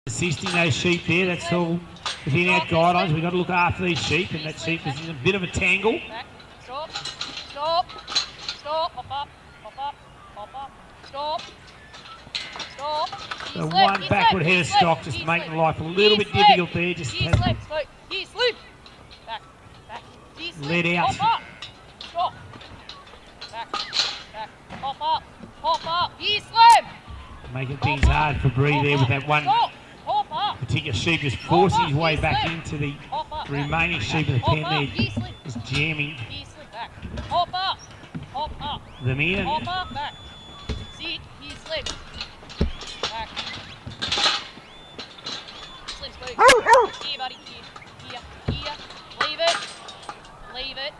assisting those sheep there. That's all within our guidelines. We've got to look after these sheep, and that sheep is in a bit of a tangle. Stop, stop, stop, hop up, stop, stop. So one backward head of stock, just making life a little bit difficult there. Just slip, back, let out. Hop up, stop, back, hop up, slip. Making things hard for Bree there with that one particular sheep just forcing his way back into the remaining sheep of the pen there, just jamming Hop up, them in. Hop up, back. Sit, he slips. Back. Slips, Luke. Here, buddy, here. Leave it. Leave it.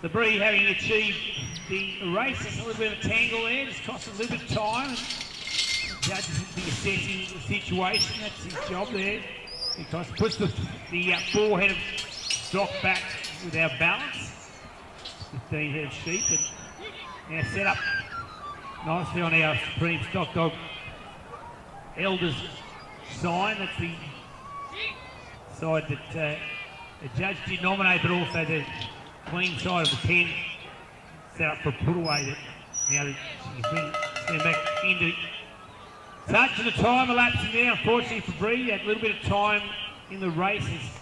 The Bree having achieved the race, a little bit of a tangle there, just cost a little bit of time. And the judges will be assessing the situation, that's his job there. Because it puts the four-head of stock back with our balance. 15 head of sheep, and now set up nicely on our Supreme Stock Dog Elders sign. That's the side that the judge did nominate, but also the clean side of the pen set up for a put away that now that you can stand back into touch of the time elapsing there. Unfortunately for Bree, that little bit of time in the race has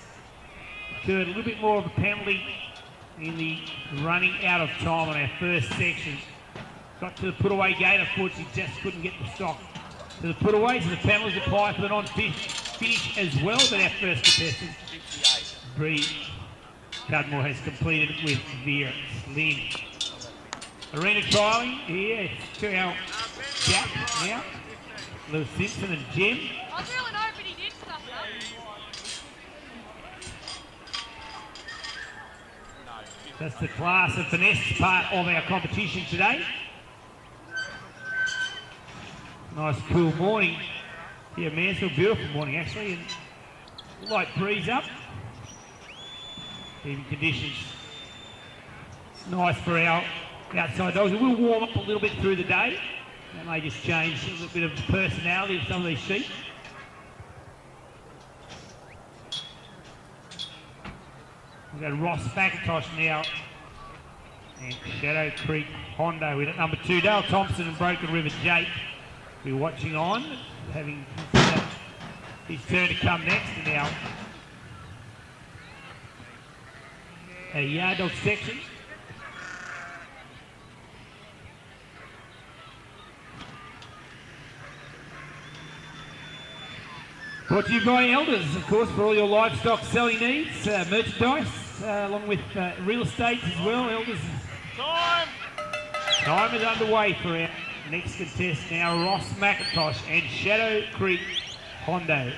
occurred, a little bit more of a penalty in the running out of time on our first section. Got to the put away gate, unfortunately just couldn't get the stock to the put away, so the penalties apply for the non-finish as well. But our first contestant, Bree Cudmore, has completed it with Veer Slim. Arena trialling here to our gap now. Lewis Simpson and Jim. I was really hoping he did stuff that. That's the class and finesse part of our competition today. Nice cool morning here at Mansfield. Beautiful morning actually, and light breeze up. Even conditions. It's nice for our outside dogs. It will warm up a little bit through the day. That may just change a little bit of the personality of some of these sheep. We've got Ross McIntosh now and Shadow Creek Hondo in at number 2. Dale Thompson and Broken River Jake we're watching on, having his turn to come next in our yard dog section. Brought to you by Elders, of course, for all your livestock selling needs, merchandise, along with real estate as well. Elders. Time is underway for our next contest now, Ross McIntosh and Shadow Creek Hondo.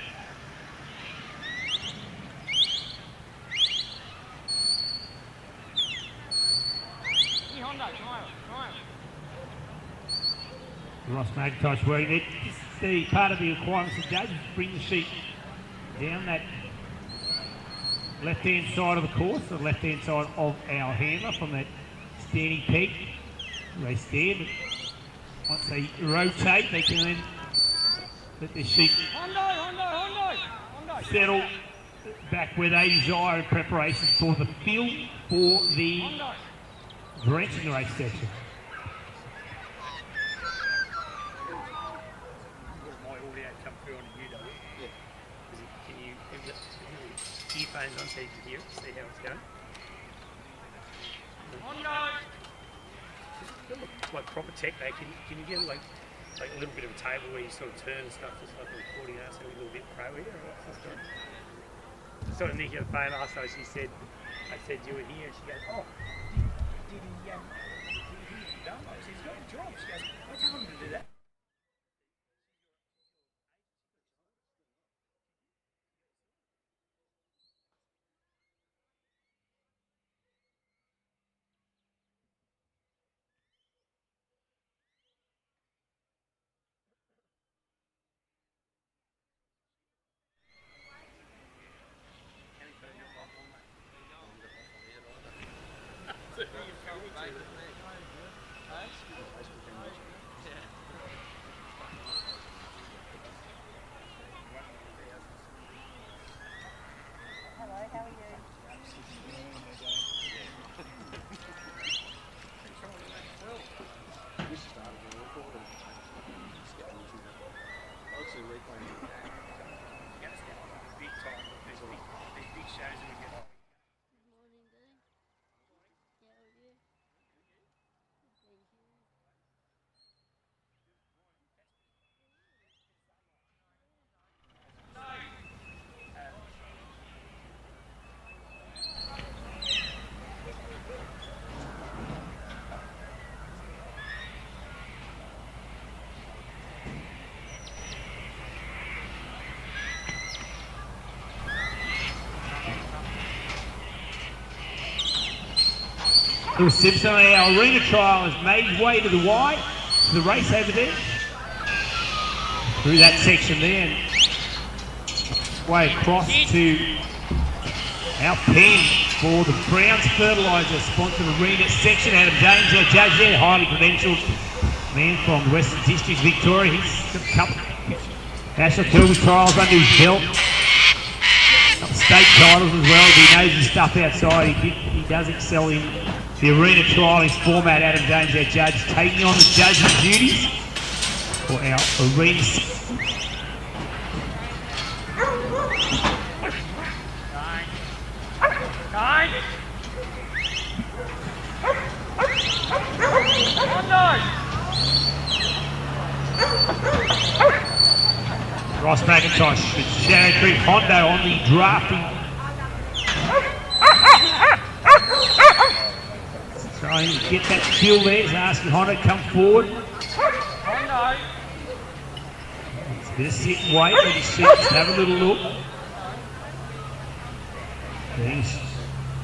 Ross McIntosh wearing it. The part of the requirements of judges bring the sheep down that left-hand side of the course, the left-hand side of our handler from that standing peg. They stand, but once they rotate, they can then let the sheep settle back where they desire in preparation for the field for the drenching race section. Earphones on so you can hear it, see how it's going. Like proper tech, though, can you get like a little bit of a table where you sort of turn stuff just like a recording so a little bit pro here? Sort of Nikki on the phone last night, she said, I said you were here, and she goes, oh, did he done? I said, he's got a job. She goes, I told him to do that. Little Simpson, our arena trial has made his way to the wide, to the race over there. Through that section there, and way across to our pen for the Browns Fertiliser sponsored arena section. Adam James, our judge there, highly credentialed man from the Western District, Victoria. He's got a couple national Kilby trials under his belt. Couple state titles as well. He knows his stuff outside. He does excel in the arena trialing format. Adam James, our judge, taking on the judging duties for our arena. Ross McIntosh with Shannon Creek Hondo on the drafting. Trying to get that kill there. He's asking Hondo to come forward. It's a bit of sit and wait. Let his seats have a little look. He's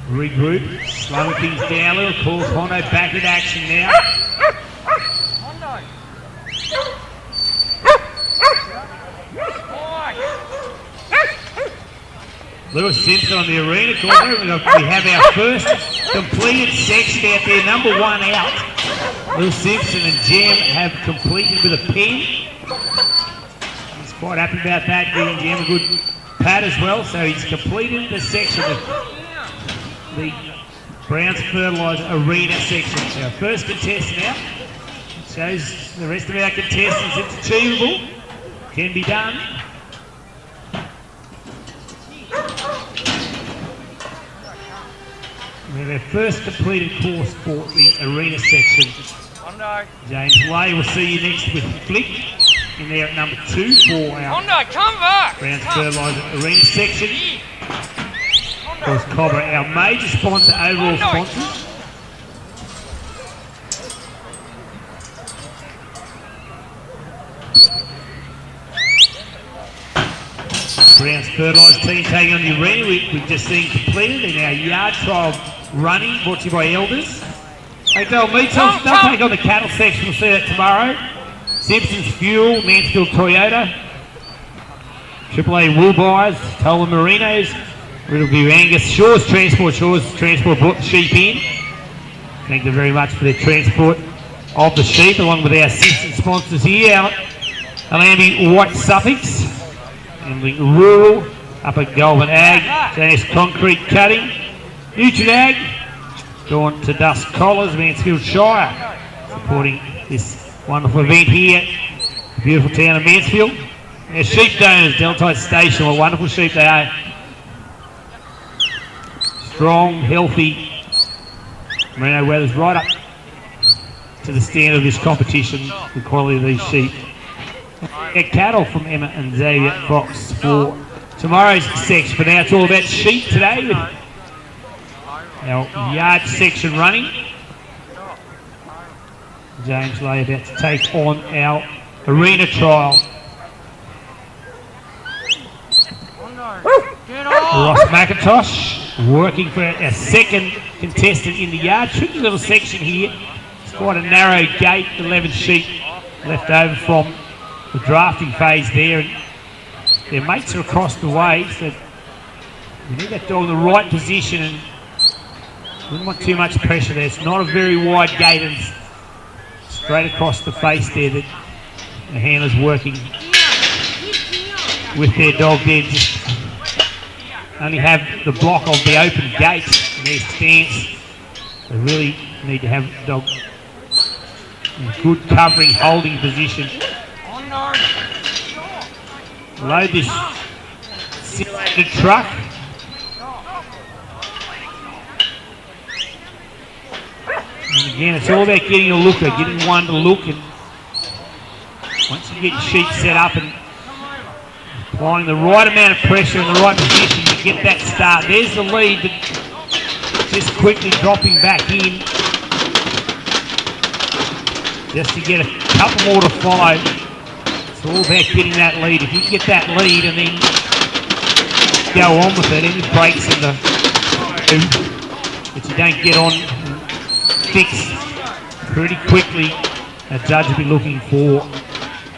regroup, slowing things down a little. Calls Hondo back in action now. Lewis Simpson on the arena corner. We have our first completed section out there, number one out. Lewis Simpson and Jam have completed with a pen. He's quite happy about that, giving Jam a good pat as well. So he's completed the section of the Browns Fertiliser arena section. Our first contestant out. Shows the rest of our contestants it's achievable, can be done. We have our first completed course for the arena section. James Lay will see you next with Flick in there at number 2 for our Browns Fertiliser arena section. Of course, COBBER, our major sponsor, overall sponsor. Browns Fertiliser team taking on the arena. We've just seen completed in our yard trial running, brought to you by Elders. Oakdale Meat Co, they'll take on the cattle section. We'll see that tomorrow. Simpson's Fuel, Mansfield Toyota, AAA Wool Buyers, Tola Merinos. It'll be Angus Shaw's Transport brought the sheep in. Thank them very much for their transport of the sheep, along with our assistant sponsors here, Alambi White Suffolks, and the Rural, up at Goulburn Ag, Janus Concrete Cutting, Nutri-Ag, Dawn to Dust Collars, Mansfield Shire, supporting this wonderful event here, the beautiful town of Mansfield. Our sheep donors, Deltite Station, what wonderful sheep they are. Strong, healthy, merino weathers right up to the standard of this competition, the quality of these sheep. Our cattle from Emma and Xavier Fox for tomorrow's section. For now, it's all about sheep today with our yard section running. James Lay about to take on our arena trial. Ross McIntosh working for our second contestant in the yard. Tricky little section here. It's quite a narrow gate, 11 sheep left over from the drafting phase there, and their mates are across the way, so we need that dog in the right position, and Wouldn't want too much pressure there. It's not a very wide gate, and straight across the face there that the handler's working with their dog there. Just only have the block of the open gate in their stance. They really need to have the dog in good covering, holding position. Load this cylinder truck. And again, it's all about getting a looker, getting one to look, and once you get your sheet set up and applying the right amount of pressure in the right position to get that start. There's the lead, but just quickly dropping back in just to get a couple more to follow. It's all about getting that lead. If you get that lead and then go on with it, any breaks in the that you don't get on and fix pretty quickly, a judge will be looking for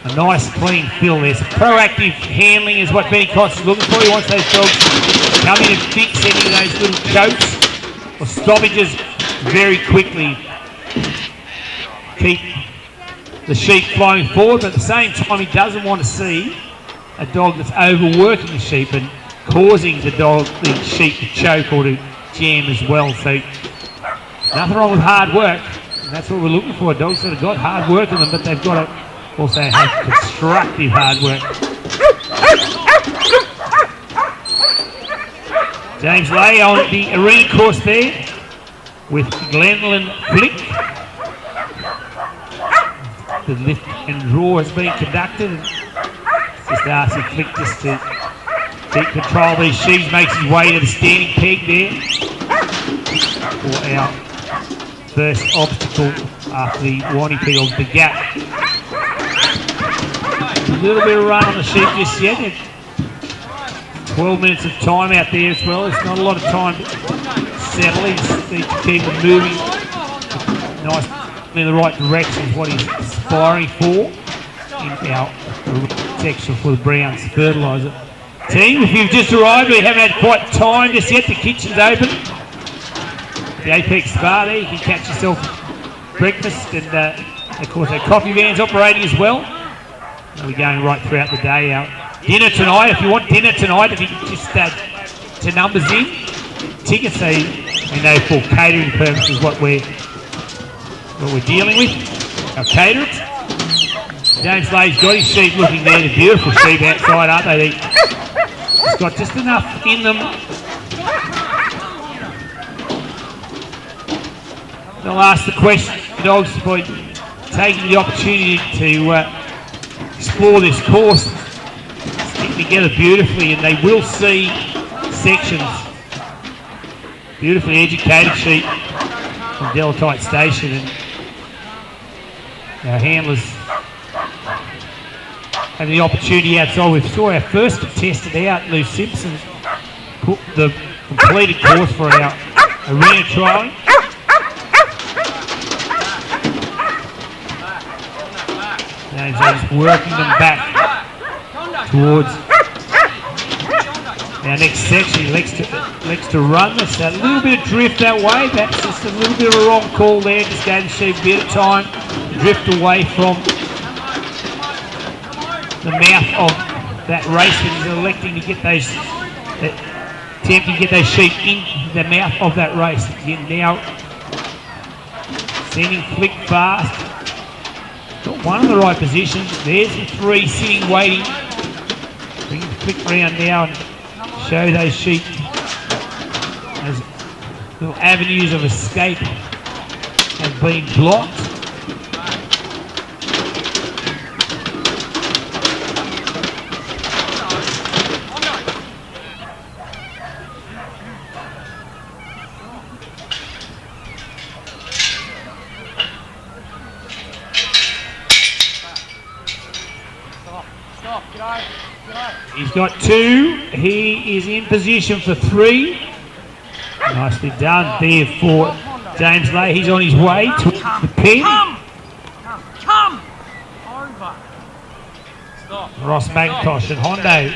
a nice clean fill there. So proactive handling is what Benny Cox is looking for. He wants those dogs to come in and fix any of those little chokes or stoppages very quickly. Keep the sheep flowing forward, but at the same time he doesn't want to see a dog that's overworking the sheep and causing the sheep to choke or to jam as well. So nothing wrong with hard work. And that's what we're looking for. Dogs that have got hard work in them, but they've got to also have constructive hard work. James Lay on the arena course there with Glenlyn Flick. The lift and draw has been conducted. It's just Darcy Flick just to keep control of these sheaves, makes his way to the standing peg there for our first obstacle after the winding peg of the gap. A little bit of run on the sheep just yet. 12 minutes of time out there as well. It's not a lot of time to settle. He just needs to keep it moving. Nice in the right direction is what he's aspiring for in our section for the Browns Fertiliser team. If you've just arrived, we haven't had quite time just yet. The kitchen's open. The Apex Bar there, you can catch yourself breakfast, and of course our coffee van's operating as well. We're going right throughout the day. Our dinner tonight, if you want dinner tonight, if you can just to numbers in tickets, they know for catering purposes what we're dealing with. Our caterers. James Lay's got his sheep looking there, the beautiful sheep outside, aren't they? It's got just enough in them. They'll ask the question, the dogs, by taking the opportunity to explore this course, stick together beautifully, and they will see sections. Beautifully educated sheep from Delatite Station, and our handlers have the opportunity outside. We saw our first contestant out, Lou Simpson, put the completed course for our arena trialling. James is working them back towards our next section. He likes to run this. A little bit of drift that way. That's just a little bit of a wrong call there. Just gave the sheep a bit of time to drift away from the mouth of that race, and he's electing to get those, attempting to get those sheep in the mouth of that race. Again, now sending Flick fast. Got one in the right position. There's the three sitting, waiting. Bring the Flick round now and show those sheep as little avenues of escape have been blocked. He's got two. He is in position for three. Nicely done there for James Lay. He's on his way to the pin. Come! Over. Stop. Ross McIntosh and Hondo. A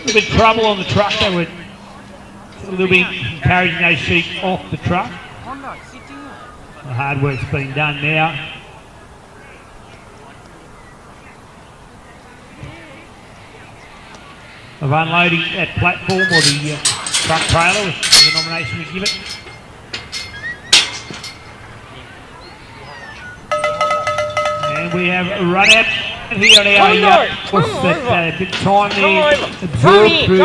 little bit of trouble on the truck. They were a little bit encouraging those sheep off the truck. The hard work's been done now. Of unloading that platform or the truck trailer, with the nomination we give it. And we have a run out here on our bit time there, absorbed through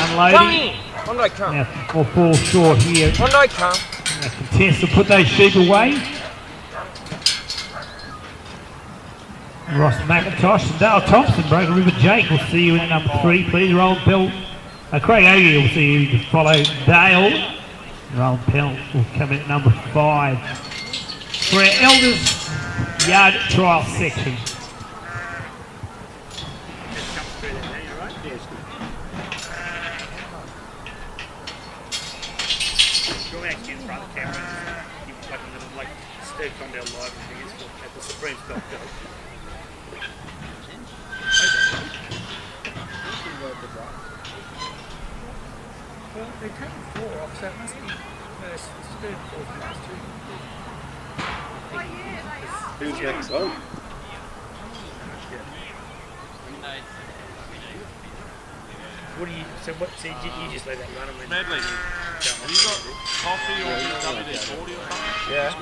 unloading. Now we'll fall short here. Contest will put those sheep away. Ross McIntosh and Dale Thompson, Broken River Jake. We'll see you in at number 3, please. Roland Pell. Craig Ogie will see you to follow Dale. Roland Pell will come in at number 5. For our elders yard trial section. Well, they've taken 4 off, so it must be third, fourth, last 2. Who's next on? What do you? So what? So you just let that run and then. Medley, have you got coffee or WD-40 or something? Yeah.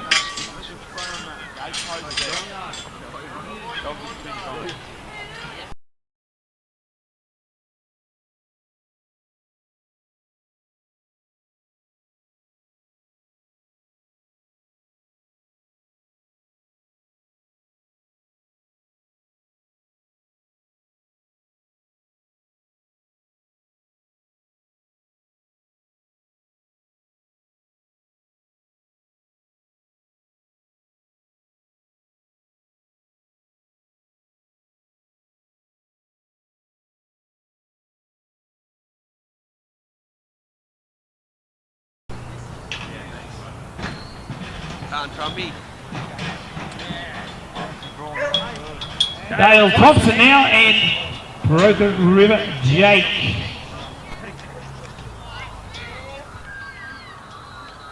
Trumpy. Dale Thompson now and Broken River Jake.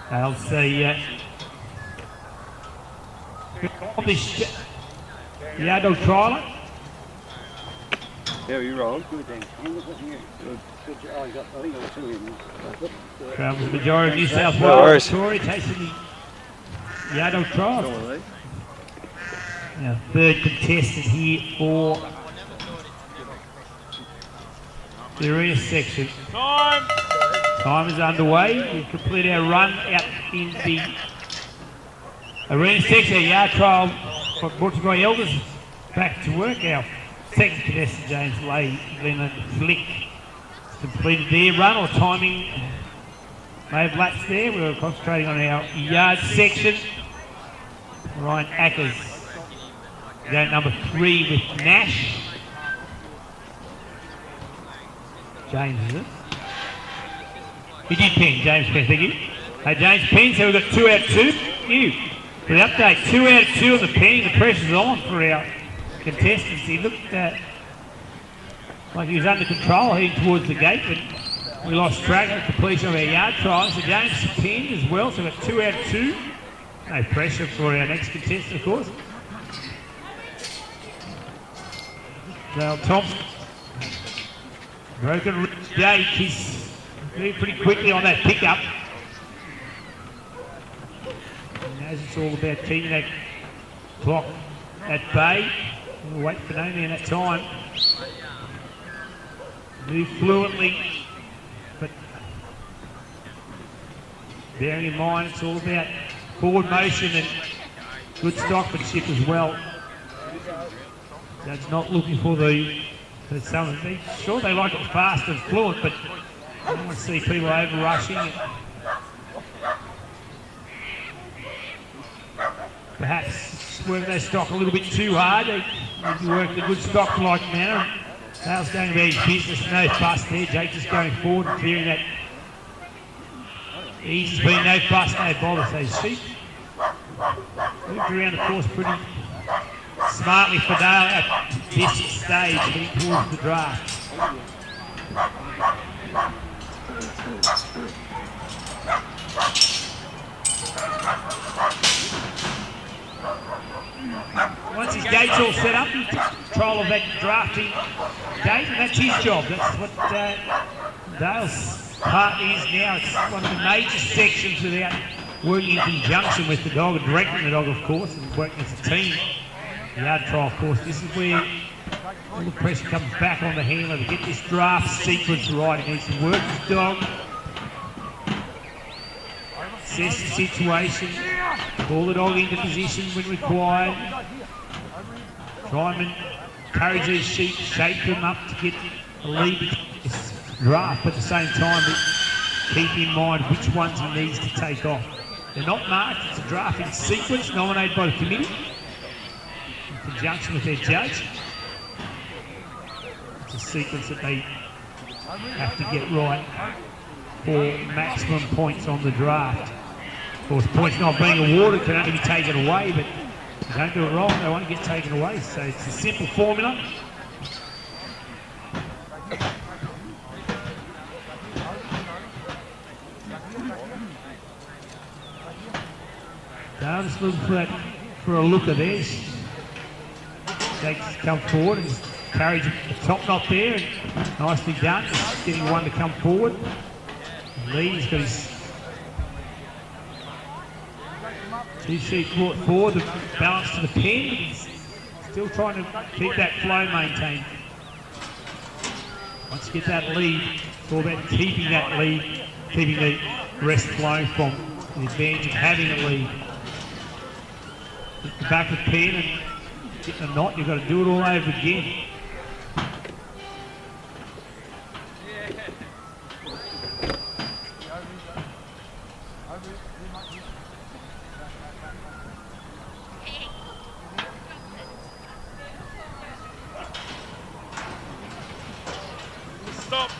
They'll see accomplished Yardog trial. Yeah, you're wrong. Good then. Good. I think I got 2 in. Travels the majority of New South No Wales. worries. Victoria tasting the Yardog trial. Now, third contestant here for the arena section. Time is underway. We complete our run out in the arena section. Our yard trial brought to you by Elders. Back to work. Our second contestant, James Leland Flick, completed their run or timing. May have laps there. We were concentrating on our yard section. Ryan Ackers going number 3 with Nash. James, is it? He did pin, James Penn, thank you. Hey, James Penn, so we've got 2 out of 2. You, for the update, 2 out of 2 on the penning. The pressure's on for our contestants. He looked like he was under control heading towards the gate, but we lost track of the completion of our yard trial. So James Penn as well, so we've got 2 out of 2. No pressure for our next contestant, of course. Dale Thompson. Broken River Jake, he's moved pretty quickly on that pickup. He knows it's all about keeping that clock at bay. We'll wait for no man that time. Move fluently, but bearing in mind it's all about forward motion and good stockmanship as well. Judge not looking for some. Sure, they like it fast and fluent, but I don't want to see people over rushing. Perhaps working their stock a little bit too hard. They need to work in a good stock-like manner. Dale's going about his business, no fuss there. Jake just going forward and fearing that easy's been no fuss, no bother. So sheep moved around the course pretty smartly for Dale at this stage, heading towards the draft. Once his gate's all set up, he takes control of that drafting gate, and that's his job. That's what Dale's part is now. It's one of the major sections without working in conjunction with the dog, and directing the dog, of course, and working as a team. The yard trial, of course, this is where all the pressure comes back on the handler to get this draft sequence right. He needs to work his dog, assess the situation, call the dog into position when required, try and encourage these sheep, shape them up to get a lead in this draft, but at the same time keep in mind which ones he needs to take off. They're not marked, it's a drafting sequence nominated by the committee in conjunction with their judge. It's a sequence that they have to get right for maximum points on the draft. Of course, points not being awarded can only be taken away, but if you don't do it wrong, they won't get taken away. So it's a simple formula. Now just looking for a look at this. Jake's come forward and carries the top knot there, and nicely done. Just getting one to come forward. Lee's got his two sheep brought forward, the balance to the pen. He's still trying to keep that flow maintained. Once you get that lead, it's all about keeping that lead, keeping the rest flow from the advantage of having a lead. Get the back of the pen and get the knot, you've got to do it all over again.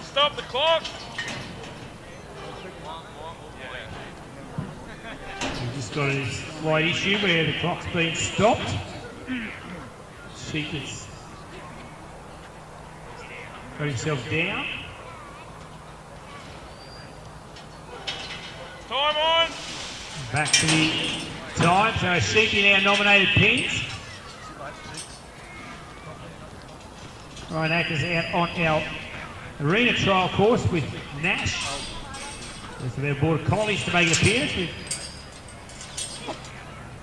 Stop the clock. We've just got a slight issue where the clock's been stopped. Sheep has got himself down. Time on. Back to the time, so Sheep in our nominated pens. Ryan Ackers out on our arena trial course with Nash. Rest of our border collies to make an appearance. We've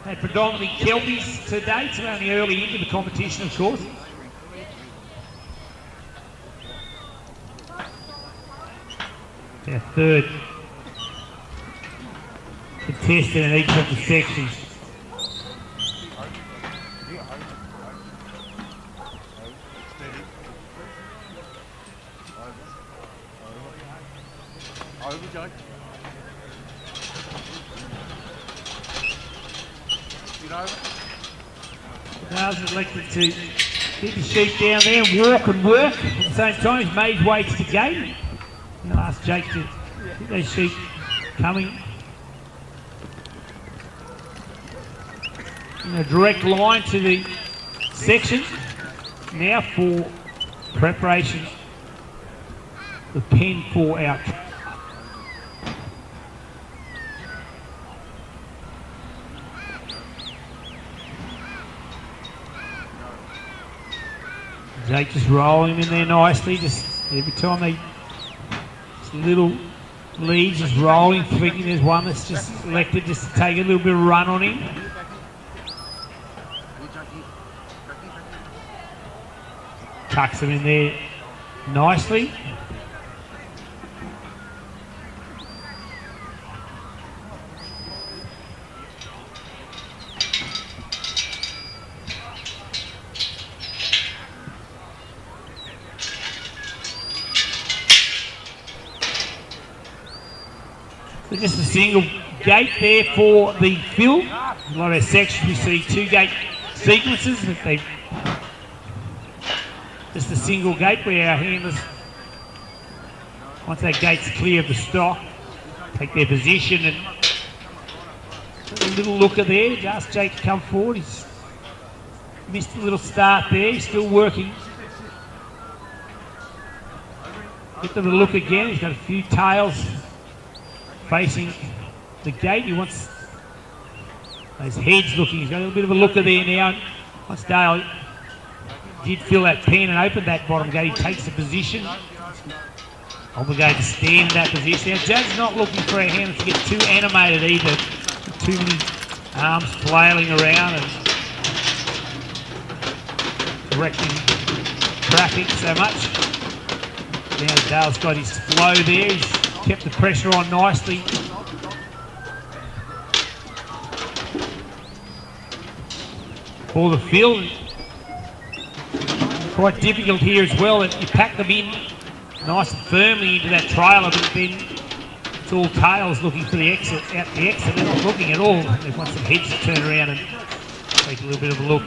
had predominantly Kelpies to date, so only early into the competition, of course. Our third contestant in each of the sections. Over, Jake. Get over. Niles elected to keep his sheep down there and walk and work. At the same time, he's made his way to the gate. I'll ask Jake to get those sheep coming in a direct line to the section. Now for preparation, the pen for our Jake just rolling him in there nicely. Just every time they just little leads, just rolling, thinking there's one that's just elected just to take a little bit of run on him. Tucks him in there nicely. So just a single gate there for the fill. A lot of our sections we see two gate sequences. That they just a single gate where our handlers, once that gate's clear of the stock, take their position and a little looker there. Just Jake to come forward. He's missed a little start there. He's still working. Get the look again. He's got a few tails facing the gate. He wants Those heads looking, he's got a little bit of a looker there now. Once Dale did fill that pen and open that bottom gate, he takes the position. Obligated to stand in that position. Now, Judd's not looking for our hands to get too animated either. Too many arms flailing around and directing traffic so much. Now Dale's got his flow there. He's kept the pressure on nicely. For the field, quite difficult here as well. You pack them in nice and firmly into that trailer, but then it's all tails looking for the exit. Out the exit, they're not looking at all. They want some heads to turn around and take a little bit of a look.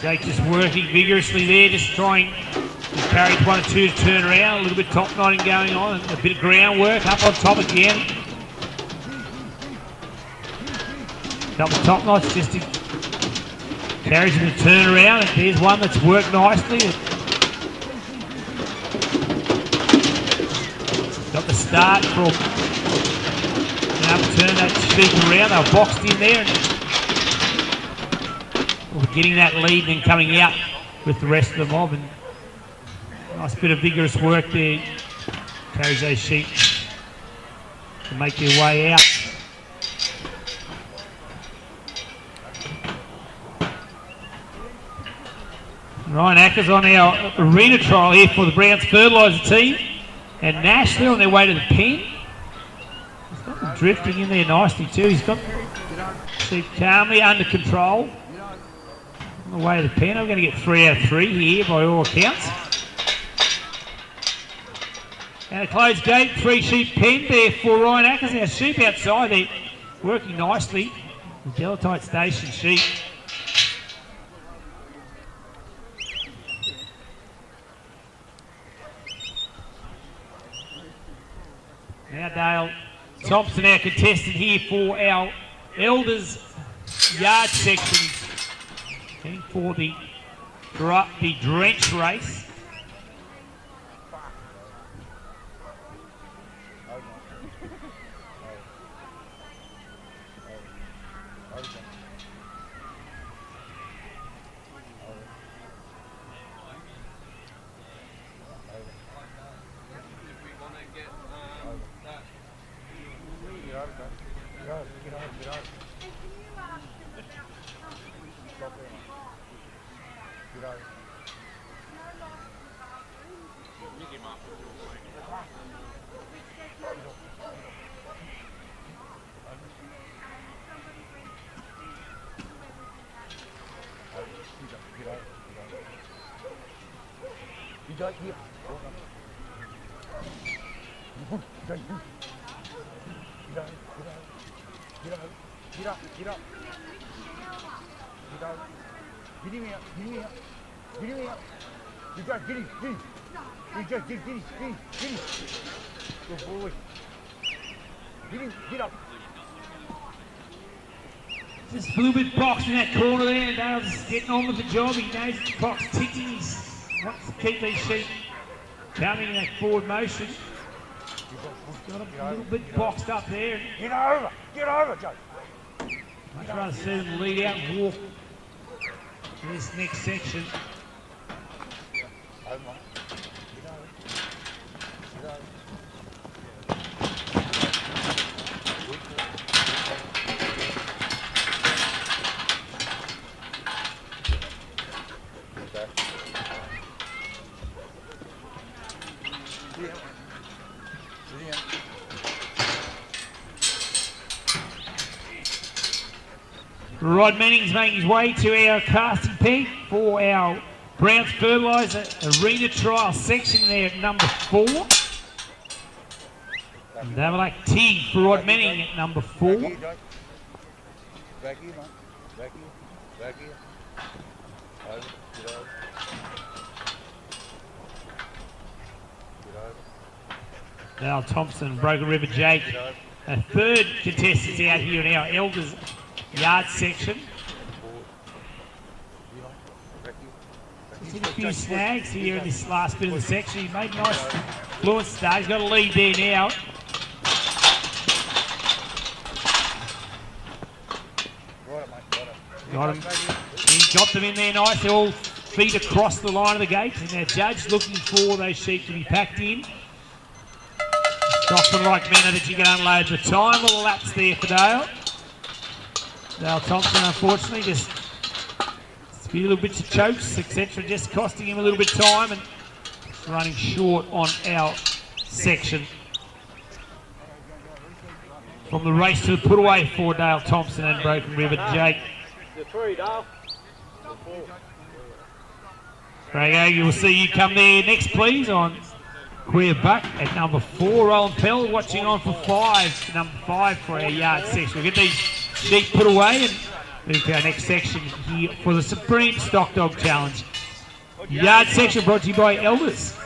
Jake just working vigorously there, just trying to carry 1 or 2 to turn around. A little bit top knotting going on, a bit of groundwork up on top again. Couple of top knots just to encourage him to turn around. And there's one that's worked nicely. Got the start from now to turn that sheep around. They were boxed in there and getting that lead and then coming out with the rest of the mob. And nice bit of vigorous work there. Carries those sheep to make their way out. Ryan Ackers on our arena trial here for the Browns Fertiliser team. And Nash, they're on their way to the pen. He's got them drifting in there nicely too. He's got sheep calmly under control. On the way to the pen. I'm going to get 3 out of 3 here by all accounts. And a closed gate, 3 sheep pen there for Ryan Ackers. Our sheep outside, they're working nicely. The Delatite Station sheep. Now Dale Thompson, our contestant here for our Elders yard sections, heading for the drench race. Just a little bit boxed in that corner there, and Dale's getting on with the job. He knows the clock's ticking. He wants to keep these sheep coming in that forward motion. Got a little bit boxed up there. Get over, Joe. Much rather see them lead out and walk to this next section. Rod Manning's making his way to our casting peak for our Browns Fertiliser arena trial section there at number 4. And double act T for Rod Manning at number 4. Back here, man. Back here. Over. Get over. Dale Thompson, Broken River Jake. A third contestant out here in our Elders yard section. Just a few snags here in this last bit of the section. He made a nice fluent start. He's got a lead there now. Got him. He got them in there nice. They're all feet across the line of the gate. And their judge looking for those sheep to be packed in. Stockman like manner that you can unload the time. A little lapse there for Dale. Dale Thompson, unfortunately, just a few little bits of chokes, etc., just costing him a little bit of time and running short on our section. From the race to the put away for Dale Thompson and Broken River, Jake. The 3, Dale. Craig, you will see you come there next, please, on Queer Buck at number 4. Roland Pell watching on for 5, number 5 for our yard section. We'll get these sheep put away and move to our next section here for the Supreme Stock Dog Challenge. Yard section brought to you by Elders.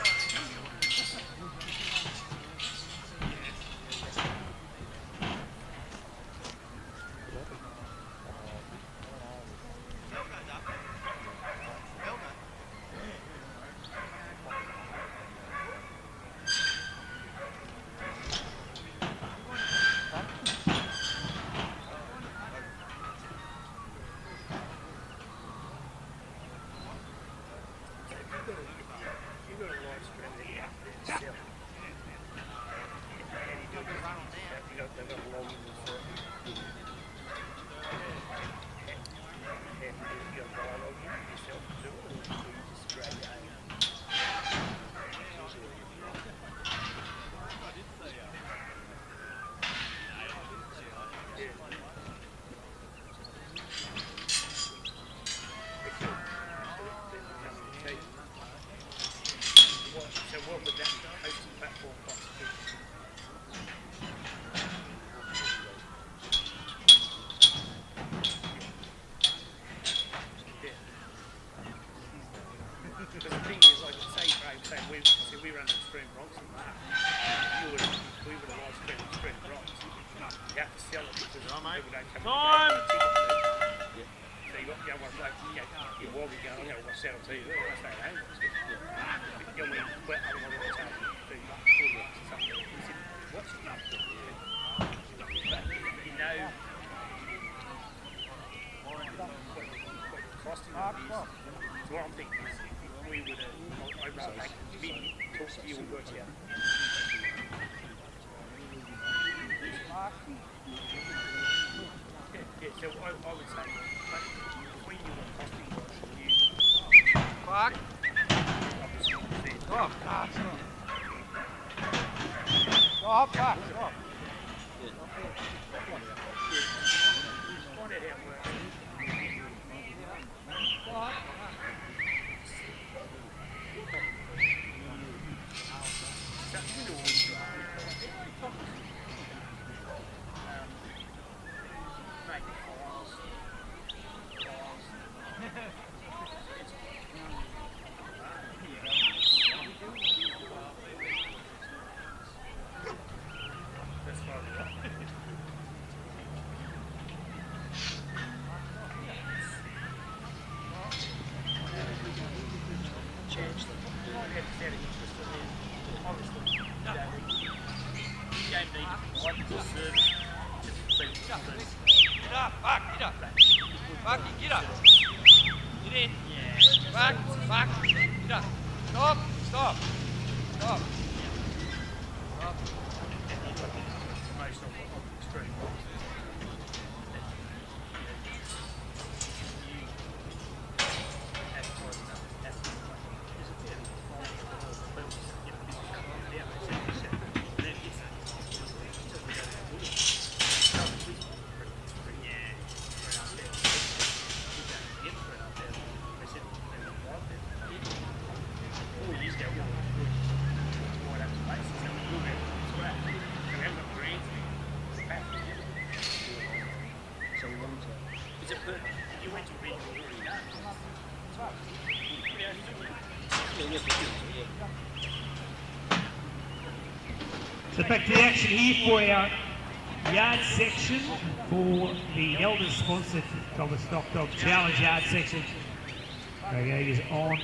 So back to the action here for our yard section for the Elders sponsored COBBER Stock Dog Challenge yard section. Craig is on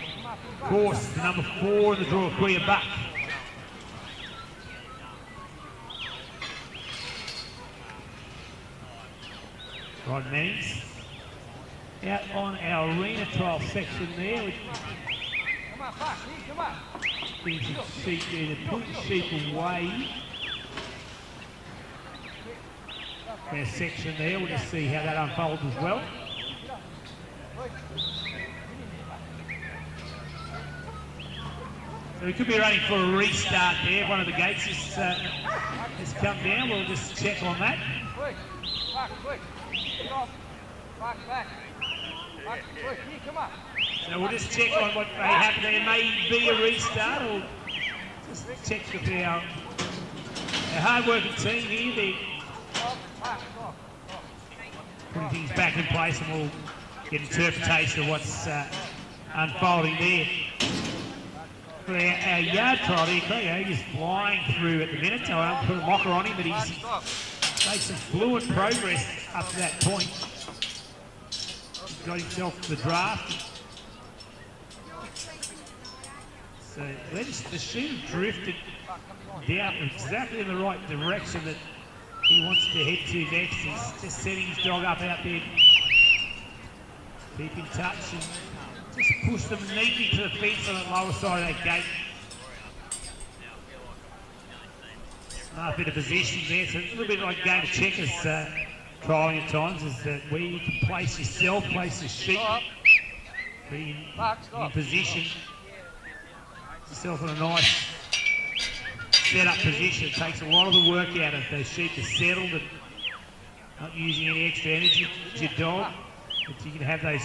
course to number 4 in the draw, Queer Buck. Rod Mannings out on our arena trial section there. Which getting some sheep there to put the sheep away. Our section there, we'll just see how that unfolds as well. So we could be running for a restart there. One of the gates has come down. We'll just check on that. So we'll just check on what may happen. There may be a restart, or just check with our hard-working team here. They're putting things back in place, and we'll get an interpretation of what's unfolding there. For our yard trial there, Craig is flying through at the minute. So I won't put a mocker on him, but he's made some fluent progress up to that point. He's got himself to the draft. So the sheep drifted down exactly in the right direction that he wants to head to next. He's just setting his dog up out there. Keep in touch and just push them neatly to the fence on the lower side of that gate. A bit of position there, so it's a little bit like game of checkers, trialling at times, is that where you can place yourself, place the sheep, be in position, yourself in a nice set-up position. It takes a lot of the work out of those sheep to settle and not using any extra energy with your dog, but you can have those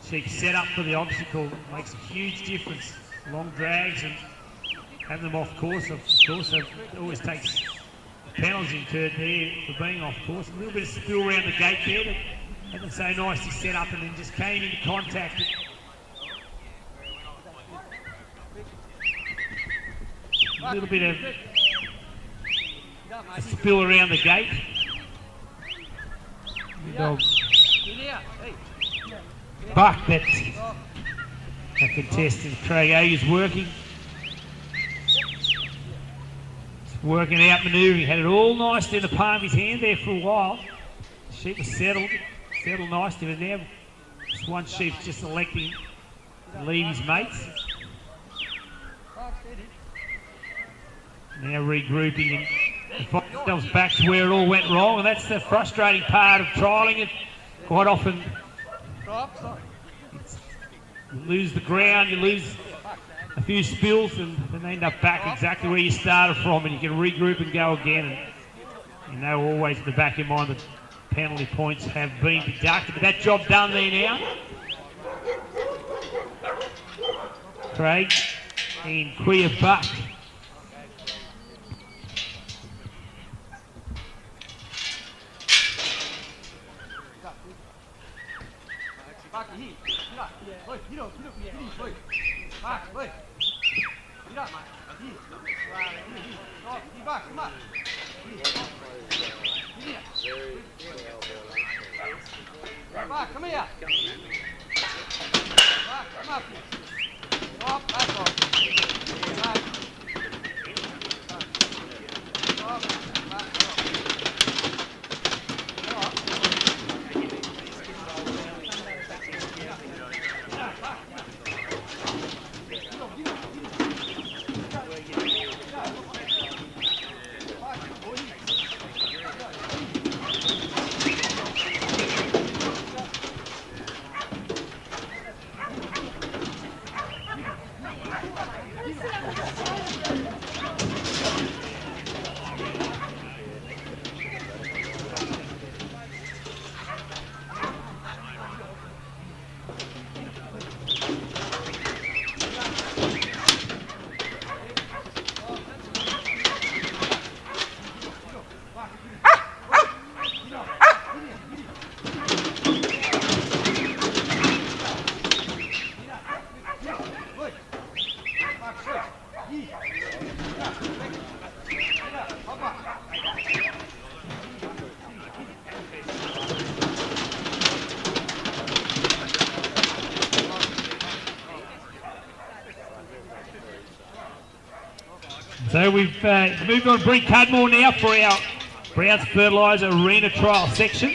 sheep set up for the obstacle. It makes a huge difference. Long drags and have them off course, of course. It always takes penalties incurred there for being off course. A little bit of spill around the gate there, but had them so nicely set up and then just came into contact. A little bit of a spill around the gate. Buck that a contestant Craig is working. It's working out manoeuvring. Had it all nicely in the palm of his hand there for a while. The sheep was settled nicely, but now this one sheep's just electing to leave his mates. Now regrouping and find themselves back to where it all went wrong, and that's the frustrating part of trialling it. Quite often you lose the ground, you lose a few spills, and then they end up back exactly where you started from, and you can regroup and go again. And you know always in the back of your mind that penalty points have been deducted, but that job done there now. Craig and Queer Buck. Come here. Come up. Stop. Back off. So we've moved on to Bree Cudmore now for our Browns Fertiliser Arena Trial section.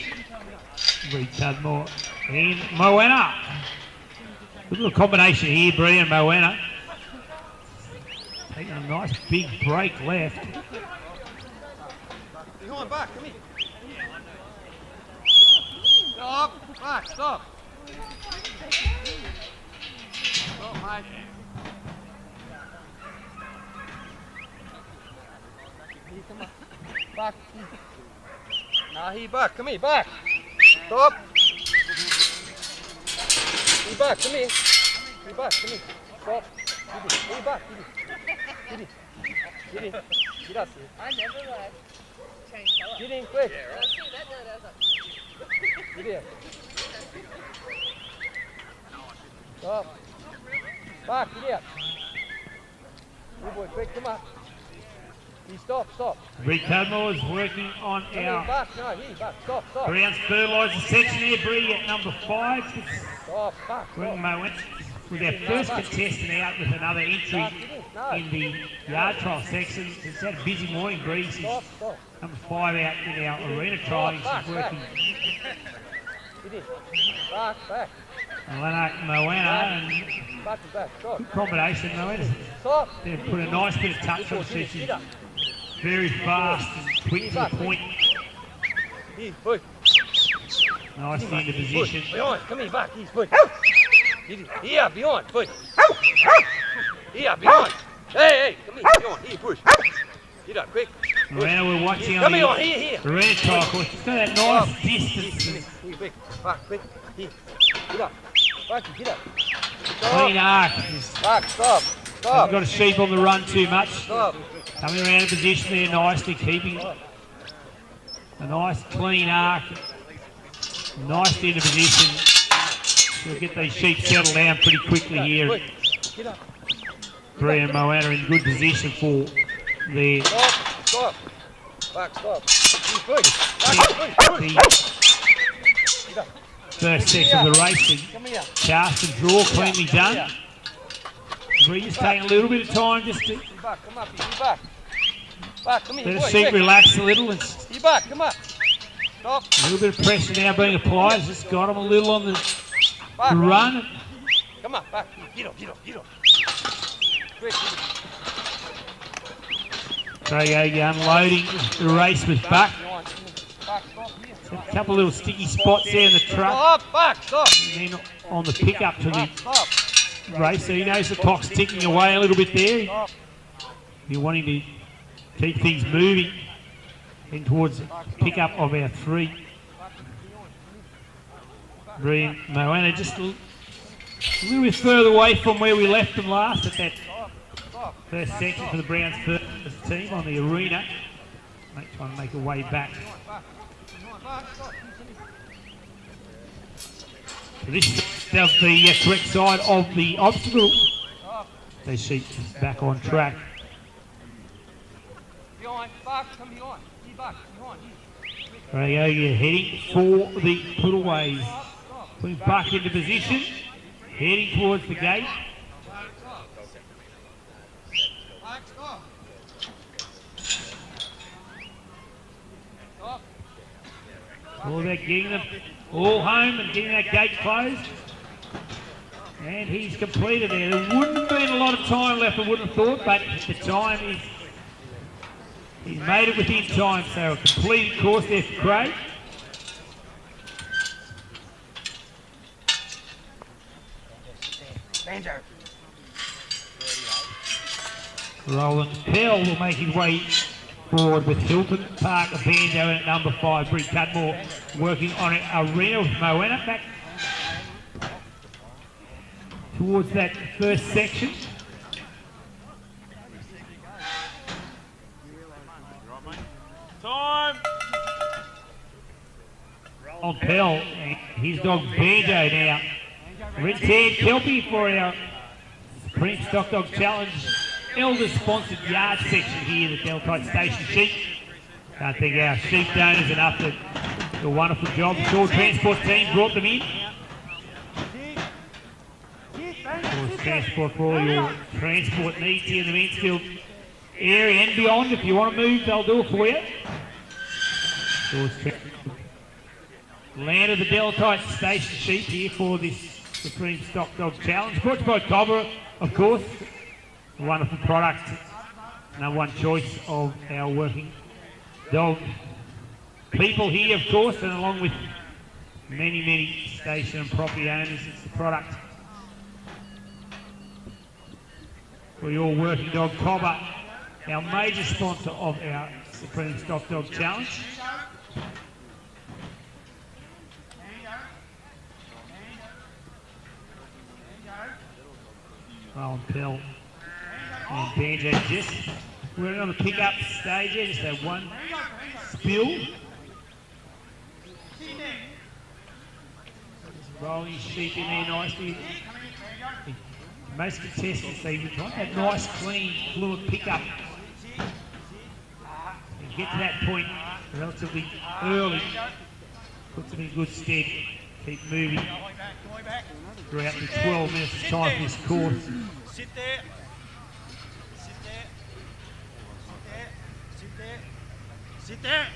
Bree Cudmore in Moana. Good little combination here, Bree and Moana. Taking a nice big break left. Behind, back, come here. Stop, back, stop. Stop, mate. Here, come on. Back. Nah, here, back, come here, back. Stop. Here, back, come here. Here, back, come here. Stop. Here, back, get in. Get in. Get up here. I never change colour. Get in, quick. I see that there, there's a... Get in. Stop. Back, get out. Good boy, quick, come up. Here, stop. Bree Cudmore is working on Come our here, back, no, here, back, stop. Brown's Fertiliser section here. Bree at number 5. Stop, back, Working stop. Moana with our first contestant out with another entry in the yard trial section. It's had a busy morning, Bree. She's Stop. number 5 out in our arena trial. She's working Get in. Back. Moana and Back, stop. good combination. Moana Stop. they put a nice bit of touch on her. She's very fast and quick to the point. Here, boy. Nicely into position. Behind, come here, back, here, boy. Here, behind, boy. Here, behind. Hey, come here, behind, here, push. Get up, quick. Moana, we're watching Come on here, the here. arena trial course. She's got that nice distance. Here, quick. Back, quick. Here. Get up. Back, get up. Clean arc. Back, stop. Hasn't got a sheep on the run too much. Stop. Coming around in position there nicely, keeping a nice clean arc. Nicely into position. We'll get these sheep settled down pretty quickly here. Get up. Bree and Moana in good position for their Stop. Back, stop. Here, push. Get up. first section of the race. Come here. Cast and draw, cleanly done. Bree's taking a little bit of time just to Back, come up here. Back. Back, come here. let boy, the sheep quick. relax a little. And Here, back, come up. Stop. a little bit of pressure now being applied. It's just got them a little on the Back. run. Come on, back. Get up. Quick. So unloading the race with Buck. Back, stop here. A couple of little sticky spots there in the truck. Stop, back, stop. And then on the pickup to the Stop. race, so he knows the clock's ticking away a little bit there. Stop. You're wanting to keep things moving in towards the pickup of our 3. Bree and Moana just a little bit further away from where we left them last at that first section for the Browns first team on the arena. Trying to make a way back. So this is the correct side of the obstacle. These sheep is back on track. Behind, back, come behind. Here, back, behind, here. There you go, you're heading for the puttaways. Putting Buck into position, heading towards the gate. Back, stop. Stop. All about getting them all home and getting that gate closed. And he's completed there. There wouldn't have been a lot of time left, I wouldn't have thought, but the time is, he's made it within time, so a completed course there for Craig. Banjo. Roland Pell will make his way forward with Hilton Parker Banjo at number 5. Bree Cudmore working on it. Arena with Moana back towards that first section. Time! On Pell and his dog Banjo now. Red-haired Kelpie for our Supreme Stock Dog Challenge elder-sponsored yard section here at the Deltite Station Sheep. Can't thank our sheep donors enough for a wonderful job. The Shore Transport team brought them in. Shore Transport for all your transport needs here in the Mansfield area and beyond. If you want to move, they'll do it for you. Shore's Transport landed the Delatite Station sheep here for this Supreme Stock Dog Challenge. Brought to you by COBBER, of course. A wonderful product. Number one choice of our working dog people here, of course, and along with many, many station and property owners, it's the product for your working dog. COBBER, our major sponsor of our Supreme Stock Dog Challenge. Rowan Pell and Banjo just we're on the pick-up stage here, just that one spill. Rolling his sheep in there nicely. Most contestants, they want that nice, clean, fluid pickup. And get to that point relatively early, puts them in good stead, keep moving throughout the 12 minutes of time for this course. Sit there. Sit there. Sit there. Sit there. Sit there. Sit there.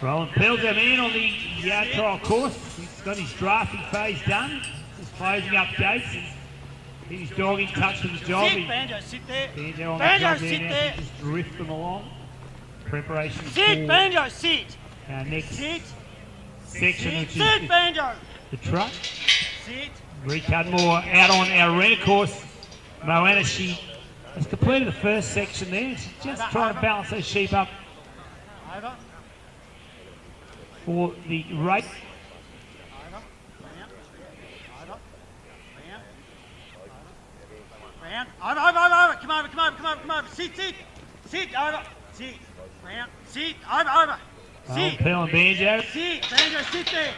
Rowan Pell's our man on the yard trial course. He's got his drafting phase done. Just closing up gates. Get his dog in touch with his job. Banjo, sit there. Banjo on Banjo, the sit job there. Just drift them along. Preparation Sit, for Banjo, sit. our next Sit. section, which Sit, is Banjo. the truck. Sit. Bree Cudmore out on our arena course. Moana, she has completed the first section there. She's just trying to balance those sheep up Over. for the race. Over. Round. Over. Come over. Sit. Sit, over. Sit. Round. Sit, over. Rowan Pell and Banjo. Sit, Banjo, sit there.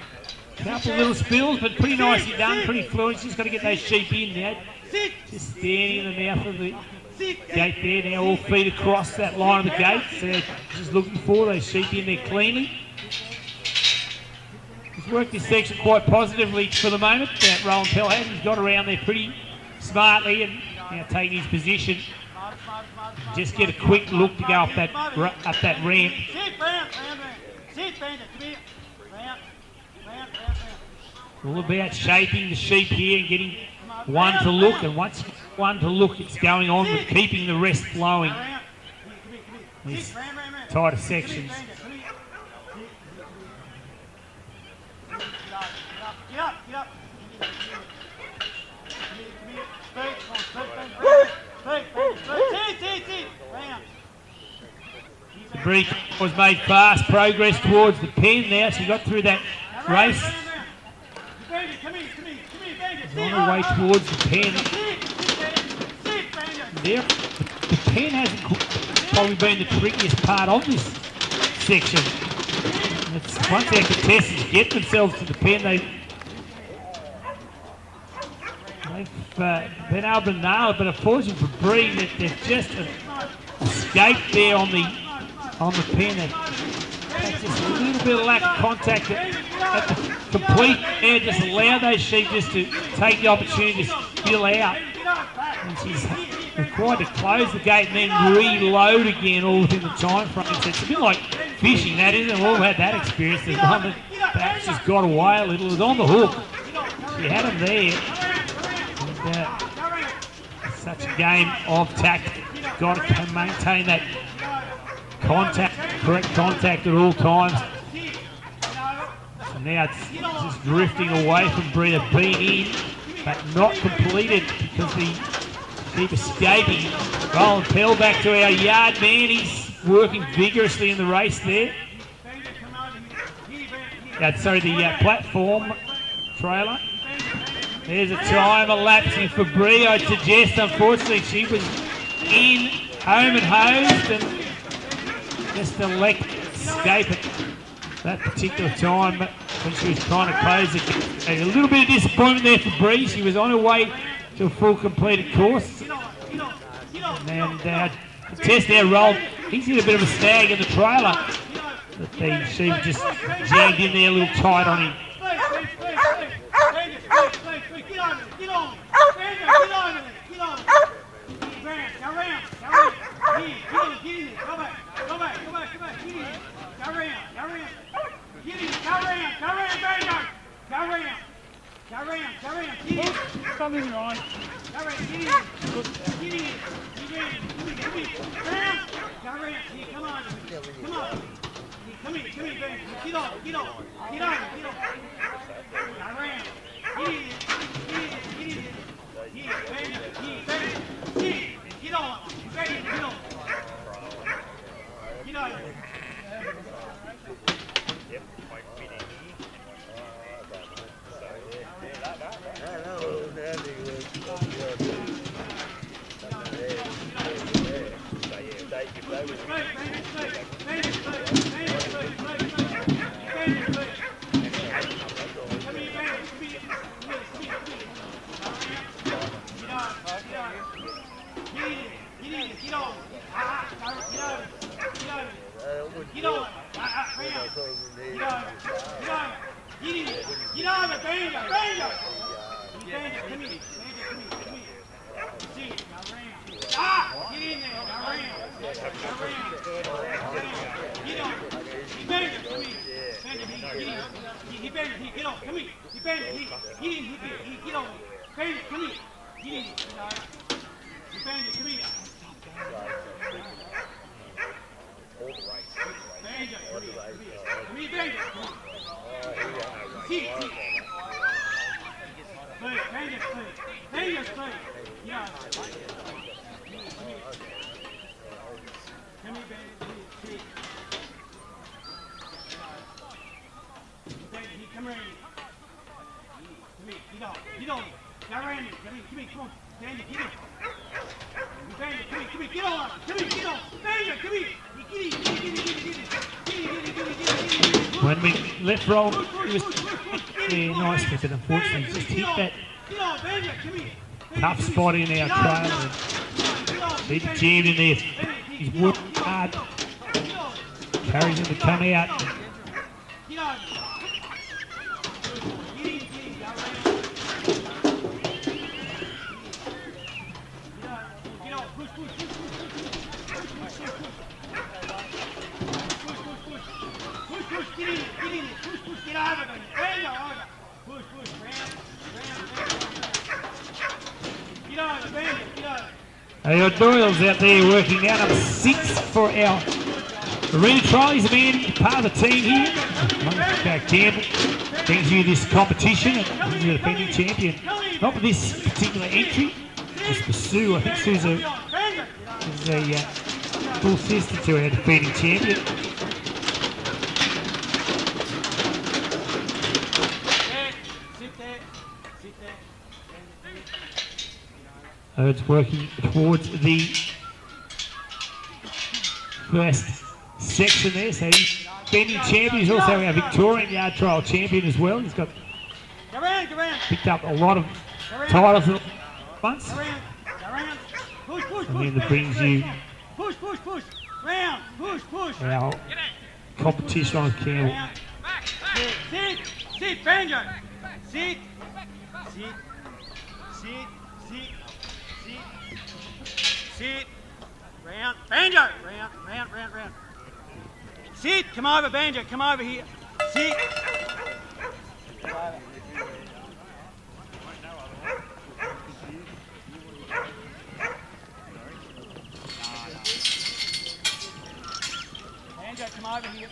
Couple of little spills, but pretty nicely done, pretty fluid. She's got to get those sheep in now. Sit. Just standing in the mouth of the Sit. gate there now, all feet across that line of the gate. So just looking for those sheep in there cleanly. He's worked this section quite positively for the moment. Roland Pellham, he's got around there pretty smartly and now taking his position. Just get a quick look to go up that ramp. All about shaping the sheep here and getting one to look, and once one to look, it's going on with keeping the rest flowing. These tighter sections. Bree was made fast progress towards the pen now. She got through that race. She's on her way towards the pen. There, the pen hasn't probably been the trickiest part of this section. It's once our contestants get themselves to the pen, they've been able to nail it, but unfortunately for Bree, that they've just escaped there on the pen. That's just a little bit of lack of contact at the complete air, just allow those sheep just to take the opportunity to spill out. And she's required to close the gate and then reload again all within the time frame. So it's a bit like fishing, that isn't it? We've all had that experience. There's one that perhaps just got away a little. It was on the hook. She had him there. And, such a game of tactics. Got to maintain that contact, correct contact at all times. So now it's just drifting away from Bree. They've been in, but not completed because the keep escaping. Roland Pell back to our yard man. He's working vigorously in the race there. The platform trailer. There's a time elapsing for Bree. I'd suggest, unfortunately, she was in home and hosed and just escape at that particular time when she was trying to close it. A little bit of disappointment there for Bree. She was on her way to a full completed course. And the test there rolled. He's hit a bit of a snag in the trailer. But the sheep just jammed in there a little tight on him. Something wrong. When we left roll, it was nice, but unfortunately just hit that tough spot in our trail. He jammed in there. He's worked hard. Carries him to come out. Push, round. Get over, Bandit, get over. Our Doyle's out there working now, number 6 for our arena trial. He's a man, part of the team here. Campbell brings you this competition and brings you the defending champion. Not for this particular entry, just for Sue. I think Sue's a full sister to our defending champion. It's working towards the first section there. So defending champion. He's also our Victorian yard trial champion as well. He's got picked up a lot of titles at once. And then that brings you our competition on camera. Sit, Banjo. Sit. Round. Banjo. Round. Sit. Come over, Banjo. Come over here. Sit. Banjo, come over here.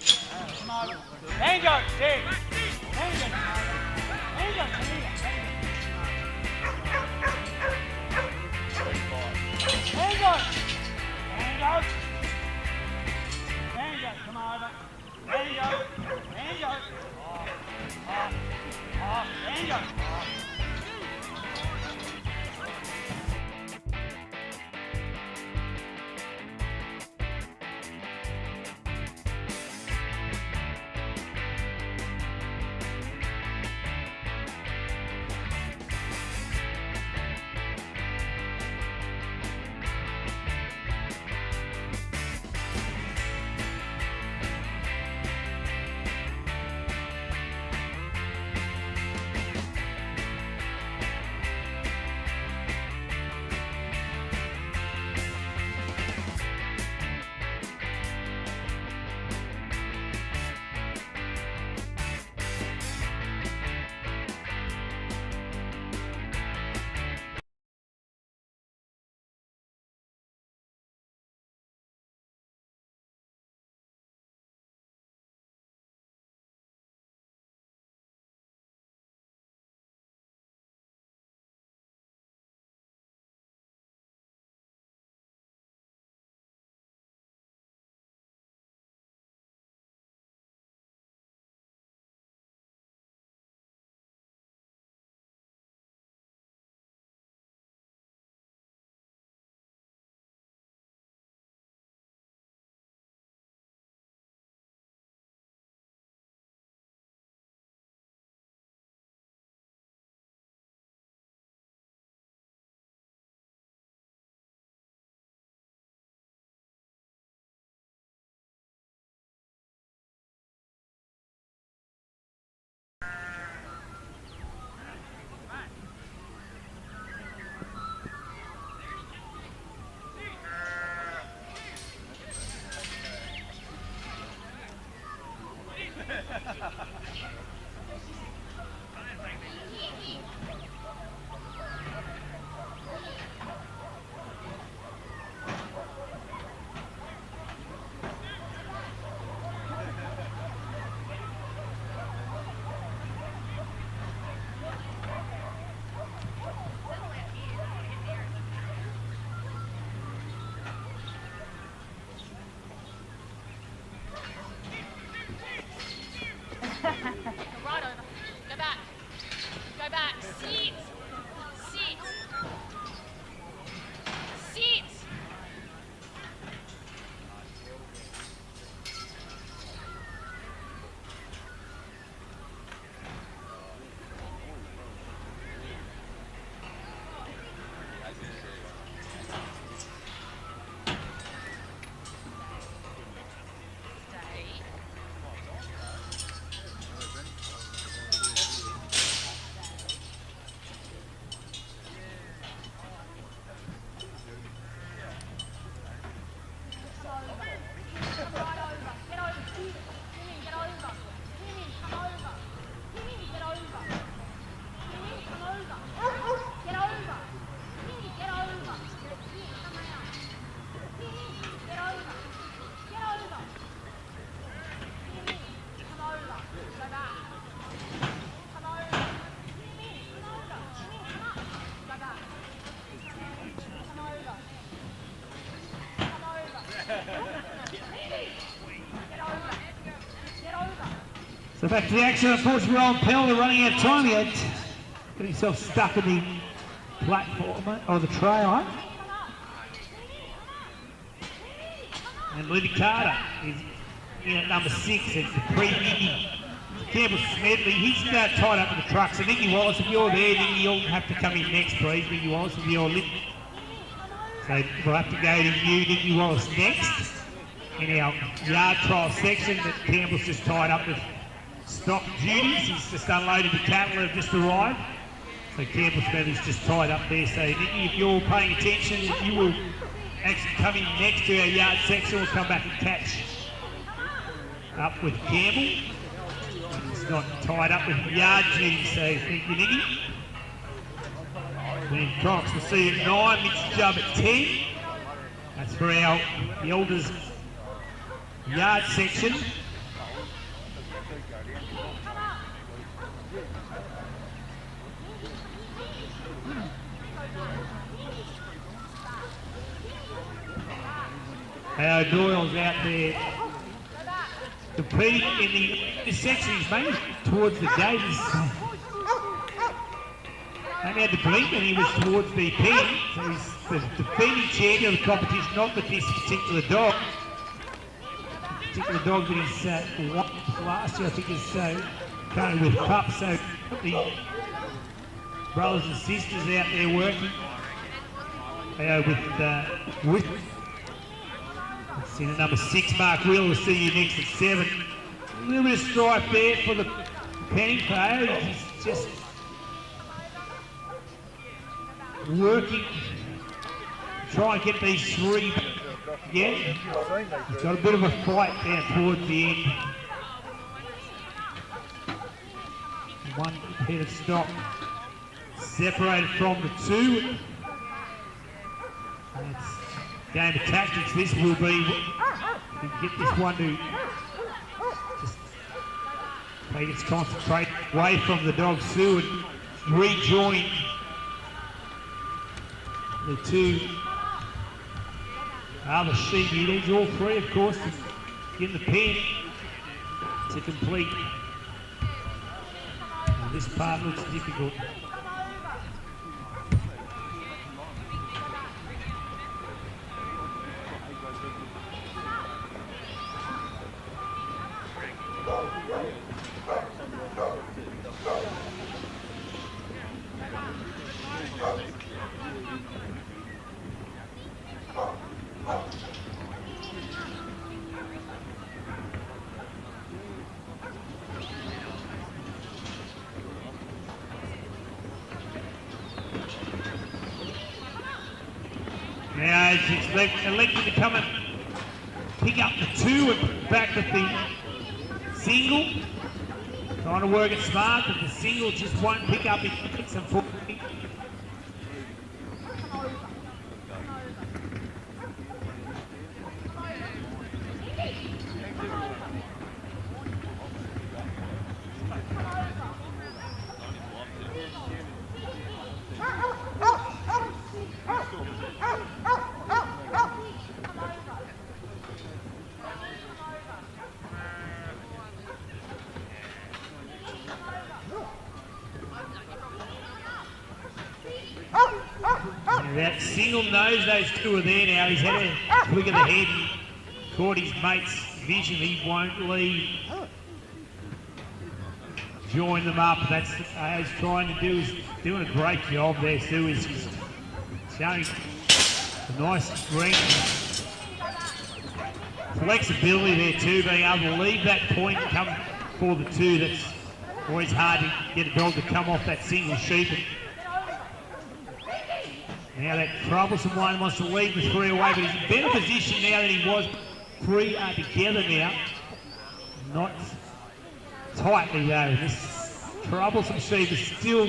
Come over. Banjo, sit. Banjo, come over. Banjo, come here. Banjo! Banjo, come over. Banjo! Banjo! So back to the action. Unfortunately, Rowan Pell running out of time. He had got himself stuck in the platform or the trailer. And Libby Carter is in at number 6. It's the pre-Nicky. Campbell Smedley, he's tied up with the truck. So Nicky Wallace, if you're there, Nicky, you'll have to come in next, please. Nicky Wallace, if you're lit. So we'll have to go to you, Nicky Wallace, next. In our yard trial section that Campbell's just tied up with stock duties. He's just unloaded the cattle that have just arrived. So Campbell Smedley's just tied up there. So Nicky, if you're paying attention, you will actually come in next to our yard section. We'll come back and catch up with Campbell. He's not tied up with yard duty, so thank you, Nicky. Then Cox will see at 9, Mitch Jubb at 10. That's for our elders yard section. Our Doyle's out there competing in this section. He's mainly towards the gate. He's only had to blink and he was towards the pen. So he's the defending champion of the competition, not with this particular dog. The particular dog that he's won last year, I think, is currently with pups. So the brothers and sisters out there working with see the number 6, Mark Wheeler, will see you next at 7. A little bit of strife there for the penny player. He's just working, trying to get these 3 again. He's got a bit of a fight down towards the end. One head of stock separated from the 2. And it's game of tactics. This will be to get this one to just take its concentrate away from the dog Sue and rejoin the 2 other sheep. He needs all 3, of course, to get the pen to complete. And this part looks difficult. Now he's elected to come and pick up the 2 and back with the single. Trying to work it smart, but the single just won't pick up. It picks him for me. That single knows those 2 are there now. He's had a flick of the head and caught his mate's vision. He won't leave. Join them up. That's what he's trying to do. He's doing a great job there, Sue. He's showing a nice strength, flexibility there too, being able to leave that point and come for the 2. That's always hard to get a dog to come off that single sheep. Now that troublesome one wants to leave the 3 away, but he's in better position now than he was. 3 are together now. Not tightly though. This troublesome sheep has still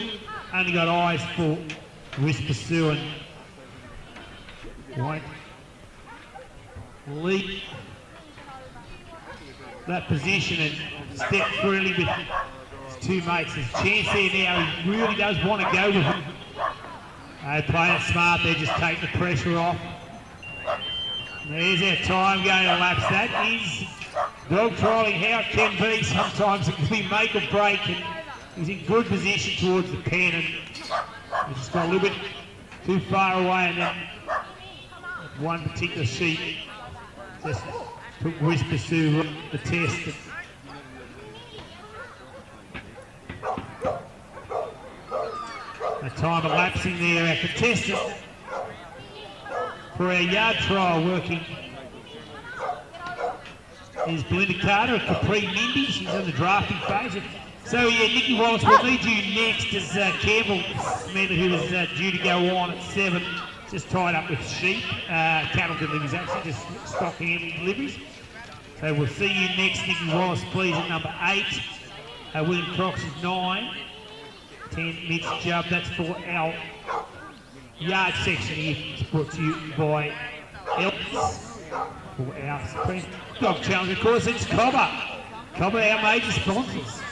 only got eyes for Whisper Sue and won't leave that position and step freely with his 2 mates. There's a chance there now. He really does want to go with him. They're playing it smart, they're just taking the pressure off. There's our time going to lapse. That is Dog trialling how it can be. Sometimes it can be make or break, and he's in good position towards the pen, and he's just got a little bit too far away, and then one particular sheep just took whispers to the test. A time elapsing there. Our contestant for our yard trial working is Belinda Carter of Capri Mindy. She's in the drafting phase. So yeah, Nikki Wallace, we'll need you next as Campbell Smith, who is due to go on at 7. Just tied up with sheep, cattle deliveries actually, just stock handling deliveries. So we'll see you next, Nikki Wallace, please, at number 8. William Crox is 9. 10, Mitch Jubb. That's for our yard section here. It's brought to you by Elks for our Supreme Dog Challenge. Of course, it's Cobber. Cobber, our major sponsors.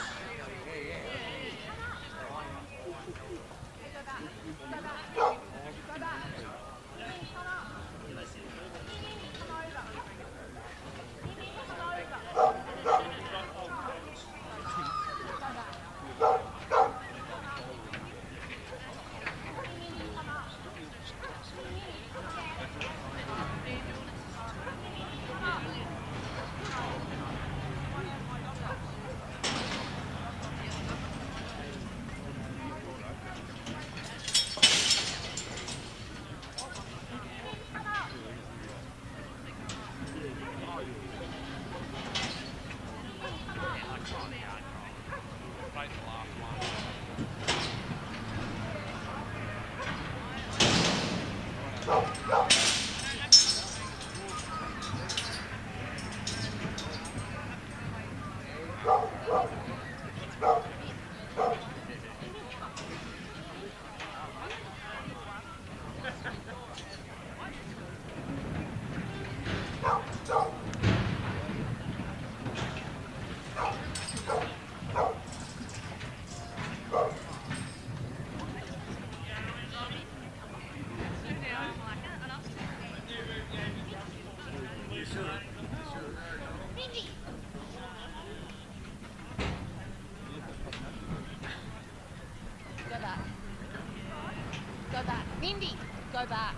Mindy, go back.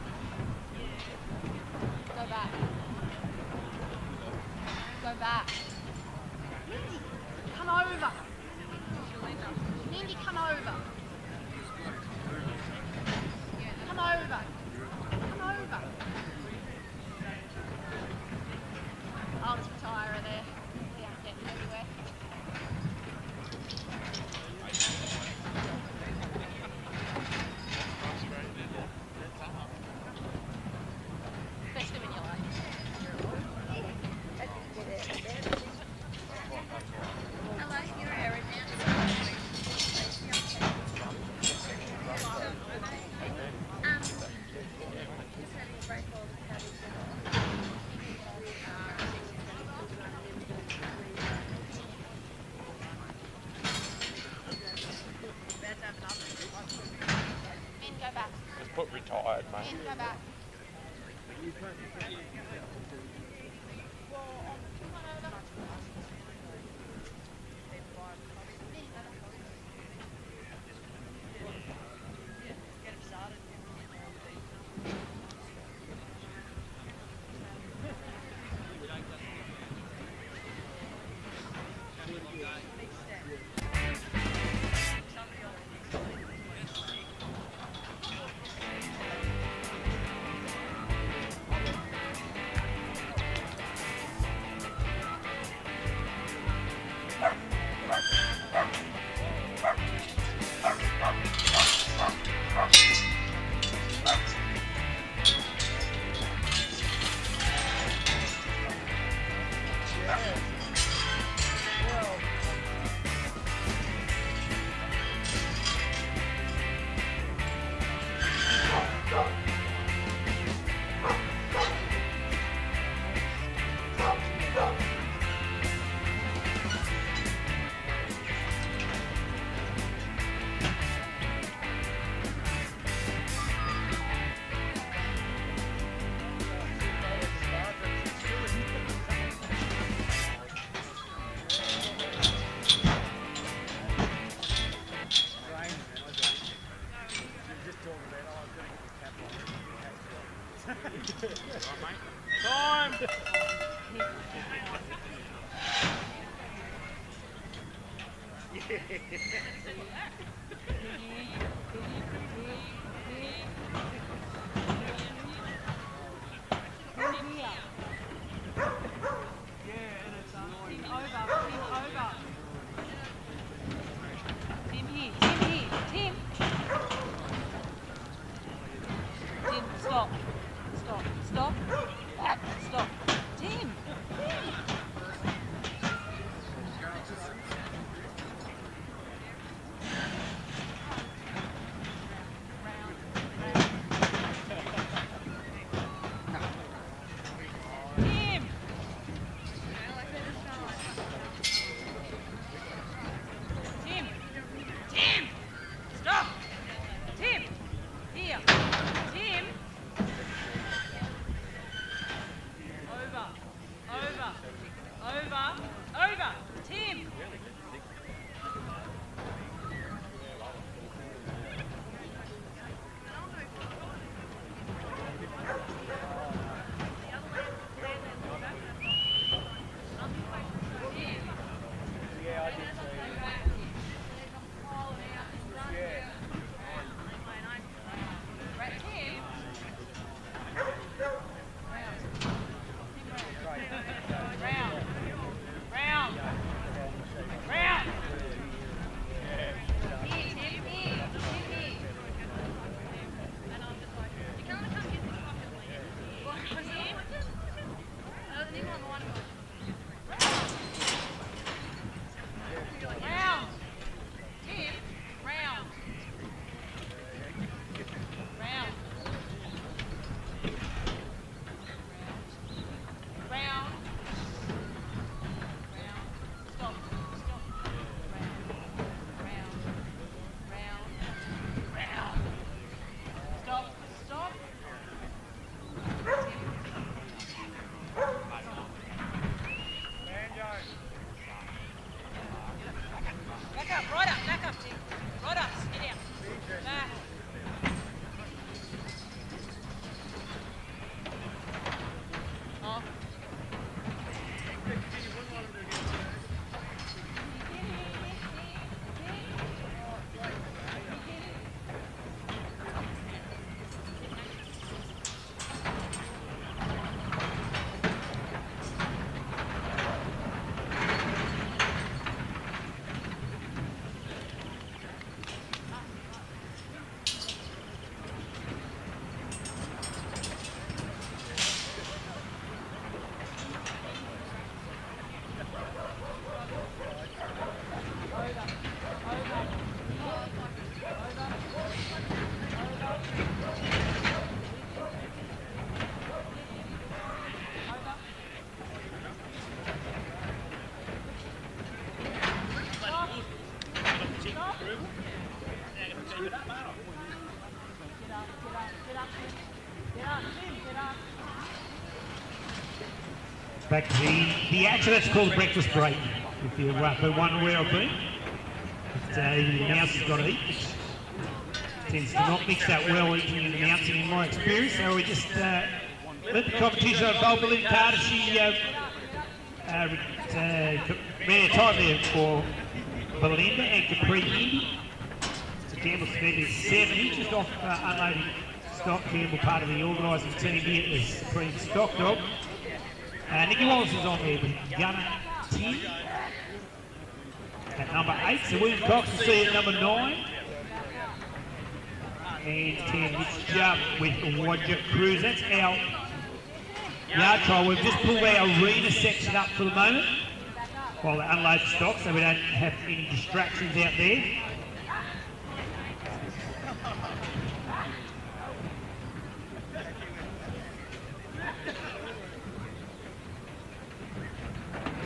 Go back. Go back. Mindy, come over. Mindy, come over. Come over. Come over. I'll just retire her there. We aren't getting anywhere. Especially when you're like, hello, you're Erin Men, go back. Just put retired, mate. Men, go back. Back to the action. That's called breakfast break. If you're wondering where I've been, the mouse has got to eat. Tends to not mix that well eating and announcing in my experience. So we just let the competition unfold. Belinda Carter, she ran a time there for Belinda and Capri Indy. So Campbell Smith is 70, just off unloading stock. Campbell part of the organising team here at the Supreme Stock Dog. Nicky Wallace is on there with Gunner 10 at number 8. So William Cox will see at number 9. And 10, Mitch Jubb with Roger Cruz. That's our yard trial. We've just pulled our arena section up for the moment while they unload the stock so we don't have any distractions out there.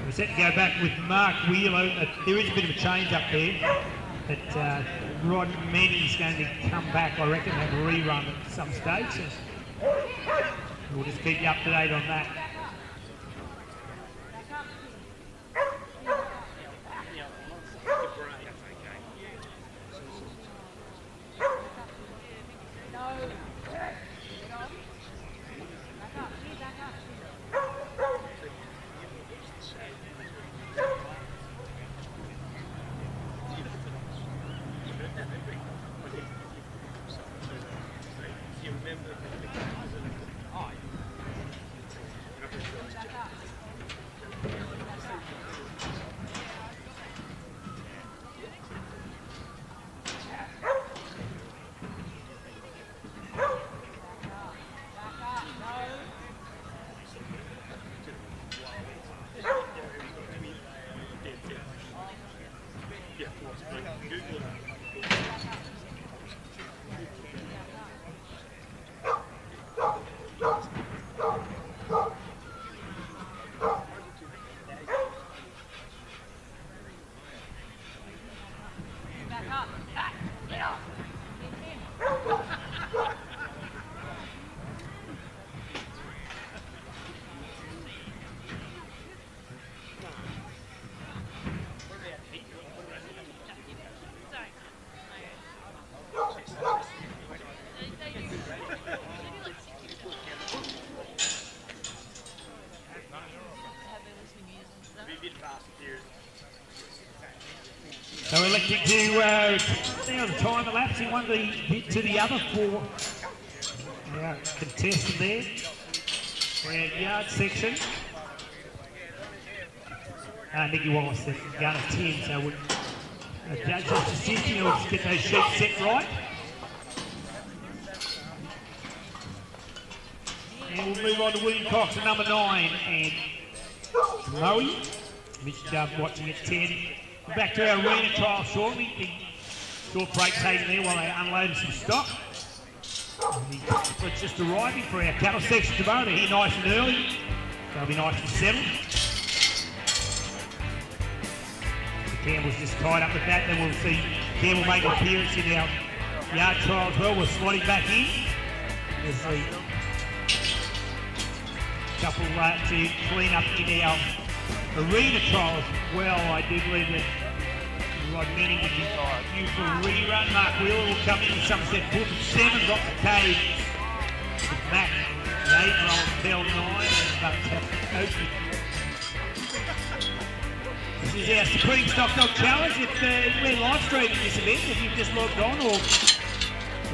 We're set to go back with Mark Wheeler. There is a bit of a change up there, but Rod Manny's going to come back, I reckon, have a rerun at some stage. So we'll just keep you up to date on that. bit fast and furious. So we're electing to now the time elapsing one to the other for our contestant there. For our yard section. Nicky Wallace, the gun of 10, so we'll judge just assisting or just get those sheets set right. And we'll move on to William Cox at number 9 and Moe. Mitch Dove watching at 10. We're back to our arena trial shortly. The short break taken there while they unloaded some stock. It's just arriving for our cattle section tomorrow. They're here nice and early. They'll be nice and settled. The Campbell's just tied up with that. Then we'll see Campbell make an appearance in our yard trial as well. We'll slot him back in. There's the couple to clean up in our arena trial as well. I do believe that Rod Manning would be due for a rerun. Mark Wheeler will come in with Somerset Brook at 7. Rock the Cave with Mac at 8. Roll Bell 9 and Oakdale. This is our Supreme Stock Dog Challenge. If we're live streaming this event, if you've just logged on or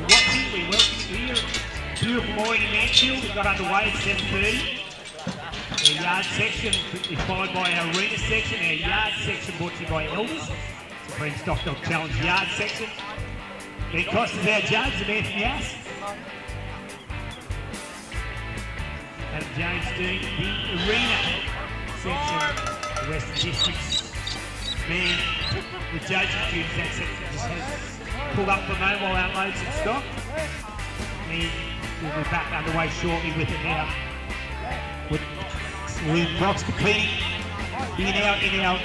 watching, we welcome you here. Beautiful morning in Mansfield. We've got underway at 7:30. The yard section is followed by our arena section. Our yard section brought to you by Elders. Supreme Stock Dog Challenge yard section. Ben Costa's our judge of Anthony House. Adam James doing the arena section. The Western District's man, the judging duties that section just has pulled up for a moment while unloads some stock. And we'll be back underway shortly with it now. With William Cox competing in our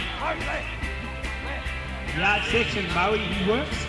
yard section. Moe, he works.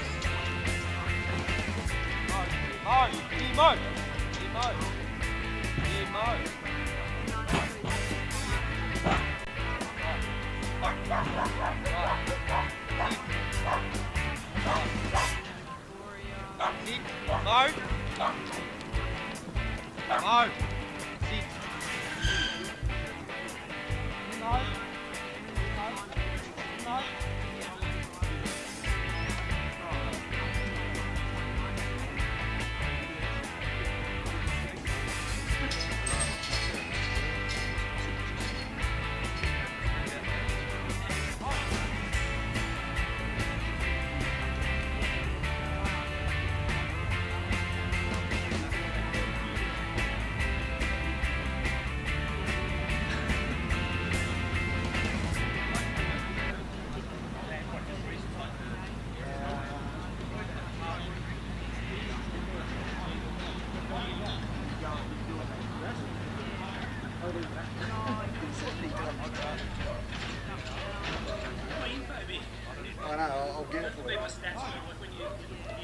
I know, I'll get it for you. When you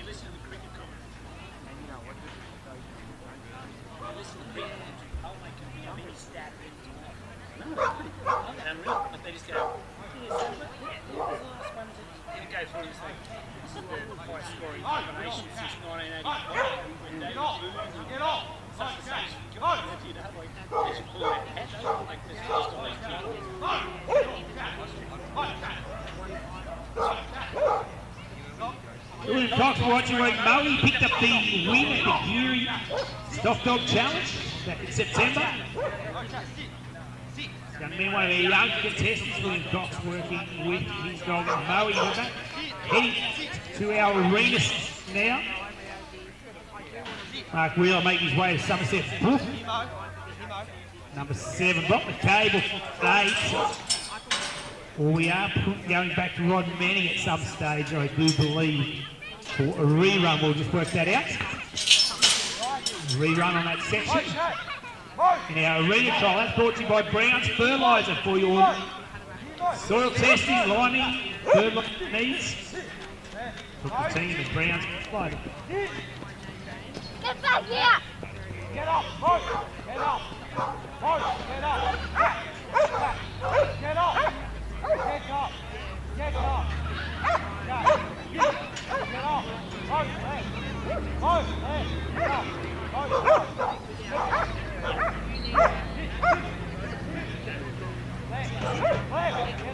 listen to the cricket commentary, you listen to the cricket commentary, I'll make a mini stat every time. I'm unreal, but they just go, yeah, the last one that go through and say, this is the high scoring combination since 1985. When David Booth get off! Such and such. If you know, like, they should pull that hat out, like this just on these kids. William Cox watching where Moe picked up the win at the Geary Stock Dog Challenge back in September. It's going to be one of the young contestants, William Cox working with his dog Moe with that. Heading to our arena now. Mark Wheeler making his way to Somerset Brook. Number 7, Rock the Cable, 8. Well, we are going back to Rod Manning at some stage, I do believe, for a rerun. We'll just work that out. Rerun on that section. In our arena trial, that's brought to you by Brown's Fertiliser for your soil testing, liming, fertiliser needs. Put the team at Brown's Fertiliser. Get back here! Get up! Push! Get up! Push! Get up! Get up! Get up! Get up! Get up! Push! Leg! Push! Leg! Get up! Push! Leg! Leg! Get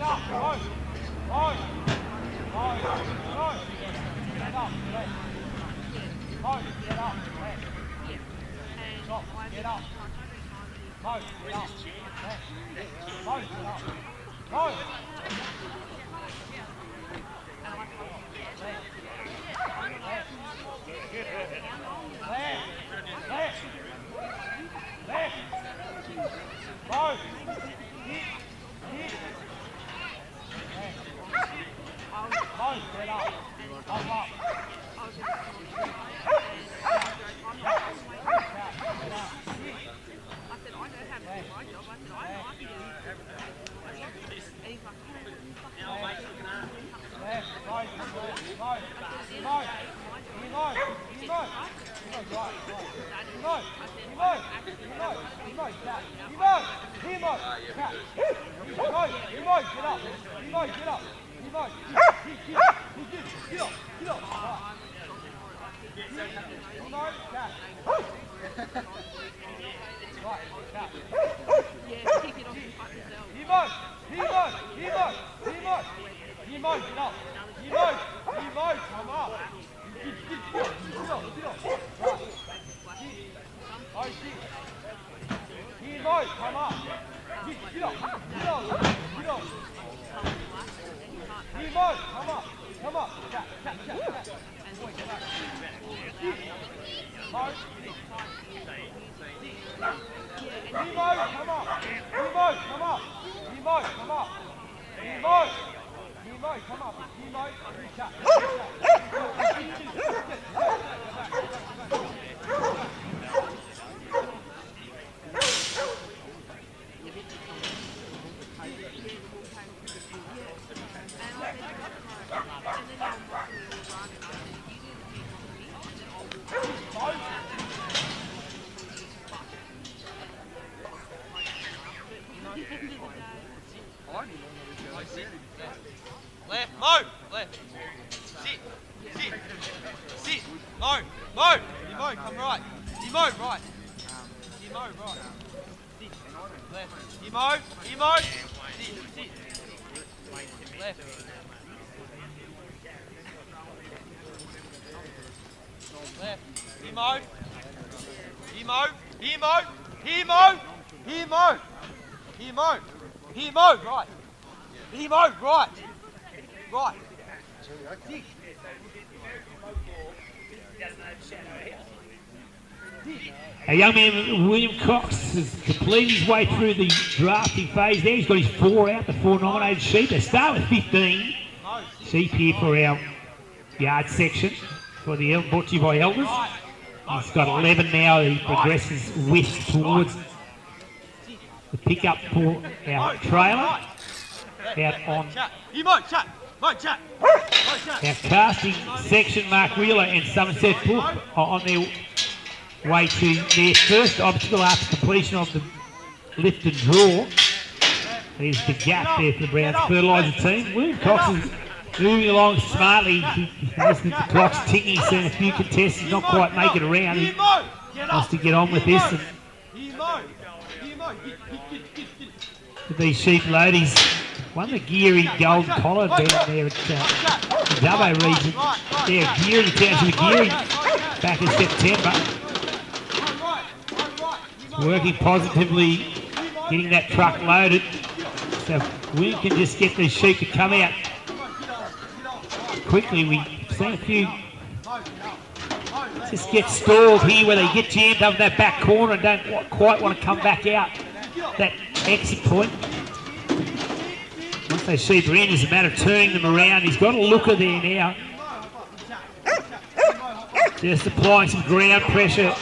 Left, move, left. Sit, sit, sit, move, move. You move, come right. You move, right. You move, right. Sit, left. You move, sit, sit. Left. Left. You move. You move. Here move. Here move. Here move. Here move. Here move, right. Here move, right. Right. A young man, William Cox, has completed his way through the drafting phase there. He's got his 4 out, the 4 nominated sheep. They start with 15 sheep here for our yard section for the brought to you by Elders. He's got 11 now. He progresses with towards the pickup for our trailer out on our casting section. Mark Wheeler and Somerset Brook are on their way to their first obstacle after completion of the lift and draw. There's the gap there for the Browns Fertiliser team. William Cox is moving along smartly. He listening to the clock's ticking. He's seen a few contestants not quite make it around. He wants to get on with this. And with these sheep loadies, won the Geary Gold Collar down there at the Dubbo region. There, Geary, the township of Geary, back in September. Working positively, getting that truck loaded. So we can just get these sheep to come out quickly. We've seen a few just get stalled here where they get jammed over that back corner and don't quite want to come back out that exit point. Once those sheep are in, it's a matter of turning them around. He's got a looker there now. Just applying some ground pressure.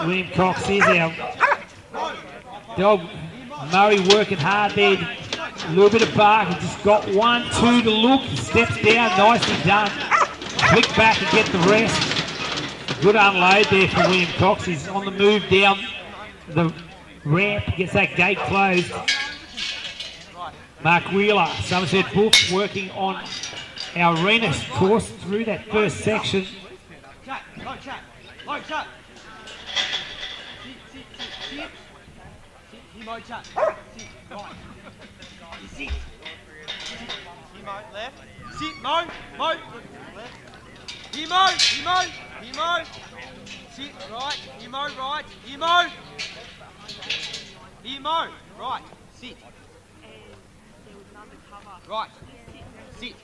William Cox is our dog. Murray working hard there. A little bit of bark. He's just got 1, 2 to look. He steps down. Nicely done. Flick back and get the rest. Good unload there for William Cox. He's on the move down the ramp. Gets that gate closed. Mark Wheeler, Somerset Brook, working on our arena course through that first section. Mo, left. Sit, Mo, Mo. Left. Here, Mo, here, Mo, here, Mo. Sit, right, here, Mo, right, here, Mo. Here, Mo, right, sit. Right, sit.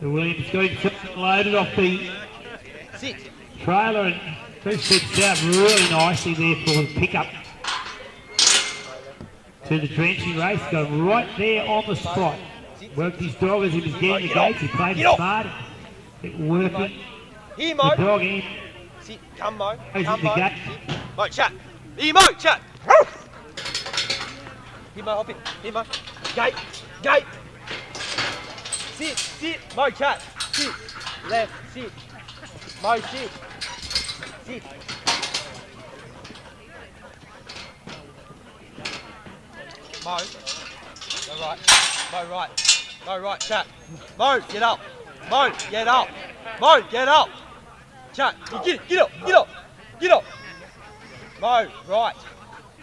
The Williams got himself loaded off the Sit. trailer and sets out really nicely there for the pickup to the drenching race. Got him right there on the spot. Worked his dog as he was getting the gates. He played it smart. It working. Here, The Mo. dog in. Sit. Come, Mo. Goes Come, into Mo. the gate. Sit. Mo, chat. Here, Mo, chat. Here, Mo, hop in. Here, Mo. Gate. Gate. Sit. Sit. Mo, chat. Sit. Left. Sit. Mo, sit. Sit. Mo. Go right. Mo, right. Mo, right. Chat. Mo, get up. Mo, get up. Mo, get up. Chat. Get up. Get up. Get up. Mo, right.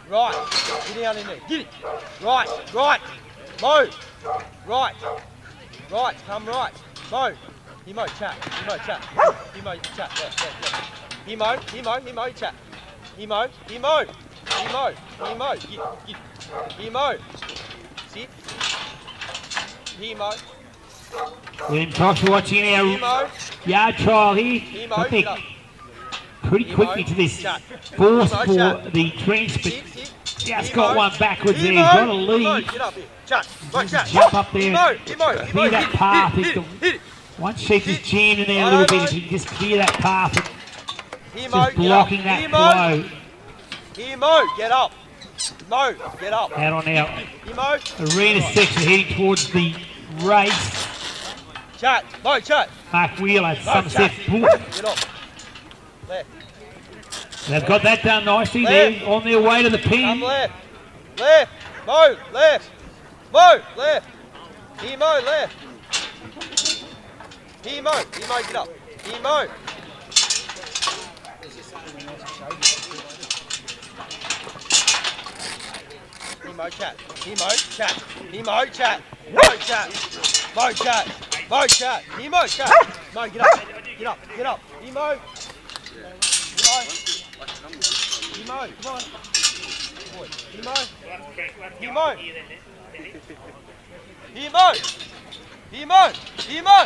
Right. Get down in there. Get it. Right. Right. Mo. Right. Right. Come right. Mo. Here, Mo, chat. Here, Mo, chat. Here, Mo, chat. Left. Here, Mo. Here, Mo. Here, Mo, chat. Here, Mo. Here, Mo. Here, Mo. Here, Mo. Get. Here, Mo. Sit. Here, Mo. William Cox watching Here, our Mo. yard trial here. Here, Mo. I think Get up. pretty Here, quickly Mo. to this Chat. force Here, Mo, for chat. the trench, but Sit. Sit. just Here, got Mo. one backwards there. Here, He's Mo. got a Here, Mo. lead. Get up here. Chat. Mo, chat. Jump up there. Here, Mo. Here, Mo. Here, Mo. Clear that path. Hit it. Hit it. Once sheep is Sit. jammed in there a I little know, bit, if you can just clear that path, Here, it's Mo. just Get up. blocking that Here, Mo. flow Here, Mo. Get up. Mo. Get up. out on our Here, Mo. arena section heading towards the race. Chat. Mo, chat. Mark Wheeler, Mo, Somerset chat. Foot. Get up. Left. They've got that done nicely. Left. They're on their way to the Come pin. left. Left. Mo. Left. Mo. Left. Here, Mo. Left. Here, Mo. Here, Mo. Get up. Here, Mo. Here, Mo. Chat. Here, Mo. Chat. Here, Mo. Chat. Mo. Chat. Mo. Chat. Mo. Chat. Here, Mo. Chat. Mo. Get up. Get up. Get up. Here, Mo. Here, Mo. Here, Mo. Come on. Boy. Here, Mo. Here, Mo. Here, Mo. Here, Mo. Here, Mo.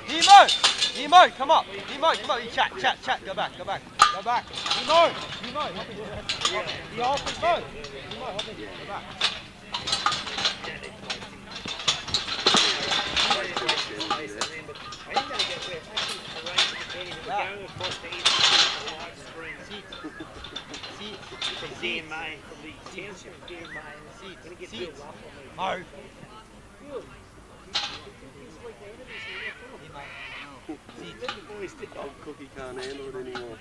Here, Mo. Here, Mo. Come up. Here, Mo. Come up. You chat. Chat. Chat. Go back. Go back. Go back. Here, Mo. Here, Mo. Hop in. Here, hop in, Mo. Here, Mo. Hop in. Go back. Mo. Old Cookie can't handle it anymore.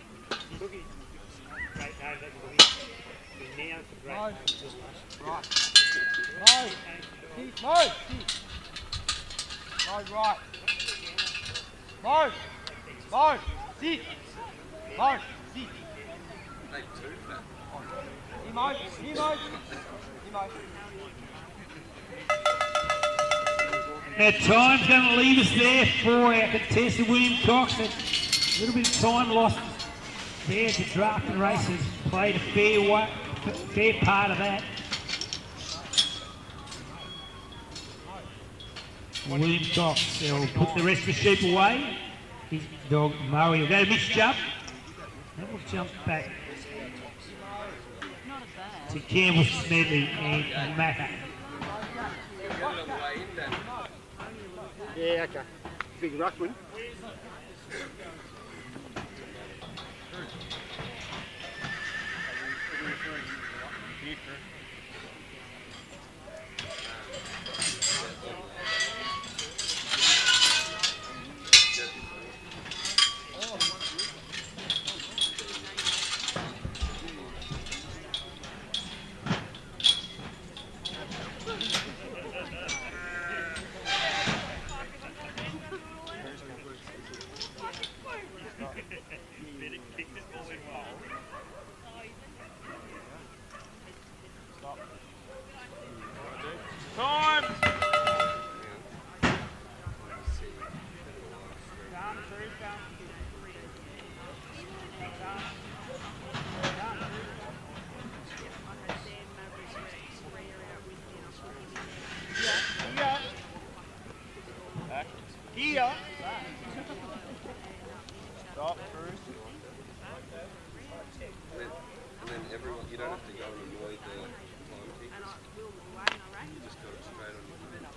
Mo. Right. Mo. Keep. Mo. Keep. Mo. Right. Mo. Mo. Sit. Mo. Sit. Here, Mo. Here, Mo. Here, Mo. Now time's going to leave us there for our contestant William Cox. A little bit of time lost there to draft and races. Played a fair part of that. William Cox, they'll put the rest of the sheep away. His dog Murray will go to Mitch jump. That will jump back to Campbell, Smedley and Macca. Yeah, okay. Big ruckman. Here. Stop, Bruce. And then everyone, you don't have to go and avoid the timekeepers. You just got it straight on your phone.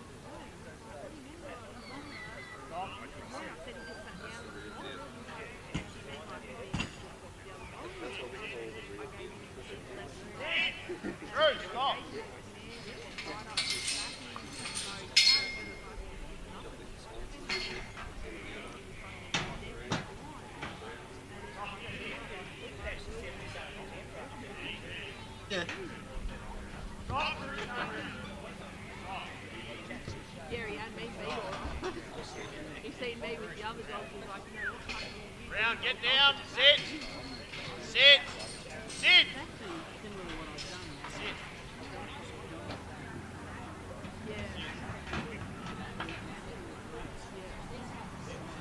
That's what we call the real deal. Bruce, stop. Yeah. Gary had me beat him. He seen me with the other dogs. He was like, you know what? Fuck you. Round, get down. Sit. Sit. Sit. Sit.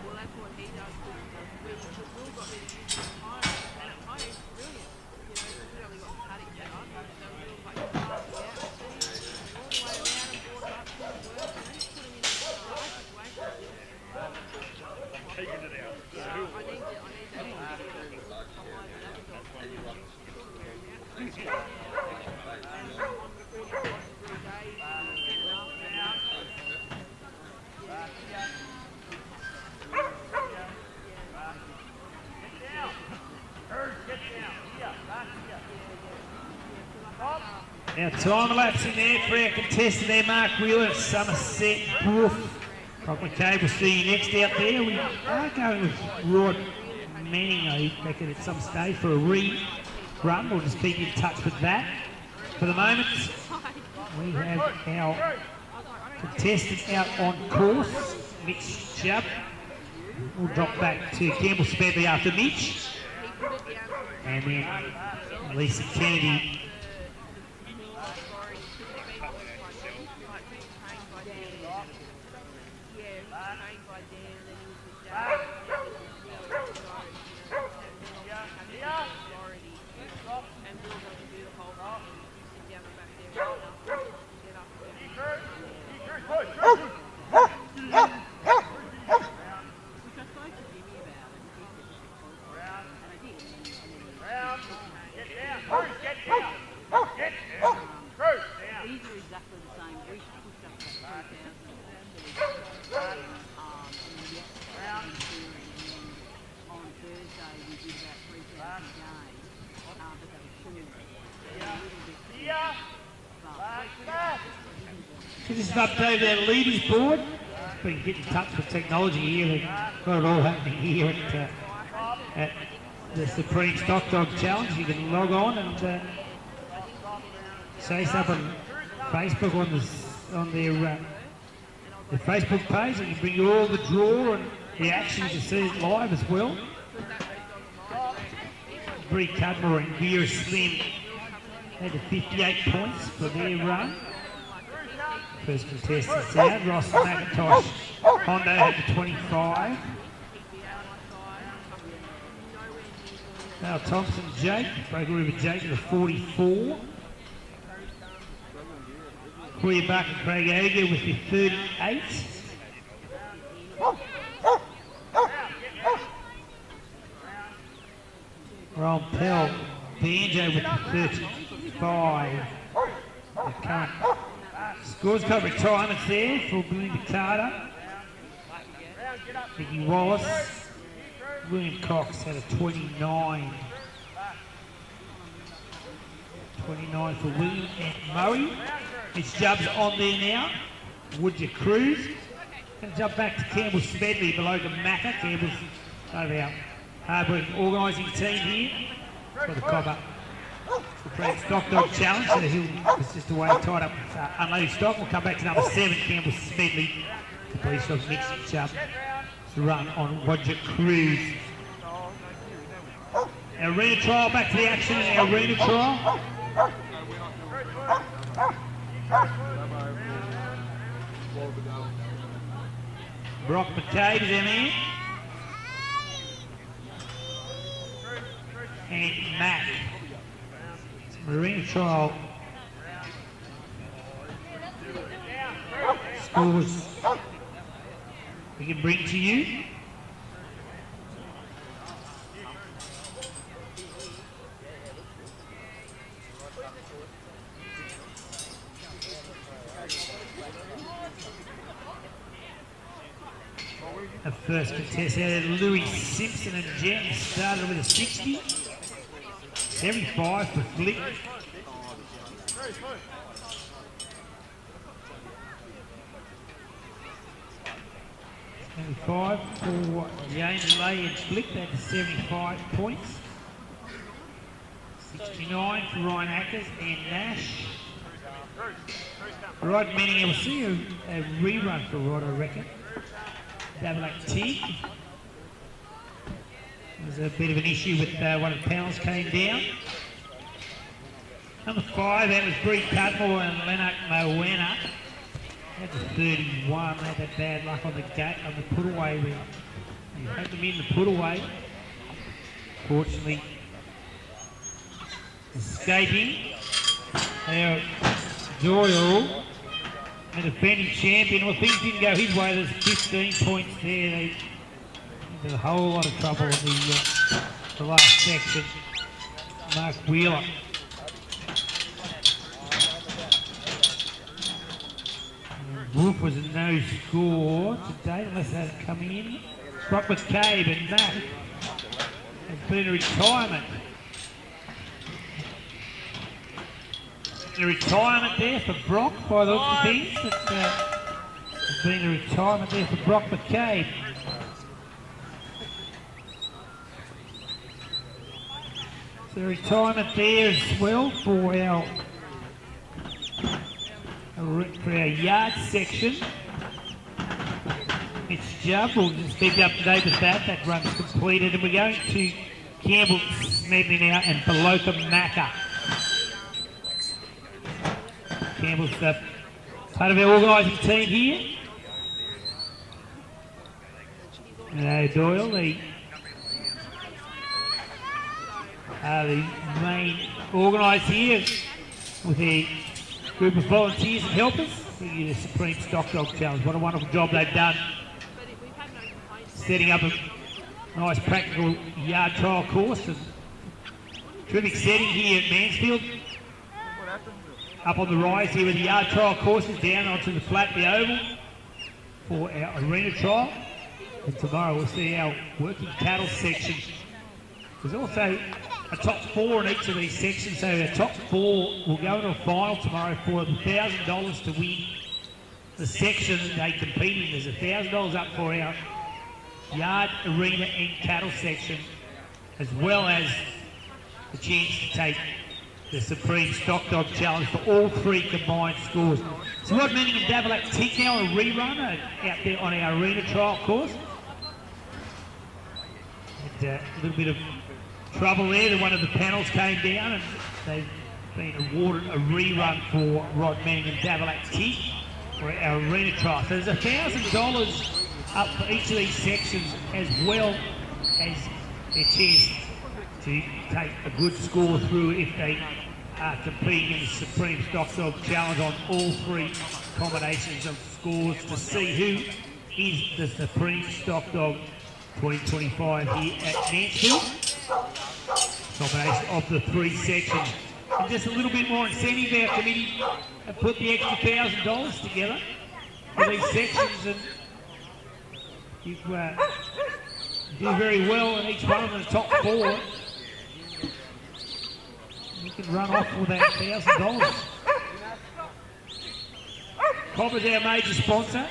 Well, that's what he does. We've all got rid of him at home, and at home it's brilliant. You know, we only got cutting set up, so we'll like pass it out, all the way around and board up to the work, and then put him in the right situation. Taking it out. I need that. Now time elapsing there for our contestant there, Mark Wheeler, Somerset Brook. Rock McCabe will see you next out there. We are going with Rod Manning, I reckon, at some stage for a re-run. We'll just keep in touch with that. For the moment, we have our contestant out on course, Mitch Chubb. We'll drop back to Campbell Smedley after Mitch. And then Lisa Kennedy. So this is an update of their leaders board. Just been getting in touch with technology here. They've got it all happening here at the Supreme Stock Dog Challenge. You can log on and say something on Facebook on their Facebook page. And you bring you all the draw and the action. You can see it live as well. Bree Cudmore and Vera Slim had the 58 points for their run. First contestants out. Ross McIntosh Hondo had the 25. Now Thompson Jake, Broken River Jake with the 44. Corey Buck and Craig Ager with the 38. Ron Pell Banjo with the 35. The current scores cut retirements there for Belinda Carter. Vicky Wallace. William Cox had a 29. 29 for William and Murray. It's Jubbs on there now. Woodger Cruz. Going to jump back to Campbell Smedley below the Macca. Campbell's over our hard-working organising team here for the Cobber Supreme Stock Dog Challenge. So he's just away tied up with unloaded stock. We'll come back to number 7, Campbell Smedley. The police dog Mitch Chubb to run on Roger Cruz. Our arena trial, back to the action in our arena trial. Brock McCabe is in there. And Mac. Marina trial scores we can bring to you. The first contestant, Louis Simpson and Jen, started with a 60. 75 for Flick. 75 for James Lay and Flick, that's 75 points. 69 for Ryan Ackers and Nash. Rod Manning, we'll see a rerun for Rod, I reckon. Double T. There's a bit of an issue with one of the panels came down. Number 5, that was Bree Cudmore and Leonard Moana. That's a 31. They had that bad luck on the gate on the put away. We had them in the put away. Fortunately, escaping. Now Doyle, and defending champion. Well, things didn't go his way. There's 15 points there. They did a whole lot of trouble in the last section. Mark Wheeler. Wolf was a no score today, unless they had come in. Brock McCabe and Matt has been in retirement. A retirement there for Brock by the looks of things. There's been a retirement there for Brock McCabe. So retirement there as well for our yard section. Mitch Jubb will just keep you up to date with that. That run's completed, and we're going to Campbell Smedley now and Beloka Macca. Campbell's part of our organising team here. Doyle, the main organiser here with a group of volunteers and helpers for the Supreme Stock Dog Challenge. What a wonderful job they've done setting up a nice practical yard trial course. And terrific setting here at Mansfield. Up on the rise here with the yard trial courses down onto the flat, the oval for our arena trial. And tomorrow we'll see our working cattle section. There's also a top 4 in each of these sections, so our top 4 will go into a final tomorrow for $1,000 to win the section that they compete in. There's $1,000 up for our yard, arena and cattle section, as well as the chance to take the Supreme Stock Dog Challenge for all 3 combined scores. So Rod Manning and Davilac Tick now a rerun out there on our arena trial course. And, a little bit of trouble there. One of the panels came down and they've been awarded a rerun for Rod Manning and Davilac Tick for our arena trial. So there's $1,000 up for each of these sections, as well as their chance to take a good score through if they are competing in the Supreme Stock Dog Challenge on all 3 combinations of scores to see who is the Supreme Stock Dog 2025 here at Mansfield. Combination of the 3 sections. And just a little bit more incentive, our committee have put the extra $1,000 together for these sections, and you do very well in each one of them, the top 4. You can run off with that $1,000. Cobber's our major sponsor.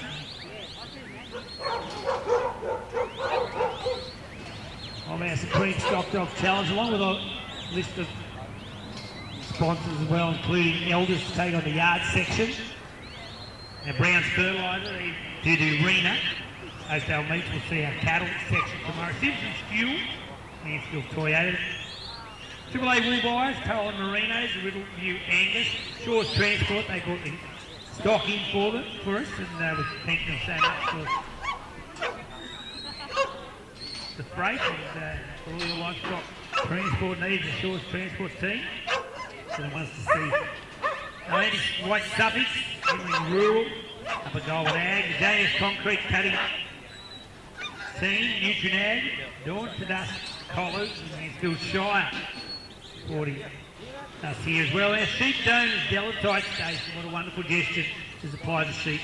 Of our Supreme Stock Dog Challenge, along with a list of sponsors as well, including Elders to take on the yard section. Now Brown's Fertiliser, they do the arena. Oakdale Meat will see our cattle section tomorrow. Simpson's Fuel, Mansfield Toyota. Triple A Wool Buyers, Coal and Marinos, Riddleview Angus, Shaw's Transport, they brought the stock in for us, and we thank them so much for the freight and all the livestock transport needs, the Shaw's Transport team. So they want us to see Atlantic White Suffolk, Henry Rural, up at Golden Ag, the Danish Concrete Cutting Nutrinag, Dawn to Dust Collars, and Mansfield Shire supporting us here as well. Our sheep donors, Delatite Station, what a wonderful gesture to supply the sheep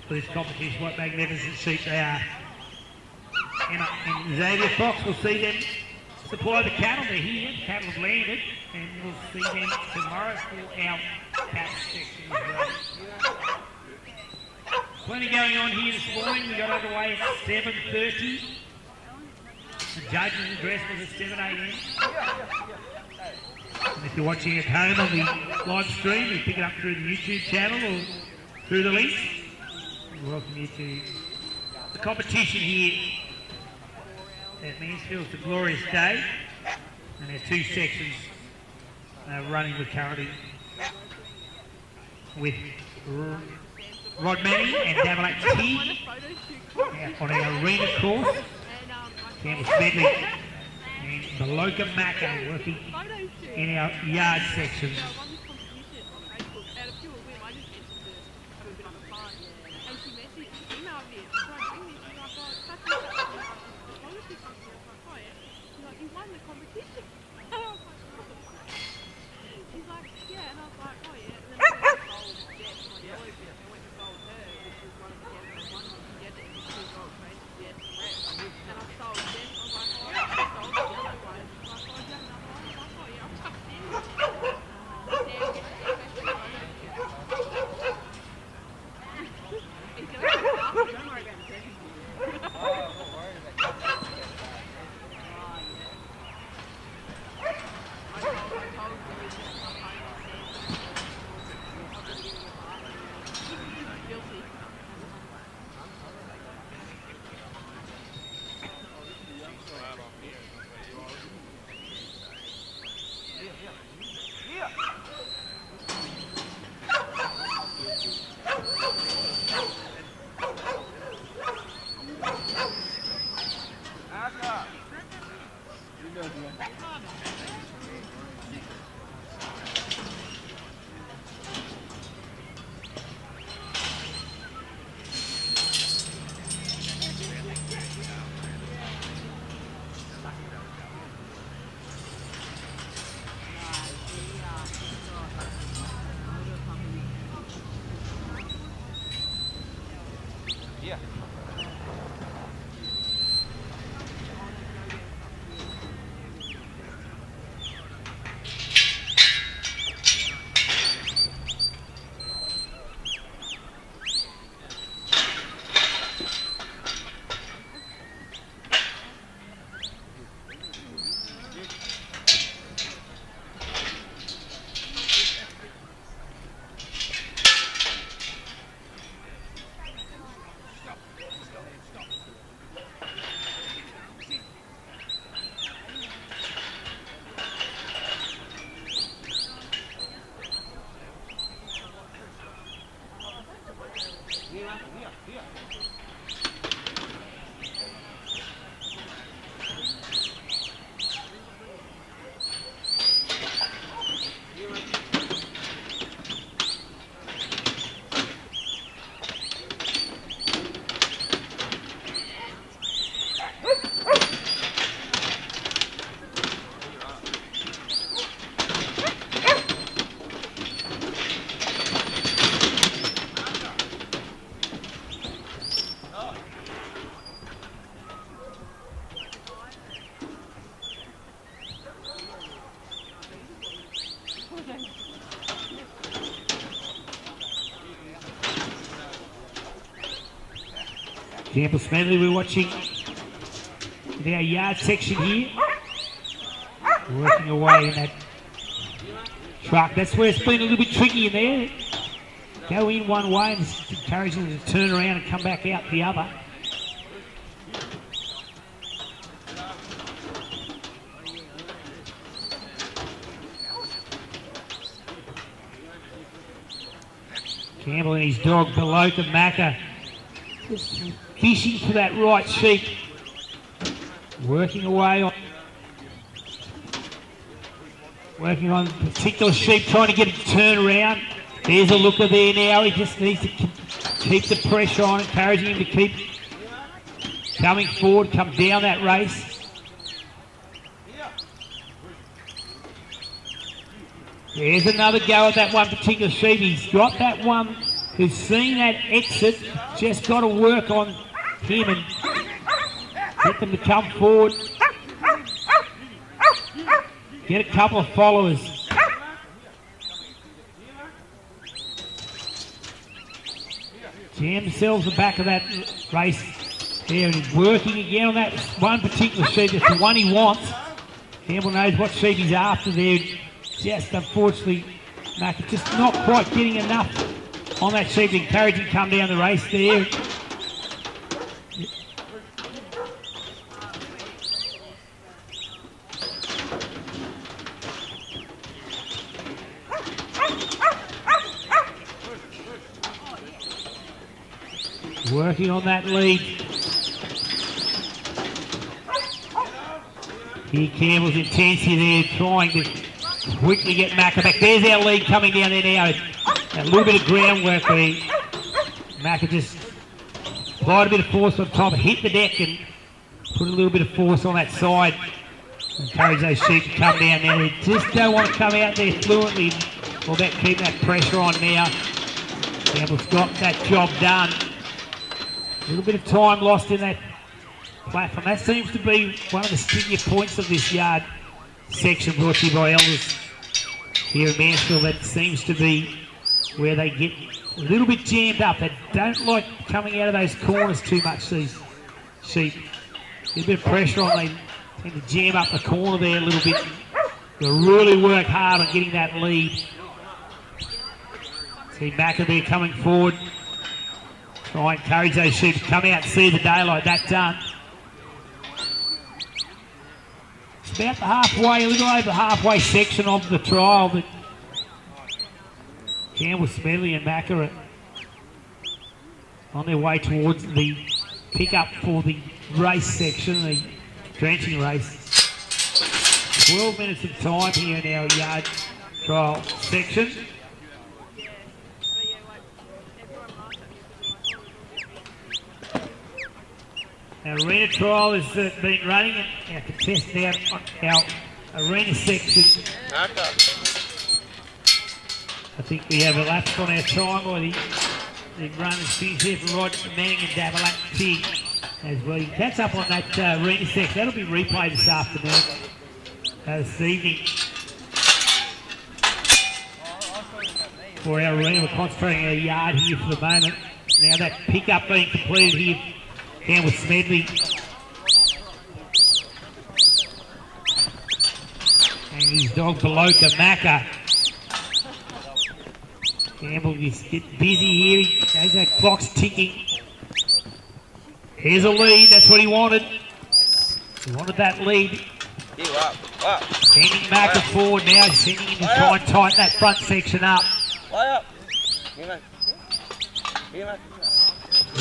for this competition. What magnificent sheep they are. And Xavier Fox will see them supply the cattle. They're here, the cattle have landed, and we'll see them tomorrow for our cattle section as well. Plenty going on here this morning. We got underway at 7:30. The judge's address was at 7 a.m. And if you're watching at home on the live stream, you pick it up through the YouTube channel or through the link. We welcome you to the competition here at Mansfield. It's a glorious day, and there are two sections running with currently with Rod Manning and Davalak T on our arena course. Campbell Smedley and Beloka Maka working in our yard section. Campbell Smedley, we're watching in our yard section here. Working away in that truck. That's where it's been a little bit tricky in there. Go in one way and it's encouraging them to turn around and come back out the other. Campbell and his dog Beloka Maka just fishing for that right sheep. Working away on a particular sheep, trying to get it to turn around. There's a looker there now. He just needs to keep the pressure on, encouraging him to keep coming forward, come down that race. There's another go at that one particular sheep. He's got that one who's seen that exit. Just got to work on him and get them to come forward. Get a couple of followers. Jam themselves the back of that race there, and he's working again on that one particular sheep. That's the one he wants. Campbell knows what sheep he's after there. Just unfortunately, Mac just not quite getting enough on that sheep to encourage him to come down the race there. Working on that lead. Here Campbell's intensity there, trying to quickly get Macca back. There's our lead coming down there now. A little bit of groundwork there. Macca just applied a bit of force on top, hit the deck and put a little bit of force on that side. Encourage those sheep to come down now. They just don't want to come out there fluently. All about keeping that pressure on now. Campbell's got that job done. A little bit of time lost in that platform. That seems to be one of the stickier points of this yard section brought to you by Elders here in Mansfield. That seems to be where they get a little bit jammed up. They don't like coming out of those corners too much, these sheep. Get a bit of pressure on, they tend to jam up the corner there a little bit. They really work hard on getting that lead. See Maccabee coming forward. Try and encourage those sheep to come out and see the daylight. That's done. It's about the halfway, a little over the halfway section of the trial that Campbell, Smedley and Macca are on their way towards the pickup for the race section, the drenching race. 12 minutes of time here in our yard trial section. Our arena trial has been running and our contestant out on our arena section. I think we have elapsed on our time, or the run is finished here for Roger Manning and Davalak Pig as well. You can catch up on that arena section. That'll be replayed this afternoon, this evening. For our arena, we're concentrating on our yard here for the moment. Now that pickup being completed here down with Smedley. And his dog Beloka Macca. Campbell is getting busy here. As that clock's ticking. Here's a lead. That's what he wanted. He wanted that lead. Sending Macca forward now. Sending him to try and tighten that front section up.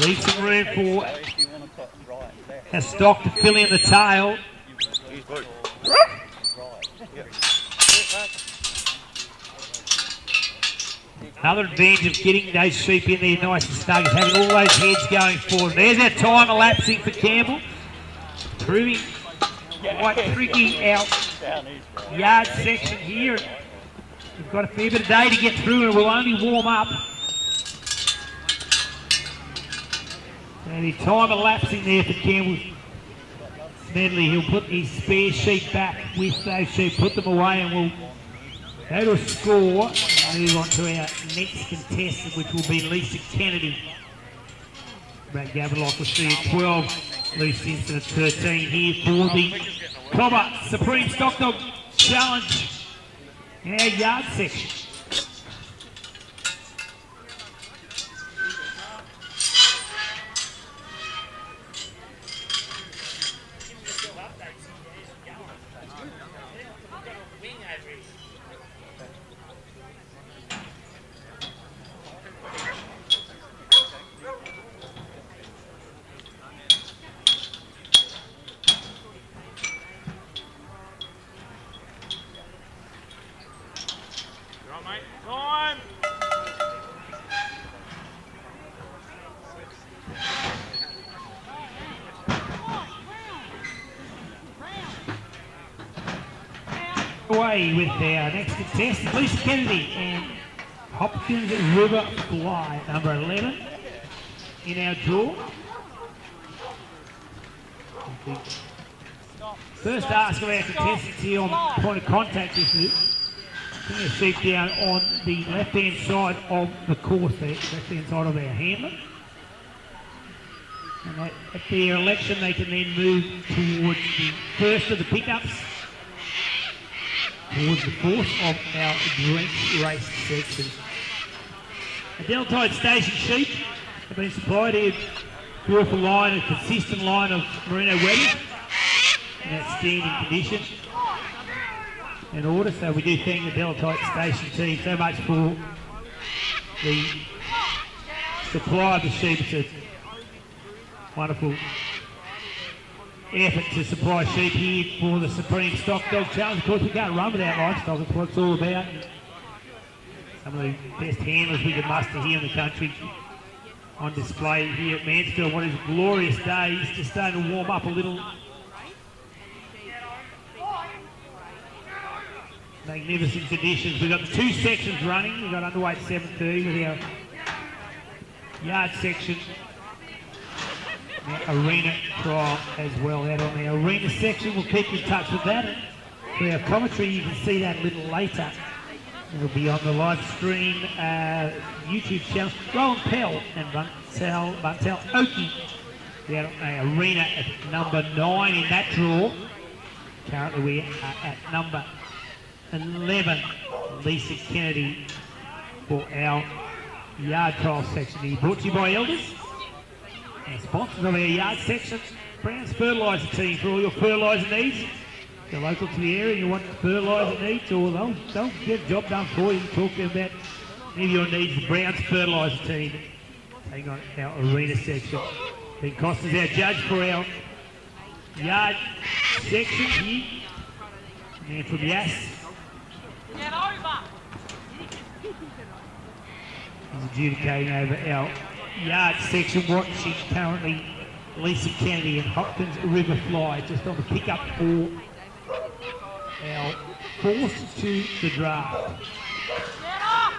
Leave some room for a stock to fill in the tail. Another advantage of getting those sheep in there nice and snug is having all those heads going forward. There's our time elapsing for Campbell. Proving quite tricky our yard section here. We've got a fair bit of day to get through and we'll only warm up. And the time elapsing there for Campbell Smedley. He'll put his spare sheep back with those sheep, put them away, and we'll go to a score and move on to our next contestant, which will be Lisa Kennedy. Brad Gavrlock will see at 12, Lisa Simpson at 13 here for the Cobber Supreme Stock Dog Challenge in our yard section. away with our next contestant, Lisa Kennedy and Hopkins River Fly, number 11 in our draw. First ask of our contestants here on point of contact is to bring a sheep down on the left-hand side of the course, the left-hand side of our handler. And at their election, they can then move towards the first of the pickups, towards the fourth of our drench race section. A Deltide station sheep have been supplied here, beautiful line, a consistent line of merino webbing in outstanding condition and order. So we do thank the Deltide station team so much for the supply of the sheep. It's a wonderful effort to supply sheep here for the Supreme Stock Dog Challenge. Of course, we can't run without livestock. That's what it's all about. Some of the best handlers we can muster here in the country on display here at Mansfield. What is a glorious day. It's just starting to warm up a little. Magnificent conditions. We've got the two sections running. We've got underway at 7:30 with our yard section. Our arena trial as well out on the arena section. We'll keep in touch with that. For our commentary, you can see that a little later. It'll be on the live stream YouTube channel. Roland Pell and Buntel Oakey out on the arena at number 9 in that draw. Currently we are at number 11, Lisa Kennedy, for our yard trial section here. Brought to you by Elders. And sponsors of our yard section, Brown's Fertiliser team for all your fertiliser needs. If you're local to the area, you want fertiliser needs, or they'll get a job done for you. Talk about any of your needs. The Brown's Fertiliser team taking on our arena section. Ben Costa's our judge for our yard section here. And from Yass, Get over! he's adjudicating over our yard section, watching currently Lisa Kennedy and Hopkins River Fly just on the pickup for our fourth to the draft. Get up!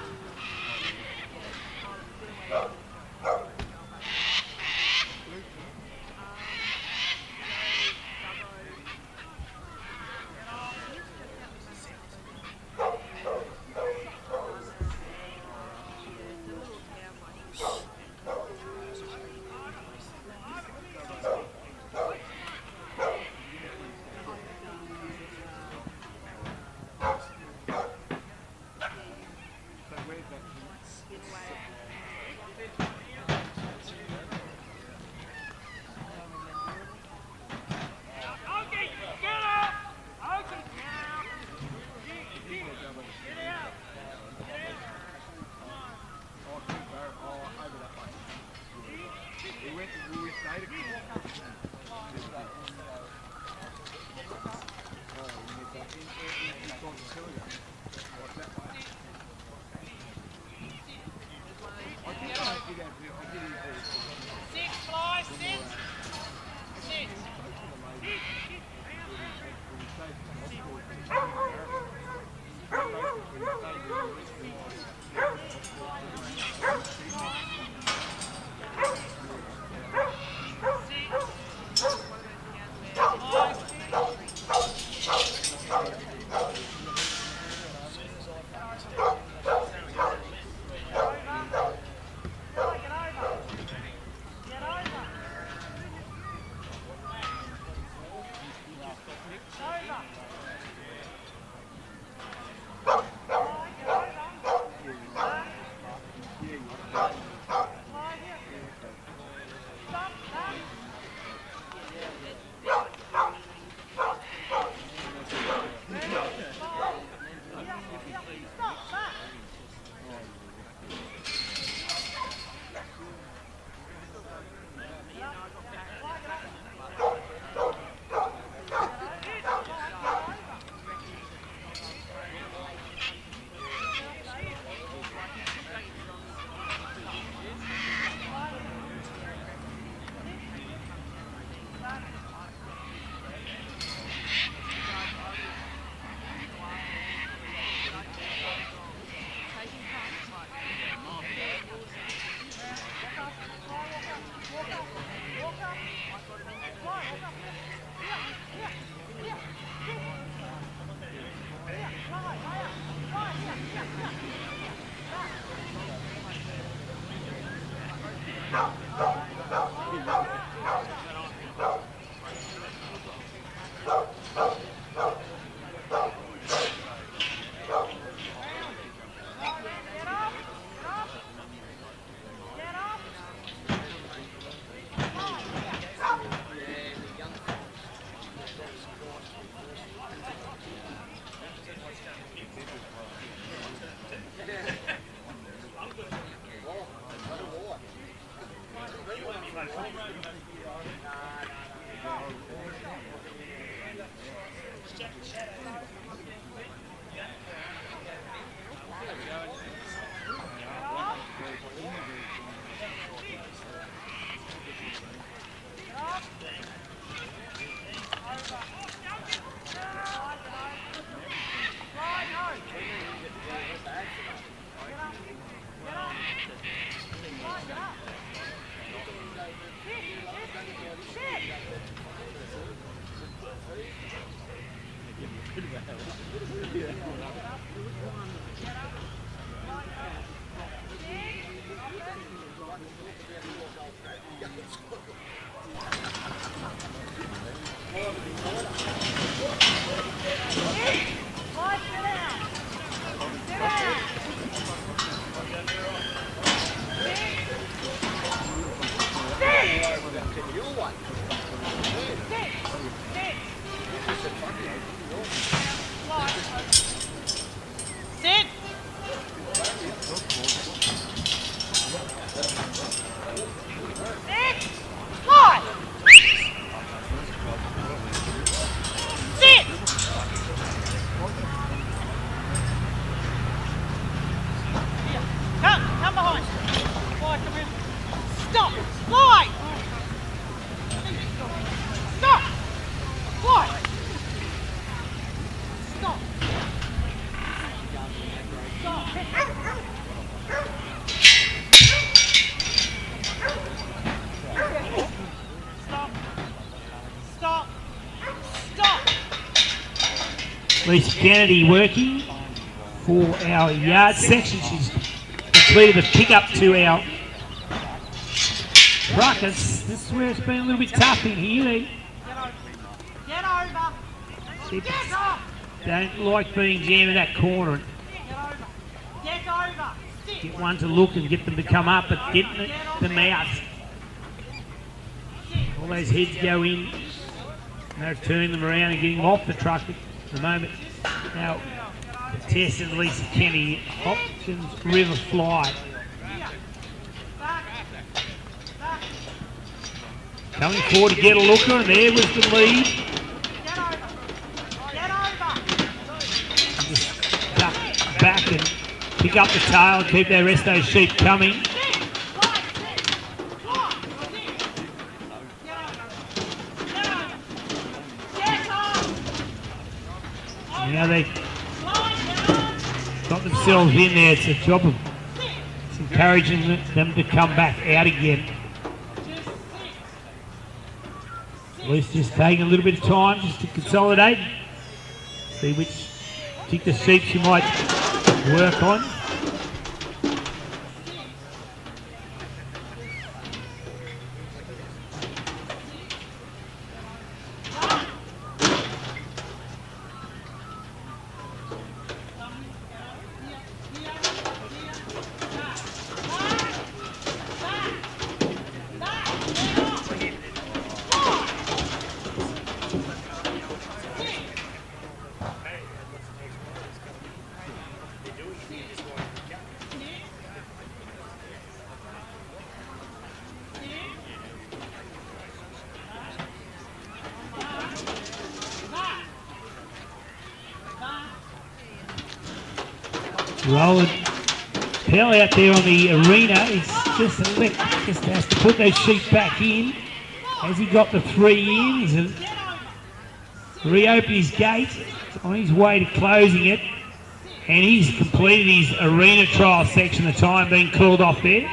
Sit! Sit! Fly! Sit! Come behind. Fly, come in. Stop! Fly! Stop! Fly! Stop! Stop! Stop! Stop! Lisa Kennedy working for our yard section. She's completed the pick up to our truckers. This is where it's been a little bit tough in here. They Get over! Get off! don't like being jammed in that corner. Get over! Get over! Sit! Get one to look and get them to come up, but getting them out. All those heads go in. Now turning them around and getting them off the truck at the moment. Now, contested Lisa Kenny, Hopkins River Fly. Coming forward to get a looker, and there was the lead. Get over! Get over! Just duck back and pick up the tail and keep their rest of those sheep coming. Now they got themselves in there. It's a job of encouraging them to come back out again. At least just taking a little bit of time just to consolidate. See which particular sheep you might work on. Rolling Pell out there on the arena. He's just has to put those sheep back in. Has he got the 3 in? He's reopened his gate. He's on his way to closing it. And he's completed his arena trial section. The time being called off there.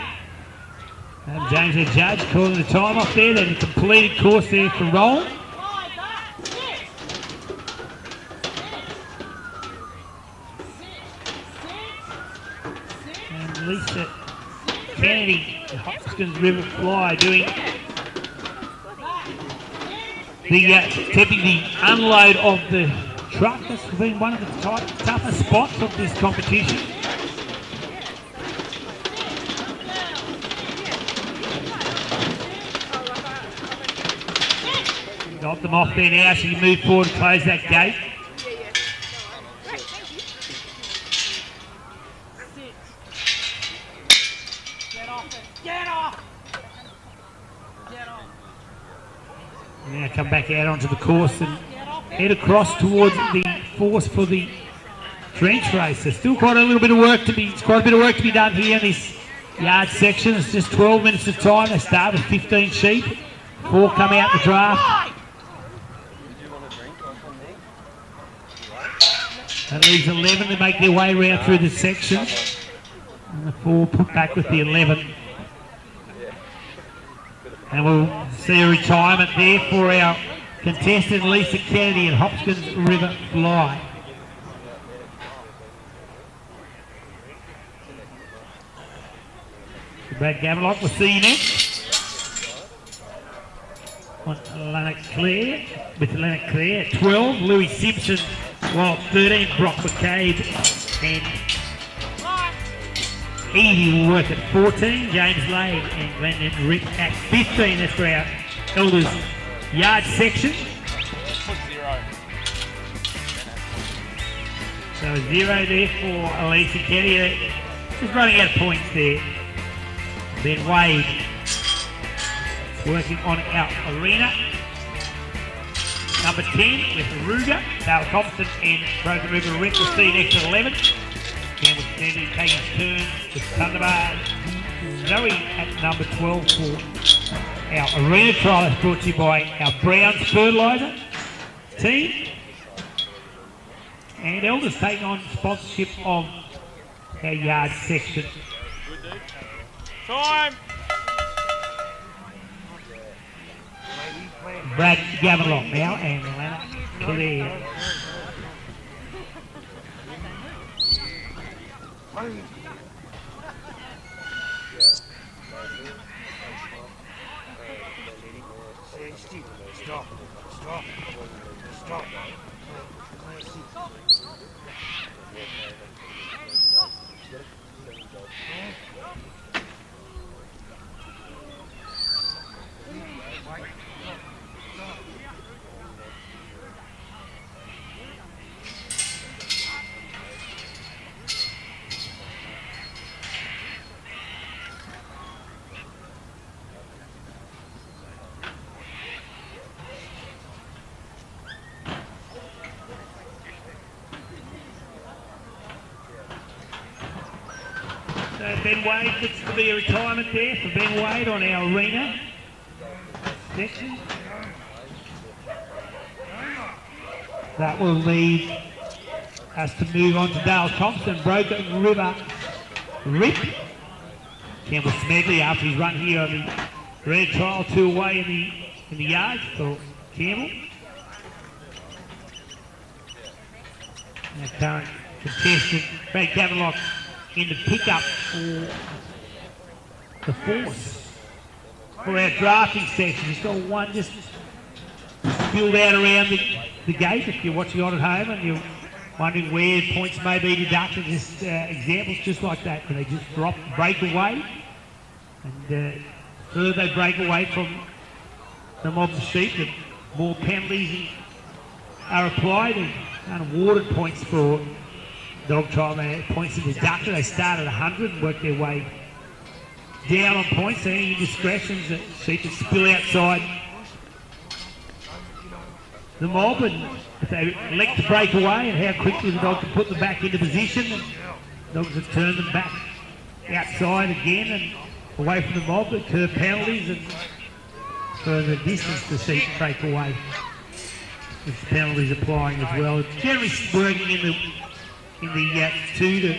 James, the judge, calling the time off there. Then a completed course there for Roll. Lisa Kennedy The Hopkins River Fly doing the attempting the unload of the truck. That's been one of the toughest spots of this competition. Got them off there now, so you move forward and close that gate. Now come back out onto the course and head across towards the force for the trench race. There's still quite a little bit of work to be. It's quite a bit of work to be done here in this yard section. It's just 12 minutes of time. They start with 15 sheep. 4 come out the draft. That leaves 11 to make their way around through the section. And the 4 put back with the 11. And we'll see a retirement there for our contestant Lisa Kennedy at Hopkins River Fly. Brad Gamelock, we'll see you next. On Lanark-Clare, with Lanark-Clare at 12, Louis Simpson, while 13, Brock McCabe and Edie will work at 14, James Lade and Glendon Rip at 15. That's for our elders yard section. So 0 there for Elisa Kenny. Just running out of points there. Ben Wade working on our arena. Number 10 with Ruger, Dale Thompson and Broken River Rip. We'll see you next at 11. Campbell Standing taking his turn with Thunderbird. Zoe at number 12 for our arena trial. That's brought to you by our Browns Fertiliser team. And Elders taking on sponsorship of our yard section. Time! Brad Gamelock now and Lana Clare. Stop. So Ben Wade looks to be a retirement there for Ben Wade on our arena section. That will lead us to move on to Dale Thompson, Broken River Rip. Campbell Smedley after his run here on the red trial, 2 away in the yard for Campbell. Our current contestant, Brad Gamelock, in the pickup for the force for our drafting section. He's got one just spilled out around the gate if you're watching on at home and you're wondering where points may be deducted. Just examples just like that, where they just break away, and further they break away from the mob of sheep, the more penalties are applied and unawarded points for dog trial. Points are deducted. They start at 100 and work their way down on points. So any indiscretions that sheep that spill outside the mob, and if they elect to break away, and how quickly the dog can put them back into position, and dogs have turned them back outside again and away from the mob, that incur penalties and further distance the sheep break away. With penalties applying as well. It's generally working in the 2 to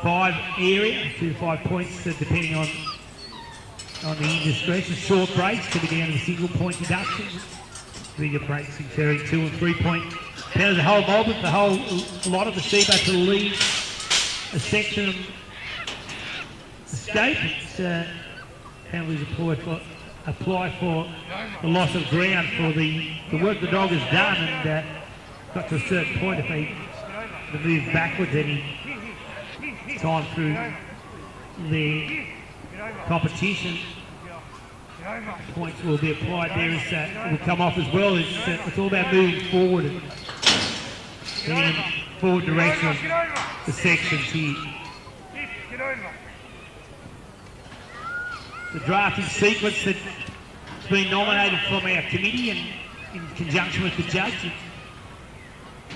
5 area, 2 to 5 points, depending on the indiscretion. Short breaks could be down to single point deductions. Bigger breaks incurring 2 and 3 point penalties. The whole mob, the whole lot of the sheep are to leave a section and escape. It's penalties apply for the loss of ground for the work the dog has done, and got to a certain point. If they move backwards any time through the competition, points will be applied there. Will come off as well. It's all about moving forward and getting in forward direction of the sections here. The drafting sequence that's been nominated from our committee and in conjunction with the judge.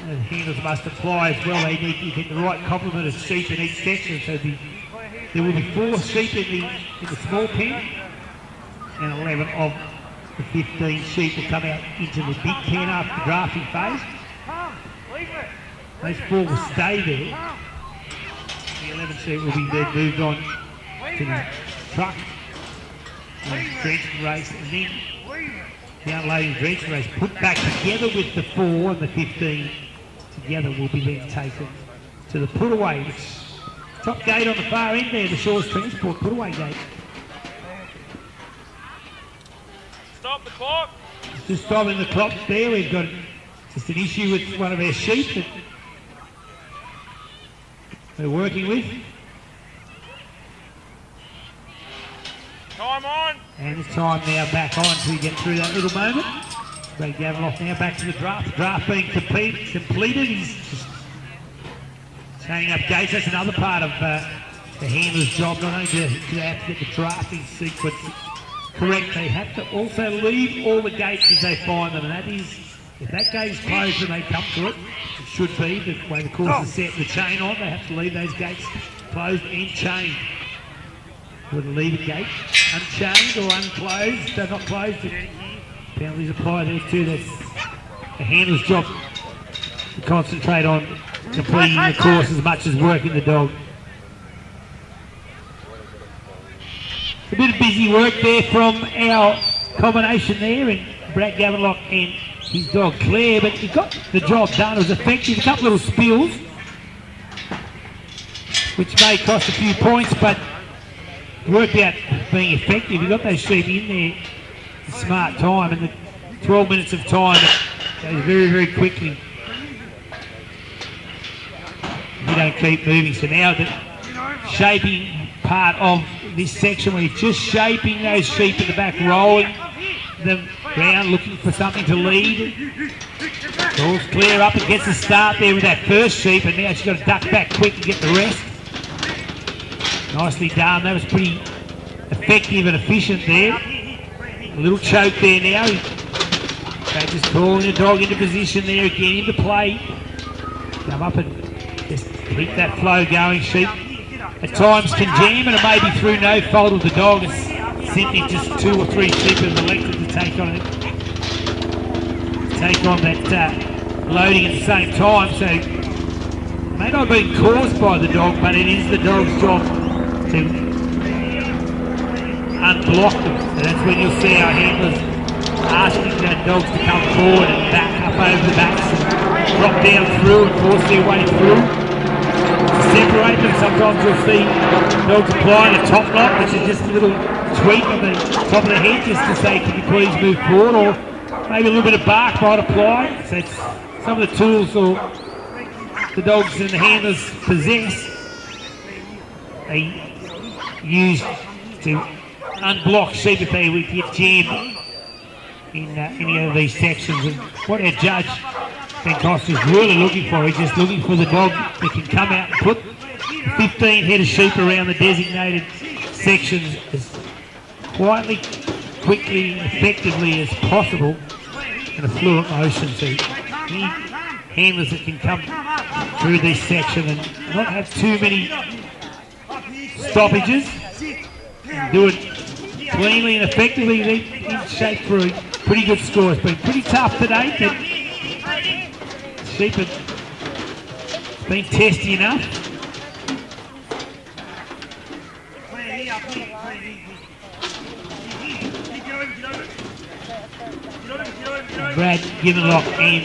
The handlers must apply as well. They need to get the right complement of sheep in each section. So there will be 4 sheep in the small pen, and 11 of the 15 sheep will come out into the big pen after the drafting phase. Those 4 will stay there. The 11 sheep will be then moved on to the truck, the drenching race, and then the unloading drenching race put back together with the 4 and the 15 together will be then taken to the put-away. Top gate on the far end there, the Shores Transport put-away gate. Stop the clock. Just stopping the clock there. We've got just an issue with one of our sheep that we're working with. Time on. And it's time now back on until we get through that little moment. Brad Gavinoff now back to the draft. The draft being completed. He's just turning up gates. That's another part of the handler's job. Not only do they have to get the drafting sequence correct, they have to also leave all the gates as they find them. And that is, if that gate is closed when they come to it, it should be the way the course is set, the chain on, they have to leave those gates closed and chained. Wouldn't leave a gate unchained or unclosed, they're not closed. Penalties apply there too. That's the handler's job to concentrate on completing the course as much as working the dog. A bit of busy work there from our combination there, and Brad Gavenlock and his dog Claire, but he got the job done. It was effective. A couple little spills, which may cost a few points, but worked out being effective. He got those sheep in there a smart time, and the 12 minutes of time goes very, very quickly. You don't keep moving. So now the shaping part of this section, where he's just shaping those sheep in the back, rolling them round, looking for something to lead. Ball's clear up and gets a start there with that first sheep, and now she's got to duck back quick and get the rest. Nicely done. That was pretty effective and efficient there. A little choke there now. They just calling the dog into position there again, into play. Come up and just keep that flow going. Sheep at times can jam, and it may be through no fault of the dog. It's simply just 2 or 3 sheep have elected to take on that loading at the same time. So it may not have been caused by the dog, but it is the dog's job to unblock them. So that's when you'll see our handlers asking the dogs to come forward and back up over the backs and drop down through and force their way through. To separate them, sometimes you'll see dogs applying a top knot, which is just a little tweak on the top of the head just to say, can you please move forward, or maybe a little bit of bark might apply. So it's some of the tools or the dogs and the handlers possess, they use to unblock sheep if they would get jammed in any of these sections. And what our judge, Ben Costa, is really looking for, he's just looking for the dog that can come out and put 15 head of sheep around the designated sections as quietly, quickly, and effectively as possible in a fluent motion. So any handlers that can come through this section and not have too many stoppages and do it cleanly and effectively, they're in shape for a pretty good score. It's been pretty tough today, but sheep have been testy enough. Brad Givenlock and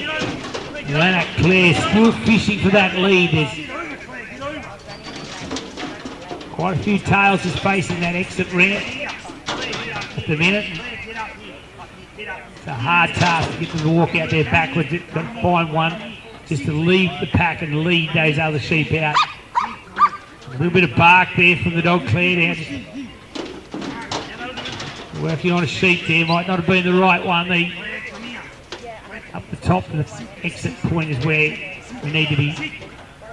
Leonard Clare still fishing for that lead. There's quite a few tails just facing that exit ramp. at the minute. It's a hard task to get them to walk out there backwards. They've got to find one just to leave the pack and lead those other sheep out. A little bit of bark there from the dog Claire down. Working on a sheep there, might not have been the right one. Up the top of the exit point is where we need to be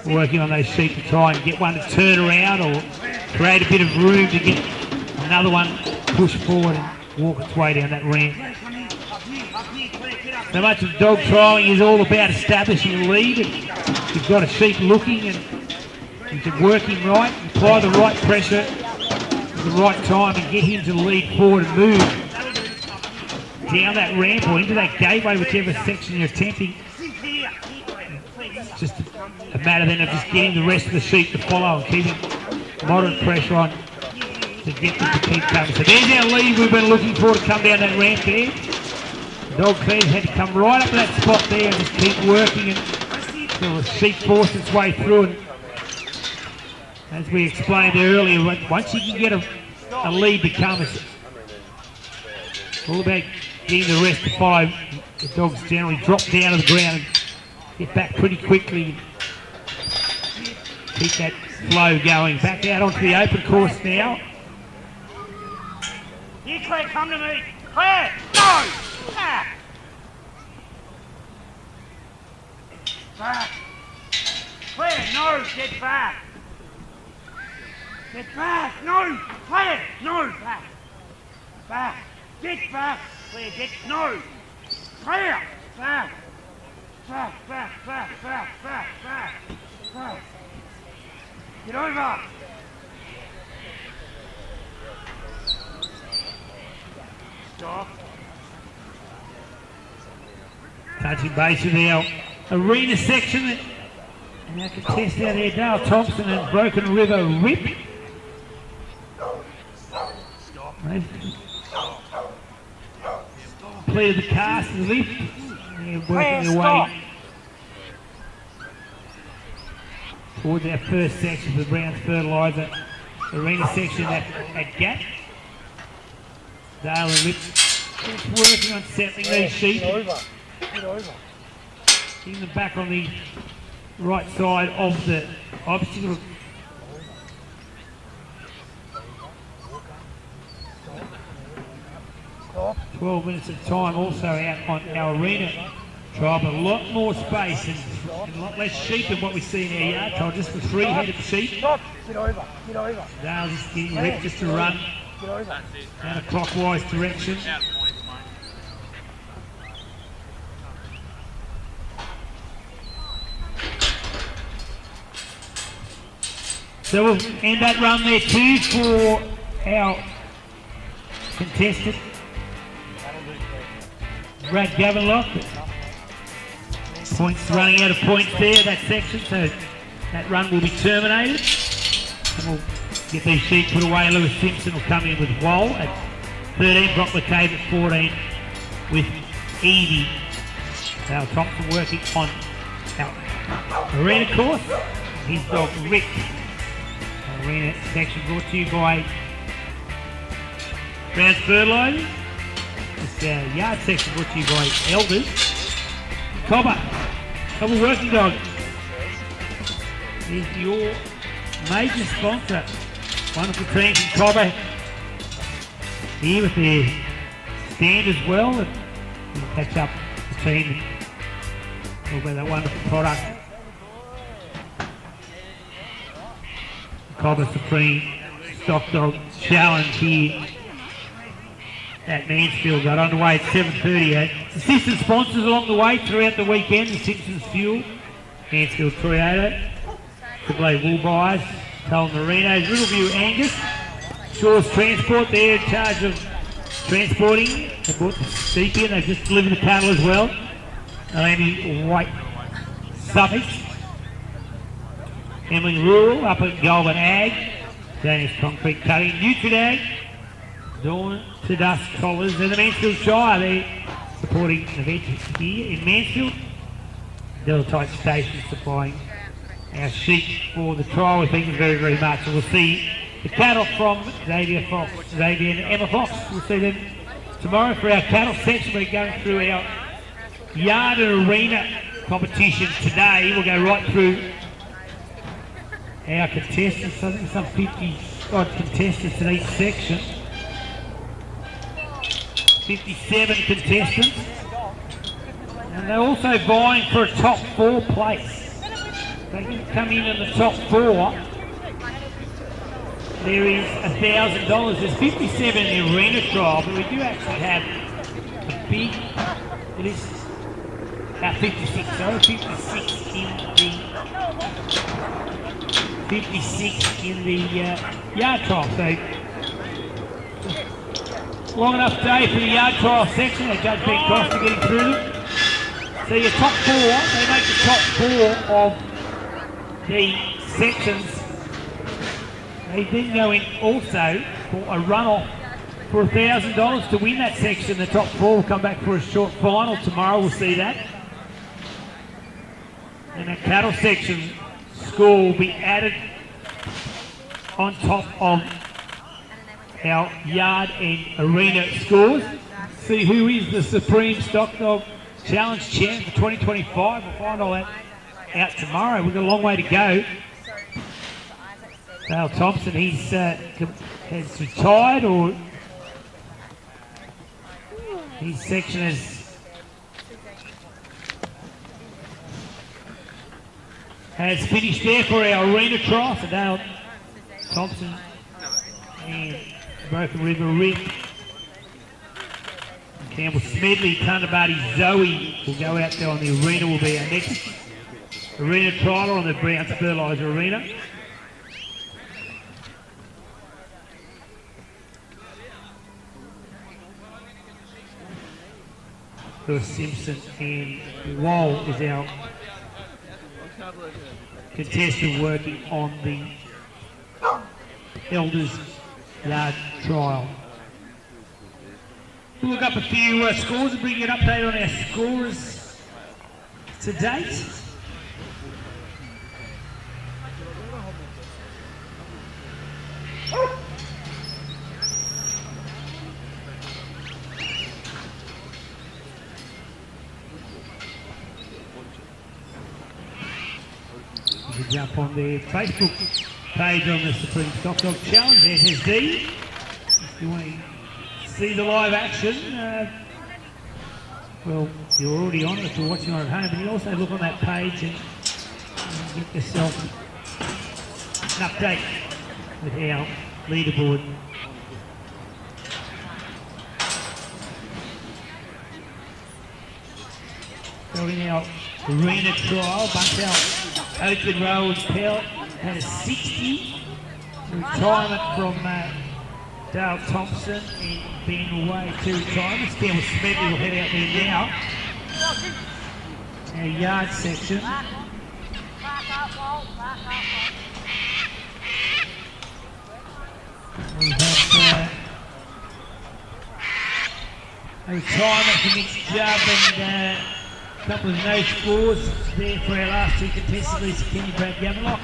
working on those sheep to try and get one to turn around or create a bit of room to get another one pushed forward and walk its way down that ramp. So much of dog trialling is all about establishing a lead. And you've got a sheep looking and you can work him right, apply the right pressure at the right time and get him to lead forward and move down that ramp or into that gateway, whichever section you're attempting. It's just a matter then of just getting the rest of the sheep to follow and keeping moderate pressure on to get them to keep coming. So there's our lead we've been looking for to come down that ramp there. The dog Claire's had to come right up to that spot there and just keep working until the sheep forced its way through. And as we explained earlier, once you can get a lead to come, it's all about getting the rest to follow. The dogs generally drop down to the ground and get back pretty quickly. Keep that flow going. Back out onto the open course now. Here, Claire, come to me. Claire, no! Back. Back. Claire, no, get back. Get back, no! Claire, no, back. Back. Get back. Claire, get, no. Claire, back. Back, back, back, back, back, back, back. Get over. Stop. Touching base with our arena section. And our contest out there, Dale Thompson and Broken River Rip. They've completed the cast and lift. They're working their way towards our first section of the Browns Fertiliser arena section at Gap. Dale and Rip just working on settling these sheep. Get over. Getting them back on the right side of the obstacle. 12 minutes of time also out on our arena trial, but a lot more space and a lot less sheep than what we see in our yard trial, just for 3-headed sheep. Stop. Get over. Dale's just getting Rip just to run Get over. counter-clockwise direction. So we'll end that run there too for our contestant, Brad Gavenlock. Points running out of points there, that section, so that run will be terminated. And we'll get these sheep put away. Lewis Simpson will come in with Wall at 13, Brock McCabe at 14 with Evie. Dale Thompson working on our arena course. His dog Rick. Arena section brought to you by Browns Fertilisers. This yard section brought to you by Elders. Cobber Working Dog is your major sponsor. Wonderful team from Cobber here with their stand as well. And we'll catch up with the team and talk about that wonderful product. Cobber Supreme Stock Dog Challenge here at Mansfield got underway at 7:30. Assistant sponsors along the way throughout the weekend: the Simpsons Fuel, Mansfield Toyota, Triple A Wool Buyers, Cullen Marinos, Riddleview Angus, Shaw's Transport. They're in charge of transporting. They bought the Sepia and they've just delivered the cattle as well. Naomi White Suffolk, Emily Rural up at Goulburn Ag, Danish Concrete Cutting, Nutridag, Dawn to Dusk Collars, and the Mansfield Shire. They're supporting the event here in Mansfield. Delatite Station supplying our sheep for the trial. We thank you very, very much. And we'll see the cattle from Xavier Fox, Xavier and Emma Fox. We'll see them tomorrow for our cattle section. We're going through our yard and arena competition today. We'll go right through our contestants. I think some 50 odd contestants in each section. 57 contestants. And they're also vying for a top 4 place. They can come in the top 4. There is $1,000. There's 57 in the arena trial, but we do actually have a big, it is 56 in the yard trial. So long enough day for the yard trial section. Judge Ben Costa getting through them. So your top 4, they make the top 4 of the sections. They then go in also for a runoff for $1,000 to win that section. The top 4 will come back for a short final tomorrow. We'll see that. And the cattle section score will be added on top of our yard and arena scores. See who is the Supreme Stock Dog Challenge champ for 2025. We'll find all that out tomorrow. We've got a long way to go. Dale Thompson, has retired, or his section has finished there for our arena trial. So Dale Thompson and Broken River Rick, Campbell Smedley, Tunabati Zoe will go out there on the arena. Will be our next arena trial on the Browns Fertiliser Arena. Lewis Simpson and Wall is our contestant working on the Elders Yard trial. We'll look up a few scores and bring you an update on our scorers to date. You can jump on the Facebook page on the Supreme Stock Dog Challenge, SSD. If you want to see the live action, well, you're already on it if you're watching on at home, but you also look on that page and get yourself an update with our leaderboard. So in our arena trial, Buntel, Oakland Road Pell had a 60. Retirement from Dale Thompson and Ben away to retirement. Campbell Smedley will head out there now. Our yard section. We have a retirement for Nick Jubb and a couple of no scores there for our last 2 contestants, Lisa Kenny, Brad Gamelock.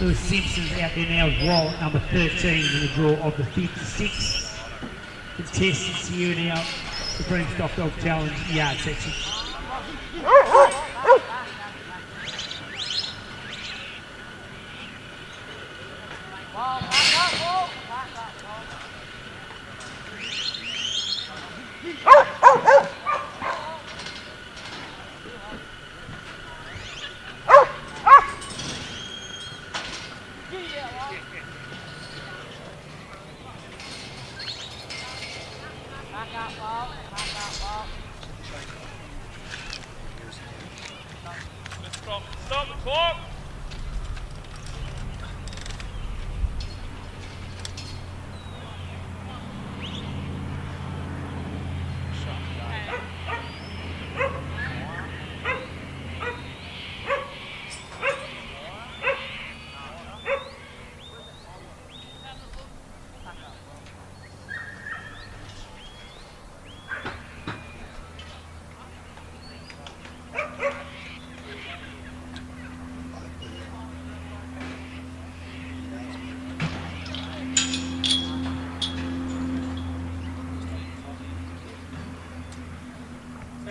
Lewis Simpson's out there now as well, number 13 in the draw of the 56 contestants here in our Supreme Stock Dog Challenge yard section.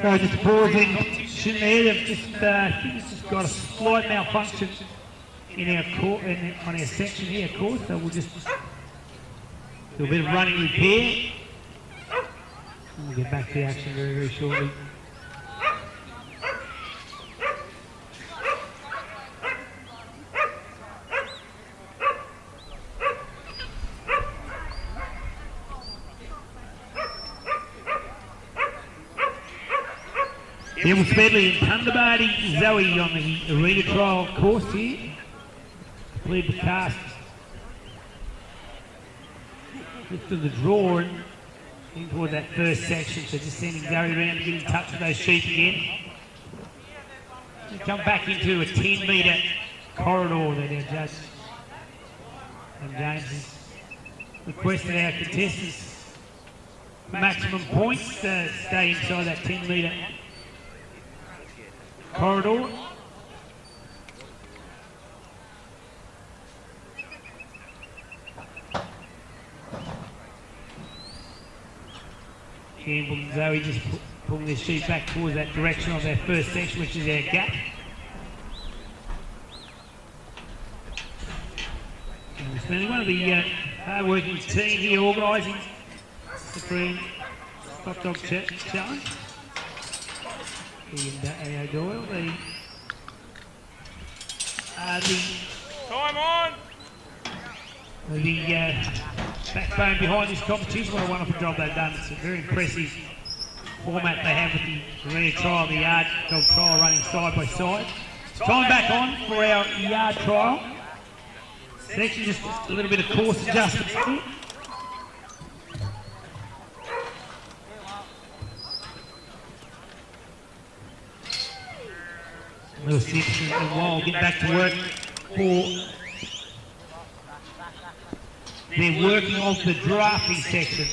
So just pause in competition there. They've just got a slight malfunction in our on our section here, of course. So we'll just do a bit of running repair. And we'll get back to the action very, very shortly. Campbell Smedley and Thunderbirdy Zoe on the arena trial course here. Completed the cast. Just to the draw and in toward that first section, so just sending Zoe around to get in touch with those sheep again. We come back into a 10-metre corridor that our judge and James has requested our contestants maximum points to stay inside that 10-metre corridor. Campbell and Zoe just pulling their sheep back towards that direction of their first section, which is our gap. And it's been one of the hard-working team here organising the Supreme Hot Dog Challenge. And Doyle, Time on! The backbone behind this competition. What a wonderful job they've done. It's a very impressive format they have with the arena trial, the yard dog trial running side by side. Time back on for our yard trial section, just a little bit of course adjustments here. Lewis Simpson and Wild get back to work for their working of the drafting section.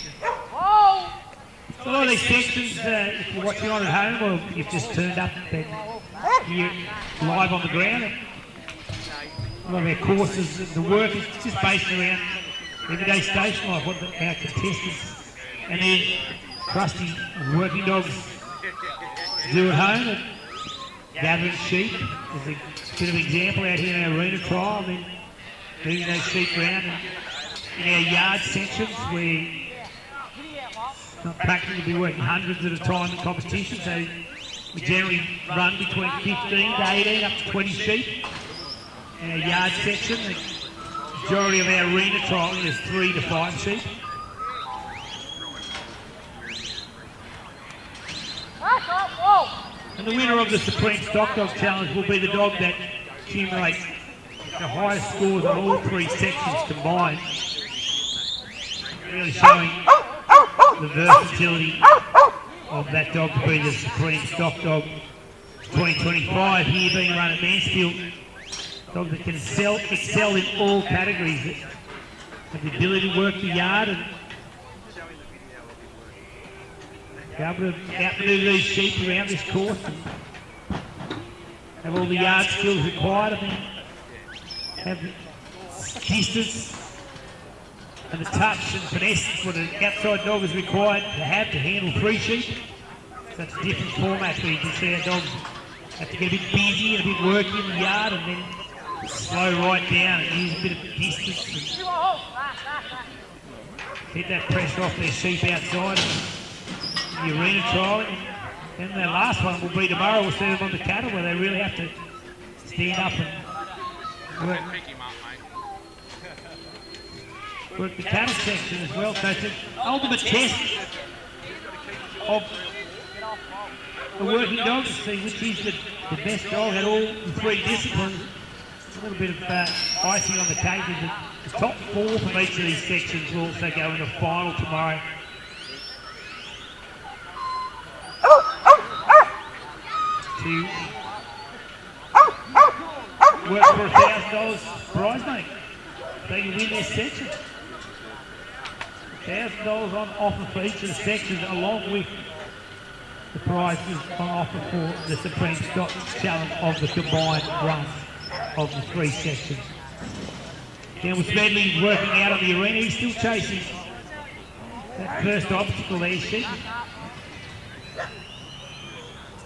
A lot of these sections, if you're watching on at home or you've just turned up and you're live on the ground, a lot of our courses, the work is just based around everyday station life, what our contestants and their crusty working dogs do at home. And gathering sheep is a bit of an example out here in our arena trial, and then moving those sheep around in our yard sections where it's not practical to be working hundreds at a time in competition, so we generally run between 15 to 18 up to 20 sheep in our yard section. The majority of our arena trial is 3 to 5 sheep. And the winner of the Supreme Stock Dog Challenge will be the dog that accumulates the highest scores on all 3 sections combined. Really showing the versatility of that dog to be the Supreme Stock Dog 2025 here being run at Mansfield. Dog that can excel in all categories. Have the ability to work the yard and be able to outmaneuver these sheep around this course and have all the yard skills required, and then have distance and the touch and finesse what an outside dog is required to have to handle 3 sheep. So it's a different format where you can see our dogs have to get a bit busy and a bit worky in the yard and then slow right down and use a bit of distance and get that pressure off their sheep outside. The arena trial, and the last one will be tomorrow. We'll see them on the cattle where they really have to stand up and work the cattle section as well. So it's an ultimate test of the working dog to see which is the best dog at all the 3 disciplines. A little bit of icing on the cake is that the top 4 from each of these sections will also go in the final tomorrow. To work for $1,000 prize money. They can win their section. $1,000 on offer for each of the sections, along with the prizes on offer for the Supreme Stock Challenge of the combined runs of the 3 sections. Campbell Smedley working out on the arena. He's still chasing that first obstacle there, Sheep.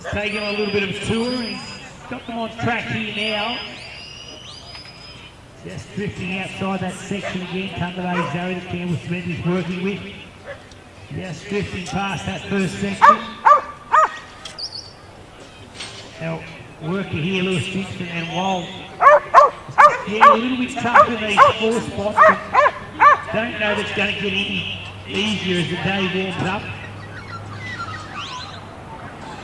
He's taking on a little bit of a tour. He's got them on track here now. Just drifting outside that section again. Thunder Bay Zoe that Campbell Smith is working with. Just drifting past that first section. Now, worker here, Lewis Dixon and Wold. Yeah, a little bit tough in these 4 spots, but don't know that's going to get any easier as the day warms up.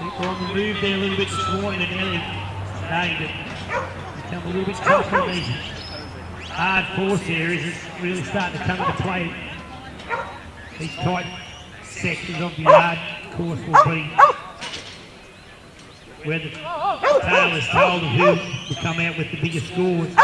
People on the move there a little bit this morning and Ellie starting to become a little bit tougher in these hard force areas. It's really starting to come into play. These tight sections of the yard course will be where the tail is told of who will come out with the biggest scores.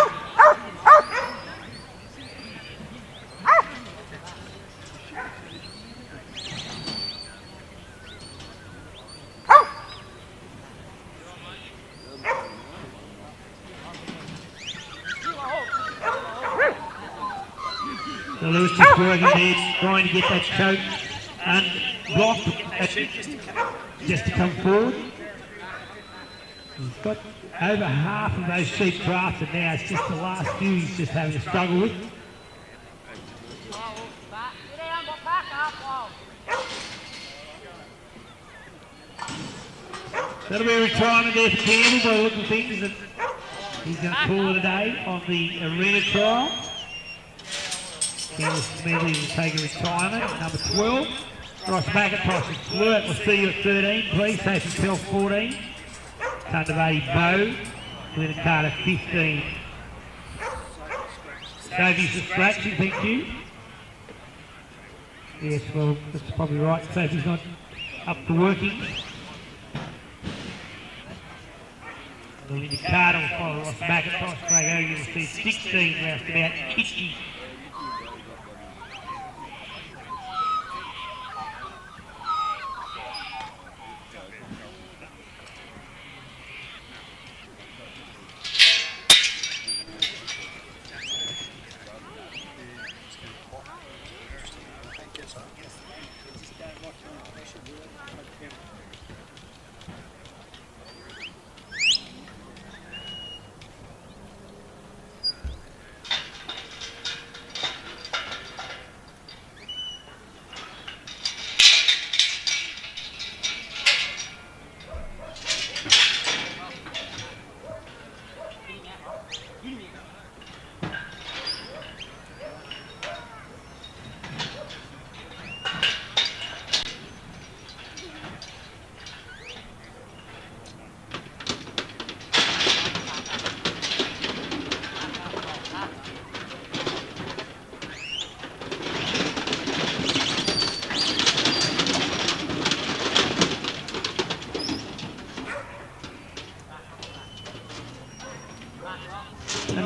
So Lewis just working there, trying to get that choke unblocked just to come forward. He's got over half of those sheep crafted now. It's just the last few he's just having to struggle with. That'll be a retirement there for Campbell by the look of things. And he's going to call it a day on the arena trial. Campbell Smedley will take a retirement at number 12. Ross McIntosh and Flirt will see you at 13, please. Sophie Pell 14. Thunder Bay Bow, Glenn Carter 15. Sophie's just scratching, thank you. Yes, well, that's probably right. Sophie's not up for working. Linda Carter will follow Ross McIntosh. Craig O'Gee will see 16 round about Kitchie.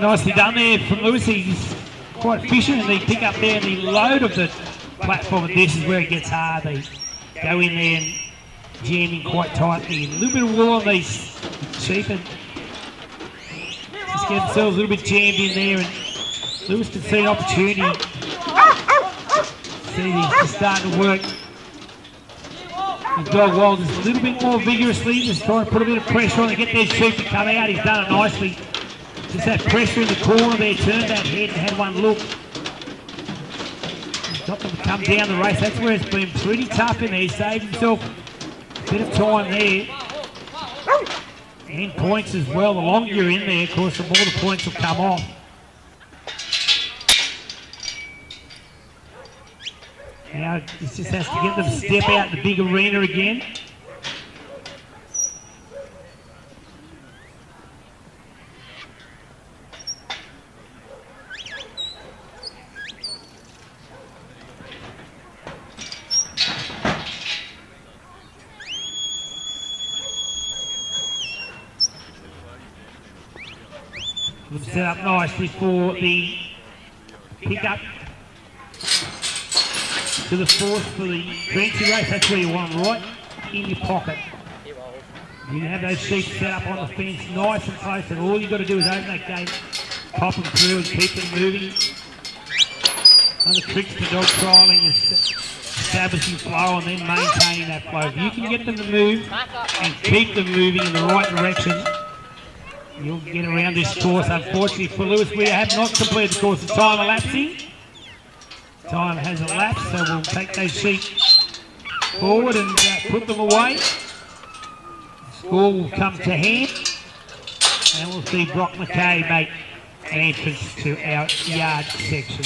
Nicely done there from Lewis. He's quite efficient in the pick up there and the load of the platform. And this is where it gets hard. They go in there and jam in quite tightly. A little bit of wool on these sheep and just get themselves a little bit jammed in there. And Lewis can see an opportunity. See he's just starting to work. His dog Wild just a little bit more vigorously, just trying to put a bit of pressure on to get their sheep to come out. He's done it nicely. Just that pressure in the corner there, turned that head and had one look. He's got them to come down the race. That's where it's been pretty tough in there. He saved himself a bit of time there. And points as well. The longer you're in there, of course, the more the points will come off. Now he just has to get them to step out in the big arena again. Set up nicely for the pickup to the fourth for the fancy race. That's where you want them, right in your pocket. You have those sheep set up on the fence nice and close, and all you've got to do is open that gate, pop them through and keep them moving. One of the tricks to dog trialling is establishing flow and then maintaining that flow. If you can get them to move and keep them moving in the right direction, you'll get around this course. Unfortunately for Lewis, we have not completed the course. The time elapsing. Time has elapsed, so we'll take those sheep forward and put them away. The score will come to hand, and we'll see Brock McKay make an entrance to our yard section.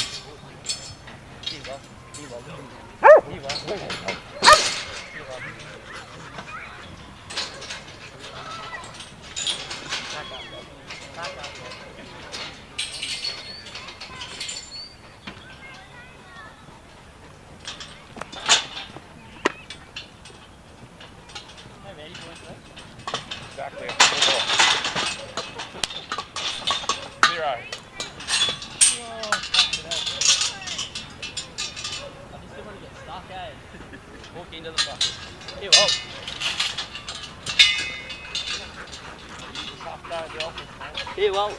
Exactly. 0. I just didn't want to get stuck, eh? Walk into the bucket. Here, oh. Tough day at the office, mate. Here, well.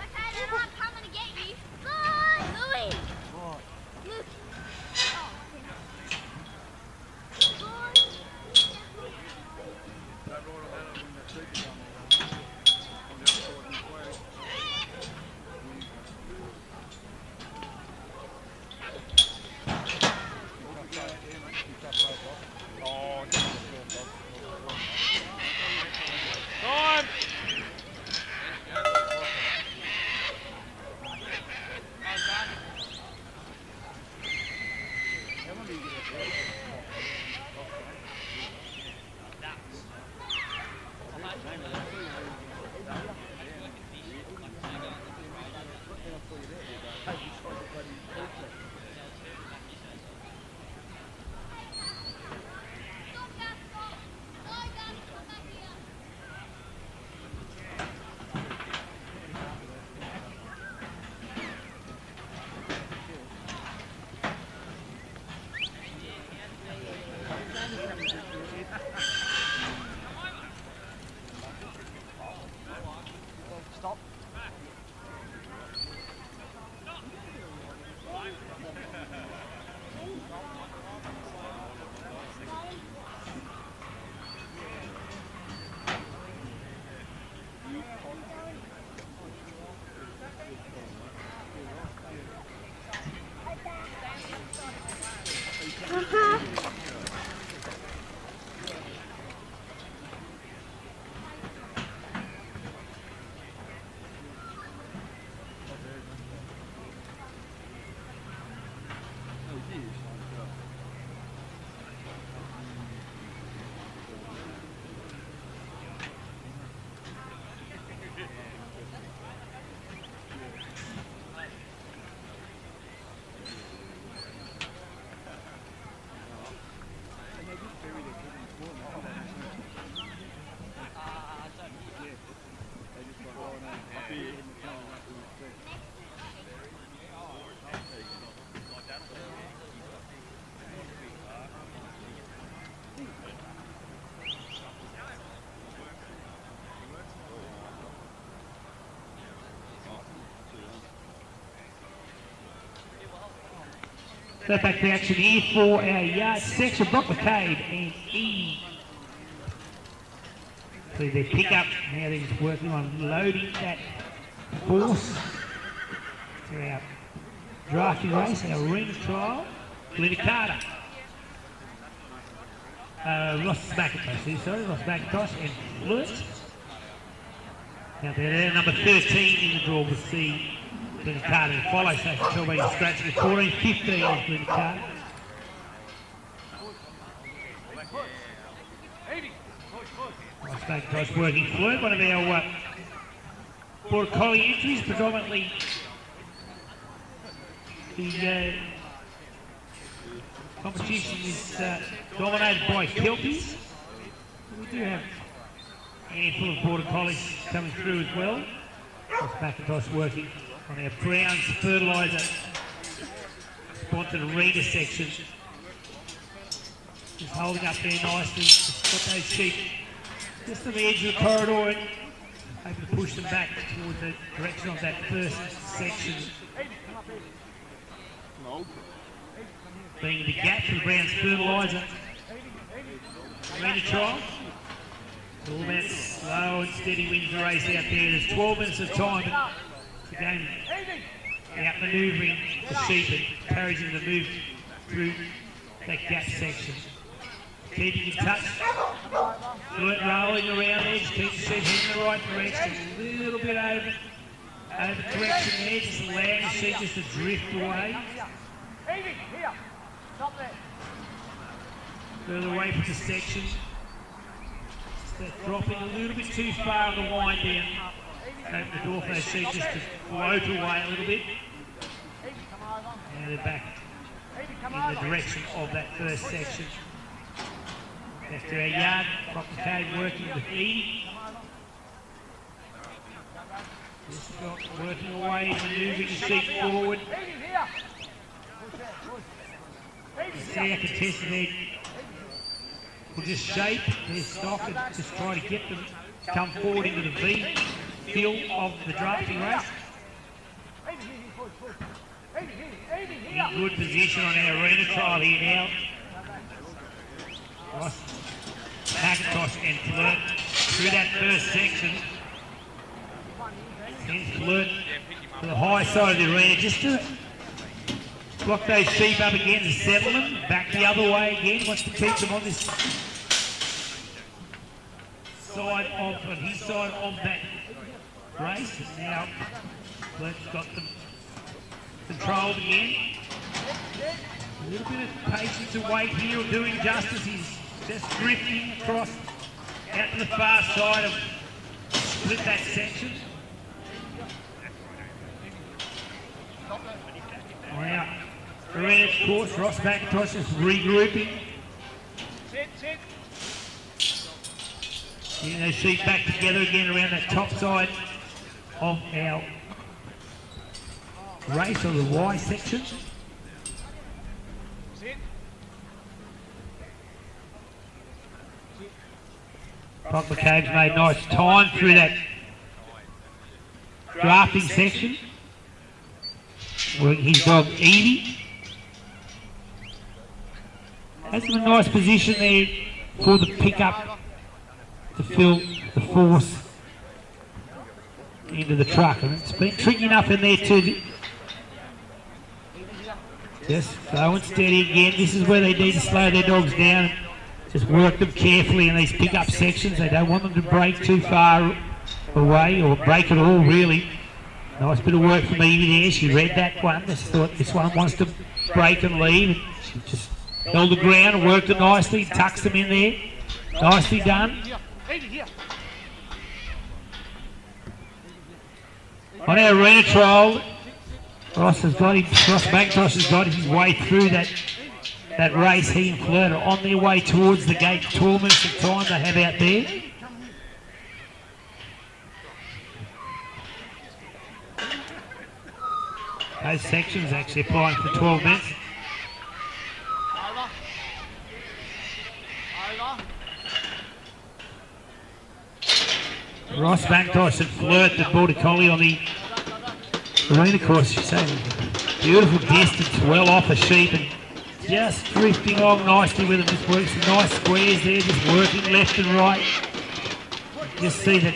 Okay, then I'm coming to get you. Go, Louis. Look. Time! Step back to action here for our yard section. Brock McCabe and E. So their pickup, now they're just working on loading that force for our drafting race, our ring trial. Linda Carter. Ross McIntosh and Lewis. Now they're number 13 in the draw with the Linda Carter and follow station 12 scratching 14, 15 is Linda Carter. Ross McIntosh working fluid, one of our border collie entries, predominantly the competition is dominated by Kelpies. We do have a handful of border collies coming through as well. Ross McIntosh working on our Browns fertiliser sponsored arena section. Just holding up there nicely. Just got those sheep just on the edge of the corridor and hoping to push them back towards the direction of that first section being the gap for the Browns fertiliser arena trial. It's all about slow and steady wins the race out there. There's 12 minutes of time, but it's again out-manoeuvring the sheep and encouraging them to move through that gap section. Keeping in touch, rolling around there, just keep the sheep in the right direction. A little bit over correction there, just allowing the sheep just to drift away. Further away from the section. They're dropping a little bit too far on the wind down. Open the door for those sheep just to float away a little bit. Now they're back in the direction of that first section. After our yard, Copper Cave working with Edie. Just working away, manoeuvring the sheep forward. See our contestant there will just shape their stock and just try to get them to come forward into the V field of the drafting race. In good position on our arena trial here now. Ross, McIntosh and Flirt through that first section. Sends Flirt to the high side of the arena just to block those sheep up again and settle them. Back the other way again, wants to keep them on this side of, on his side of that race. And now Flirt's got them controlled again. A little bit of patience and wait here or doing justice. He's just drifting across out to the far side of split that section. Now, arena course, Ross McIntosh is regrouping. Getting those sheep back together again around that top side of our race, or the Y section. Brock McCabe's made nice time through that drafting section. Working his dog Evie. Has him in a nice position there for the pickup to fill the force into the truck. And it's been tricky enough in there too. Just slow and steady again. This is where they need to slow their dogs down. Just work them carefully in these pickup sections. They don't want them to break too far away or break at all, really. Nice bit of work from Evie there. She read that one. Just thought this one wants to break and leave. She just held the ground and worked it nicely. Tucks them in there. Nicely done. On our arena trial, Ross McIntosh has got his way through that race. He and Flirt are on their way towards the gate. 12 minutes of time they have out there. Those sections actually applying for 12 minutes. Ross McIntosh and Flirt that brought a collie on the arena course. She's saying beautiful distance, well off a sheep and just drifting along nicely with them. Just working some nice squares there, just working left and right. Just see that,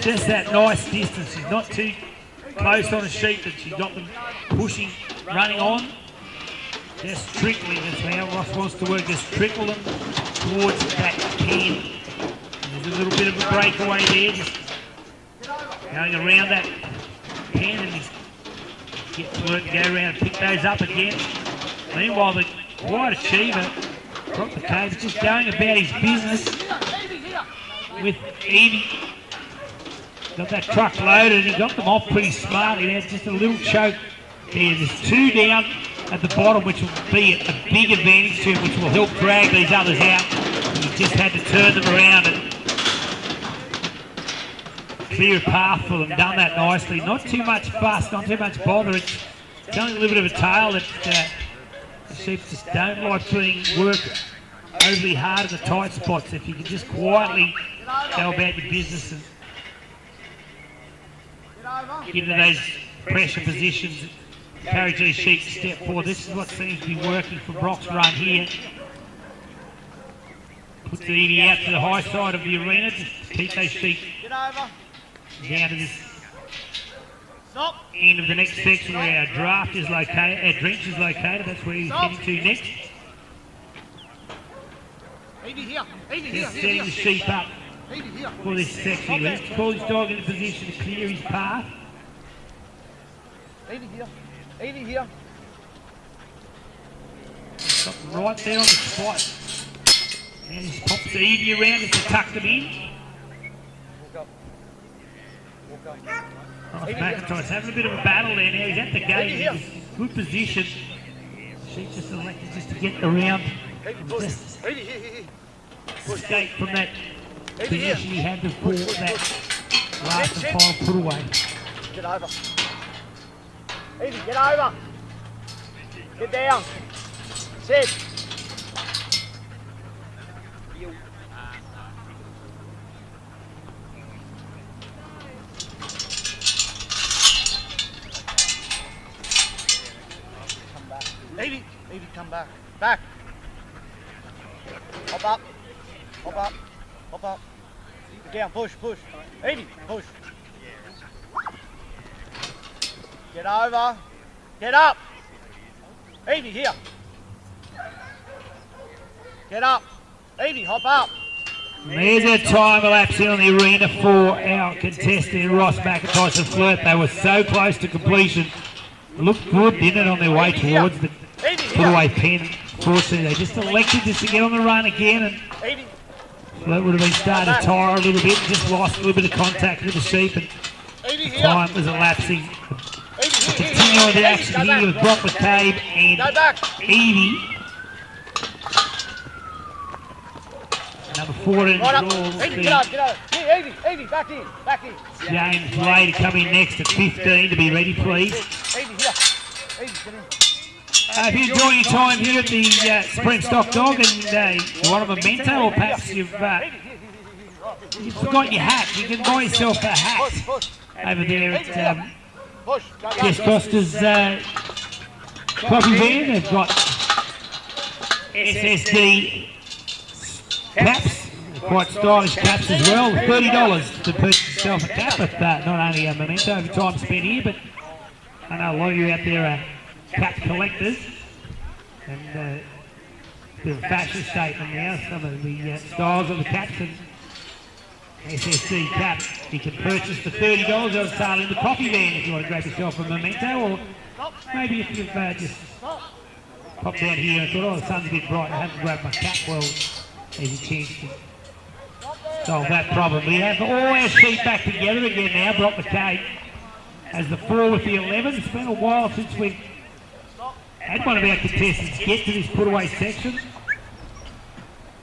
just that nice distance. She's not too close on a sheep that she's got them pushing, running on. Just trickling, that's how Ross wants to work, just trickle them towards that pen. There's a little bit of a breakaway there, just going around that pen and he's get to work and go around and pick those up again. Meanwhile, the white achiever, Brock McCabe's just going about his business with Evie. Got that truck loaded and he got them off pretty smartly. There's just a little choke there. There's two down at the bottom, which will be a big advantage to him, which will help drag these others out. He just had to turn them around and clear a path for them. Done that nicely. Not too much fuss, not too much bother. It's only a little bit of a tail that the sheep just don't like being worked overly hard in the tight spots. If you can just quietly go about your business and get into those pressure positions, encourage these sheep to step forward. This is what seems to be working for Brock's run here. Puts the Edie out to the high side of the arena just to keep those sheep down to this end of the next section where our draft is located, our drench is located. That's where he's heading to next. Just setting the sheep up for this section. Let's call his dog into position to clear his path. Something right there on the spot. And he pops the Edie around just to tuck them in. Ross McIntyre's having a bit of a battle there now. He's at the gate. He's in good position. She's just elected just to get around. Just escape from that position he had before that last and final put away. Get over. Easy, get over. Get down. Sit. Evie, come back. Back. Hop up. Hop up. Hop up. Get down, push. Evie, push. Get over. Get up. Evie, here. Get up. Evie, hop up. There's a time elapsing on the arena for our contestant Ross McIntyre and Flirt. They were so close to completion. Looked good, didn't it, on their way towards the put-away pen. Fortunately, they just elected just to get on the run again, and Flirt would have been starting to tire a little bit, just lost a little bit of contact with the sheep, and time was elapsing. Continuing the action here with Brock McCabe and Evie. Number 14 draws Evie, back in. James Lay to come in next at 15 to be ready, please. If you enjoy your time here at the Supreme Stock Dog and you want a memento, or perhaps you've forgotten your hat, you can buy yourself a hat over there at Jess Costa's coffee van. They've got SSD caps, quite stylish caps as well. $30 to purchase yourself a cap, but not only a memento of time spent here, but I know a lot of you out there are cap collectors, and a bit of a fashion statement now. Some of the styles of the caps and SSD cap you can purchase for $30. They'll start in the coffee van if you want to grab yourself a memento, or maybe if you've just popped down here and thought, oh, the sun's a bit bright, I haven't grabbed my cap. Well, there's a chance to solve that problem. We have all our sheep back together again now. Brock McCabe as the 4 with the 11. It's been a while since we've had one of our contestants get to this put-away section.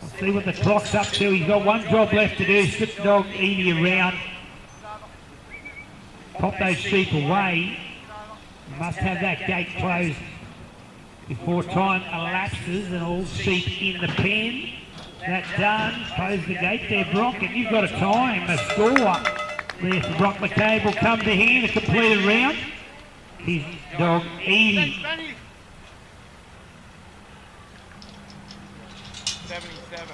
We'll see what the clock's up to. He's got one job left to do, slip the dog Edie around, pop those sheep away. Must have that gate closed before time elapses and all sheep in the pen. That's done. Close the gate there, Brock, and you've got a time, a score there for Brock McCabe. Will come to hand a completed round. His dog Edie. 77.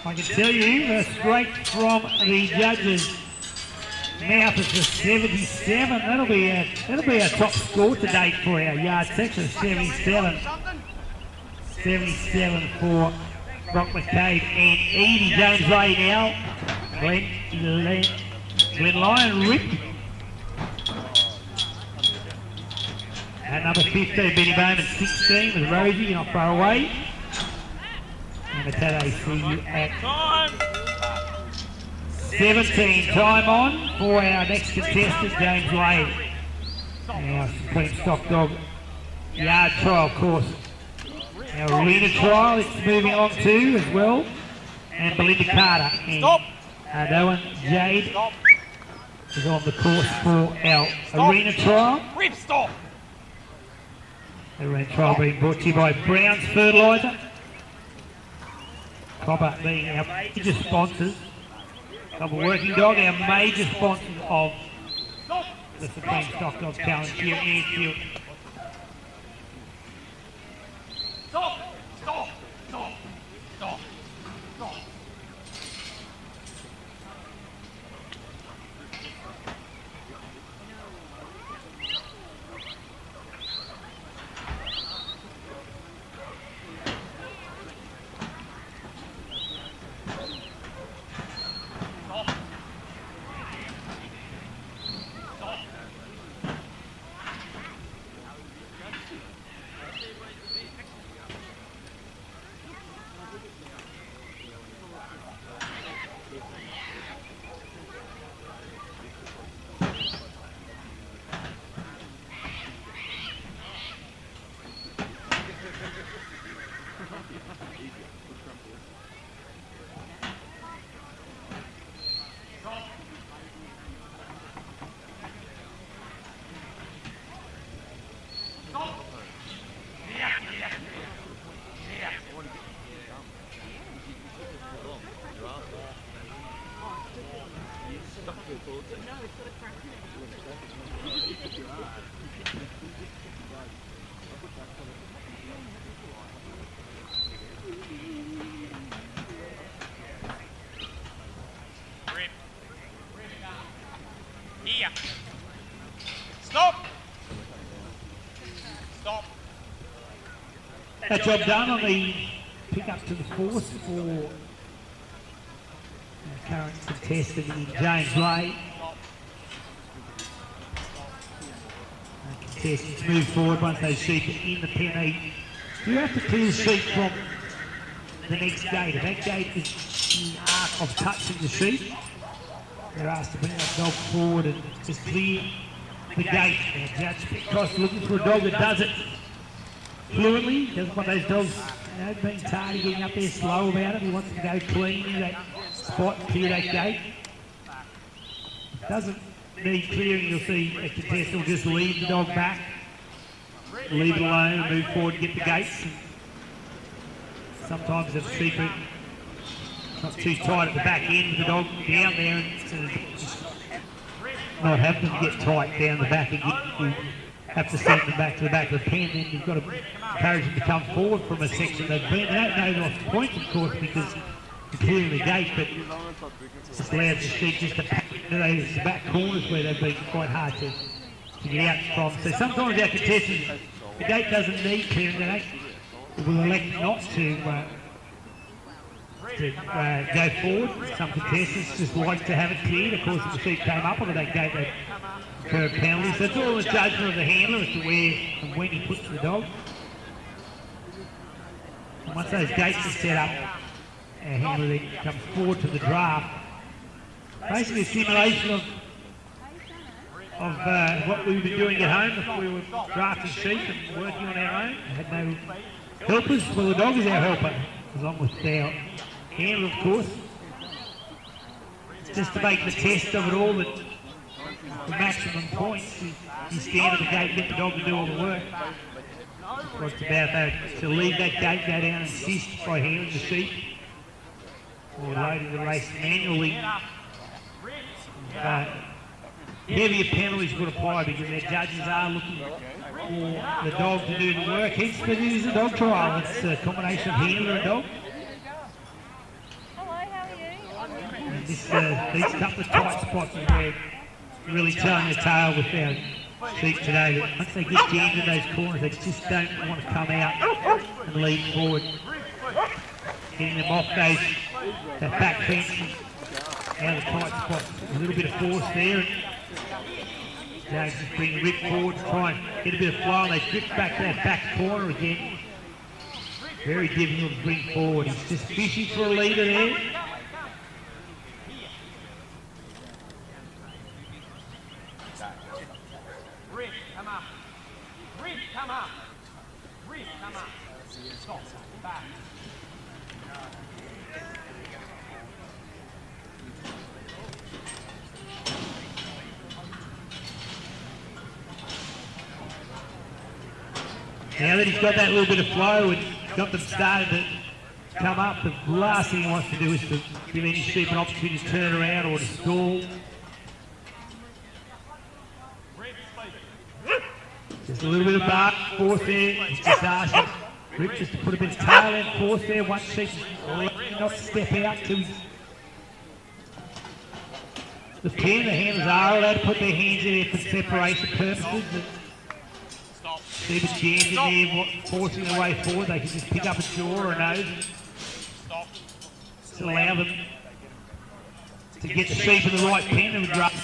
I can tell you, straight from the judges' mouth, it's a 77. That'll be our top score to date for our yard section. 77. 77 for Brock McCabe and Edie. James Ray now. Glenn Lyon Rip. And number 15, Benny Bowman, 16 with Rosie, not far away. And it's at ACU at 17. Time on for our next contestant, James Lay. Our Supreme Stock Dog yard trial course. Our arena trial, it's moving on to as well. And Belinda Carter and Ardoan Jade is on the course for our arena trial. Rip, stop! The arena trial being brought to you by Brown's Fertiliser. Cobber being our major sponsors. Cobber Working Dog, our major sponsors of the Supreme Stock Dog Challenge here in Anfield. Stop! Stop! Stop! Stop! Stop! Here. Stop. Stop. That job done on the pick up to the force for our current contestant in James Lay. Contestants move forward once those sheep are in the pen. You have to clear the sheep from the next gate. If that gate is in the arc of touching the sheep, they're asked to bring that dog forward and just clear the gate. Now, Judge Pitcock's looking for a dog that does it fluently. Doesn't want those dogs, you know, being tardy, getting up there slow about it. He wants to go clean in that spot and clear that gate. Doesn't need clearing. You'll see a contestant will just leave the dog back, leave it alone and move forward and get the gates. And sometimes if sheep are not too tight at the back end with the dog down there, and just not have them get tight down the back and you have to send them back to the back of the pen. Then you've got to encourage them to come forward from a section they've been. They don't know off the point, of course, because they're clearing the gate, but just allows the sheep just to pack into those back corners where they've been quite hard to get out from. So sometimes our contestants, the gate doesn't need clearing, they will elect not to go forward. Some contestants just like to have it cleared. Of course, if the sheep came up onto that gate, they incur a penalty. So it's all the judgment of the handler as to where and when he puts the dog. And once those gates are set up, our handler then comes forward to the draft. Basically a simulation of what we were doing at home if we were drafting sheep and working on our own. We had no helpers. Well, the dog is our helper, along with our handler, of course. It's just to make the test of it all, that the maximum points, you stand at the gate, get the dog to do all the work. It's about to leave that gate, go down and assist by handling the sheep, or loading the race manually. Heavier penalties would apply because our judges are looking for the dog to do the work. Hence, it is a dog trial. It's a combination of handler and dog. And these couple of tight spots is where we're really telling the tale with our sheep today. That once they get jammed in those corners, they just don't want to come out and lead forward. Getting them off that back fence and out of the tight spots. A little bit of force there. James is bringing Rip forward to try and get a bit of flow, and they drift back to that back corner again. Very difficult to bring forward. He's just fishing for a leader there. Rip, come up. Rip, come up. Rip, come up. Stop, back. Now that he's got that little bit of flow and got them started to come up, the last thing he wants to do is to give any sheep an opportunity to turn around or to stall. Just a little bit of bark, force there. Just asking Rip just to put a bit of tail in, force there. One sheep, not step out till he's... The pen, the handlers are allowed to put their hands in there for separation purposes. See the jams in there, forcing their way forward. They can just pick up a jaw or a nose and just allow them to get the sheep in the right pen and rather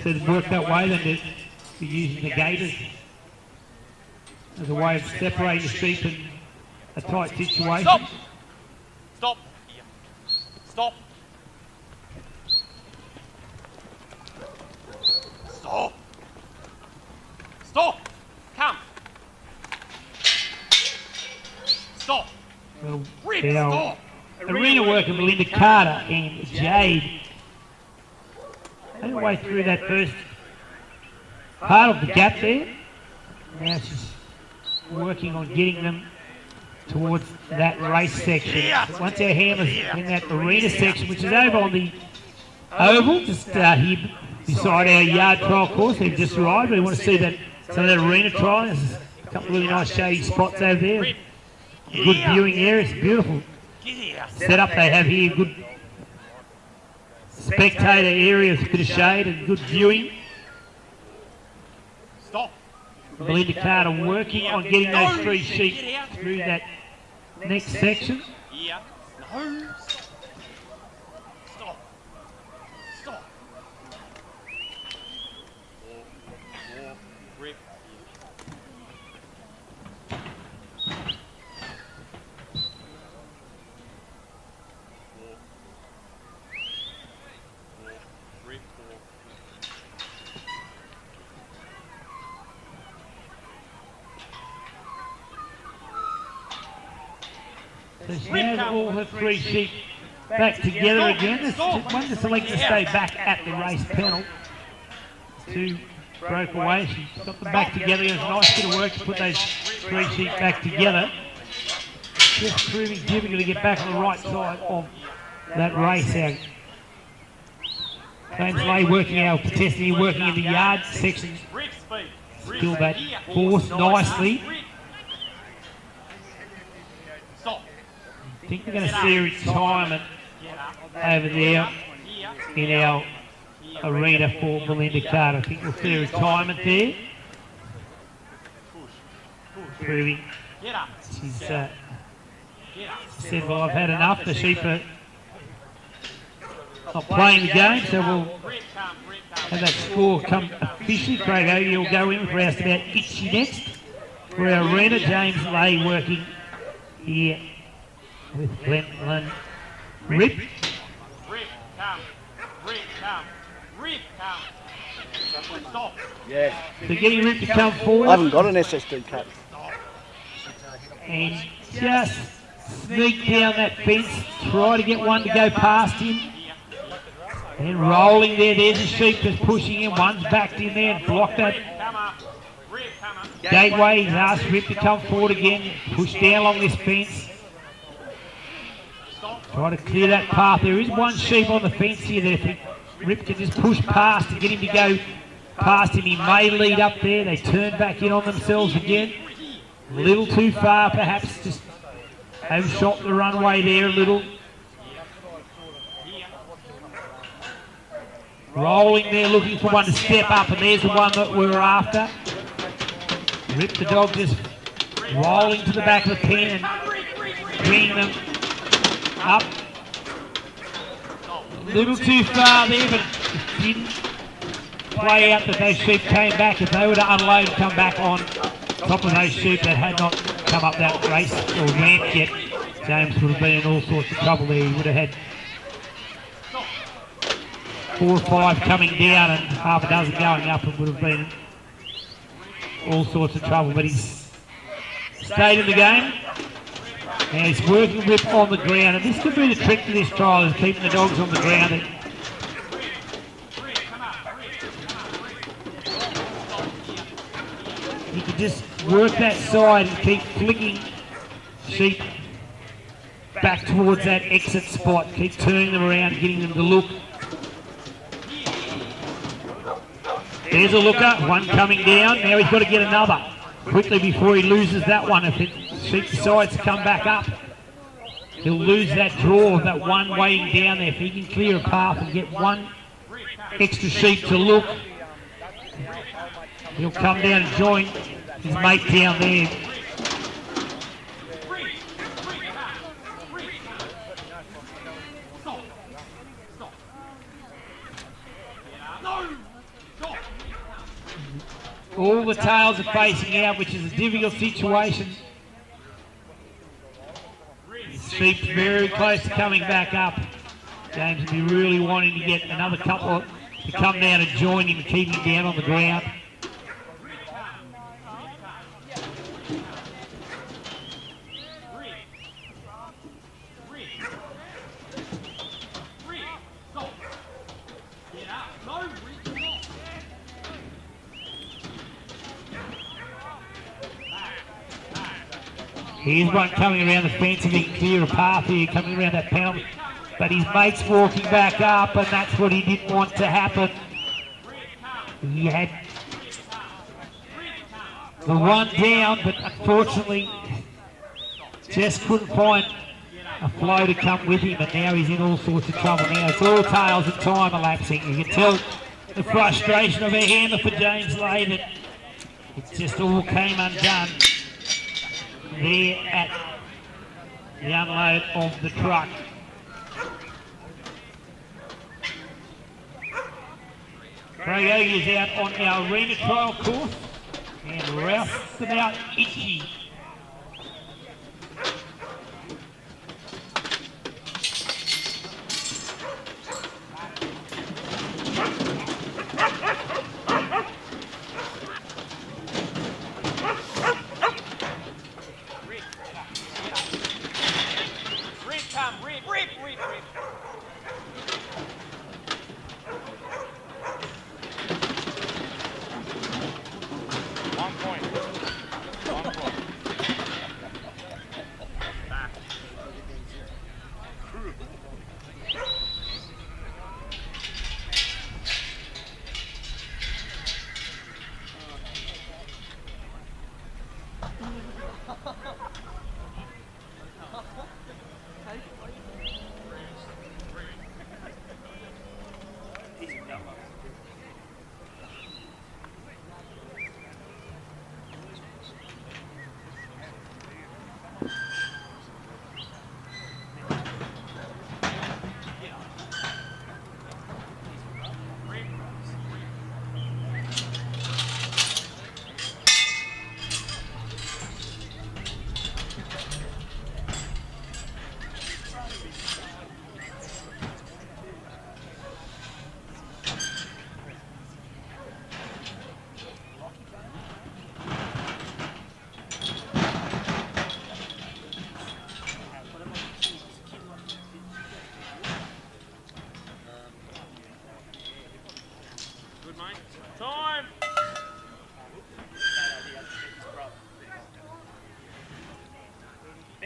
to work that way than to be using the gaiters as a way of separating the sheep in a tight situation. Stop! Stop! Stop! Stop! Stop! Come! Stop! Well, Rip, our stop! arena worker Melinda Carter and Jade made her way through that first part of the gap there. Now she's working on getting them towards that race section. Once our hammer's in that arena section, which is over on the oval, just here beside our yard trial course, they've just arrived. We want to see that some of that arena trial. There's a couple of really nice shady spots over there. Good viewing area. It's beautiful setup they have here. Good spectator areas, a bit of shade and good viewing. Stop! Melinda Carter working on getting those 3 sheep through that next section. Yeah. No. Stop. Stop. Rip. So she has all her 3 sheep back together again. This one just elected to stay back at the race panel. 2 broke away. She's got them back together. It was a nice bit of work to put those 3 sheep back together. Just proving difficult to get back on the right side of that race out. James Lay working our contestant, working in the yard section. Still that horse nicely. I think we're going to see a retirement over there in our arena for Melinda Carter. I think we'll see a retirement there. Proving she's said, well, I've had enough. The sheep are not playing the game, so we'll have that score come officially. Craig Ogie will go in for our about Itchy next. For our arena, James Lay working here with Glenn Rip. Rip, come. Rip, come. Rip, come. Stop. Yeah. So getting Rip to come forward. I haven't got an SSD cut. And just sneak down that fence, try to get one to go past him. And rolling there, there's a sheep just pushing him. One's backed in there and blocked that gateway. He's asked Rip to come forward again, push down along this fence. Try to clear that path. There is one sheep on the fence here that if Rip can just push past to get him to go past him, he may lead up there. They turn back in on themselves again. A little too far perhaps, just overshot the runway there a little. Rolling there, looking for one to step up, and there's the one that we were after. Rip the dog just rolling to the back of the pen and bringing them up. A little too far there, but it didn't play out that those sheep came back. If they were to unload and come back on top of those sheep that had not come up that race or ramp yet, James would have been in all sorts of trouble there. He would have had 4 or 5 coming down and half a dozen going up, and would have been all sorts of trouble. But he's stayed in the game. And he's working Rip on the ground, and this could be the trick to this trial, is keeping the dogs on the ground. You can just work that side and keep flicking sheep back towards that exit spot. Keep turning them around, getting them to look. There's a looker, one coming down. Now he's got to get another. quickly before he loses that one. If sheep decides to come back up, he'll lose that draw of that one waiting down there. If he can clear a path and get one extra sheep to look, he'll come down and join his mate down there. All the tails are facing out, which is a difficult situation. Sheep's very close to coming back up. James will be really wanting to get another couple to come down and join him and keep him down on the ground. Here's one coming around the fence and he can clear a path here, coming around that penalty. But his mate's walking back up, and that's what he didn't want to happen. He had the one down, but unfortunately just couldn't find a flow to come with him, and now he's in all sorts of trouble now. It's all tails and time elapsing. You can tell the frustration of a handler for James Layden. It just all came undone there at the unload of the truck. Craig Ogie is out on our arena trial course, and Ralph's about itchy.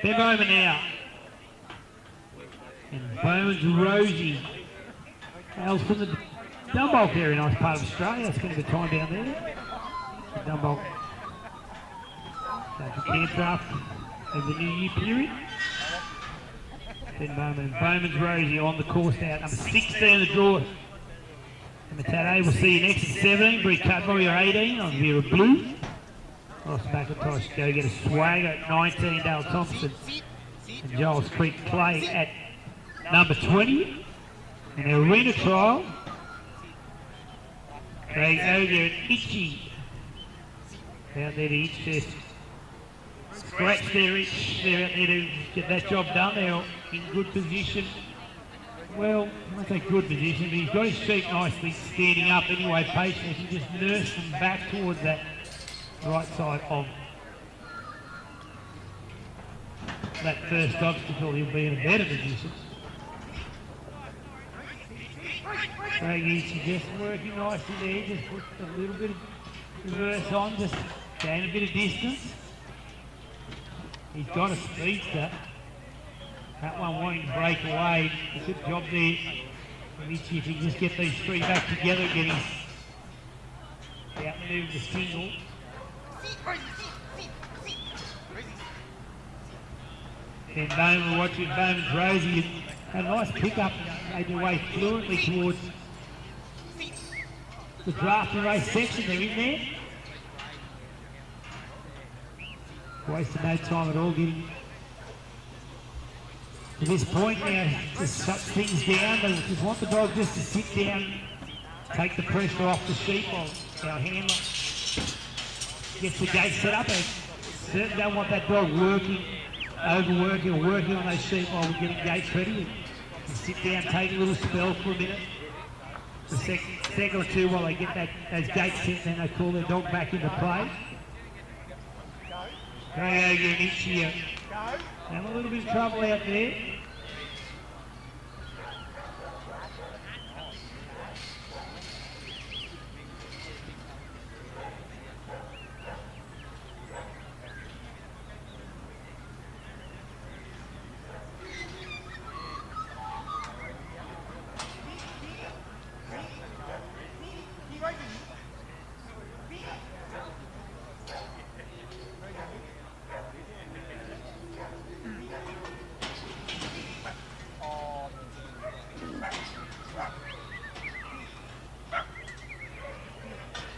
They're Bowman now. And Bowman's Rosie. Hails from the Dumbolk area, nice part of Australia. That's going to be time down there. The Dumbolk. Social cancer after over the New Year period. Ben Bowman. Bowman's Rosie on the course out. Number 16 the draw. And Matate, we'll see you next at 17. Bree Cudmore, you're 18 on Vera Blue. Ross McIntosh go get a swag at 19, Dale Thompson and Giles Creek play at number 20. And their arena trial, Craig Ogier and Itchy out there to each just scratch their itch. They're out there to get that job done. They're in good position. Well, I won't say good position, but he's got his feet nicely standing up anyway, patient. If you just nurse them back towards that right side of that first obstacle, he'll be in a better position. Craig Itchy just working nicely there, just put a little bit of reverse on, just gain a bit of distance. He's got a speedster. That one wanting to break away. A good job there from Itchy if he can just get these three back together, getting outmaneuvered the single. Then Bowman, watching Bowman's Rosie, had a nice pickup and made their way fluently towards the draft and race section. They're in there. Wasted no time at all getting to this point now. Just shut things down. They just want the dog just to sit down, take the pressure off the sheep while our handler gets the gate set up. They certainly don't want that dog working, overworking or working on those sheep while we're getting gates ready. And sit down, take a little spell for a minute. A second or two while they get those gates set, then they call their dog back into play. Going over an inch here. Have a little bit of trouble out there.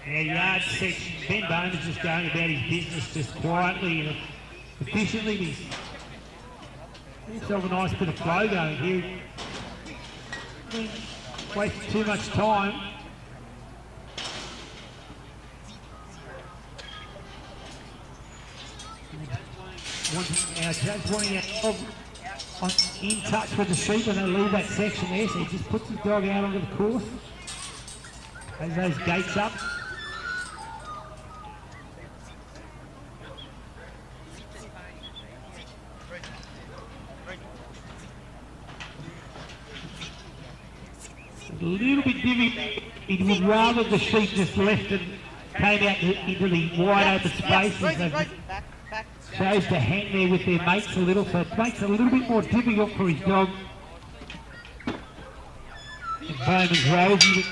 Our yard section, Ben Bowman's just going about his business just quietly and efficiently. He's himself a nice bit of flow going here. Wasting too much time. Our judge wanting our dog in touch with the sheep when they leave that section there, so he just puts his dog out onto the course. Has those gates up. A little bit difficult. He would rather the sheep just left and came out into the wide open spaces. They chose to hang there with their mates a little, so it makes it a little bit more difficult for his dog. And Bowman's Rosie,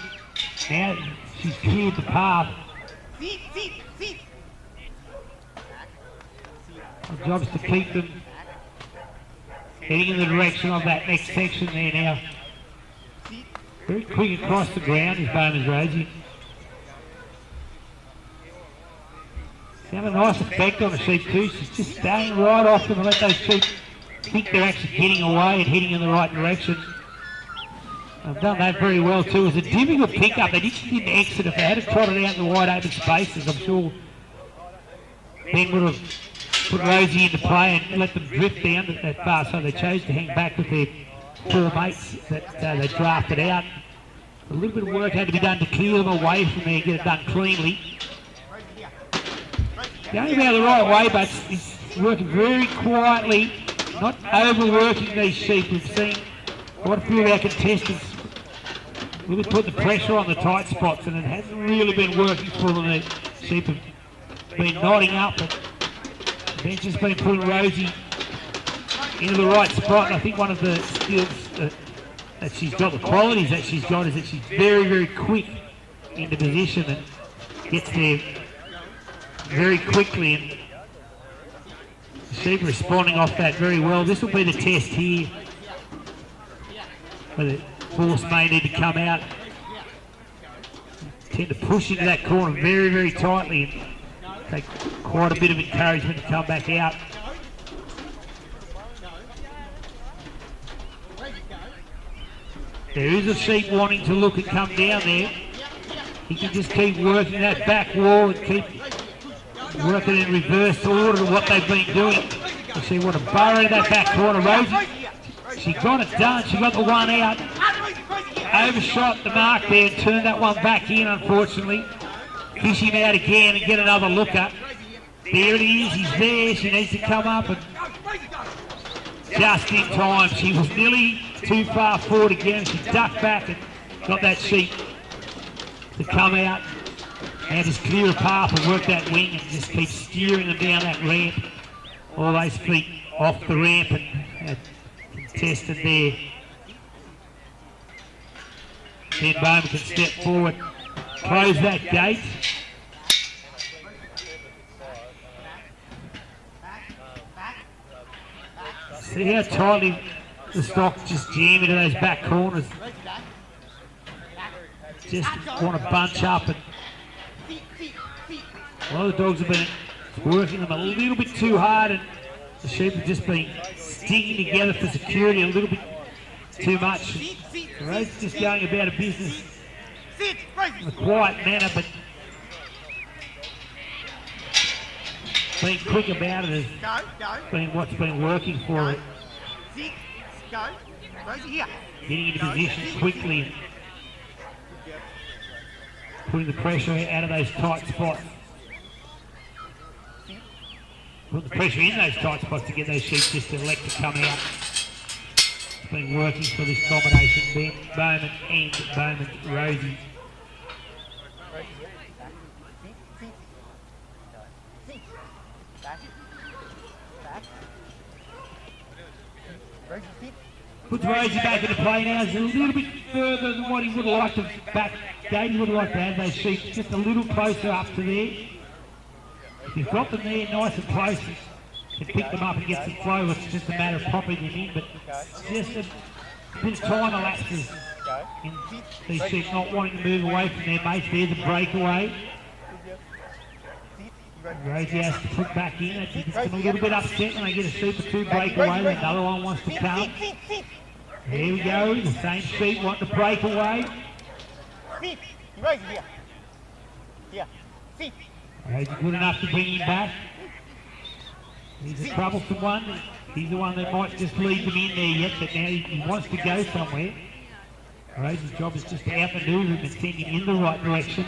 now she's cleared the path. Our job's to keep them heading in the direction of that next section there now. Very quick across the ground is Bowman's Rosie. It's having a nice effect on the sheep too. She's just staying right off them and let those sheep think they're actually getting away and heading in the right direction. They've done that very well too. It was a difficult pickup. They didn't exit. If they had trotted out in the wide open spaces, I'm sure Ben would have put Rosie into play and let them drift down that far. So they chose to hang back with their four mates that they drafted out. A little bit of work had to be done to clear them away from there and get it done cleanly. Going about the right way, but he's working very quietly, not overworking these sheep. We've seen quite a few of our contestants really put the pressure on the tight spots, and it hasn't really been working for them. The sheep have been nodding up, but Ben's just been putting Rosie into the right spot. And I think one of the skills that she's got, the qualities that she's got, is that she's very, very quick into position and gets there very quickly, and the sheep responding off that very well. This will be the test here, where the force may need to come out. Tend to push into that corner very, very tightly and take quite a bit of encouragement to come back out. There is a sheep wanting to look and come down there. He can just keep working that back wall and keep working in reverse order to what they've been doing. You see what a burrow that back corner. Rosie, she got it done. She got the one out. Overshot the mark there and turned that one back in, unfortunately. Fish him out again and get another looker. There it is. He's there. She needs to come up and just in time. She was nearly too far forward again. She ducked back and got that sheep to come out and just clear a path and work that wing and just keep steering them down that ramp. All those feet off the ramp and contested there. Ben Bowman can step forward, close that gate. See how tightly the stock just jam into those back corners. Just want to bunch up, and a lot of the dogs have been working them a little bit too hard, and the sheep have just been sticking together for security a little bit too much. The Rose's just going about a business in a quiet manner, but being quick about it has been what's been working for it. Getting into position quickly and putting the pressure out of those tight spots. Put the pressure in those tight spots to get those sheep just to elect to come out. It's been working for this combination, Ben Bowman and Bowman Rosie. Puts Rosie back into play now. It's a little bit further than what he would have liked to back. Davey would have liked to have those sheep just a little closer up to there. If you've got them there nice and close, you can pick them up and get some flow. It's just a matter of popping them in, but just a bit of time elapses in these sheep not wanting to move away from their mates. There's a breakaway. Rosie has to put back in. It's a little bit upset when they get a sheep or two break away. Another one wants to come. Here we go. The same sheep want to break away. Rosie good enough to bring him back. He's a troublesome one. He's the one that might just leave them in there yet, but now he wants to go somewhere. Rosie's job is just to outmaneuver him and send him in the right direction.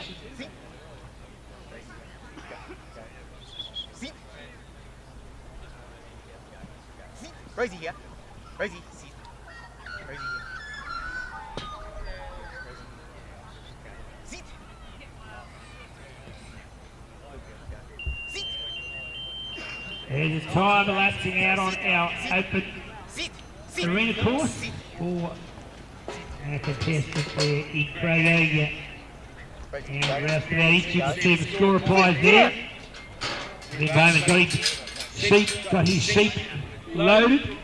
Rosie here. Rosie, see. Rosie here. Sit. Sit. There's a time elapsing out on our open arena course for our contestant there in Craig. And round about each of the two score applies there. In a moment got his sheep loaded.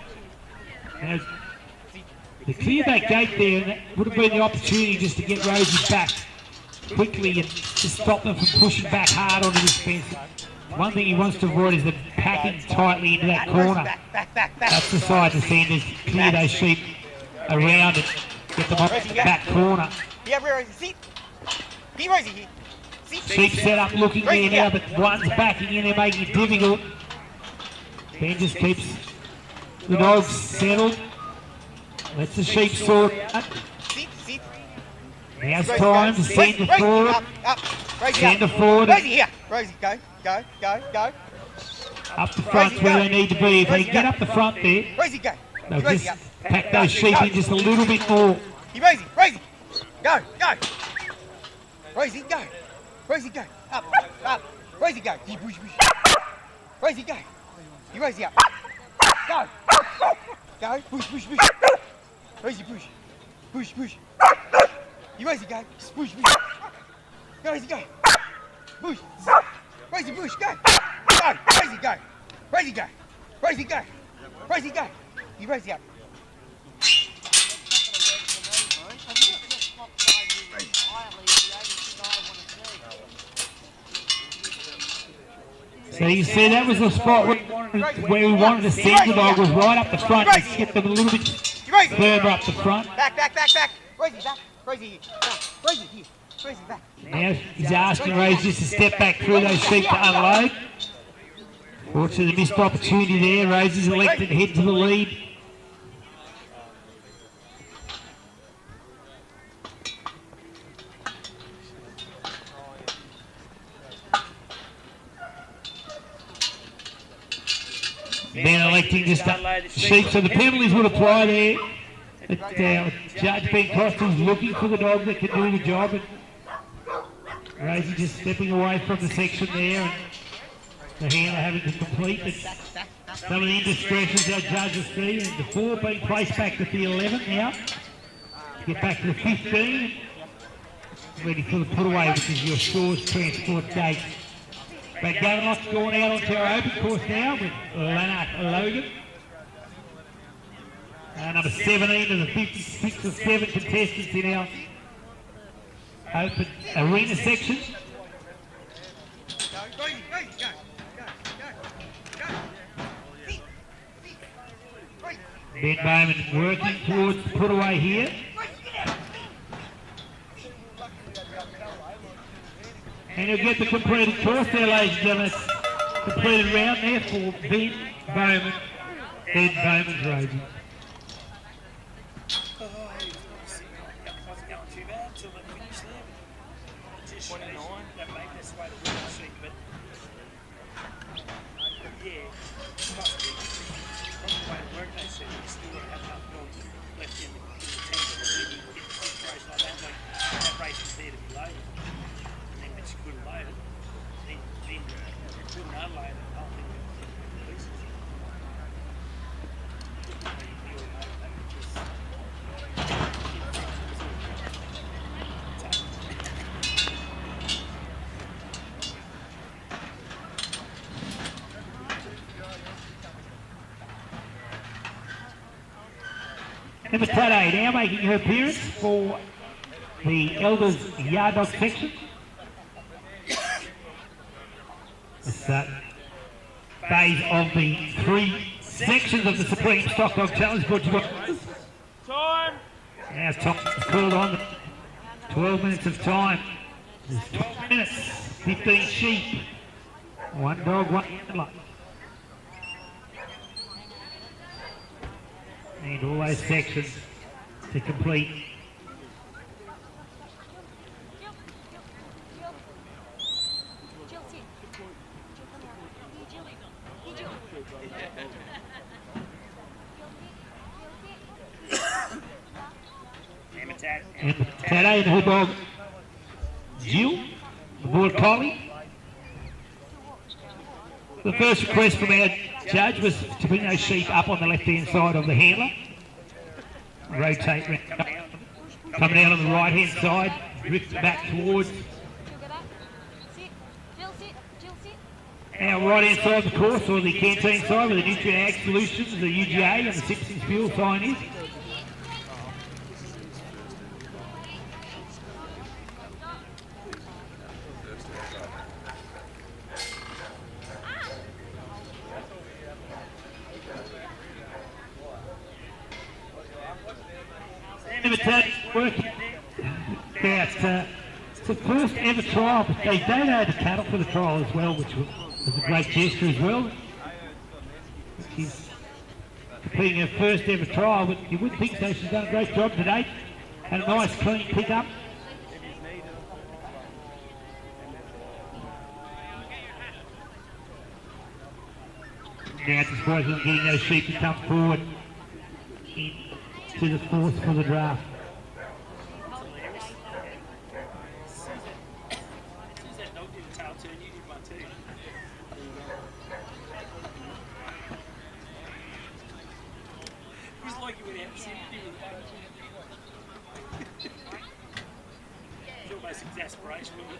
Now, to clear that gate there, and that would have been the opportunity just to get Rosie back quickly and just stop them from pushing back hard onto this fence. One thing he wants to avoid is them packing tightly into that corner. That's the side to send is clear those sheep around and get them off the back corner. Sheep set up looking there now, but one's backing in there, making it difficult. Ben just keeps the dogs settled. Lets the sheep sort out. Now's time to send the forward. Send the forward. Rosie here. Rosie, go, go, go, go. Up the front where they need to be. If they can get up the front there, Rosie, go. they'll just pack those sheep in just a little bit more. Rosie, Rosie, go, go. Rosie, go. Rosie, go. Up, up. Rosie, go. You push, push. Rosie, go. You Rosie up. Go. Go. Push, push, push. Rosie, push. Push, push. You Rosie, go. Push, push. Go, Rosie, go. Push. Rosie, push. Go. Go. Rosie, go. Rosie, go. Rosie, go. Rosie, go. You Rosie up. So you see that was the spot where we wanted to send the dog, was right up the front. Just get them a little bit further up the front. Back, back, back, back. Rosie, back. Rosie here. Back. Rosie here. Rosie, back. Now he's asking Rosie just to step back through those sheep to unload. Fortunately, the missed opportunity there. Rosie's elected to head to the lead. Then electing just to sheep, so the penalties would apply there. But Judge Ben Costa's looking for the dog that can do the job, and Rosie just stepping away from the section there, and the handler having to complete it. Some of the indiscretions our judges see, and the 4 being placed back to the 11 now. Get back to the 15, ready for the put away, which is your Shores Transport gate. But Gavinot's gone out onto our open course now with Lanark Logan. Number 17 of the 56 or 7 contestants in our open arena section. Ben Bowman working towards the put away here. And he'll get the completed course there, ladies and gentlemen. Completed round there for Ben Bowman. Ben Bowman's racing. Wasn't going too bad until they finished there. Just 29. Don't make this way to win the sheet, but yeah, possibly. From the way to work, they said you still got to have enough dogs left in the tank to really get a situation like that. Like, that race is there to be loaded. And then when she couldn't load it, then couldn't unload it. I don't think it releases it. Number 38 now making her appearance for the Elders Yard Dog section. This phase of the 3 sections of the Supreme Stock Dog Challenge brought to you. Time! Now it's called on. 12 minutes of time. There's 12 minutes, 15 sheep. 1 dog, 1 handler. And all those sections to complete. And Taddy and her dog Jill, the Border Collie. The first request from our judge was to bring those sheep up on the left-hand side of the handler. Rotate round, coming out on the right-hand side, drift back towards our right-hand side of the course, or the canteen side, where the Nutrient Ag Solutions, the UGA and the Simpsons Fuel sign is. Working out, it's the first ever trial, but they donated cattle for the trial as well, which was a great gesture as well. She's completing her first ever trial, but you wouldn't think so. She's done a great job today. Had a nice clean pick-up. Now it's just working on getting those sheep to come forward into the fourth for the draft. Exasperation, wouldn't it?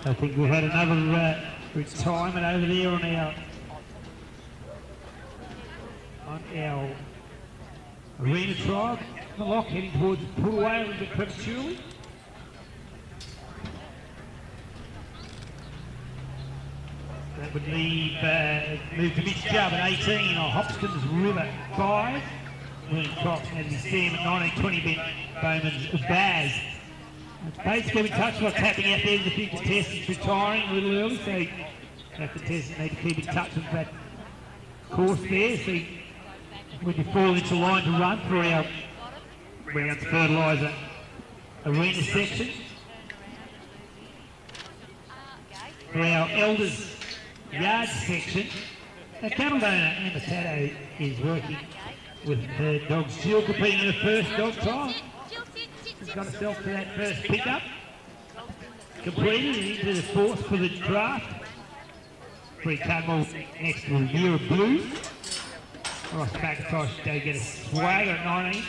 I think we've had another retirement over there on our arena trial. The lock heading towards the pull away a little bit prematurely. That would leave move to Mitch Jubb at 18 on Hopkins River 5. William Cox and his team at 1920 Ben Bowman's Baz. Bates get in touch with what's happening out there. The few contestants retiring a little early, so our contestants need to keep in touch with that course there. So when you fall into line to run for our rounds fertiliser arena section. For our Elders Yard section, our cattle donor Amber Tato is working with her dog's Jill competing in her first dog trial. She's got herself to that first pickup. Completed and into the fourth for the draft. Free Cudmore next to a year of blue. Ross McIntosh go get a swagger at 19.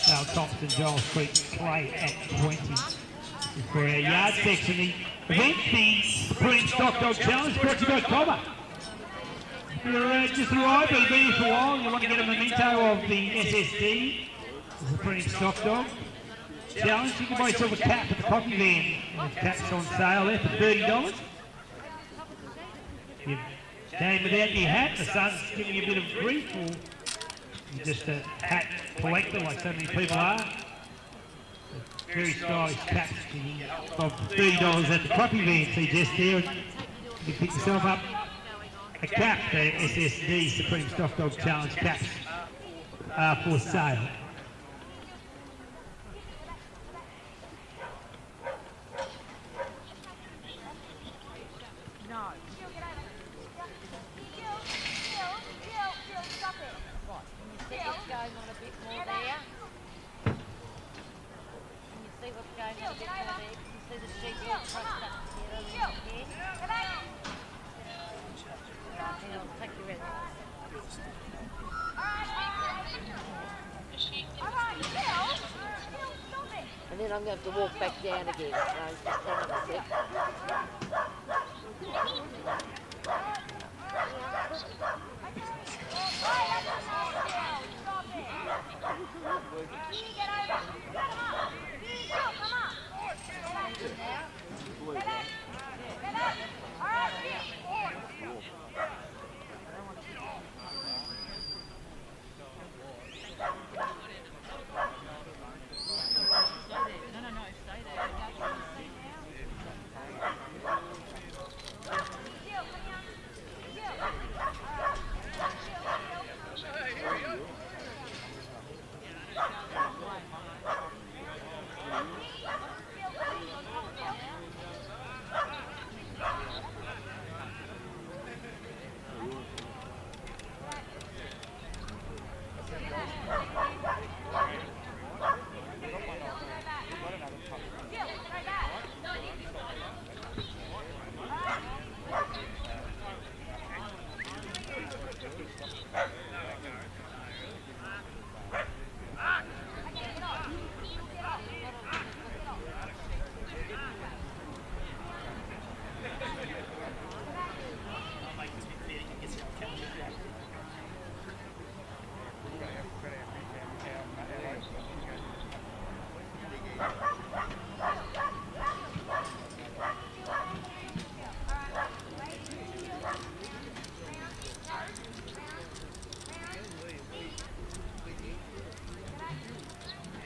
Dale Thompson, Joel Street, Clay at 20. For our yard section, the event, the Supreme Stock Dog Challenge, brought to you by COBBER. If you're just arrived, but you've been here for a while, and you want to get a memento of the SSD, the Supreme Stock Dog Challenge, you can buy yourself a cap at the coffee van. There's caps on sale there for $30. You came without your hat, the sun's giving you a bit of grief, or you're just a hat collector like so many people are. Very stylish caps of $30 at the coffee van, see just there. You can pick yourself up a cap. The SSD Supreme Stock Dog Challenge caps are for sale. And then I'm going to have to walk back down again. So just hold on a sec.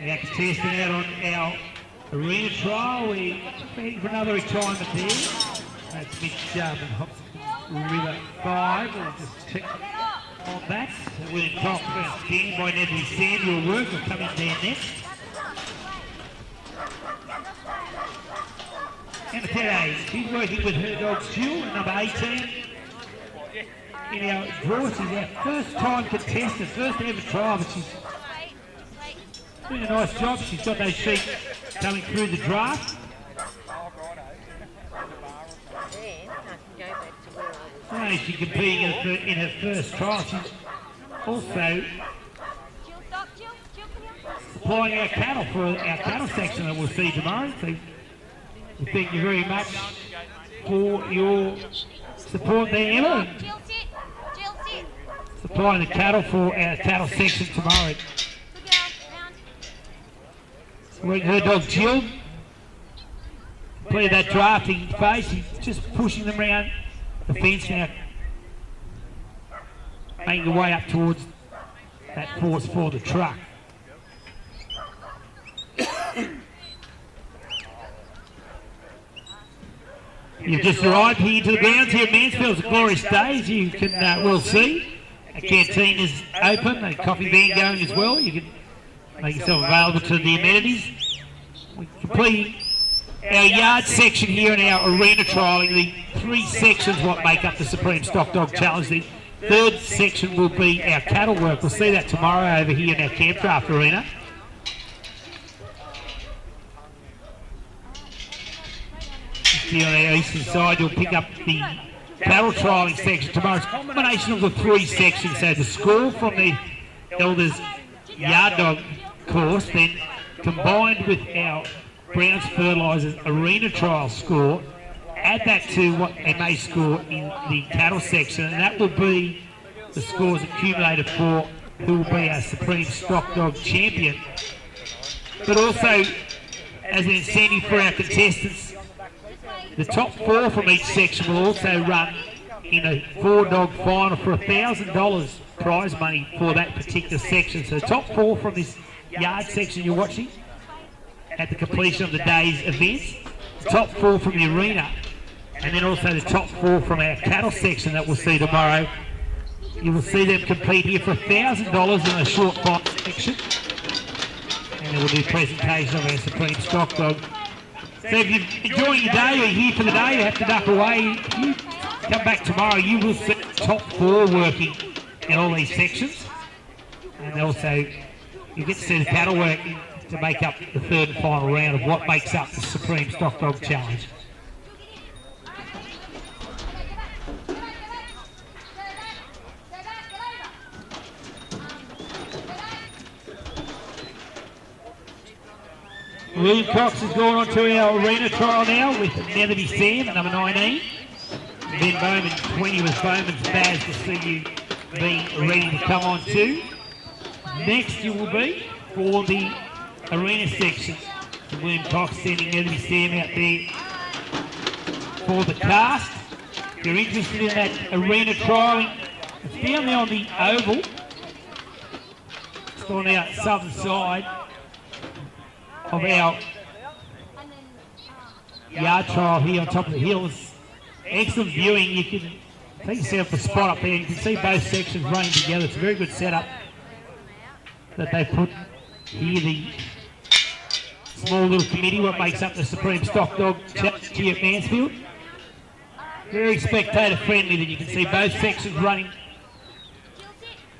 That's testing out on our arena trial. We're waiting for another retirement there. That's Mitch Chubb and Hopkins River 5. We'll just check on that. William Cox standing by Natalie Sandy will work. Will come in there next. And today, she's working with her dog Jill, number 18. In our draw, she's our first time contestant, first ever trial, but she's doing a nice job. She's got those sheep coming through the draft. Not only is she competing in her first trial, she's also supplying our cattle for our cattle section that we'll see tomorrow. So we thank you very much for your support there, Emma. Supplying the cattle for our cattle section tomorrow. Her dog Jill, completed that drafting phase. She's just pushing them around the fence now, making her way up towards that force for the truck. You've just arrived here to the grounds here at Mansfield's a glorious day, as you can well see. A canteen is open, a coffee van going as well. You can make yourself available to the amenities. We complete our yard section here in our arena trialing, the three sections what make up the Supreme Stock Dog Challenge. The third section will be our cattle work. We'll see that tomorrow over here in our camp draft arena. See on our eastern side, you'll pick up the cattle trialling section tomorrow. It's a combination of the three sections. So the score from the Elders Yard Dog course, then combined with our Browns Fertilisers arena trial score, add that to what they may score in the cattle section, and that will be the scores accumulated for who will be our Supreme Stock Dog champion. But also, as an incentive for our contestants, the top four from each section will also run in a 4-dog final for $1,000 prize money for that particular section. So the top four from this yard section you're watching at the completion of the day's events, the top four from the arena, and then also the top four from our cattle section that we'll see tomorrow. You will see them compete here for $1,000 in a short final section. And there will be a presentation of our Supreme Stock Dog. So if you're enjoying your day or you're here for the day, you have to duck away. You come back tomorrow, you will see the top four working in all these sections. And also, you get to see the cattle working to make up the third and final round of what makes up the Supreme Stock Dog Challenge. William Cox has gone on to our arena trial now with Netherby Sam, number 19. Ben Bowman, 20 was Bowman's Baz to see you being ready to come on too. Next you will be for the arena section. William Cox sending Netherby Sam out there for the cast. If you're interested in that arena trialing, it's down there on the oval. It's on our southern side of our yard trial here on top of the hills. Excellent viewing. You can take yourself a spot up there. You can see both sections running together. It's a very good setup that they put here. The small little committee, what makes up the Supreme Stock Dog Challenge here at Mansfield. Very spectator friendly that you can see both sections running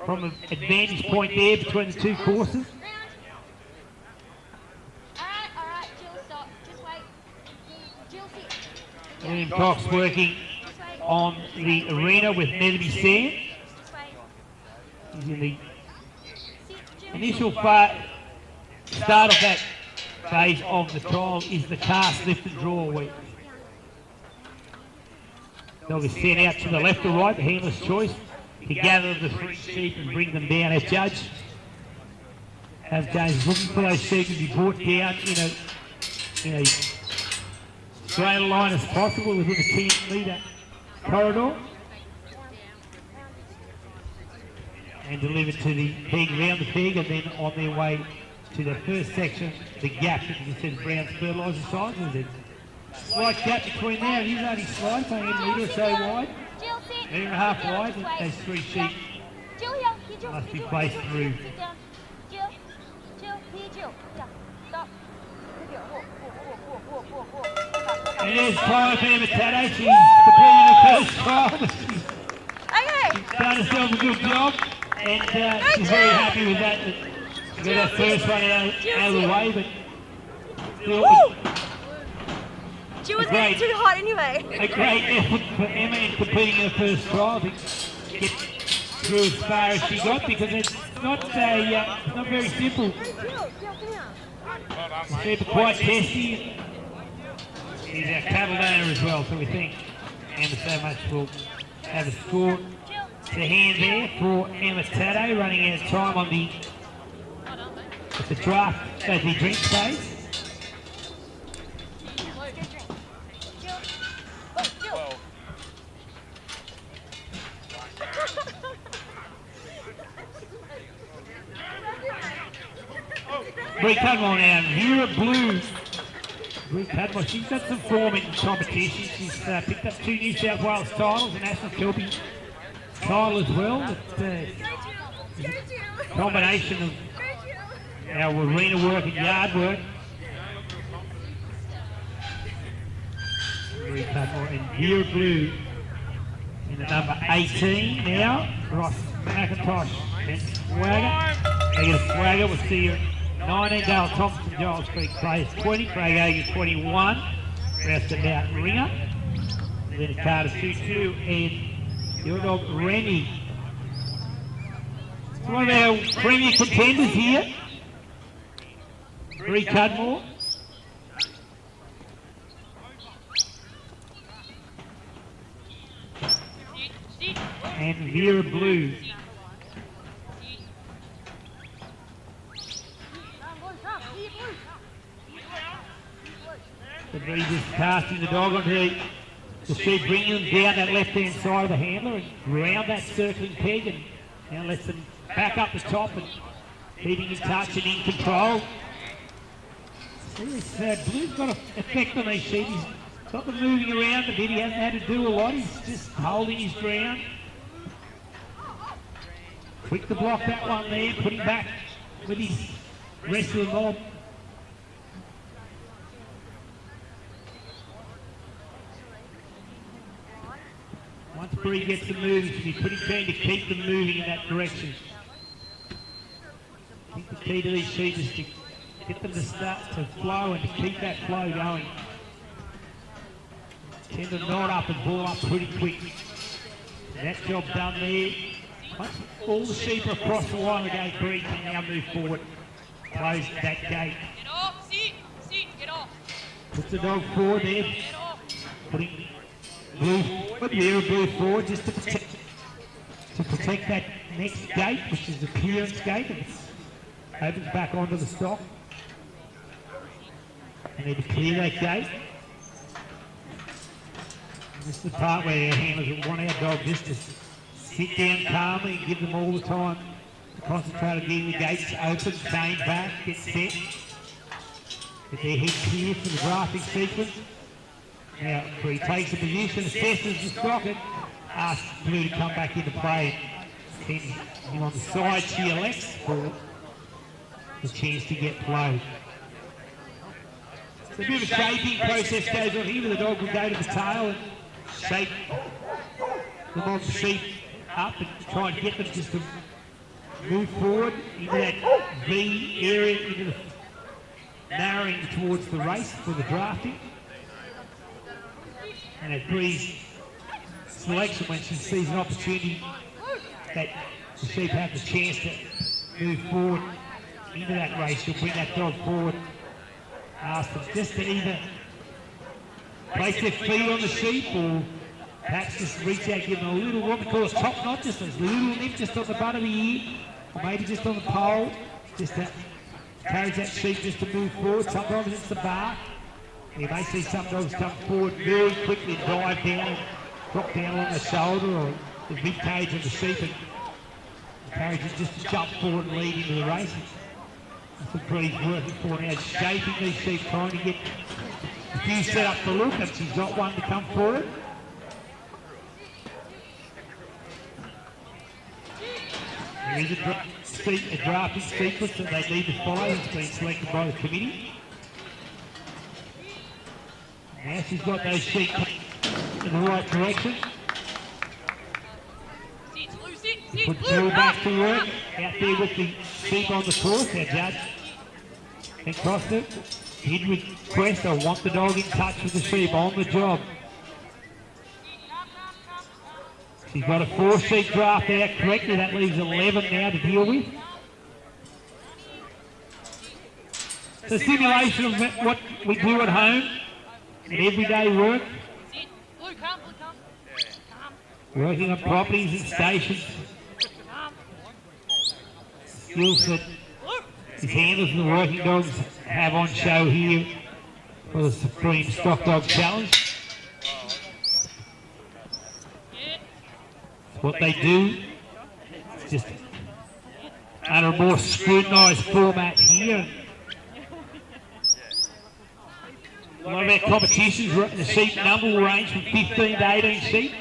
from an advantage point there between the two courses. William Cox working on the arena with Netherby Sam. He's in the initial start of that phase of the trial is the cast, lift and draw week. Dog is sent out to the left or right, the handler's choice, to gather the three sheep and bring them down. Our judge, as James, looking for those sheep to be brought down in a straight line as possible within a 10-metre corridor and delivered to the peg, round the peg, and then on their way to the first section, the gap that you can see the Browns Fertiliser signs. There's a slight gap between there. It is only slight, it's only a metre or so wide, a metre and a half wide, and those three sheep must be placed through. And there's Tyler Famatato. She's completing the first trial. She's done herself a good job, and she's very happy with that. She got her first one out of the way, but still, she was getting too hot anyway. A great effort for Emma in completing her first trial to get through as far as she got, because it's not very simple. It's quite testy. He's our cattle owner as well, so we think Emma so much will have a score to hand there for Emma Tato, running out of time on the draft, so the drink phase. Bree Cudmore now, Vera Blue. Bree Cudmore, she's got some form in competition. She's picked up 2 New South Wales titles, a National Kelpie title as well. A combination of our arena work and yard work. Bree Cudmore and Vera Blue In the number 18 now, Ross McIntosh and Swagger. They get a Swagger. We'll see you 19 Dale Thompson, Giles Creek plays 20, Craig Agee 21, rest of Mount Ringer. Then Carter Tutu and your dog Rennie. It's one of our premier contenders here. Bree Cudmore. And Vera Blue. The Bree just casting the dog onto the sheep, bringing them down that left-hand side of the handler and round that circling peg, and now lets them back up the top and keeping in touch and in control. Blue's got an effect on these sheep. He's got them moving around a bit. He hasn't had to do a lot. He's just holding his ground. Quick to block that one there, put him back with his rest of the mob. Once Bree gets them moving, should be pretty keen to keep them moving in that direction. I think the key to these sheep is to get them to start to flow and to keep that flow going. Tend to knot up and ball up pretty quick. That job done there. Once all the sheep are across the line, the gate, Bree can now move forward. Close that gate. Get off, sit, get off. Puts the dog forward there. Putting Blue forward just to protect that next gate, which is the clearance gate. It opens back onto the stock. They need to clear that gate. And this is the part where our handlers want our dog just to sit down calmly and give them all the time to concentrate on getting the gates open, chain back, get set. Get their head clear for the drafting sequence. Now, Bree takes a position, assesses the stock, and asks Blue to come back into play. Sends him on the side she elects for the chance to get play. So a bit of a shaping process goes on here, where the dog will go to the tail and shape the mob sheep up and try and get them just to move forward into that V area, into the narrowing towards the race for the drafting. And at Bree's selection, when she sees an opportunity that the sheep have the chance to move forward into that race, she'll bring that dog forward, ask them just to either place their feet on the sheep or perhaps just reach out, give them a little, what we call a top knot, just a little nip just on the butt of the ear, or maybe just on the pole, just to encourage that sheep just to move forward. Sometimes it's the bark. You may see some dogs come forward very quickly, dive down, drop down on the shoulder or the rib cage of the sheep, and encourage it just to jump forward and lead into the race. That's what Bree's working for now, shaping these sheep, trying to get a few set up to look, and she's got one to come forward. There is a drafting sequence that they need to follow. It's been selected by the committee. Now she's got those sheep in the right direction. Put Bill back to work, out there with the sheep on the course, our judge. And Costa did request, I want the dog in touch with the sheep on the job. She's got a 4-sheep draft out correctly, that leaves 11 now to deal with. It's a simulation of what we do at home. Everyday work, working on properties and stations, skills that his handlers and the working dogs have on show here for the Supreme Stock Dog Challenge. What they do, just under a more scrutinised format here. A lot of our competitions, the sheep number will range from 15 to 18 sheep.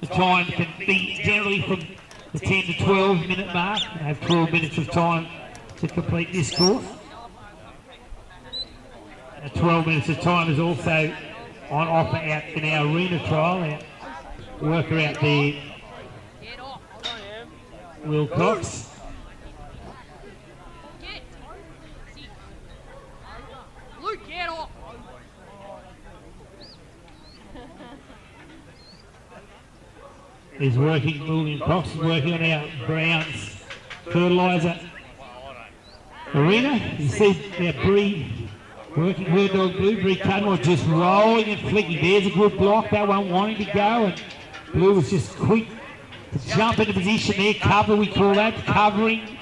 The time can be generally from the 10 to 12 minute mark. They have 12 minutes of time to complete this course. And 12 minutes of time is also on offer out in our arena trial. Our worker out there, Wilcox. Luke, get off! Is working, William Cox is working on our Browns fertiliser arena. You see our Bree working her dog Blue. Bree Cudmore just rolling and flicking. There's a good block, that one wanting to go, and Blue was just quick to jump into position there. Cover, we call that, covering.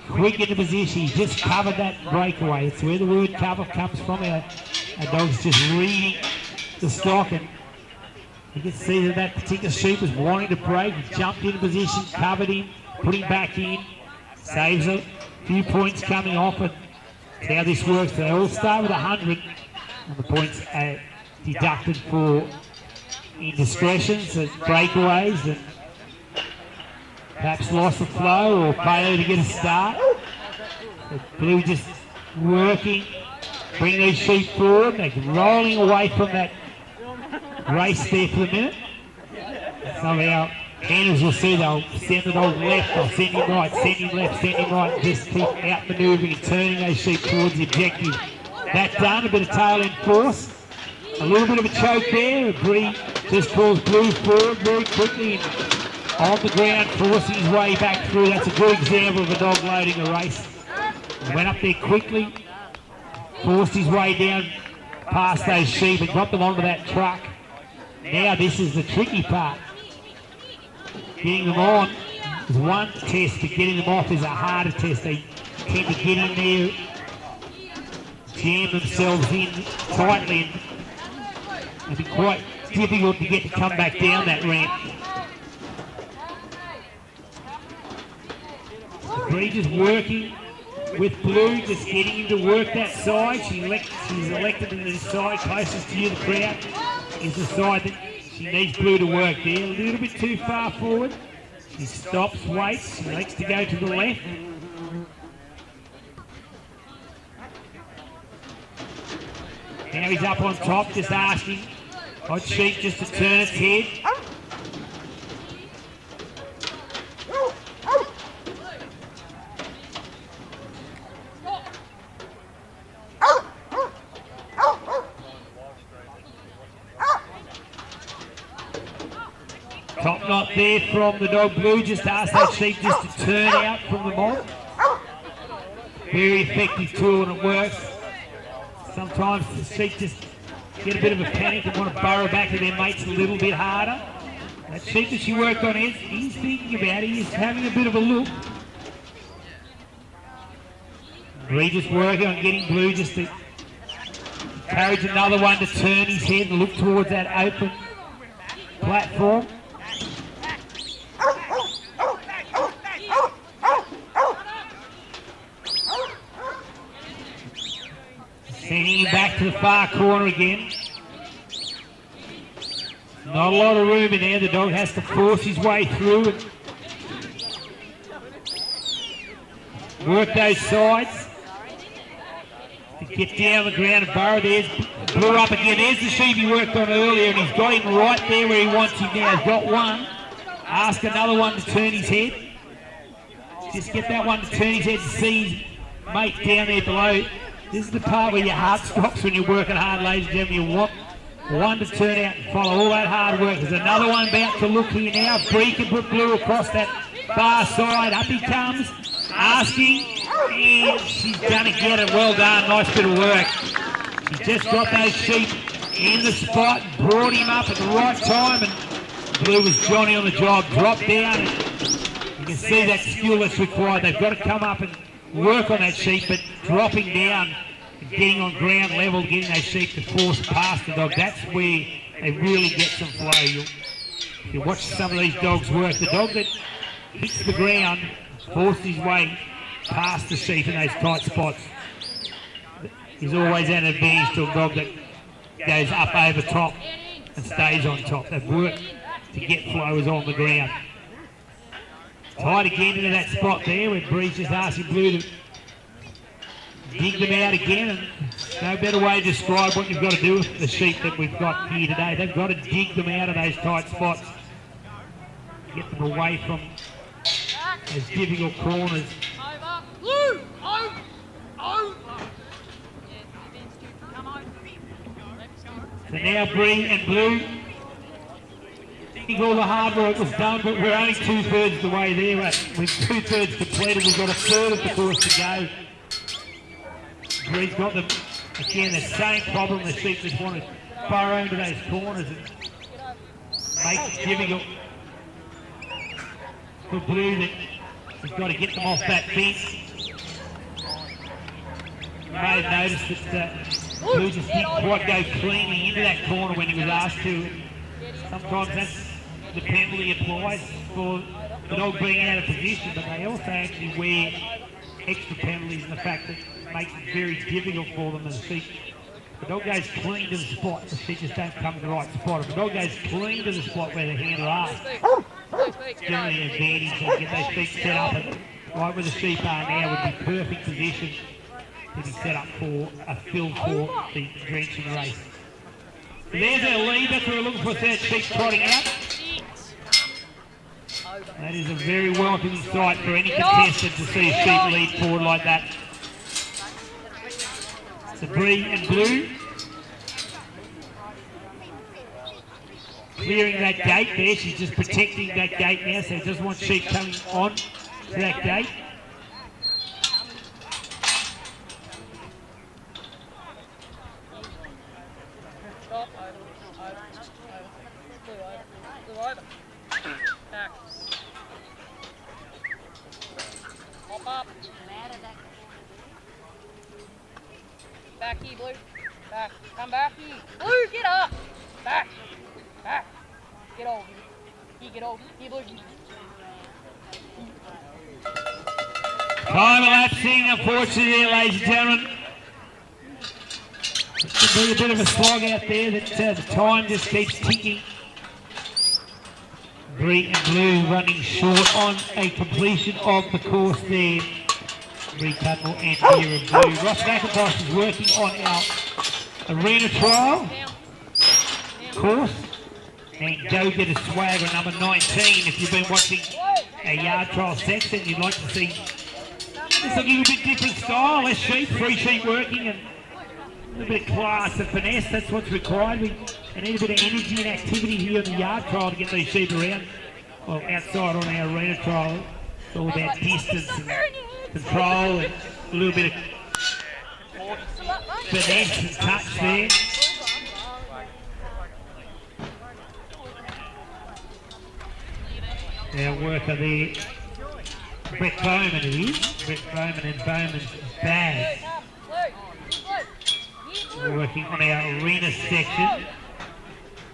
Quick into position, he just covered that breakaway. It's where the word cover comes from. Our dog's just reading the stock, and you can see that that particular sheep was wanting to break. He jumped into position, covered him, put him back in, saves a few points coming off. And that's how this works. They all start with 100, and the points are deducted for indiscretions and breakaways and perhaps loss of flow or failure to get a start. But Blue just working, bringing these sheep forward. They're rolling away from that race there for the minute. Some of our handlers will see they'll send the dog left, they'll send him right, send him left, send him right, just keep out manoeuvring and turning those sheep towards the objective. That done, a bit of tail end force. A little bit of a choke there. Bree just pulls Blue forward very quickly and on the ground, forcing his way back through. That's a good example of a dog loading a race. He went up there quickly, forced his way down past those sheep and got them onto that truck. Now this is the tricky part. Getting them on is one test, but getting them off is a harder test. They tend to get in there, jam themselves in tightly, and it'd be quite difficult to get to come back down that ramp. Bree just working with Blue, just getting him to work that side. She's elected to the side closest to you, the crowd, is the side that she needs Blue to work there. A little bit too far forward. She stops, waits, she likes to go to the left. Now he's up on top, just asking Hot Sheep just to turn its head. Top knot there from the dog Blue, just asked that sheep just to turn out from the mob. Very effective tool and it works. Sometimes the sheep just get a bit of a panic and want to burrow back to their mates a little bit harder. That sheep that she worked on, he's thinking about it, he's having a bit of a look. Bree just working on getting Blue just to encourage another one to turn his head and look towards that open platform. Sending him back to the far corner again. Not a lot of room in there. The dog has to force his way through and work those sides to get down the ground and burrow. There's Blue up again. There's the sheep he worked on earlier, and he's got him right there where he wants him now. He's got one. Ask another one to turn his head. Just get that one to turn his head to see his mate down there below. This is the part where your heart stops when you're working hard, ladies and gentlemen. You want one to turn out and follow all that hard work. There's another one about to look here now. Bree can put Blue across that far side. Up he comes, asking, and she's going to get it. Well done, nice bit of work. She just got those sheep in the spot, brought him up at the right time, and Blue was Johnny on the job. Dropped down, and you can see that skill that's required. They've got to come up and work on that sheep, but dropping down and getting on ground level, getting those sheep to force past the dog, that's where they really get some flow. You watch some of these dogs work. The dog that hits the ground, forces his way past the sheep in those tight spots, is always an advantage to a dog that goes up over top and stays on top. They've worked to get flowers on the ground. Tight again into that spot there where Bree's just asking Blue to dig them out again, and no better way to describe what you've got to do with the sheep that we've got here today. They've got to dig them out of those tight spots, get them away from those difficult corners. Blue! So now Bree and Blue, I think all the hard work was done, but we're only 2/3 of the way there. With 2/3 completed, we've got a third of the course to go. Bree's got them, again, the same problem. The sheep just want to burrow into those corners and make it difficult for Blue. That he's got to get them off that fence. You may have noticed that Blue just didn't quite go cleanly into that corner when he was asked to. Sometimes that's the penalty applies for the dog being out of position, but they also actually wear extra penalties in the fact that it makes it very difficult for them as sheep. The dog goes clean to the spot, the sheep just don't come to the right spot. If the dog goes clean to the spot where the handler are, it's generally an advantage to get those sheep set up, and right where the sheep are now would be perfect position to be set up for a fill for the drenching race. So there's our lead, that's what we're looking for, third sheep trotting out. That is a very welcoming sight for any contestant to see a sheep lead forward like that. So Bree and Blue clearing that gate there. She's just protecting that gate now, so she doesn't want sheep coming on to that gate. Back here, Blue. Back. Come back here. Blue, get up. Back. Back. Get over. Here, get over. Here, Blue. Time elapsing, unfortunately, ladies and gentlemen. It's going to be a bit of a slog out there. That the time just keeps ticking. Bree and Blue running short on a completion of the course there. Bree Tuttle and Vera Blue. Ross McIntosh is working on our arena trial course. And Go Get a Swagger, number 19. If you've been watching a yard trial section, you'd like to see just a little bit different style. Less sheep, 3 sheep working, and a little bit of class and finesse. That's what's required. We need a bit of energy and activity here in the yard trial to get these sheep around. Well, outside on our arena trial, it's all about distance and control and a little bit of finesse and touch there. Our worker there, Brett Bowman it is. Brett Bowman and Bowman's bag. We're working on our arena section.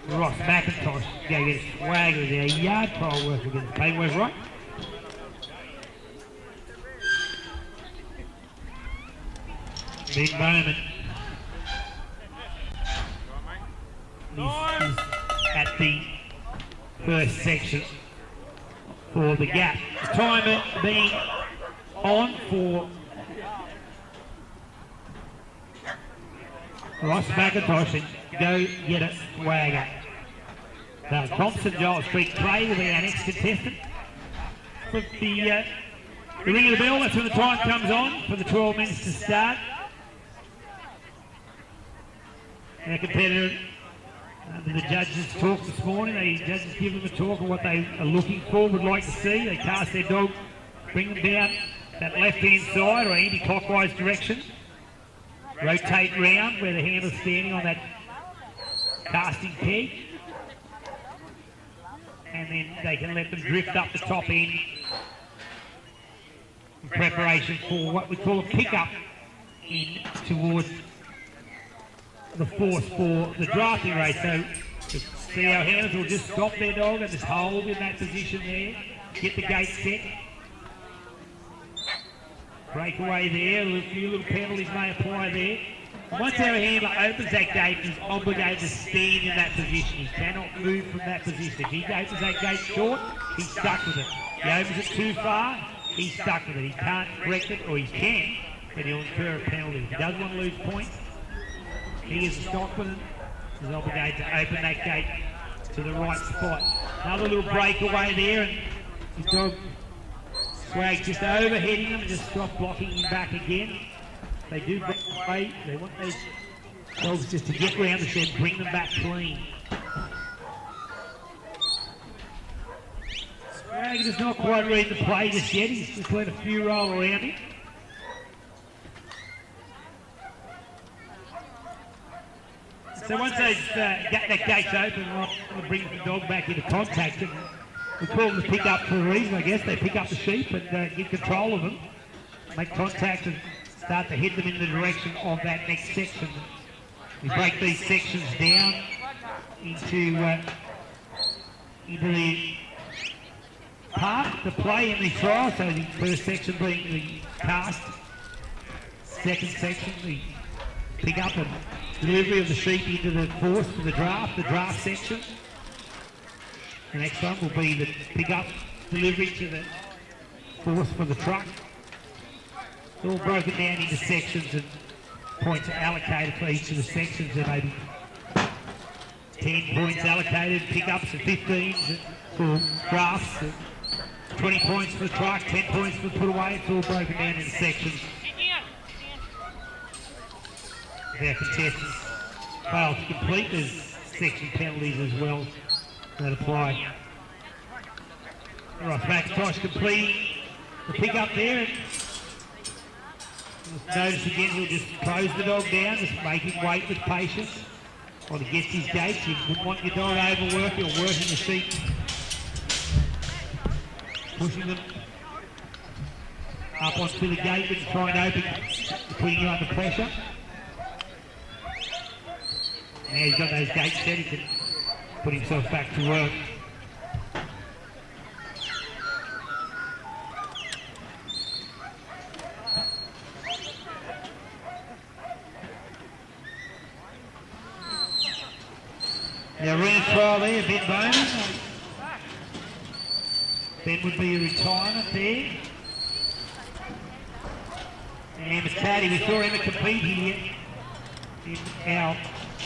Ross McIntosh go get a swagger with our yard trial work against the paintwork, right? Big Bowman is at the first section for the gap. The timer being on for Ross McIntosh and Go Get a Swagger. Thompson, Giles Street, Clay will be our next contestant. With the ring of the bell, that's when the time comes on for the 12 minutes to start. Our competitor, the judges talked this morning. The judges give them a talk of what they are looking for, would like to see. They cast their dog, bring them down that left-hand side or anti-clockwise direction. Rotate round where the handler's standing on that casting peg. And then they can let them drift up the top end in preparation for what we call a pickup in towards the force for the drafting race. So see our handlers will just stop their dog and just hold in that position there, get the gate set. Breakaway there, a few little penalties may apply there. Once our handler opens that gate, he's obligated to stand in that position. He cannot move from that position. If he opens that gate short, he's stuck with it. If he opens it too far, he's stuck with it. He can't correct it, or he can, but he'll incur a penalty. If he doesn't want to lose points, he is a stockman, is obligated to open that gate to the right spot. Another little breakaway there, and his dog Swag just overheading him and just stop blocking him back again. They do break away. They want those dogs just to get round the shed, bring them back clean. Swag does not quite read the play just yet. He's just let a few roll around him. So once that gate's open, we'll bring the dog back into contact. And we call them the pick up for a reason, I guess. They pick up the sheep and get control of them, make contact and start to head them in the direction of that next section. We break these sections down into the part, the play and the trial. So the first section being the cast, second section, the pick up and delivery of the sheep into the force for the draft section. The next one will be the pick up delivery to the force for the truck. It's all broken down into sections and points are allocated for each of the sections. There may be 10 points allocated, pickups and 15s for drafts, 20 points for the truck, 10 points for the put away. It's all broken down into sections. Our contestants fail to complete, there's section penalties as well that apply. Ross McIntosh completing the pick up there. Notice again, he'll just close the dog down, just make him wait with patience while he gets his gates. You wouldn't want your dog overworking or working the sheep, pushing them up onto the gate and try and open, putting you under pressure. Now he's got those gates set, he can put himself back to work. Now arena trial there, Ben Bowman. Ben would be a retirement there. And Emma Taddy, we saw Emma compete here in our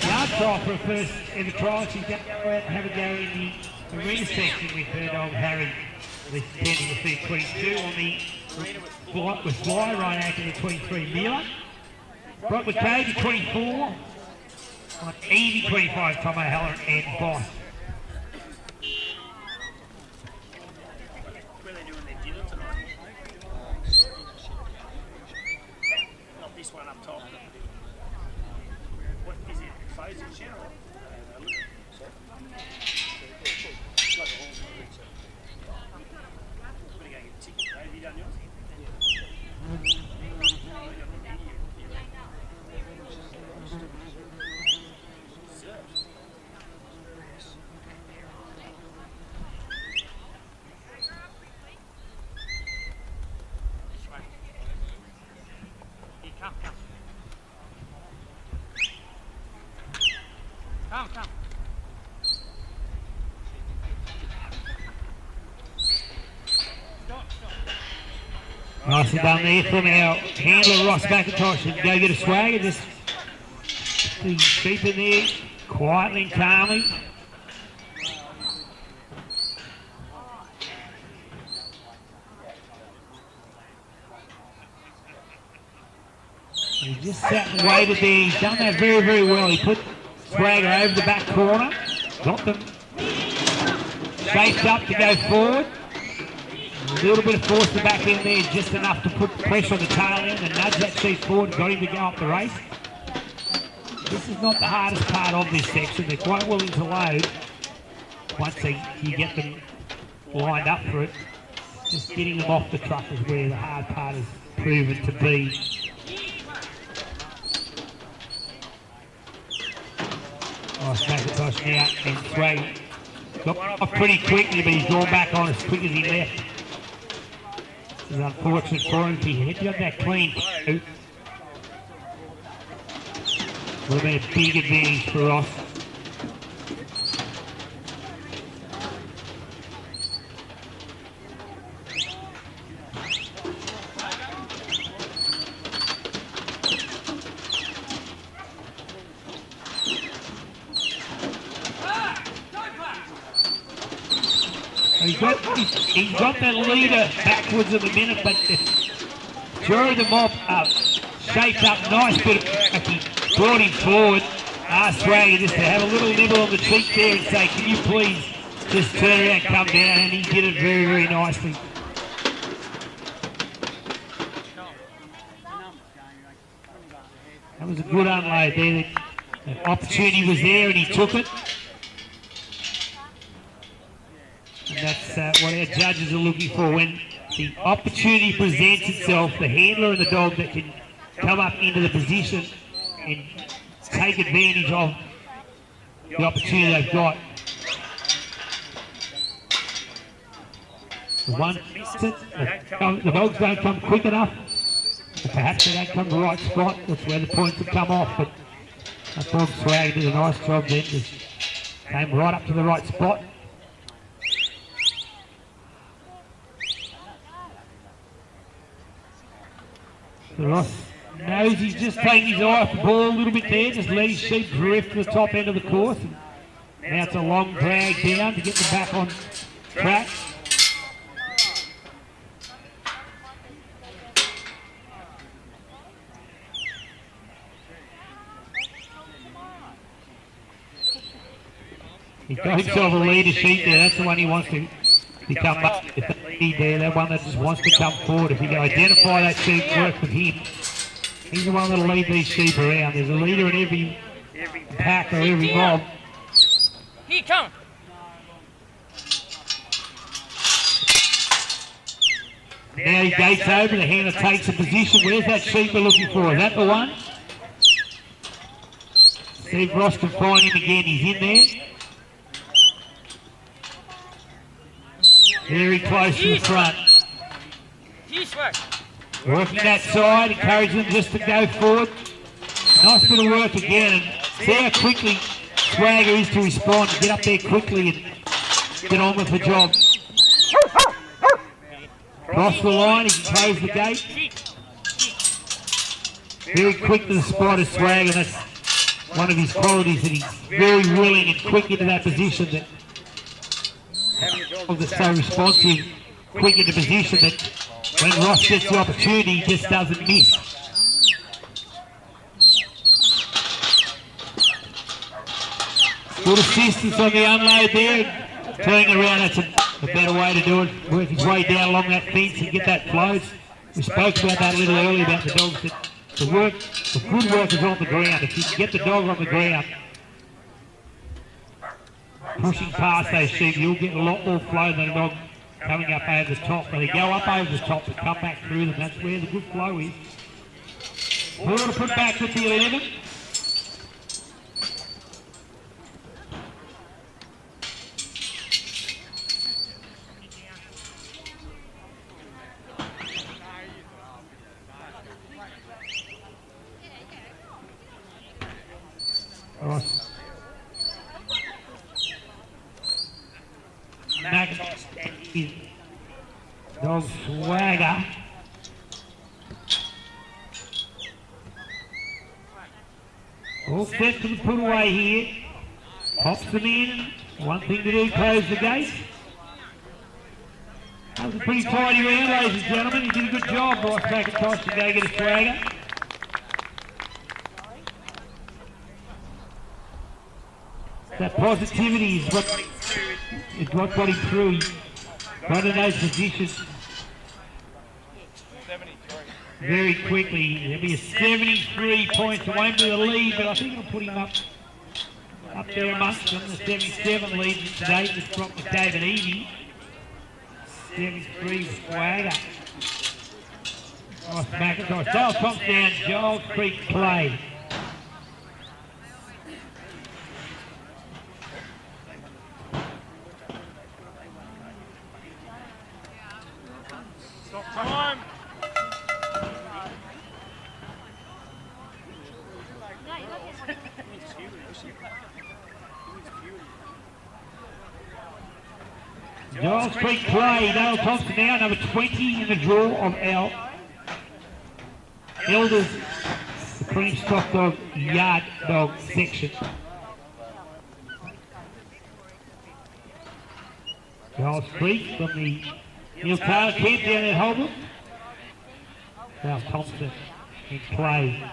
yard trial for her first ever trial. She's going to go out and have a go in the arena section with her dog Harry, the 10 to the 22 on the with Fly, Ryan Acker the 23 Miller. Brock McCabe the 24. On Evie 25, Tom O'Halloran and Boss. Where are they doing their dinner tonight? Not this one up top. What is it? Frozen shed or? We're going to go get a ticket. Have you done yours? Come. Nicely done there from our handler Ross McIntosh. And go get a swag and just the sheep in there quietly and calmly. He just sat and waited there. He's done that very, very well. He put Swagger over the back corner, got them shaped up to go forward. A little bit of force to back in there, just enough to put pressure on the tail end and nudge that sheep forward and got him to go up the race. This is not the hardest part of this section. They're quite willing to load once you get them lined up for it. Just getting them off the truck is where the hard part is proven to be. Nice McIntosh now, and Swag got off pretty quickly, but he's gone back on as quick as he left. This is unfortunate for him. He got that clean through. Would have been a big advantage for Ross. He's got that leader backwards at the minute, but Jory the mob shaped up nice bit of work. He brought him forward. Asked Swagger just to have a little nibble on the cheek there and say, can you please just turn around and come down, and he did it very, very nicely. That was a good unload there. The opportunity was there and he took it. And that's what our judges are looking for. When the opportunity presents itself, the handler and the dog that can come up into the position and take advantage of the opportunity they've got. The dogs don't come quick enough. Or perhaps they don't come to the right spot. That's where the points have come off. But that dog Swagger did a nice job then. Just came right up to the right spot. So Ross knows he's just taking his eye off the ball a little bit there. Just let his sheep drift to the top end of the course. And now it's a long drag down to get them back on track. He's got himself a leader sheep there. That's the one he wants to come up with. That lead there, that one that just wants to come forward. If you can identify that sheep, work with him. He's the one that'll lead these sheep around. There's a leader in every pack or every mob. Here, come. Now he gates over, the handler takes a position. Where's that sheep we're looking for? Is that the one? See if Ross can find him again. He's in there. Very close to the front. Working that side, encouraging them just to go forward. Nice bit of work again. And see how quickly Swagger is to respond, to get up there quickly and get on with the job. Cross the line, he can close the gate. Very quick to the spot of Swagger, and that's one of his qualities, that he's very willing and quick into that position. That that's so responsive, quick into position that when Ross gets the opportunity, he just doesn't miss. Good assistance on the unload there. Turning around, that's a better way to do it. Work his way down along that fence and get that close. We spoke about that a little earlier about the dogs. That the good work is on the ground. If you can get the dog on the ground, pushing past those sheep, you'll get a lot more flow than a dog coming up over the top. But they go up over the top and come back through them. That's where the good flow is. Ball to put back with the 11. Ross. McIntosh and his dog Swagger. All set to the put away here. Pops them in. One thing to do, close the gate. That was a pretty tidy round, ladies and gentlemen. He did a good job, Ross McIntosh, to go get a Swagger. That positivity is what got him through. One of those positions very quickly. There'll be a 73 points. It won't be the lead, but I think it'll put him up there amongst them. The 77 lead today just dropped with David Evie. 73 with Swagger. Ross McIntosh. Dale Thompson down, Giles Creek play. Time. Giles Creek play. Dale Thompson now, number 20 in the draw of our Elders Supreme Stock Dog Yard Dog section. Giles Creek from the Neil Taylor camp down at Holborn. Ralph Thompson in play.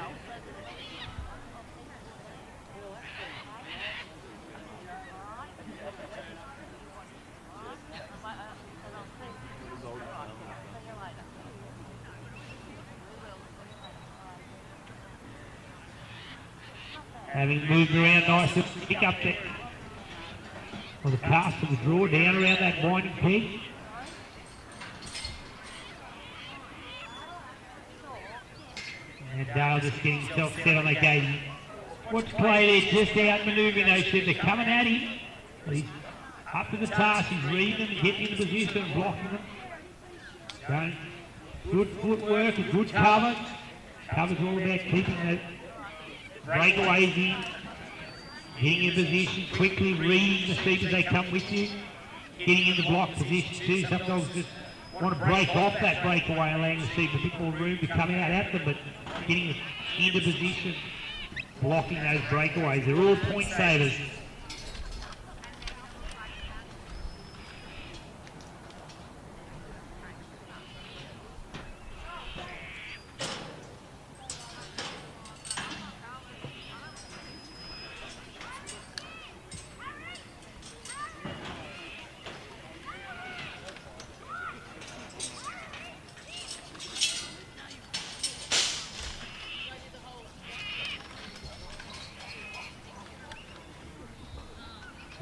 Having moved around nicely, pick up that on the cast of the draw down around that winding peg. And Dale just getting himself set on the gate. Watch play there, just out manoeuvring those two. They're coming at him. But he's up to the task. He's reading them, getting into position and blocking them. Going good footwork, a good cover. Cover's all about keeping the breakaways in. Getting in position, quickly reading the sheep as they come with you. Getting into block position too. Some dogs just want to break off that breakaway, allowing the sheep a bit more room to come out at them, but getting into position, blocking those breakaways. They're all point savers.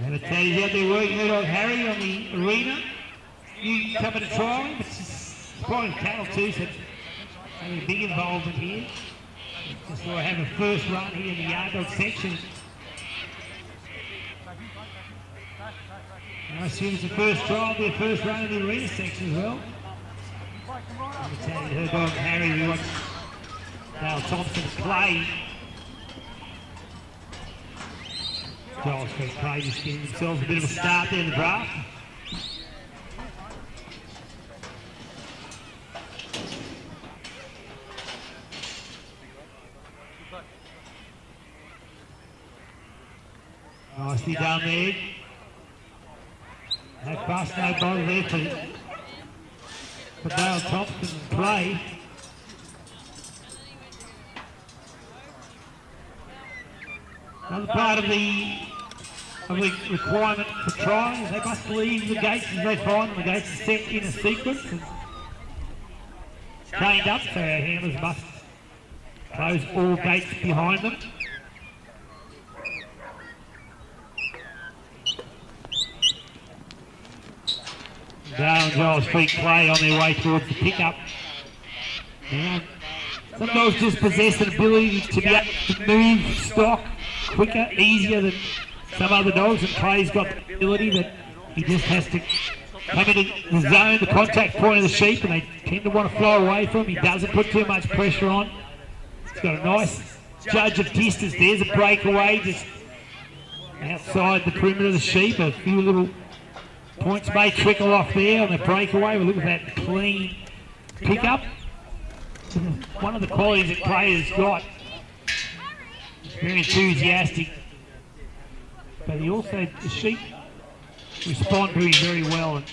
And the Teddy's out there working with old Harry on the arena. You coming to trial him, but she's probably cattle too, so having a big involvement here. Just want to have a first run here in the yard dog section. And I assume it's the first trial, it'll be a first run in the arena section as well. And the Teddy, her dog Harry, we want Dale Thompson to play. Giles Creek play, just getting themselves a bit of a start there in the draft. Nicely done there. No fuss, no bother there for Dale Thompson's play. Another part of the requirement for trying is they must leave the gates as they find them. The gates are set in a sequence and chained up, so our handlers must close all gates behind them. Dale and Giles Creek play on their way towards the pickup. Now, some dogs just possess an ability to be able to move stock quicker, easier than some other dogs, and Clay's got the ability that he just has to come into the zone, the contact point of the sheep, and they tend to want to flow away from him. He doesn't put too much pressure on. He's got a nice judge of distance. There's a breakaway just outside the perimeter of the sheep. A few little points may trickle off there on the breakaway. We'll look at that clean pickup. One of the qualities that Clay has got. Very enthusiastic, but he also, the sheep respond to him very well. And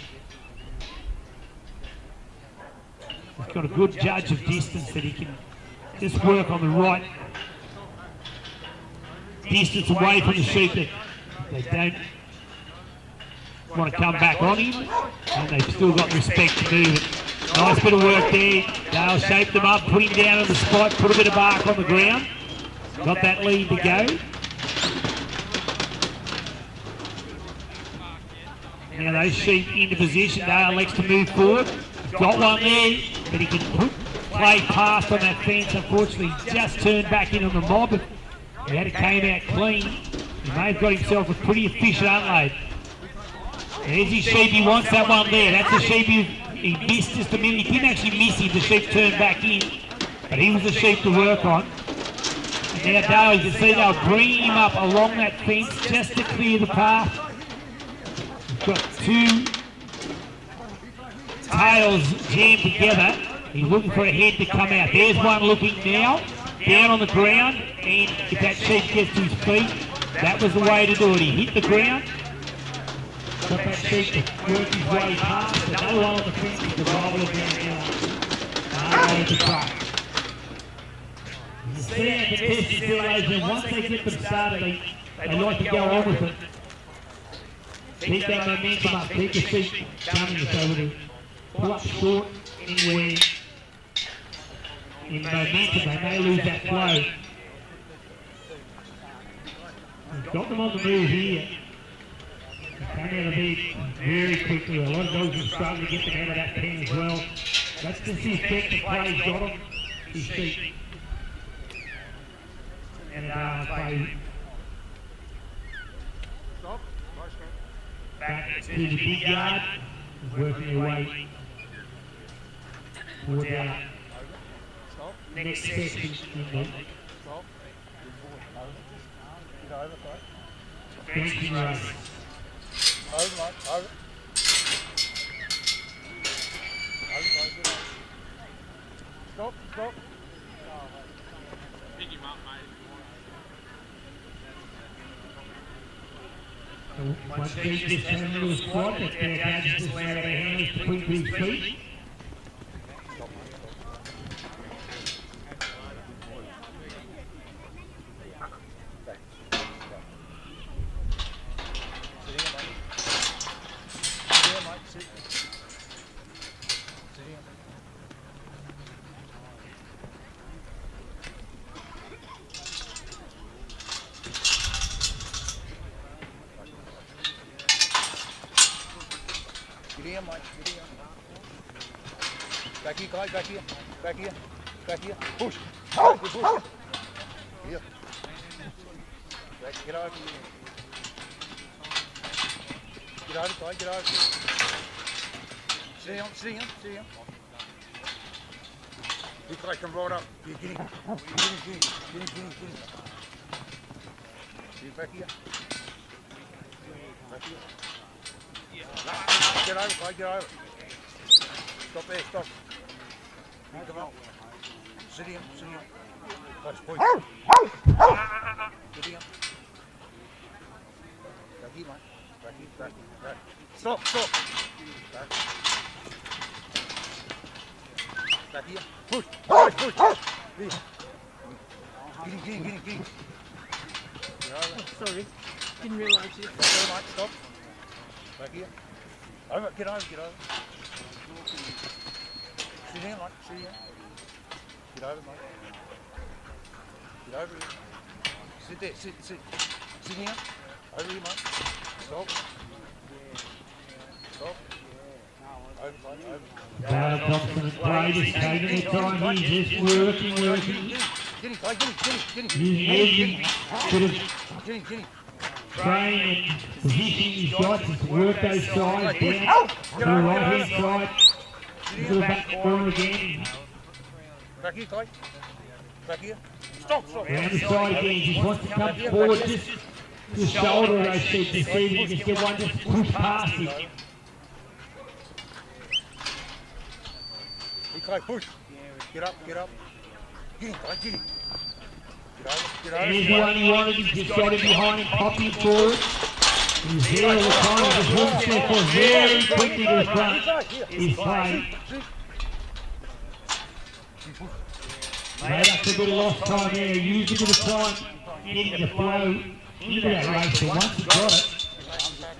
he's got a good judge of distance that he can just work on the right distance away from the sheep that they don't want to come back on him, and they've still got respect to move it. Nice bit of work there. Dale shaped them up, put him down on the spot, put a bit of bark on the ground. Got that lead to go. Now those sheep into position. Dale elects to move forward. Got one there, but he can play past on that fence. Unfortunately, just turned back in on the mob. If he had it came out clean, he may have got himself a pretty efficient unload. There's his sheep. He wants that one there. That's the sheep he missed just a minute. He didn't actually miss him. The sheep turned back in, but he was the sheep to work on. Now Dale, you can see they'll bring him up along that fence just to clear the path. We've got two tails jammed together. He's looking for a head to come out. There's one looking now, down on the ground, and if that sheep gets to his feet, that was the way to do it. He hit the ground, up that seat to work his way past. Another one on the fence is the rival down here. Over the truck. You see how the test is still over, and once they get them started, they like to go on with it. Keep that momentum up, keep the feet coming so to pull up short anywhere in momentum, they may lose that flow. We've got them on the move here. They come out of bed very quickly. A lot of dogs are starting to get them out of that pen as well. That's just the effect the play's got on his feet. And play back to the big yard, working their way toward our next section in the benching race. Over, mate, over. Stop, stop. Pick him up, mate. Once they just have a little squat, that's their judges just allow their hands to put to his feet. Back here, guys, back here, back here, back here. Push. Push. Here. Back, get over. Get over, guys, get over. See him. He guys come right up. Get him. Get him. See back here. Back here. Get over, guys, get over. Stop there, stop. Come on. Sit him. Touch point. Sit him. Back here, mate. Back. Stop. Back here. Push. Here. Get him. Sorry, didn't realise you. Stop there, mate, stop. Back here. Over, get over. Sit down, mate, sit down. Get over, mate. Get over here. Sit there, sit. Sit down. Over here, mate. Stop. Over, mate, over. Thompson play this taking their time, he's just working. Get him. Get him. Train and position his shots to work those sides down to the right hand side. To the back corner again. Back here, Clay. Back here. Stop. Round the side again. He just wants to come forward just to the shoulder of those feet to see if he can just get one just push past him. Hey, Clay, push. Get up. Get him, Clay, get him. Get over. Here's the one he wanted. He's just got him behind him, popping forward. He's there all the time. He just wants to step very quickly to the front. He's playing. Made up a bit of lost time there. Used a bit of time getting the flow into that race. But once he got it,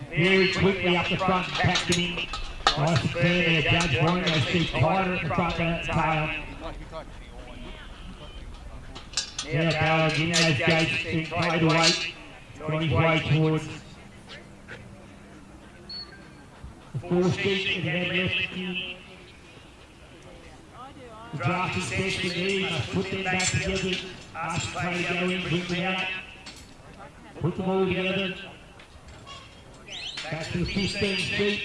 very quickly up the front, packed him in. Nice to turn there. Judge wanting those feet tighter at the front of that tail. Yeah, Ballard in those gates, being played away, got his way towards the 4 feet and then left the drafting section there. You must put them back together, ask the play to go in, bring them out, put them all together, back to the 15 feet.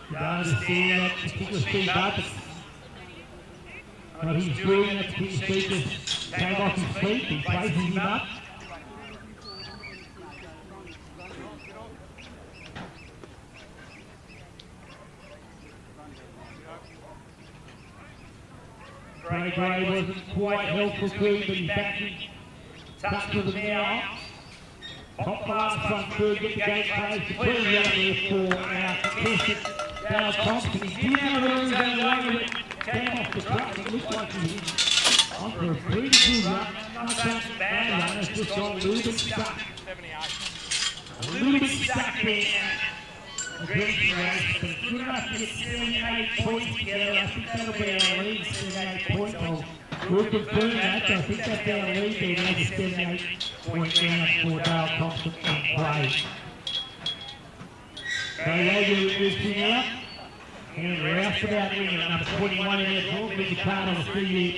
You don't understand that particular speed up. What he's doing, that particular speed just came off his feet, he places him up. Gray wasn't quite helpful to him, but he's back in touch with him now. Top the last one through, get the gate closed, to put it out there for our contestant, Dale Thompson. He did have a run down the way, but came off the truck. It looked like he was on for a pretty good run. Not such a bad run, it's just got a little bit stuck. A little bit stuck there. The drinking race, but it's good enough to get 78 points together. I think that'll be our lead, 78 points. We'll confirm that, but I think that's our lead there. There's a 78-point round for Dale Thompson and Clay. So Roger is lifting up, and we're out about winning number 21 in there. Paul, big card on the 3-year,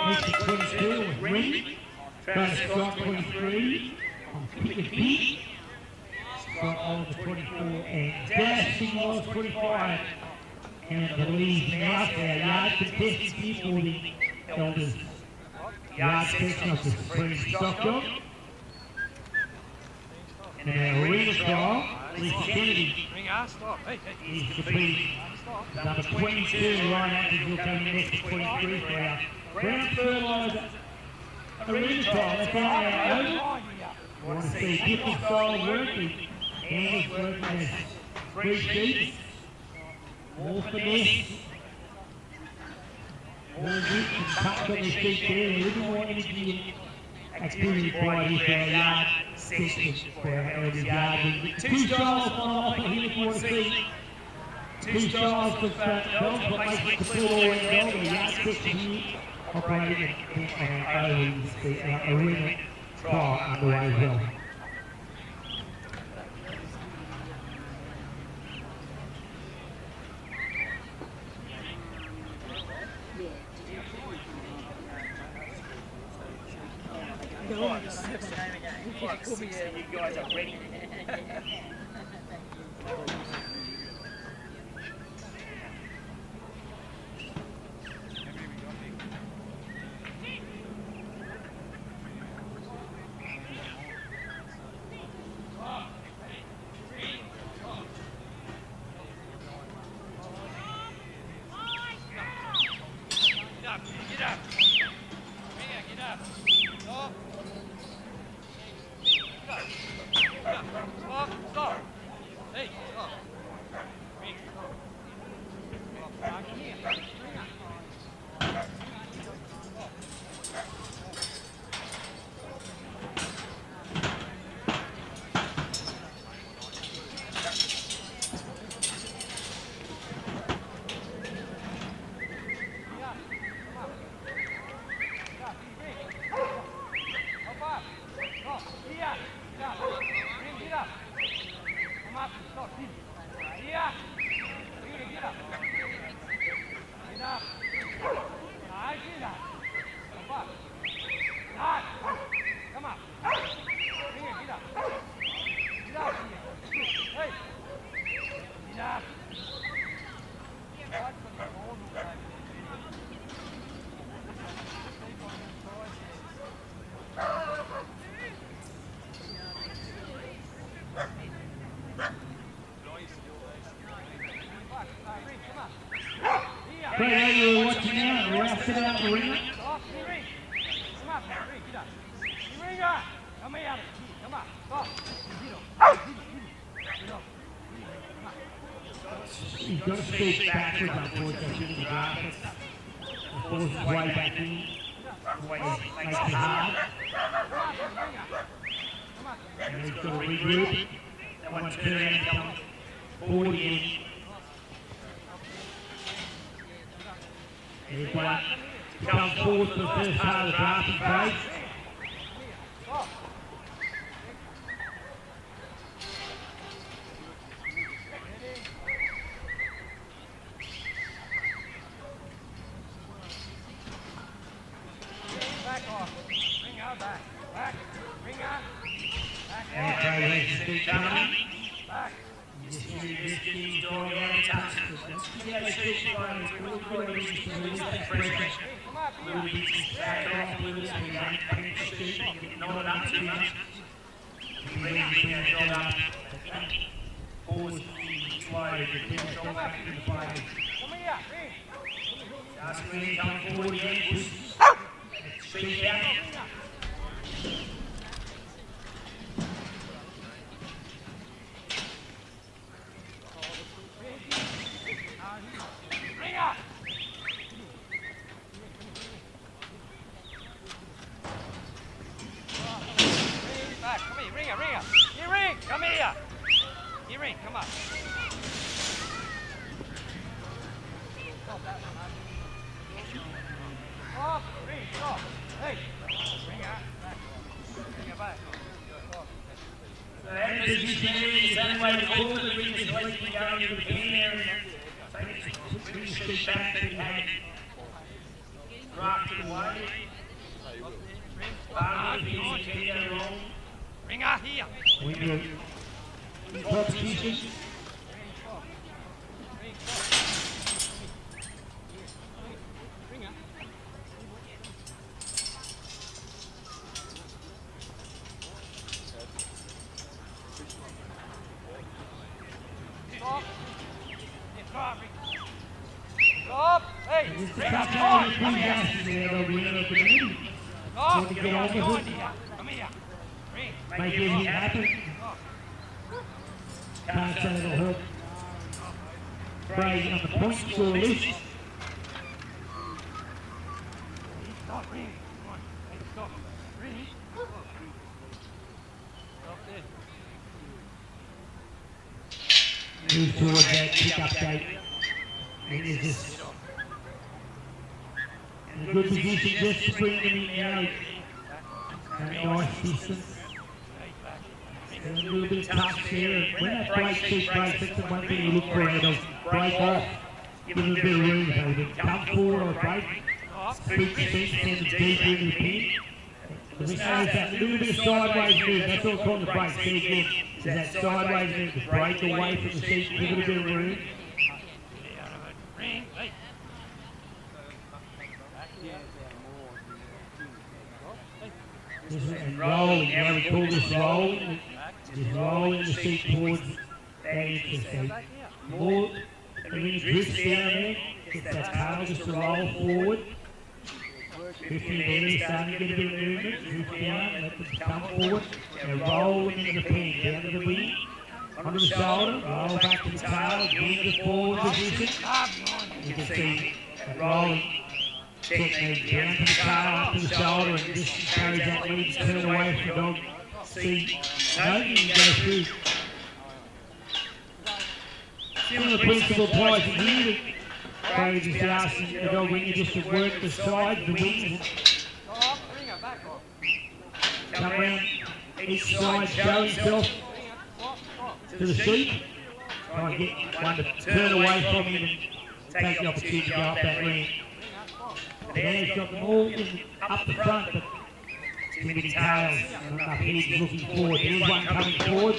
next to 22 with Rennie. Travis Scott, 23. On Pickett Pete. Scott Oliver, 24. And Dashing was 25. And I believe now for our yard contestants here for the Elders yard section of the Supreme Stock Dog. And our arena trial, Lisa Kennedy, is competing number 22, Ryan Atkins will come in next to 23 for our Brown Fertiliser arena trial. That's our oval. We want to see a different style of work. The handles working as 3 sheets, more finesse, more width and touch on the sheet there. There isn't more energy and activity required here for our yard section for our elders yard. Two styles on offer here if you want to see. Two styles of dogs, what makes it complete all-round dog. Our yard section here operating on our arena trial underway as well. You guys are ready. Get up. Get up. Stop. Stop. Hey, stop. Great area we're watching now, we're out set out the ring. He's got to speak backwards, unfortunately, in the graphics. The force is way back in. Makes it hard. And he's got to regroup. That one's turned and come forward again. He's one to come forward for the first part of the drafting phase. Okay, let's keep coming. Just get his dog out of touch. Yeah, see, we'll release that pressure. We'll be back off with us. We don't panic the street and get knotted up too much. We really bring our dog up. Pause the way to get the dog back in the play. Last minute, come forward again. Speak out. Back, come here, ringer. You ring, come here. You ring, come up. Stop, ring, stop. Hey, ringer, back. Ringer back. And this is the only way to call the ring is like we go into the pin area. Bring the stick back that you had drafted away. Ringer here. Winner. Competition. Stop. Hey, This is the ring top up. time Come of here. the there, they'll be in the community. Stop. Want to get on with it? Come here. Ring. Make everything happen. Can't say it'll help. Bray on the point score list. Stop, ring. Come on. Hey, stop. Ring. Stop there. Move towards that pick-up gate. It is just in a good position just to bring them in now. Nice distance. A little bit of touch there. When that breaks, that's the one thing you look for. They'll break off. Give them a bit of room. They come forward or break. Speak the fence, send it deeper into the pin. This is that little bit of sideways move. That's all called the break. See again. Is that sideways move to break away from the seat, give it a bit of room. Ring. Hey. This is rolling. Now we call this rolling. Just rolling the seat towards that into seat. More the ring drifts down there. Get that tail just to roll forward. 15 there, starting to get a bit of movement. Drift down, let them come forward. They're rolling into the pin. Down to the wing. Onto the shoulder. Roll back to the tail. Get into the forward position. You can see that rolling technique down to the tail, up to the shoulder, and just carries that lead, turn away from the dog. See, no, you can go through. Similar principle applies in here. Craig just asking the dog winger just to work the sides, the wings. Come around each side, show himself to the seat. Try and get one to turn away from him and take the opportunity to go up that ramp. Dan's got them all up the front, but too many tails, not enough heads looking forward. There's one coming forward.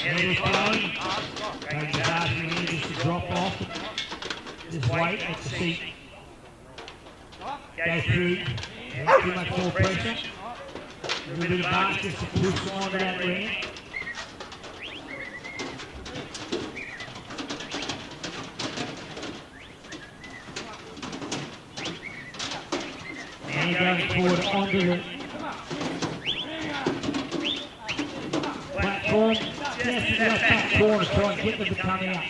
And it's flowing. Craig's asking him just to drop off. Just wait, let the seat go through. Too much more pressure. A little bit of mark just to push onto that ramp. And going forward onto the platform. Just to the back corner, try and get them to come out.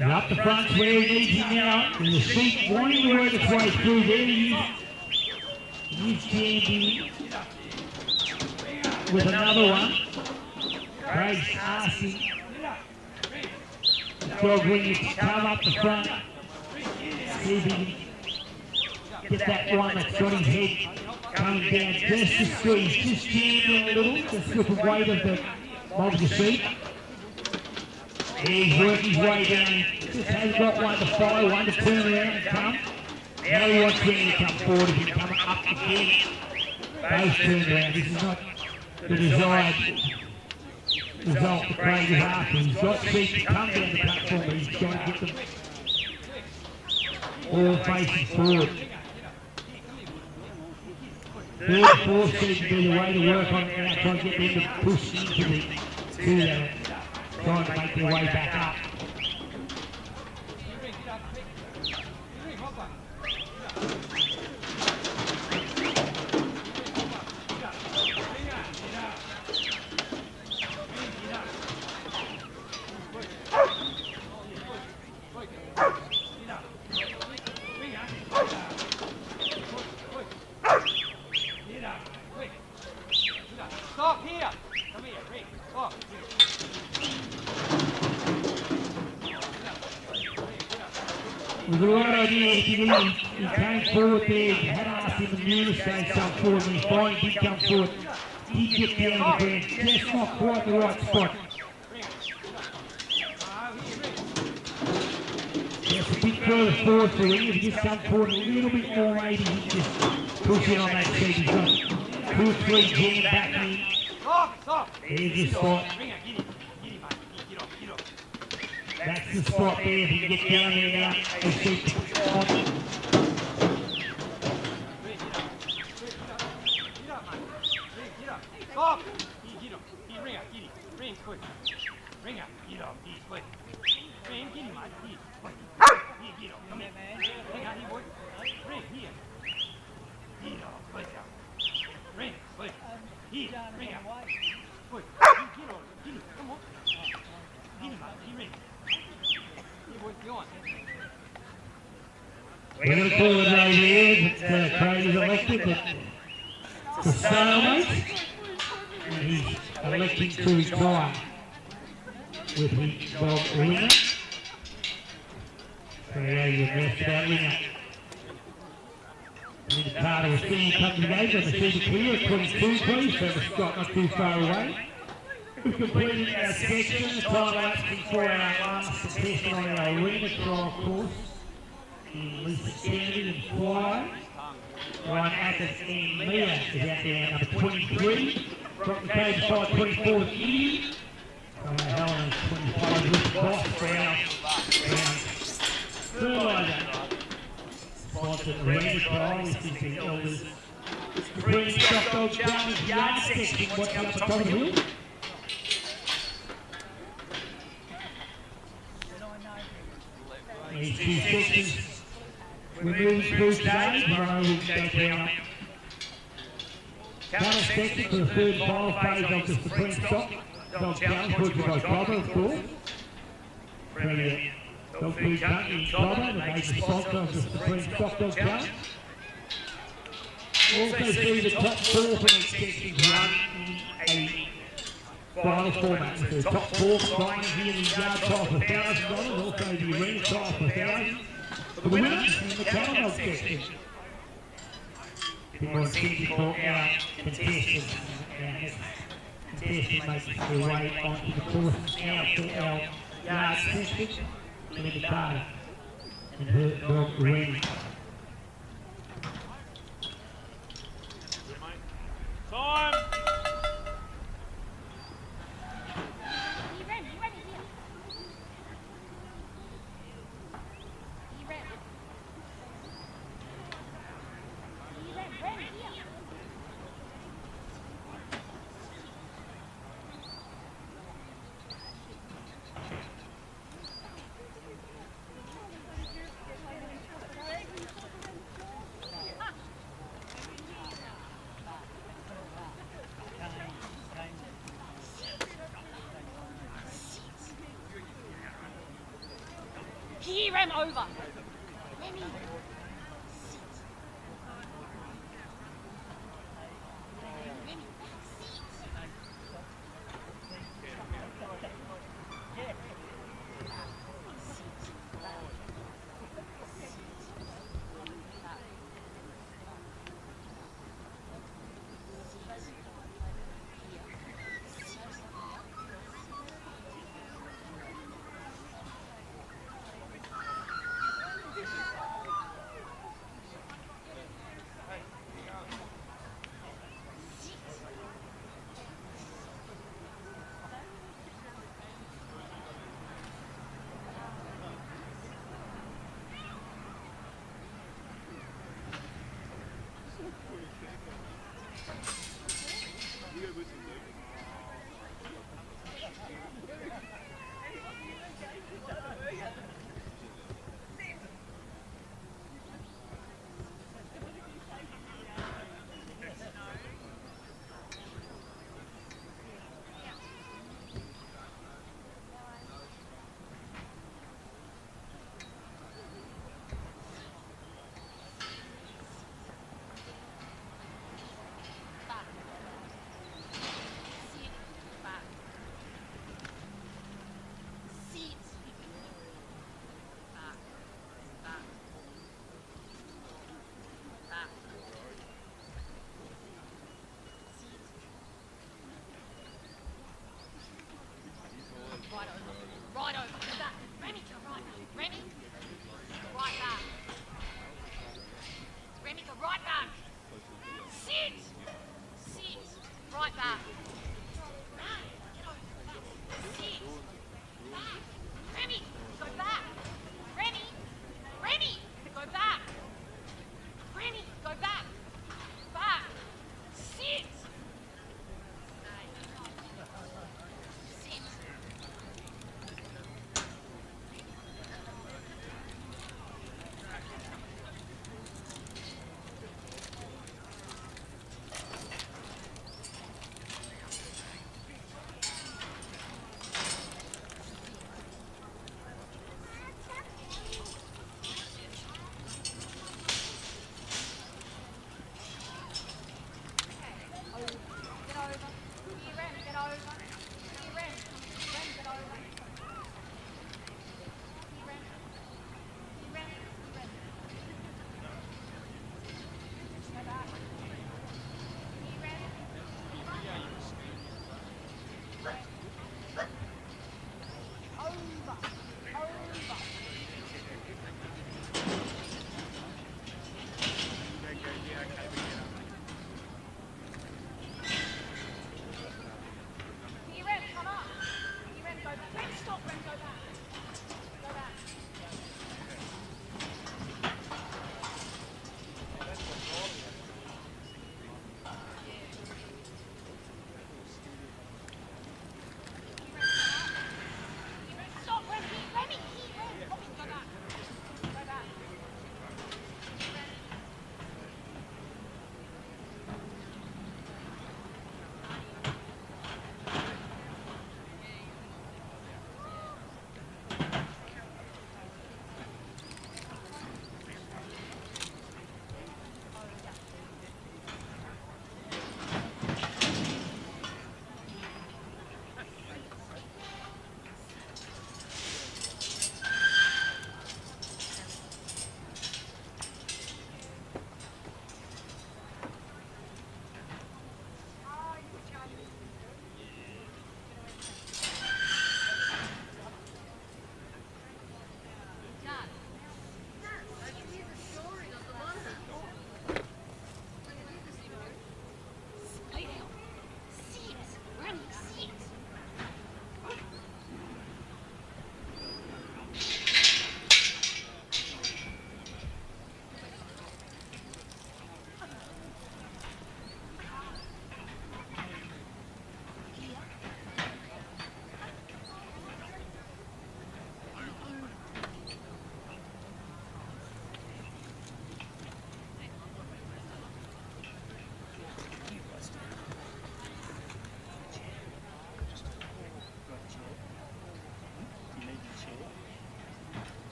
And up the front's where he needs him now, and the seat wanting to work its way through there. He's standing with another one. Craig's asking the dog winger to come up the front. See if he can get that one that's got his head coming down just to squeeze, just jamming a little, just with the weight of the seat. He's working his way down. He just has got one to follow, one to turn around and come. Now he wants Rennie to come forward. He's coming up again. Both turned around. This is not the desired result for Craig is after. He's got speed to come down the platform, but he's trying to get them all facing forward. Third and fourth seems to be the way to work on it now, trying to get them to push into the trying to make their way back up. Stop here! Come here, Rick. Stop. It was the right idea. He came forward there. He had asked him to numerous days come forward, and he finally did come forward. He get down on the ground, just not quite the right spot. Just a bit further forward for him. If he just come forward a little bit more, maybe he can just push in on that seat. He's got 2 or 3 jam back in. There's the spot. That's the spot there. If he can get down there now, the seat on. Stop! Get him. Ring up, get him. Ring quick. Ring up, get up. He's quick. Ring, get him, mate. Here, get him. Come here, man. Ring out here, boy. Ring, here. Get up, quick up. Ring, quick. Here, ring up. Quick. Get on. Get him, come on. Get him, mate. Here, ring. Here, boy, go on. We're going to call it right here that Craig is elected, but the stalemate. And he's electing to retire with his dog Ringer. So yeah, you missed that Ringer. And the Carter was seeing come today, but the seat clear at 22 please, so Scott not too far away. We've completed our section, the time lapsing for our last contestant on our arena trial course in Lisa Kennedy and Fly. Ryan Atkins and Mia is out there at number 23. From the cage side 24 with Idiot. Helen is 25 with Boss for our fertiliser. Sponsored Arena Trial, this is the Elders. The Green Stock Dog Challenge Yard Section. What's up the top of the hill? These 2 sections we're moving through today. Tomorrow we'll go down. Current section for the third and final phase of the Supreme Stock Dog Challenge, brought to you by COBBER, of course. Premier Dog Food Company, COBBER, the major sponsor of the Supreme Stock Dog Challenge. We'll also see the top 4 from each section run in a final format. So the top 4 combined here in the yard trial for $1,000, also the arena trial for $1,000. The winners in the cattle dog section. A bit more incentive for our contestants. Contestant making their way onto the course now for our yard section. Linda Carter and her dog Rennie. Time! He ran over.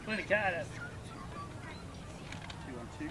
Clean the card up. 2-1-2.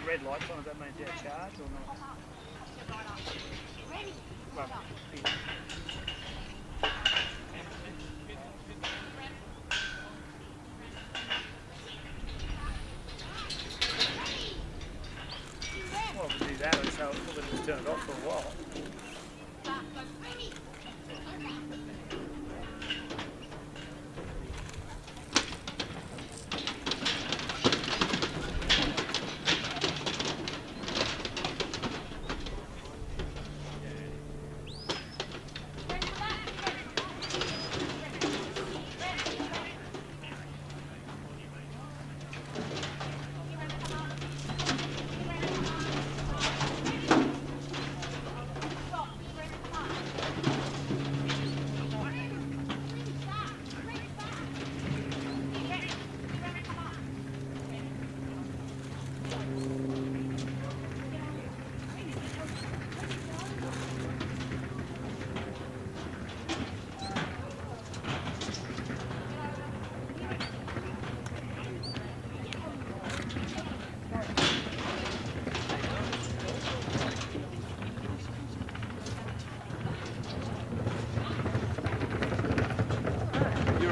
Red lights on, does that mean it's out of charge or not? Well, if we do that, so we'll just turn it off for a while.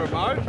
Remote?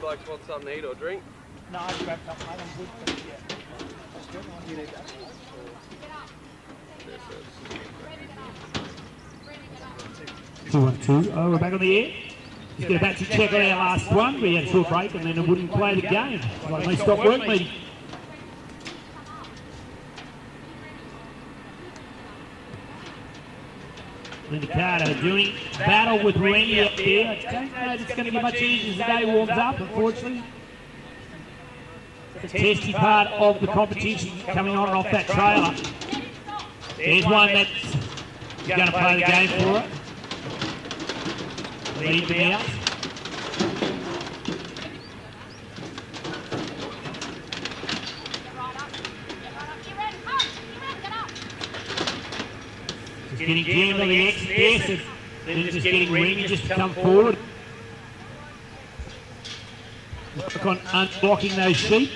Blokes want something to eat or drink? No, I grabbed up, mate. I'm good, but yeah. You need that. Two, 1-2. Oh, we're back on the air. Just get about to check on our last one. We had a short break and then it wouldn't play the game. Like they stopped work meeting. Linda Carter doing battle with Randy up there. I don't know if it's going to get much easier as the day warms up, unfortunately. The testy part of the competition coming on and off that trailer. There's one that's going to play the game for it. Lead them out. Just getting jammed on the exit there, so then just getting Randy just to come forward. Work on unblocking those sheep.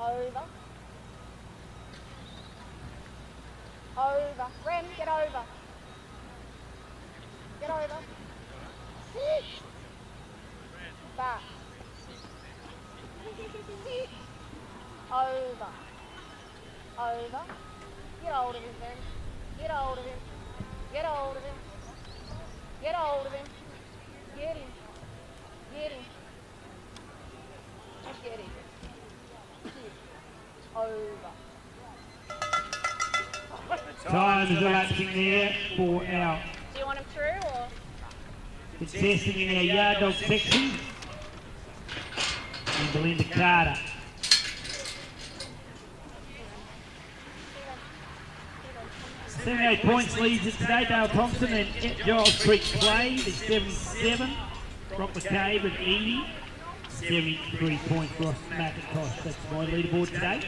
Over. Over. Rem, get over. Get over. Sit. Back. Sit. Over. Over. Get hold of him then. Get hold of him. Get hold of him. Get hold of him. Get him. Get him. Just get him. Sit. Over. Time is elapsing there for our Do you want him through or? contestant in our yard dog section. And Belinda Carter. 78 points leads it today. Dale Thompson and Giles Creek Clay with 77. Brock McCabe with 80. 73 points Ross McIntosh. That's my leaderboard today.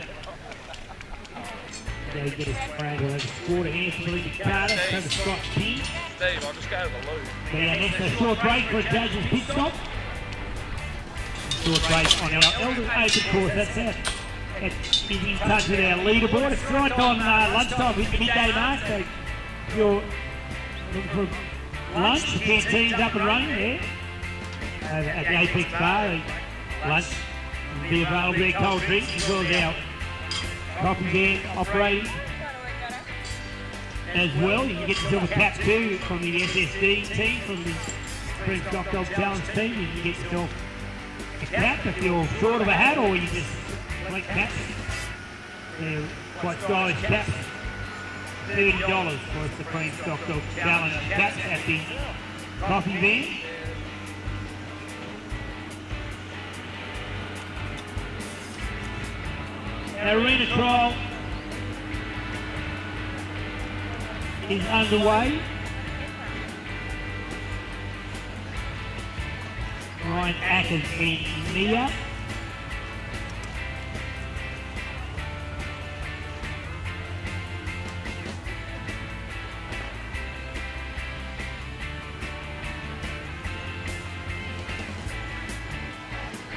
Now you get a spranger over score to Anthony Belinda Carter. Over Scott King. Steve, I'll just go to the loo. Now next a short break for a judge's pit stop. Short break on our Elders Open course. That's it. It's in touch with our leaderboard. It's right on lunchtime with the midday mark. So if you're looking for lunch, the canteen's up and running there. At the Apex Bar, lunch will be available there, cold drinks, as well as our coffee van operating as well. You can get yourself a cap too from the SSD team, from the Spring Stock Dog Challenge team. You can get yourself a cap if you're short of a hat, or you just collect caps. They're quite stylish caps. $30 for the Supreme Stock Dog Challenge caps at the coffee van. Our arena trial is underway. Ryan Ackers and Mia.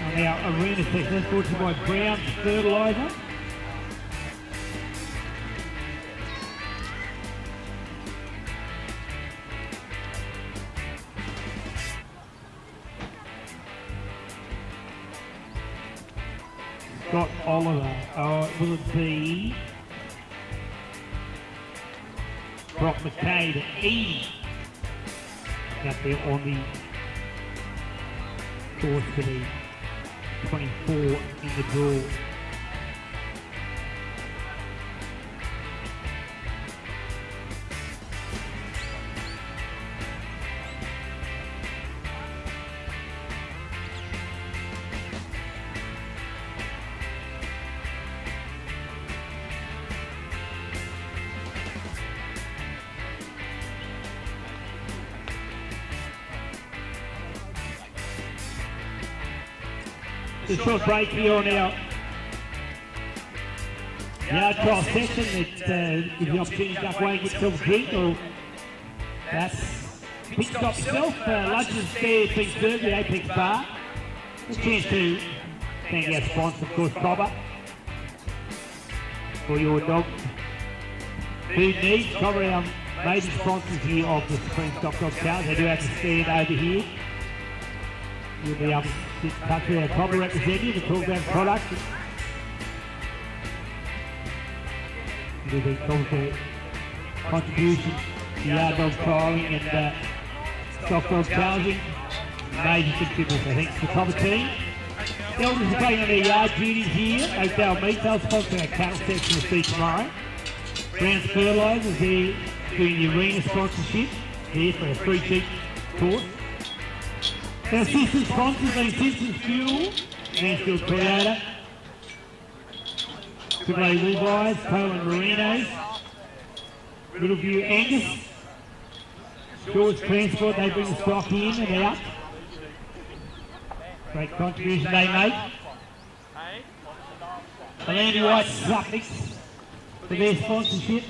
On our arena section, that's brought to you by Brown's Fertiliser. Scott Oliver, will it be Brock McCabe at 80 out there on the course for the 24 in the draw. A short break here on our yard trial section that gives you the opportunity to duck away and get yourself a drink, or perhaps pit stop yourself. Lunch is there being served at Apex Bar. A chance to thank our sponsor, of course, COBBER, for your dog food needs. COBBER, our major sponsors here of the Supreme Stock Dog Challenge. They do have to stand over here. You'll be able to sit in touch with our COBBER representative and talk about products. It'll be COBBER's contribution to yard dog trialling and stock dog challenging. Major contributors, I think, to the COBBER team. The Elders are playing on their yard duties here. Oakdale Meat Co sponsoring our cattle section will see tomorrow. Brown's Fertilisers, they're doing the arena sponsorship here for a free cheap course. Our assistant sponsors are Simpsons Fuel, Mansfield Toyota, Triple A Levi's, Poland Marinos, Littleview Angus, George Transport, they bring the stock in and out. Great contribution they make. Landy White Sussex for their sponsorship.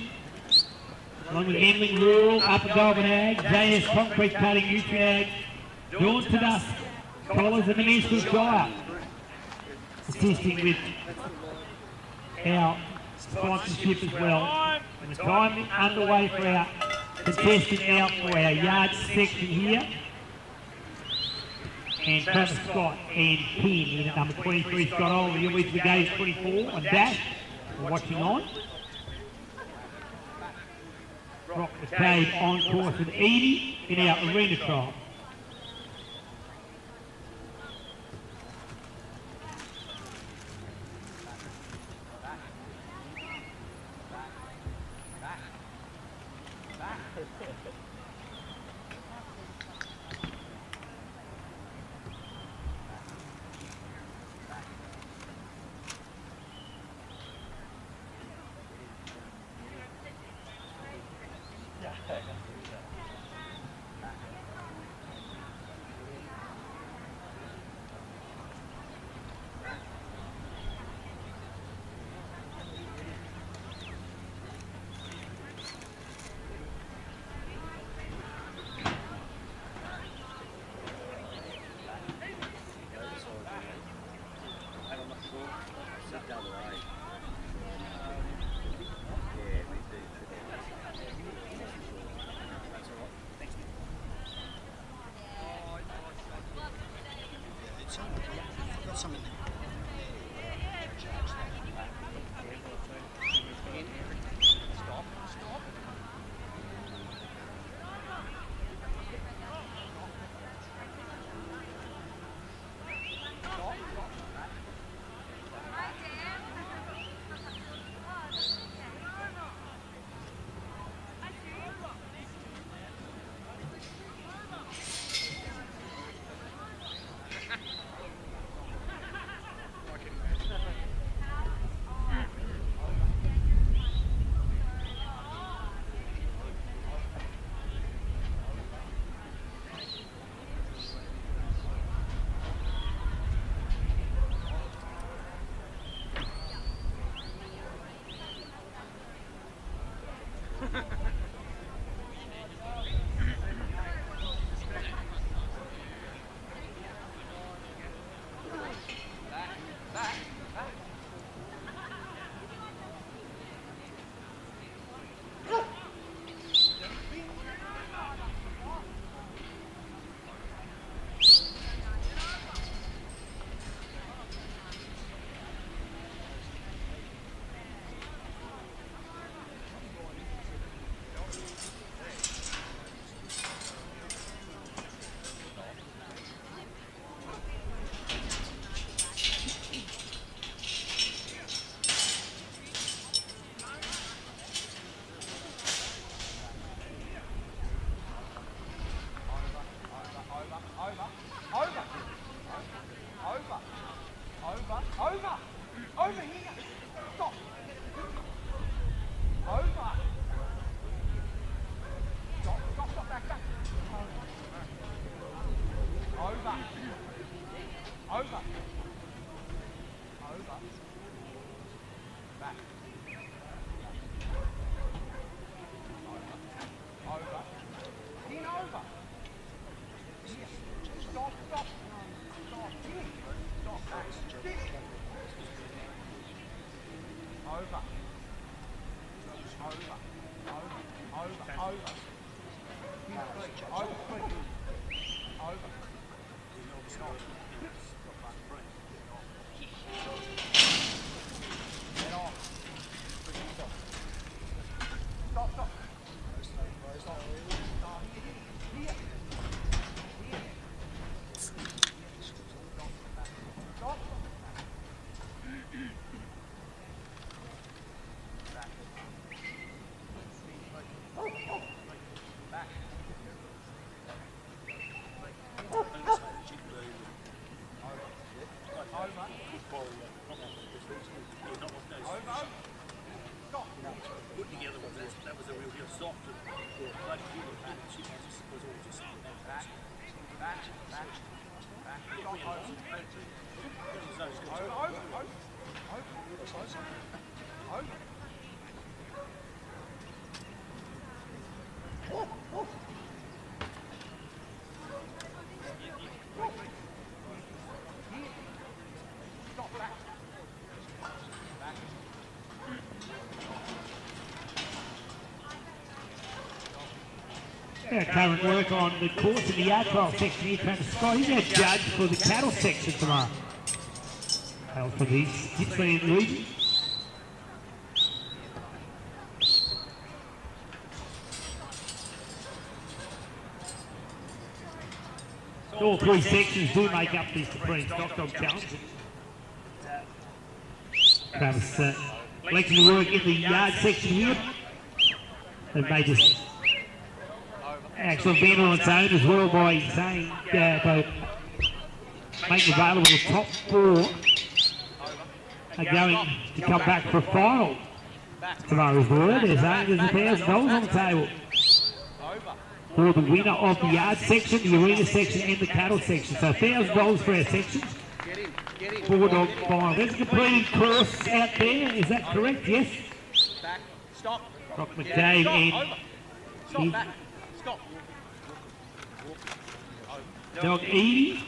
Along with Endling Rural, Upper Goulburn Ag, JS Concrete Cutting, Nutrien Ag, Dawn to Dusk, Collars and the Mansfield Shire. Assisting with our sponsorship as well. And the time underway for our contestant now for our yard section here. And Travis Scott and Ken in at number 23, Scott Oliver, you're with the Gaze 24 on Dash, watching on. Rock McCabe on course with Edie in our arena trial. current work on the course in the yard trial section here, Travis Scott. He's our judge for the cattle section tomorrow. Hails from the Gippsland region. All three sections do make up the Supreme Stock Dog Challenge. Travis collecting the work in the yard section here. They've made this excellent event on its own as well by saying by making available the top 4 are going to come back for a final tomorrow as well. They're saying there's $1,000 on the table for the winner of the yard section, the arena section and the cattle section. So $1,000 for our sections. 4-dog final. There's a completed course out there, is that correct? Yes? Stop. Brock McCabe and Stop. Back. Stop. Dog Edie.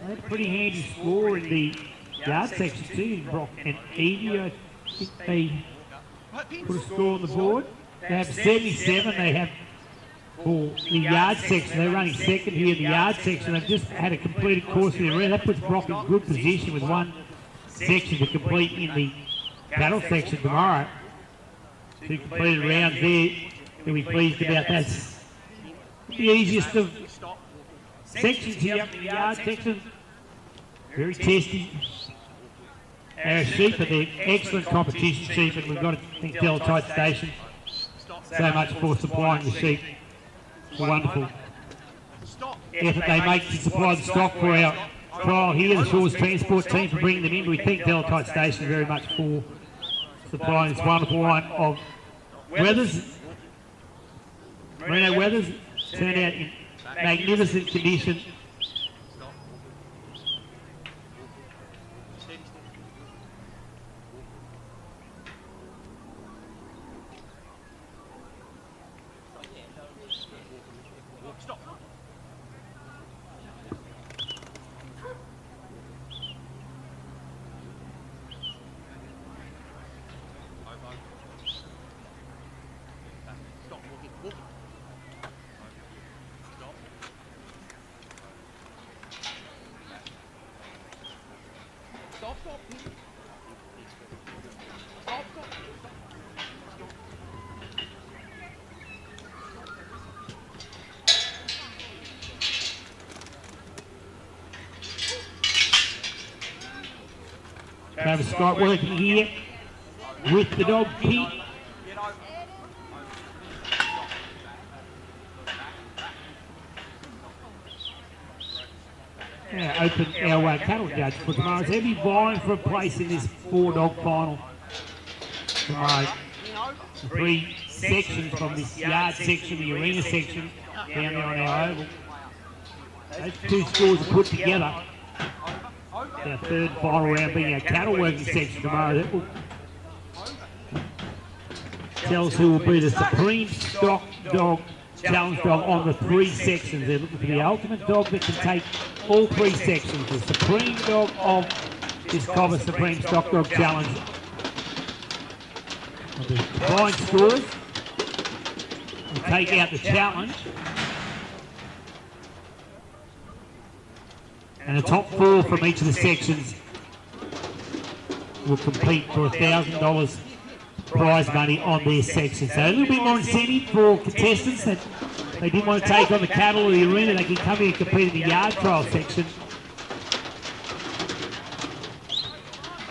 That's a pretty handy score in the yard section too, Brock and Edie. I think they put a score on the board. They have 77, they have for the yard section. They're running second here in the yard section. They've just had a completed course in the arena. That puts Brock in good position with one section to complete in the cattle section tomorrow. 2 completed rounds there. He'll be pleased about that. The easiest of sections here up in the yard section. Very testy. Our sheep, but they're excellent competition sheep, and we've got to thank Delatite Station so much for supplying the sheep. It's a wonderful effort they make to supply the stock for our trial here. The Shores Transport team for bringing them in. We thank Delatite Station very much for supplying this wonderful line of Weathers. Merino Weathers turned out in magnificent condition. Travis Scott working here with the dog Pete. Open our cattle judge for tomorrow. So they'll be vying for a place in this 4-dog final tomorrow. The 3 sections from this yard section, the arena section, down there on our oval. Those 2 scores are put together. Our 3rd final round being our cattle working section tomorrow. That will tell us who will be the Supreme Stock Dog Challenge dog on the 3 sections. They're looking for the ultimate dog that can take all 3 sections. The Supreme Dog of this COBBER Supreme Stock Dog Challenge. The combined scores will take out the challenge. And the top 4 from each of the sections will compete for $1,000 prize money on their section. So a little bit more incentive for contestants that they didn't want to take on the cattle or the arena. They can come here and compete in the yard trial section.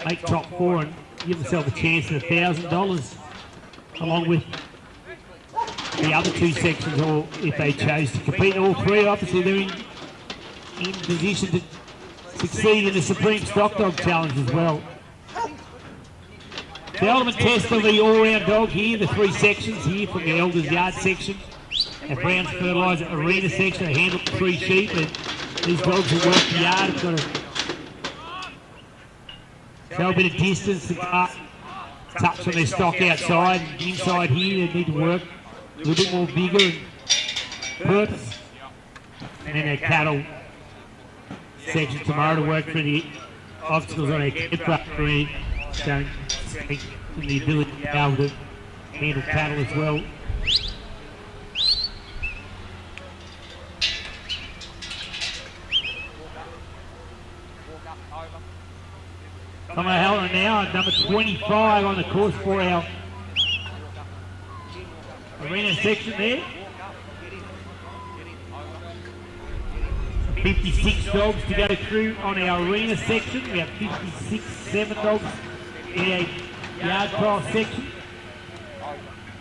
Make top 4 and give themselves a chance at $1,000 along with the other 2 sections, or if they chose to compete in all 3, obviously they're in position to succeed in the Supreme Stock Dog Challenge as well. The ultimate test of the all-round dog here, the 3 sections here from the Elders Yard section. Our Browns Fertiliser Arena section, they handle 3 sheep, and these dogs who work the yard have got to show a bit of distance and touch on their stock outside. And inside here, they need to work a little bit more vigour and purpose. And then our cattle section tomorrow to work for the obstacles on our cattle showing strength and the ability to be able to handle cattle as well. Tom O'Halloran now at number 25 on the course for our arena section there. 56 dogs to go through on our arena section. We have 7 dogs in a yard trial section.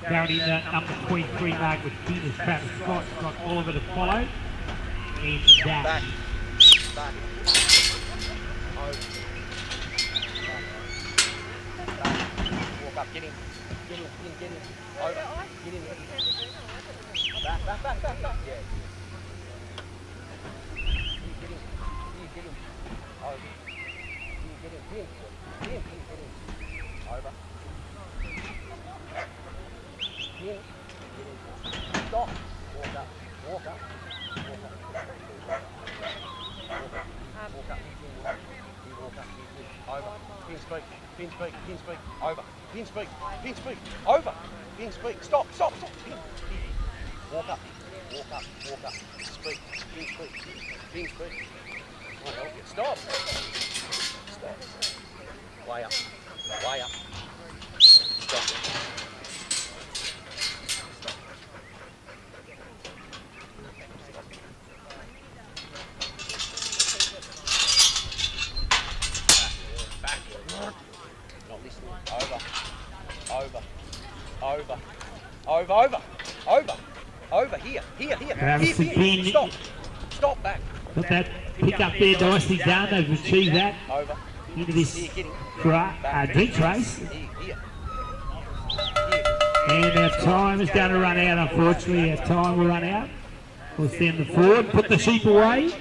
Currently in the number 23 mark with Peter's Travis Scott. Got Oliver to follow. And Dash. Walk up, get in. Get in. Over. Get in. Back. Yeah. Get in. Over. Get in. Over. In. Stop. Walk up. Walk up. Over. Pin speak. Over. Pin speak. Over. Pin speak. Stop. Pin. Walk up. Speak. Pin speak. I'll help you. Stop. Way up. Stop. Not listening. Over. Here. Travis again. Stop back. Got that pick up there nicely done. They've achieved that Over. into this drinks race. Here. And our time is going to run out, unfortunately. Our time will run out. We'll send them forward, put the sheep away.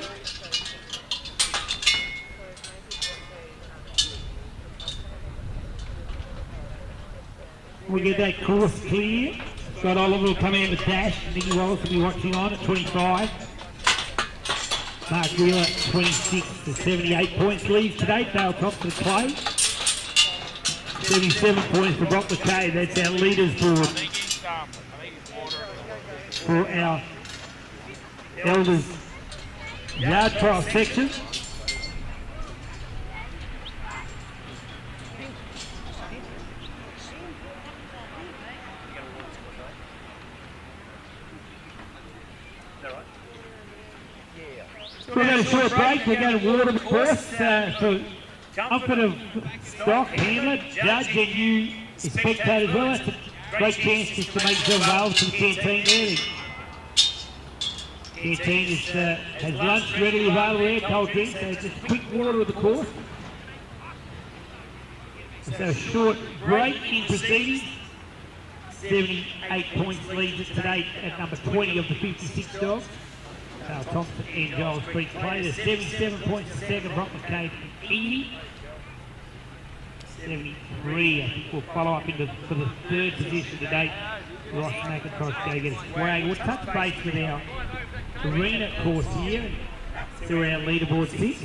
We'll get that course clear. Scott Oliver will come in with Dash. Nicky Wallace will be watching on at 25. Mark Wheeler at 26 to 78 points leaves today. Dale Thompson to play. 77 points for Brock McKay. That's our leaders board for our Elders yard trial section. We're going to short break. We're going to water the course for comfort of stock, handler, judge, and you, the spectator as well. That's a great chance just to make yourself available to the canteen there. The canteen has lunch readily available there, cold drinks, so just a quick water of the course. So a short break in proceedings. 78 points leads it today at number 20 of the 56 dogs. Dale Thompson and Giles Creek play. There's 77 points to second, Brock McCabe 80. 73, I think we'll follow up for the third position today. Ross McIntosh go get a swag. We'll touch base with our arena course here and see where our leaderboard sits.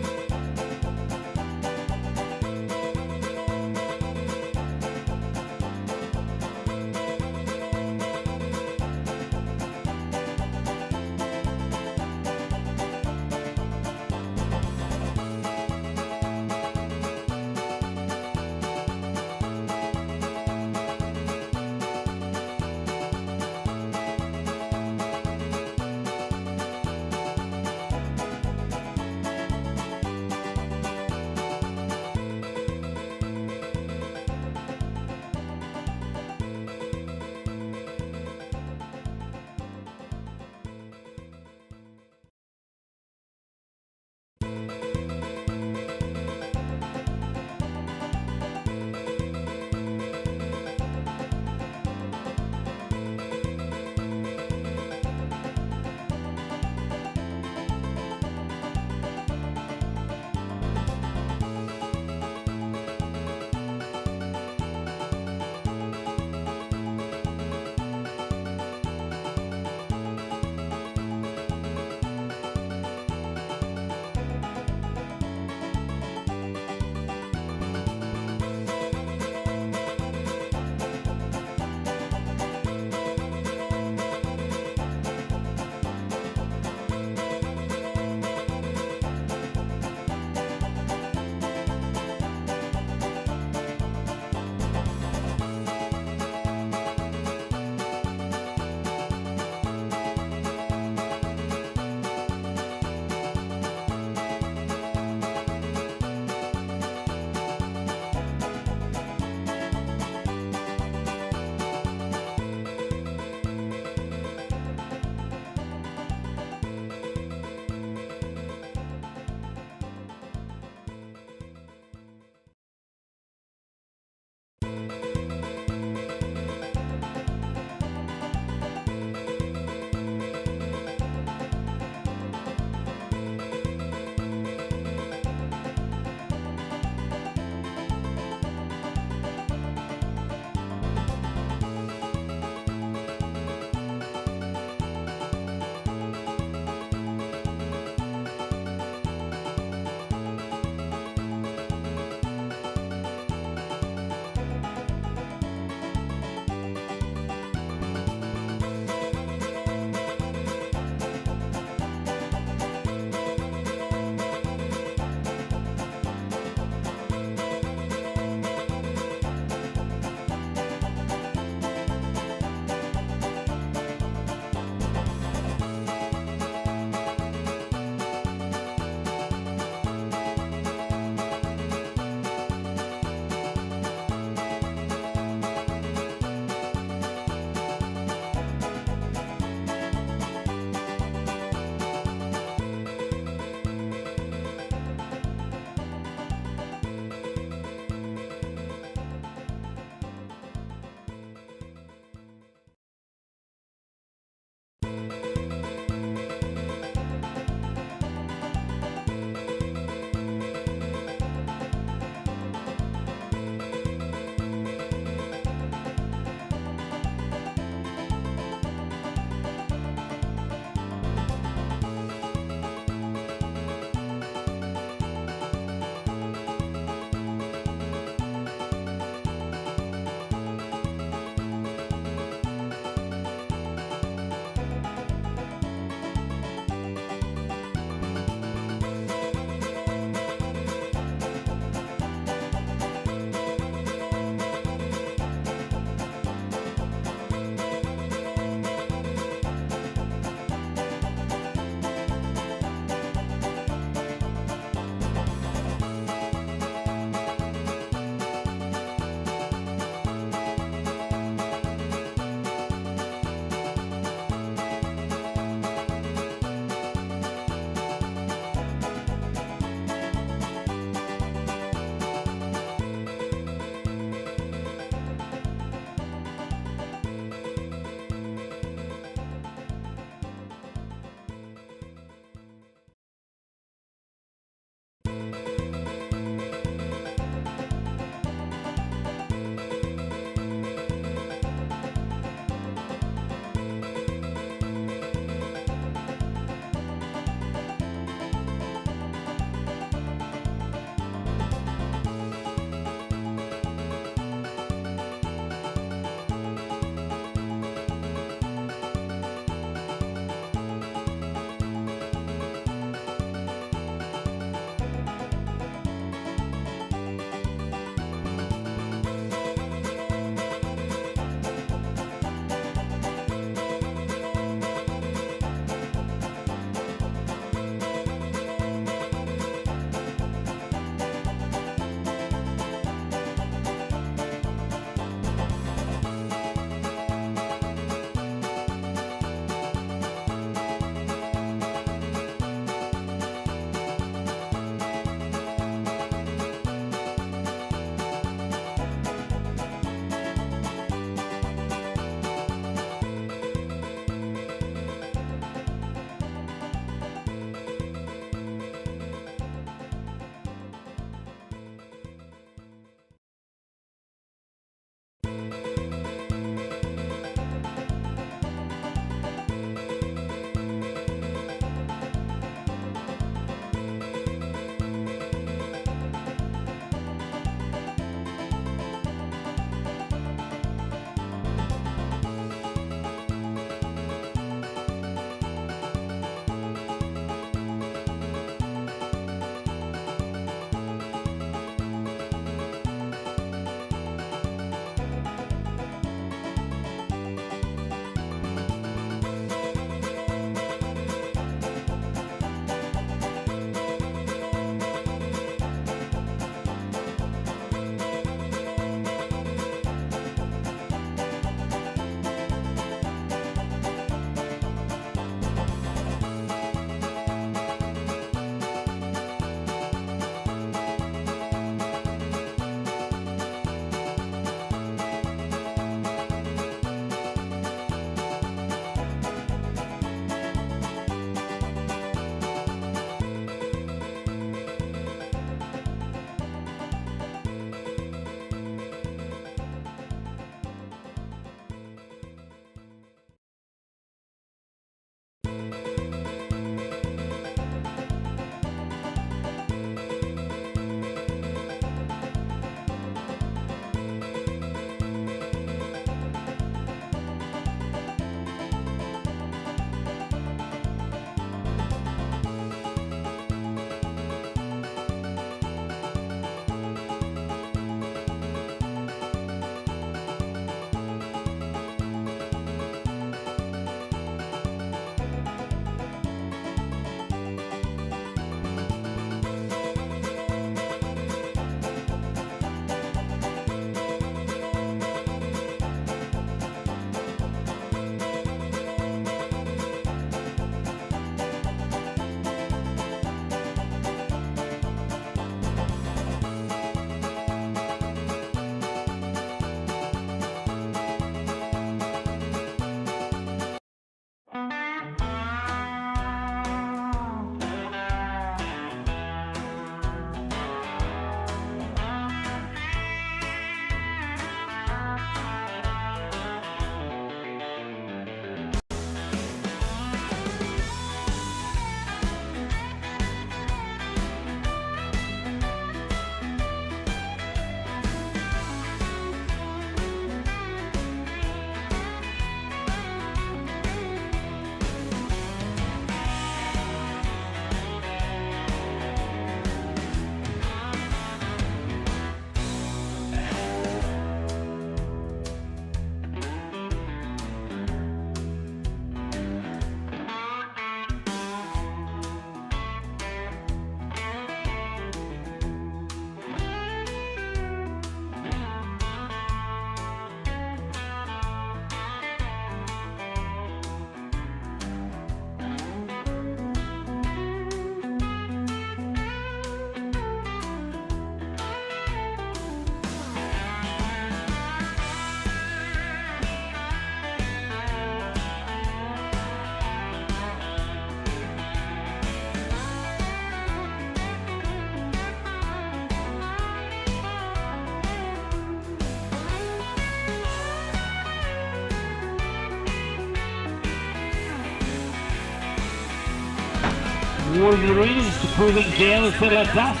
water in the arena just to cool things down and settle that dust.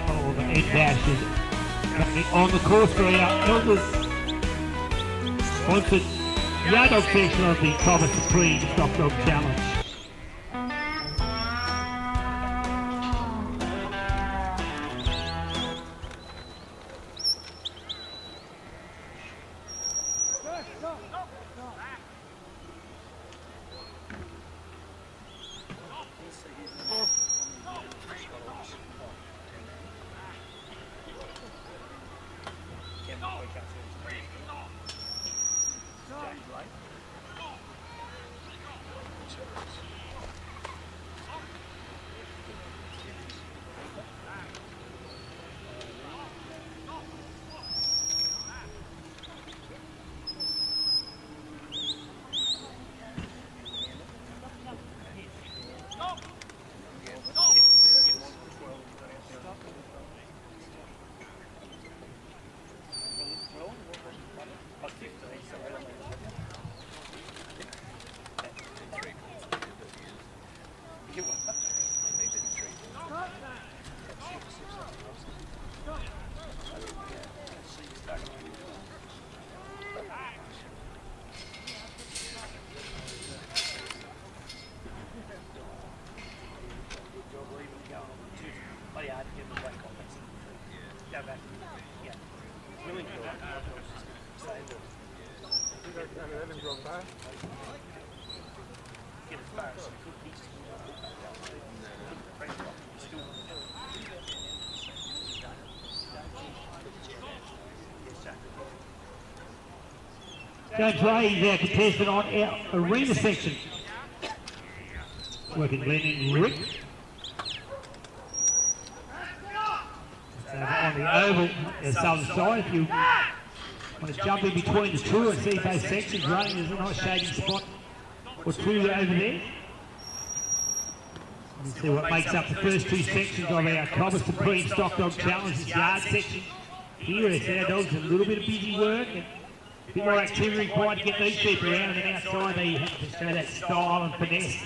Oh, the end dashes coming on the course for our Elders sponsored yard dog section of the COBBER Supreme Stock Dog Challenge. James Ray is our contestant on our arena section. Working Glenn and Rick. On the oval, the southern side, if you want to jump in between the two and see both sections running, there's a nice shading spot or two over there. You see what makes up the first two sections of our COBBER Supreme Stock Dog Challenge, this yard section. Here it's our dogs, a little bit of busy work and a bit more activity required to get these sheep around, and then outside they have to show that style and finesse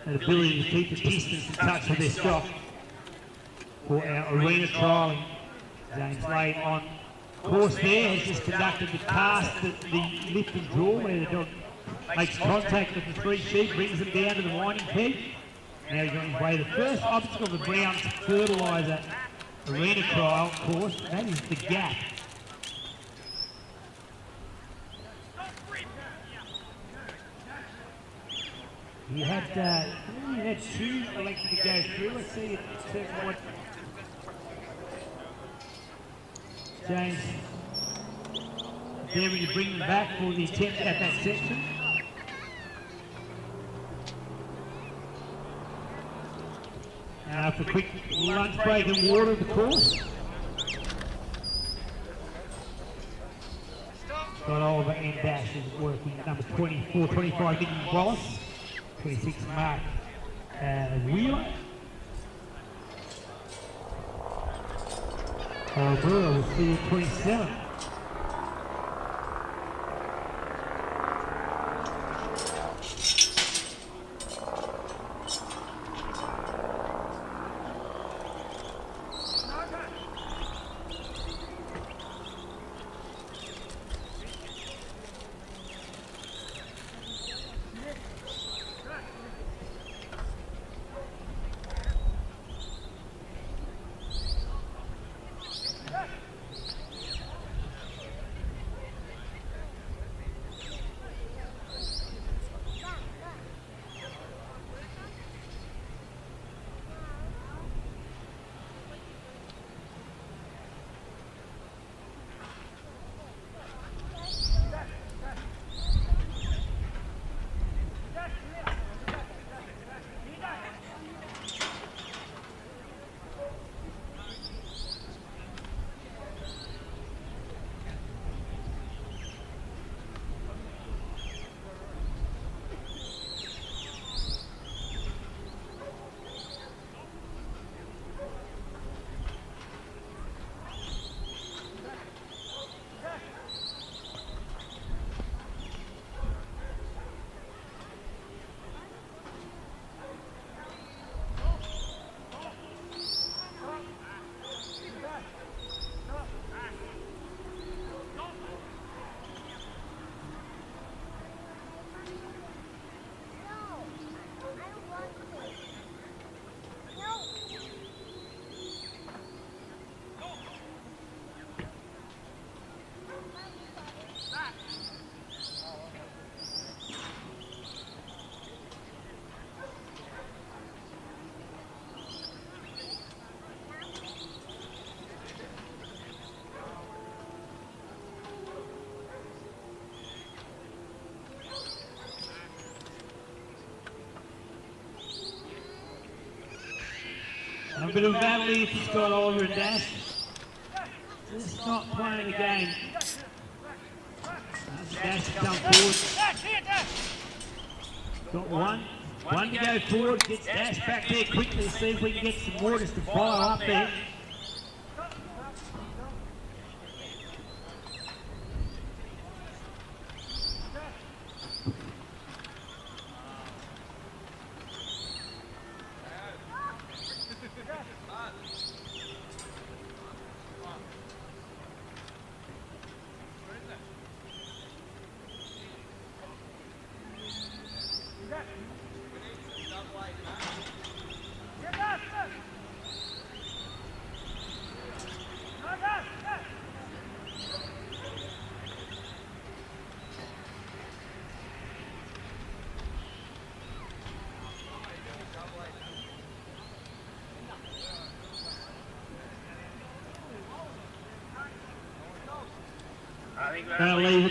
and ability to keep the distance and touch with their stock. For our arena trialling, James Lane on course there has just conducted the cast, the lift and draw, where the dog makes contact with the three sheep, brings them down to the winding peak. Now he's on his way to the first obstacle of the Brown's Fertiliser arena trial course, and that is the gap. You had two elected to go through. Let's see what James endeavouring to bring them back for the attempt at that section. For a quick lunch break and water of the course. Got Oliver and Dash is working at number 24, 25 Nicky Wallace, 26 Mark Wheeler. Burrow will see at 27. a bit of a battle here for Scott Oliver and Dash. Just not playing the game. Dash to come forward. Got one. One to go forward. Gets Dash back there quickly. See if we can get some more just to follow up there.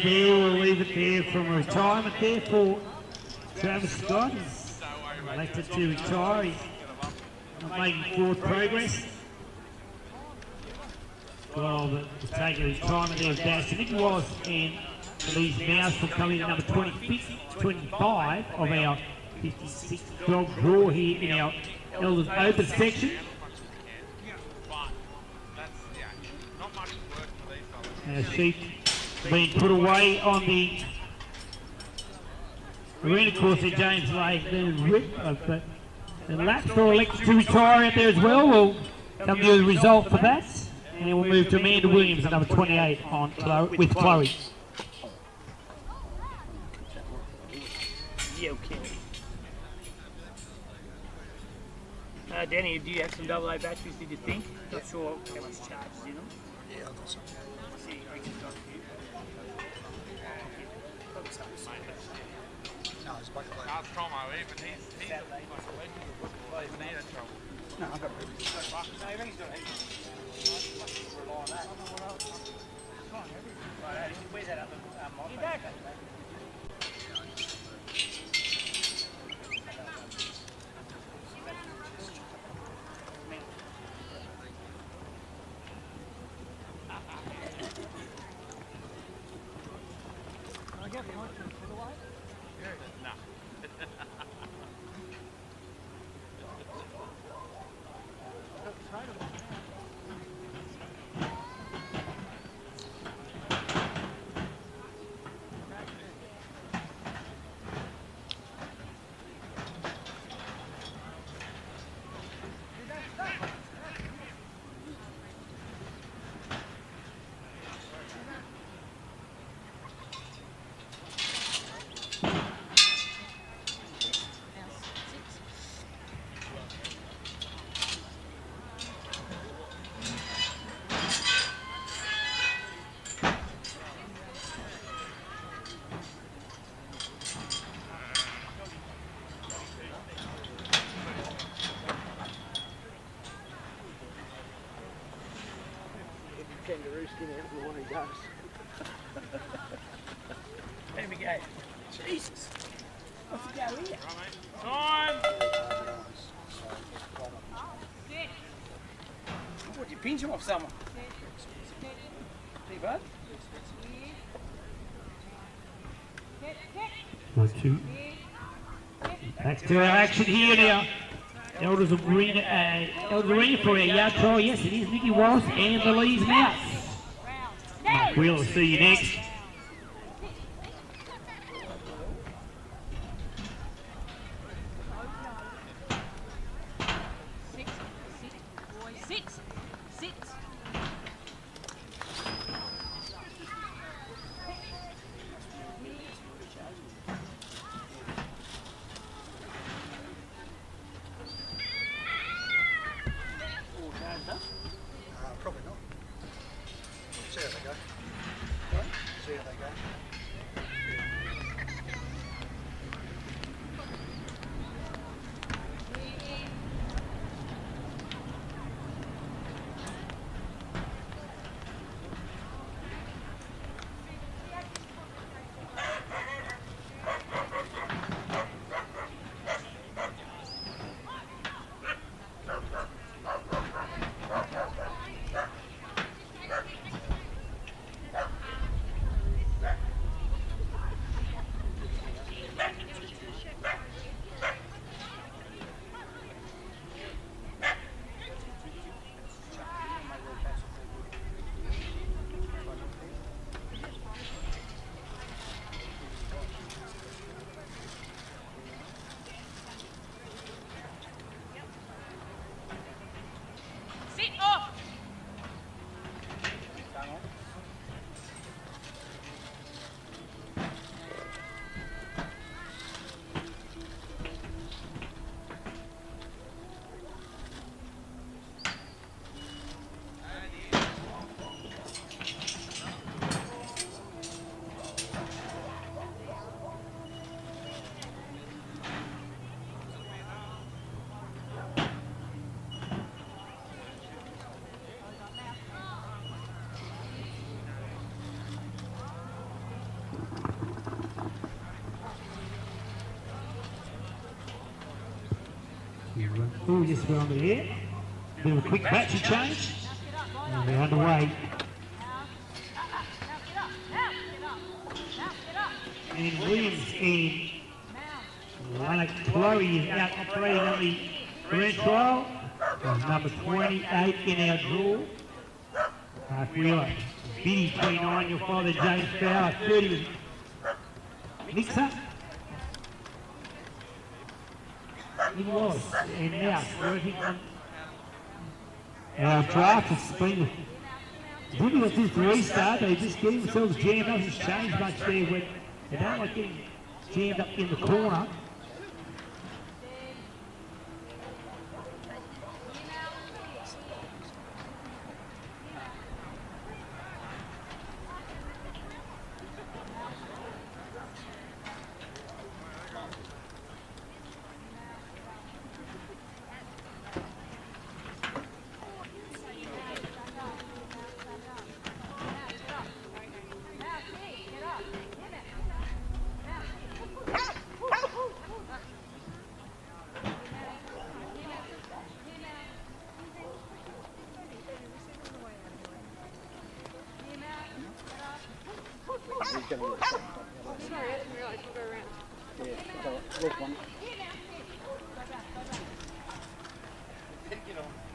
We'll leave it there from retirement there for Travis Scott. He's elected to retire. He's not making forward progress. Well, the take a retirement there of Dash. I think it was, and Louise Mouse will come in at number 25 of our 56 dog draw here in our Elders Open section. Sheep being put away on the arena course there, James Lake. But the laps are elected to retire out there as well. We'll come to the result for that. And then we'll move to Amanda Williams at number 28 on with Chloe. Yeah, okay. Danny, do you have some AA batteries, did you think? Not sure how much charge is in them. Yeah, I've got some. See, I can talk to you. No, it's bucket load. Ask Tomo, even he's like a legend of plays near trouble. No, I've got rubies. No, he reckons he's got heaps. Rely on that. Right, where's that other mod? You don't. Kangaroo skin out the one he does. There we go. Jesus. What's the go here? Time! What, you pinch him off someone? See, bud? 1, 2. Back to our action here now. Elders Arena for our yard trial. Yes, it is Nicky Wallace and the Lee's Mouse. We'll see you next. Probably not. See how they go. See how they go. Cool, just went under there. Bit of a quick battery change. And we're underway. And Williams in Chloe is out operating on the grand trial. Number 28 in our draw. Half-wheeler. Biddy 29, your father James Fowler. 30 was Mixer. He was. And now working on our draft. It's been difficult to restart. They just getting themselves jammed up. It's changed much there when they don't like getting jammed up in the corner.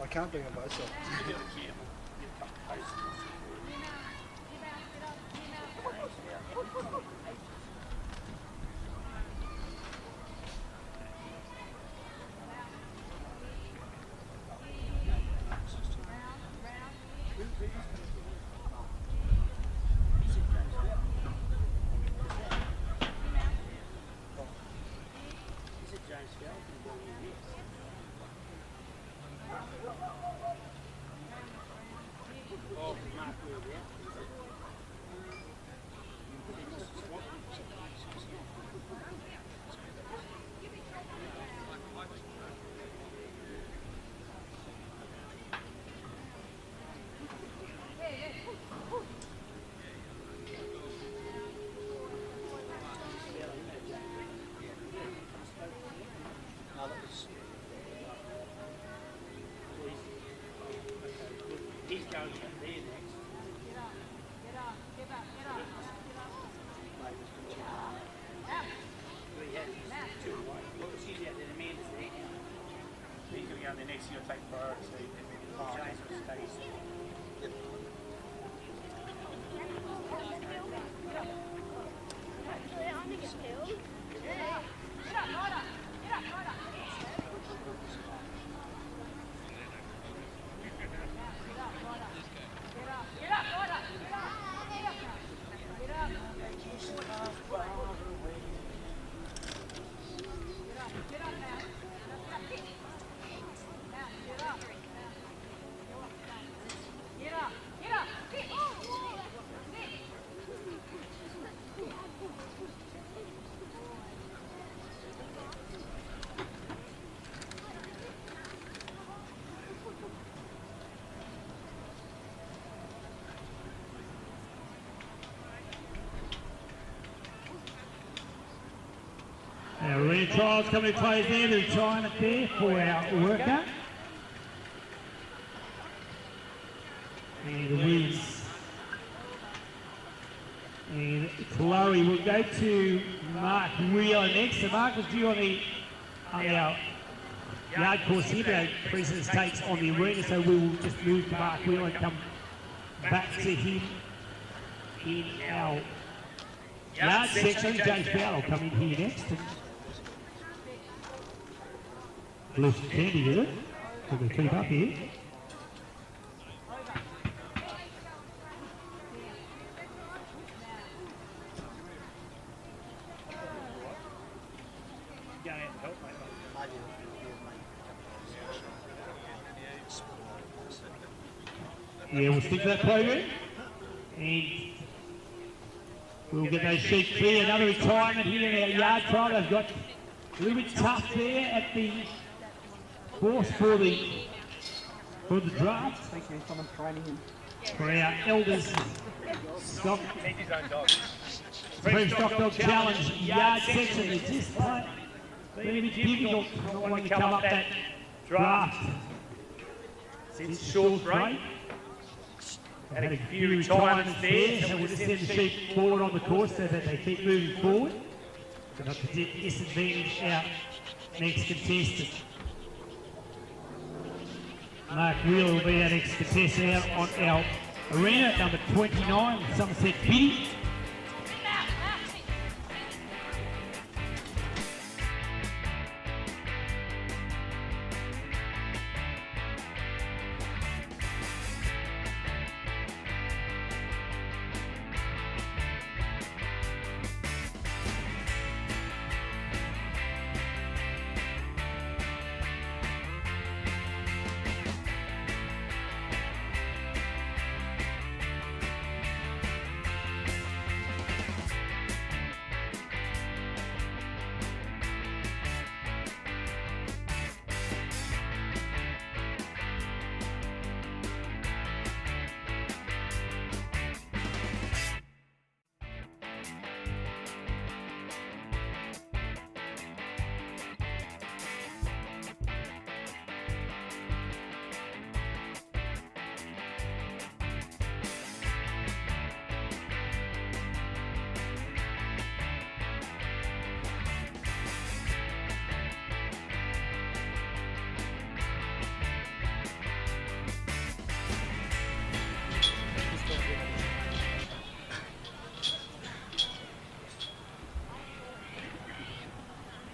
I can't bring them both sides. He's going up there next. Well, he has two away. Well, she's out there, Amanda's there now. So he's going to go in there next year and take priority. James will stay. Our arena trials coming to close there. The retirement there for our worker. And the wins. And Chloe will go to Mark Wheeler next. So Mark was due on our yard course here, but our precedence takes on the arena, so we will just move to Mark Wheeler and come back to him in our yard section. James Fowler will come in here next. Blue candy here. We're going to keep up here. Yeah, we'll stick to that program. And we'll get those sheets clear. Another retirement here in our yard trial. They've got a little bit tough there at the course for the draft. Thank you. Someone training him. For our elders stock. Supreme Stock Dog Challenge yard section. It's just very difficult when you come up that draft Since a short break. Had a few retirements there, so we'll just send the sheep forward on the course so that they keep moving forward. So not to disadvantage our next contestant. Mark Wheeler will be our next contestant out on our arena, number 29, Somerset Biddy.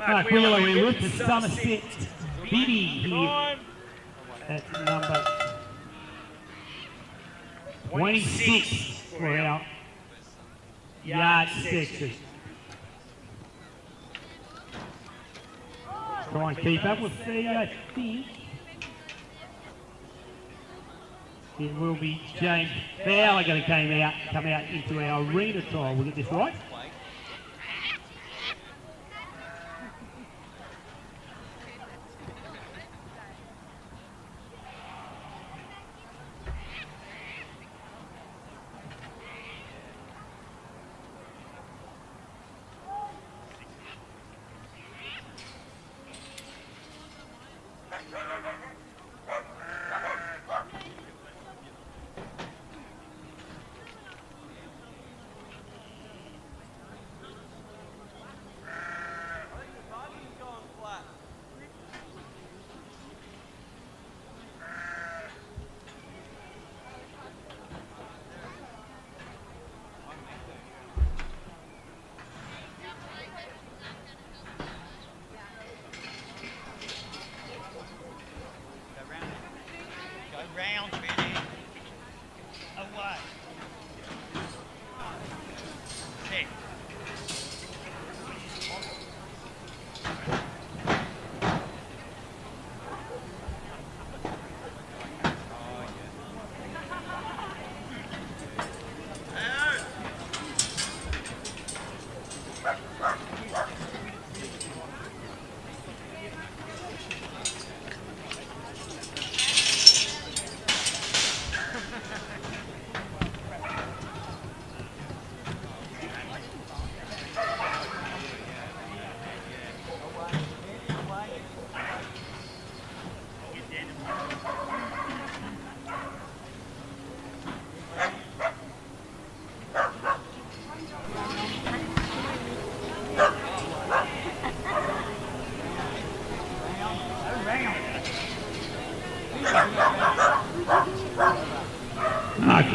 Mark Wheeler, we're with the Somerset Biddy here at number 26 for our yard section. Try and keep up with the, I think. It will be James Fowler going to come out into our arena trial. We'll get this right.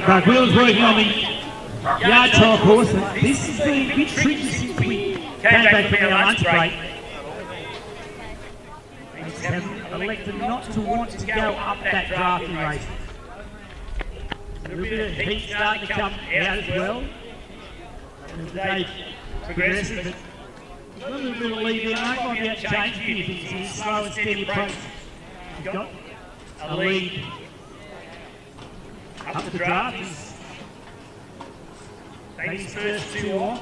Mark Wheeler's working on the yard trial course. This has been a bit tricky since we came back from our lunch break. They just have elected not to want to go up that drafting race. A little bit of heat starting to come out as well as the day progresses. But a little bit of lead there, mate. Might be able to change a few things here. Slow and steady approach. He's got a lead up the draft. He's taking his first two on.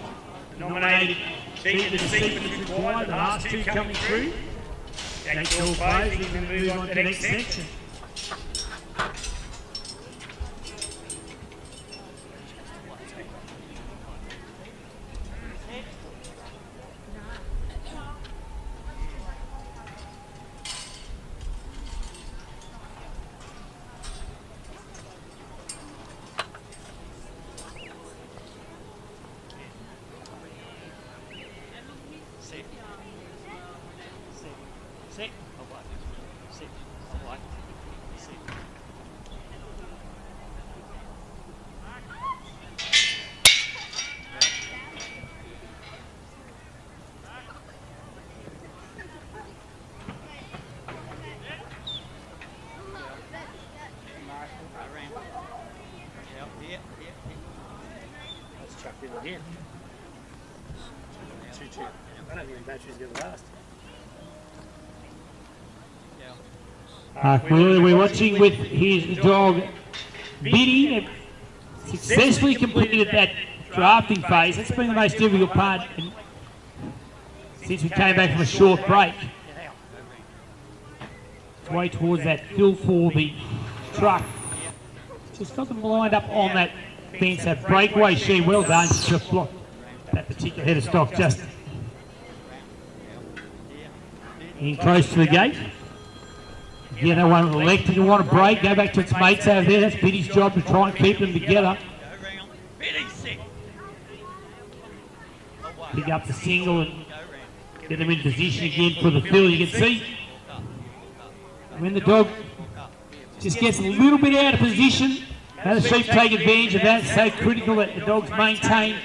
Nominated beat the sequence required. The last two coming through. Jack's all closed. He's going to move on to the next section. chucked in again. Too cheap. I don't think the battery's going to last. We're watching with his dog Biddy. They've successfully completed that drafting phase. That's been the most difficult part since we came back from a short break. It's way towards that fill for the truck. Just got them lined up on that fence, that breakaway sheet. Well done. Just blocked that particular head of stock just in close to the gate. Again, they want to elect and want to break, go back to its mates over there. That's Biddy's job to try and keep them together. Pick up the single and get them in position again for the fill. You can see when the dog just gets a little bit out of position, how the sheep take advantage of that. It's so critical that the dogs maintain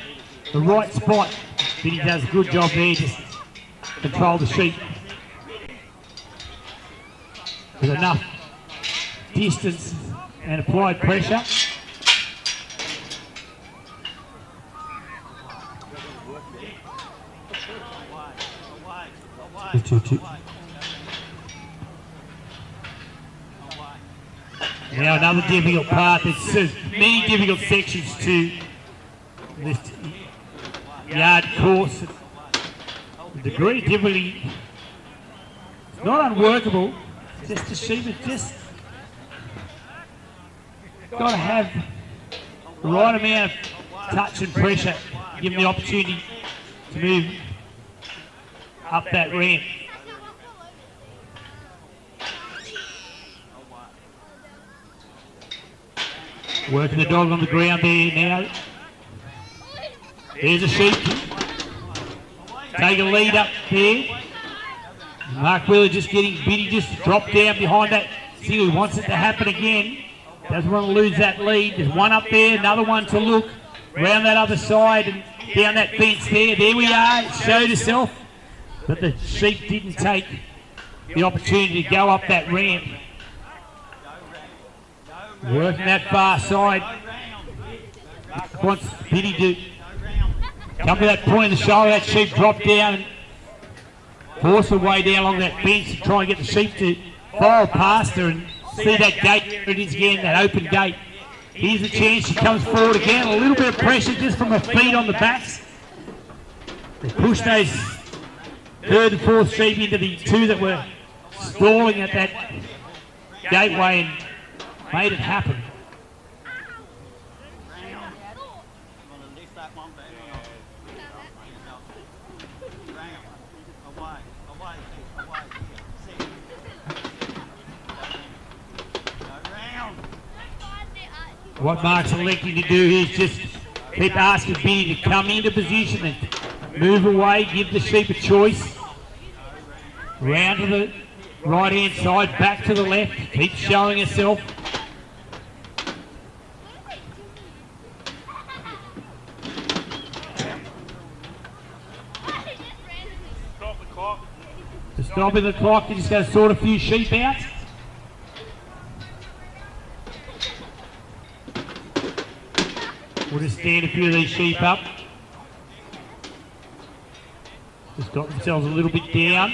the right spot. Biddy does a good job there, just control the sheep with enough distance and applied pressure. Now another difficult part. There's many difficult sections to this yard course. The degree of difficulty is not unworkable. Just the sheep has just got to have the right amount of touch and pressure, give them the opportunity to move up that ramp. Working the dog on the ground there now. There's a sheep. Take a lead up there. Mark Wheeler just getting Biddy just dropped down behind that. See who wants it to happen again. Doesn't want to lose that lead. There's one up there, another one to look. Round that other side and down that fence there. There we are. It showed itself. But the sheep didn't take the opportunity to go up that ramp. Working that far side. Wants Biddy to come to that point of the shoulder. That sheep dropped down and force her way down along that fence and try and get the sheep to file past her and see that gate. There it is again, that open gate. Here's a chance. She comes forward again. A little bit of pressure just from her feet on the backs. They push those third and fourth sheep into the two that were stalling at that gateway and made it happen. What Mark's electing to do is just keep asking Biddy to come into position and move away, give the sheep a choice. Round to the right-hand side, back to the left, keep showing herself. To stopping the clock, you're just going to sort a few sheep out. We'll just stand a few of these sheep up. Just got themselves a little bit down.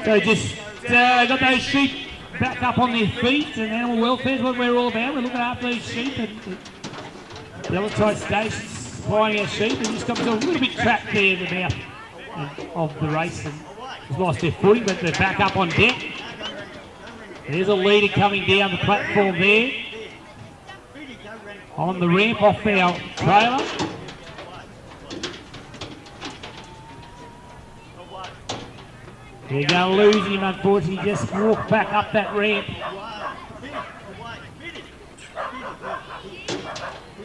So just got those sheep back up on their feet, and animal welfare is what we're all about. We're looking after these sheep and the Delatite stations supplying our sheep, and just got themselves a little bit trapped there in the mouth of the race and just lost their footing, but they're back up on deck. There's a leader coming down the platform there on the ramp off our trailer. They're going to lose him, unfortunately. Just walk back up that ramp.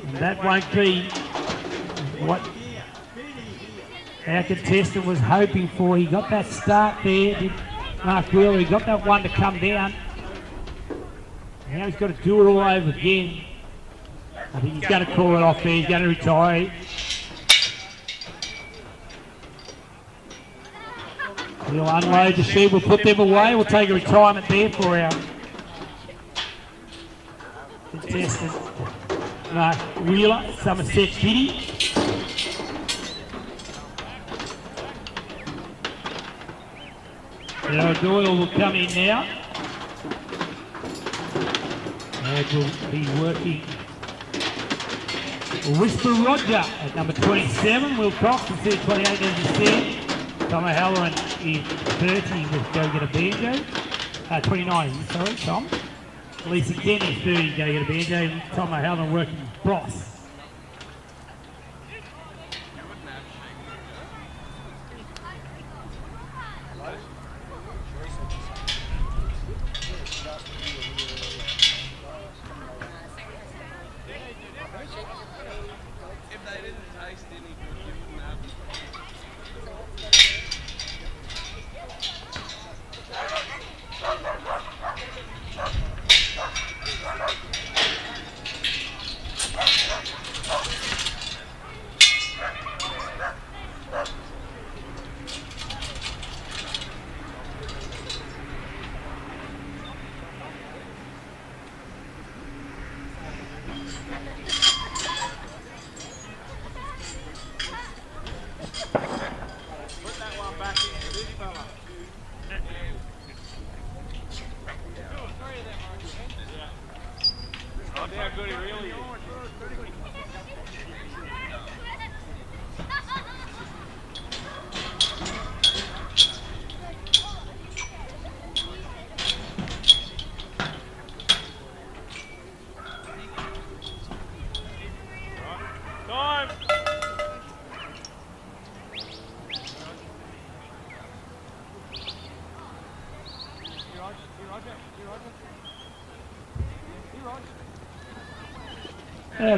And that won't be what our contestant was hoping for. He got that start there, did Mark Wheeler. He got that one to come down. Now he's got to do it all over again. I think he's going to call it off there. He's going to retire. We'll unload the sheep. We'll put them away. We'll take a retirement there for our contestant, Mark Wheeler, Somerset City. Doyle will come in now. And we'll be working Whisper Roger at number 27. Will Cox is 28 as you said. Tom O'Halloran is 30 with Go Get a Banjo. 29, sorry, Tom. Lisa Kent is 30, Go Get a Banjo. Tom O'Halloran working Bros.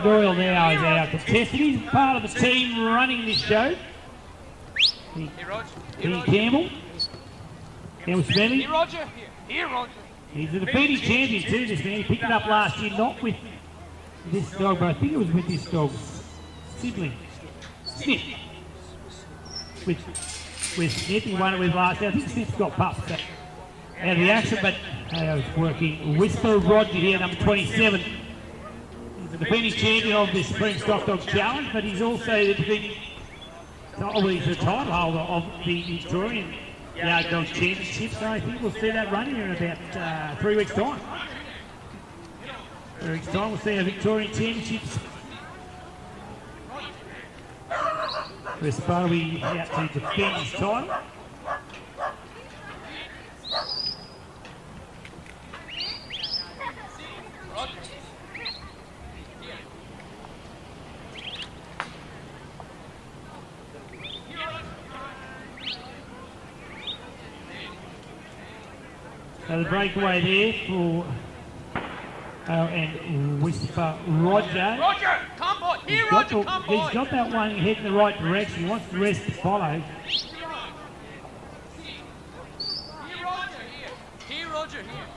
Doyle now is our contestant. He's part of the team running this show. Kenny Campbell. Campbell Smedley. Here, Roger. Here, Roger. He's a defending champion too, this man. He picked it up last year, not with this dog, but I think it was with this dog, sibling, Smith. With Smith, he won it with last year. I think Smith's got pups out of the action, but I was working Whisper Roger here, number 27. The defending champion of the Supreme Stock Dog Challenge, but he's also the defending, he's the title holder of the Victorian Yard Dogs Championship, so I think we'll see that running in about 3 weeks' time. 3 weeks' time we'll see our Victorian Championships. Chris Bowie out to defend his title. So the breakaway there for and Whisper Roger. Roger, come boy. Here, Roger, come boy. He's got that one heading in the right direction. He wants the rest to follow. Here, Roger, here. Here, Roger, here.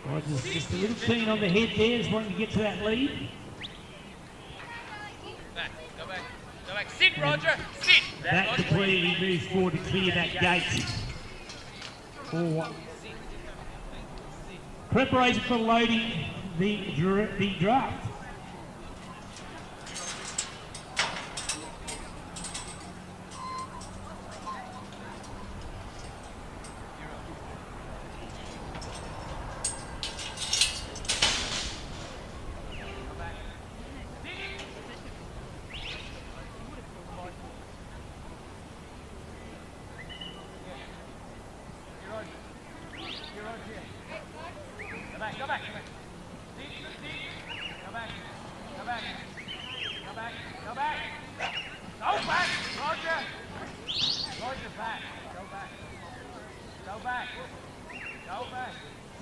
Roger's just a little keen on the head there, just wanting to get to that lead. Back, go back, go back. Sit, Roger, sit. That completely moves forward to clear that gate. For preparation for loading the draft.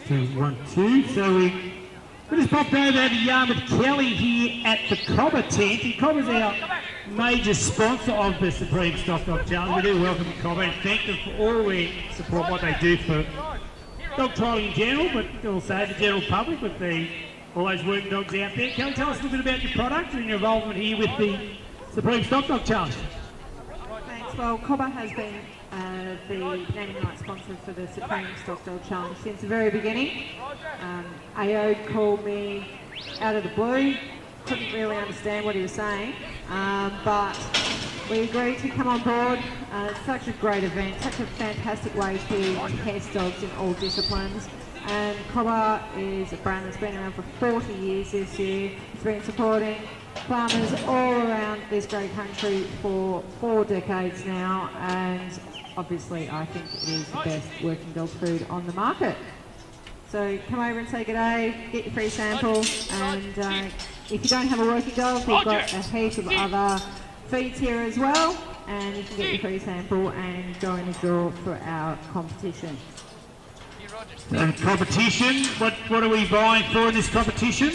3-1-2. So we just popped over to Yarmouth Kelly here at the Cobber tent. And Cobber's our major sponsor of the Supreme Stock Dog Challenge. We do welcome Cobber and thank them for all their support, what they do for dog trialling in general, but also the general public with all those working dogs out there. Kelly, tell us a little bit about your product and your involvement here with the Supreme Stock Dog Challenge. Thanks. Well, Cobber has been the naming rights sponsor for the Supreme Stock Dog Challenge since the very beginning. AO called me out of the blue, couldn't really understand what he was saying, but we agreed to come on board. It's such a great event, such a fantastic way to test dogs in all disciplines. And Cobber is a brand that's been around for 40 years this year. It's been supporting farmers all around this great country for 4 decades now, and obviously I think it is the best working dog food on the market. So come over and say good day, get your free sample, and if you don't have a working dog, we've got a heap of other feeds here as well, and you can get your free sample and go in the draw for our competition. Competition, what are we buying for in this competition?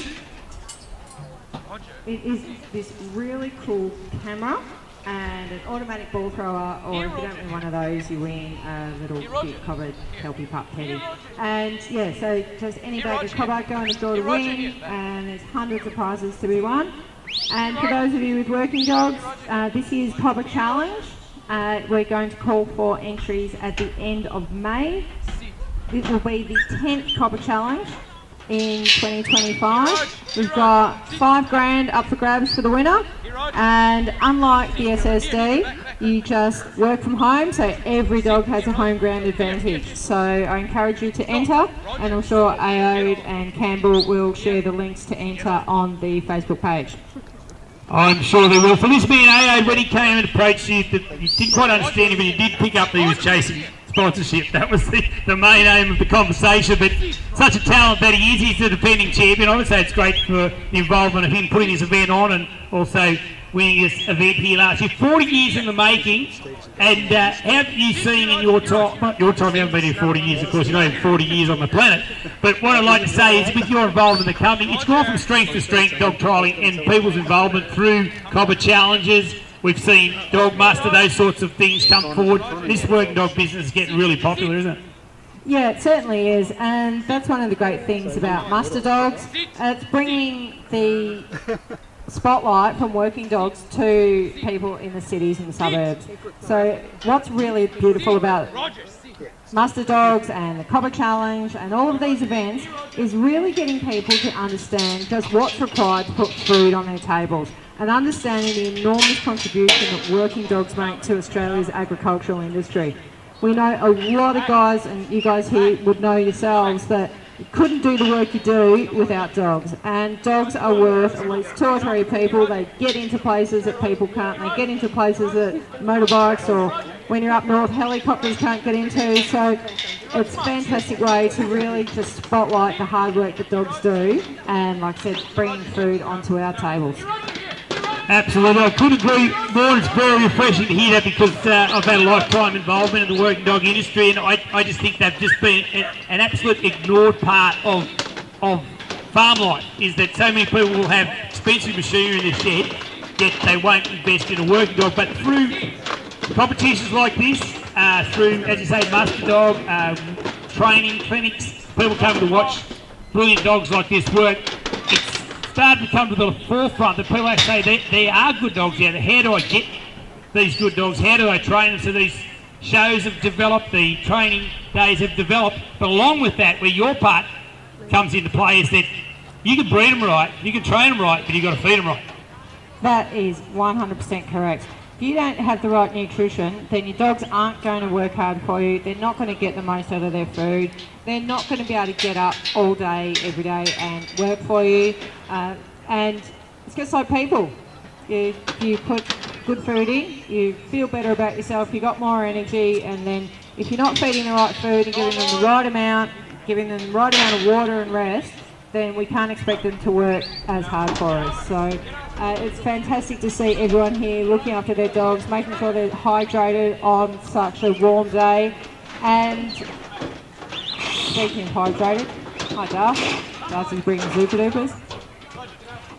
It is this really cool camera and an automatic ball thrower, or if you don't win one of those, you win a little cute covered Kelpie pup teddy. And yeah, so just any bag of Cobber, go in the draw to win, and there's hundreds of prizes to be won. And for those of you with working dogs, this year's Cobber Challenge, we're going to call for entries at the end of May. It will be the 10th Cobber Challenge in 2025. We've got $5,000 up for grabs for the winner, and unlike the SSD, you just work from home, so every dog has a home ground advantage. So I encourage you to enter, and I'm sure AO and Campbell will share the links to enter on the Facebook page. I'm sure they will. For this man, AO, when he came and approached you, you didn't quite understand him, but you did pick up that he was chasing sponsorship. That was the main aim of the conversation, but such a talent that he is. He's the defending champion. I would say it's great for the involvement of him putting this event on and also winning this event here last year. 40 years in the making, and how have you seen in your time, not your time, you haven't been here 40 years, of course, you're not even 40 years on the planet, but what I'd like to say is with your involvement in the company, it's gone from strength to strength, dog trialling, and people's involvement through Cobber Challenges. We've seen dog muster, those sorts of things come forward. This working dog business is getting really popular, isn't it? Yeah, it certainly is, and that's one of the great things about muster dogs. It's bringing the spotlight from working dogs to people in the cities and the suburbs. So what's really beautiful about muster dogs and the Cobber Challenge and all of these events is really getting people to understand just what's required to put food on their tables, and understanding the enormous contribution that working dogs make to Australia's agricultural industry. We know a lot of guys, and you guys here would know yourselves, that you couldn't do the work you do without dogs. And dogs are worth at least 2 or 3 people. They get into places that people can't. They get into places that motorbikes, or when you're up north, helicopters can't get into. So it's a fantastic way to really just spotlight the hard work that dogs do, and like I said, bringing food onto our tables. Absolutely, I couldn't agree more. It's very refreshing to hear that, because I've had a lifetime involvement in the working dog industry, and I just think they've just been an absolute ignored part of farm life, is that so many people will have expensive machinery in their shed, yet they won't invest in a working dog. But through competitions like this, through, as you say, muster dog, training clinics, people come to watch brilliant dogs like this work. It's started to come to the forefront that people say there are good dogs out there. How do I get these good dogs? How do I train them? So these shows have developed, the training days have developed, but along with that, where your part comes into play, is that you can breed them right, you can train them right, but you've got to feed them right. That is 100% correct. If you don't have the right nutrition, then your dogs aren't going to work hard for you. They're not going to get the most out of their food. They're not going to be able to get up all day, every day and work for you. And it's just like people. You put good food in, you feel better about yourself, you got more energy, and then if you're not feeding the right food and giving them the right amount, giving them the right amount of water and rest, then we can't expect them to work as hard for us. So it's fantastic to see everyone here looking after their dogs, making sure they're hydrated on such a warm day. And speaking of hydrated, hi Darth. Darth is bringing Super Dupers.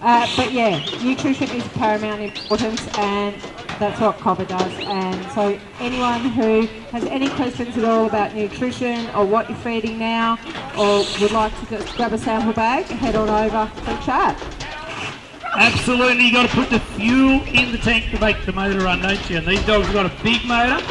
But yeah, nutrition is paramount importance, and that's what COBBER does. And so anyone who has any questions at all about nutrition or what you're feeding now, or would like to just grab a sample bag, head on over for a chat. Absolutely, you got to put the fuel in the tank to make the motor run, don't you? And these dogs have got a big motor.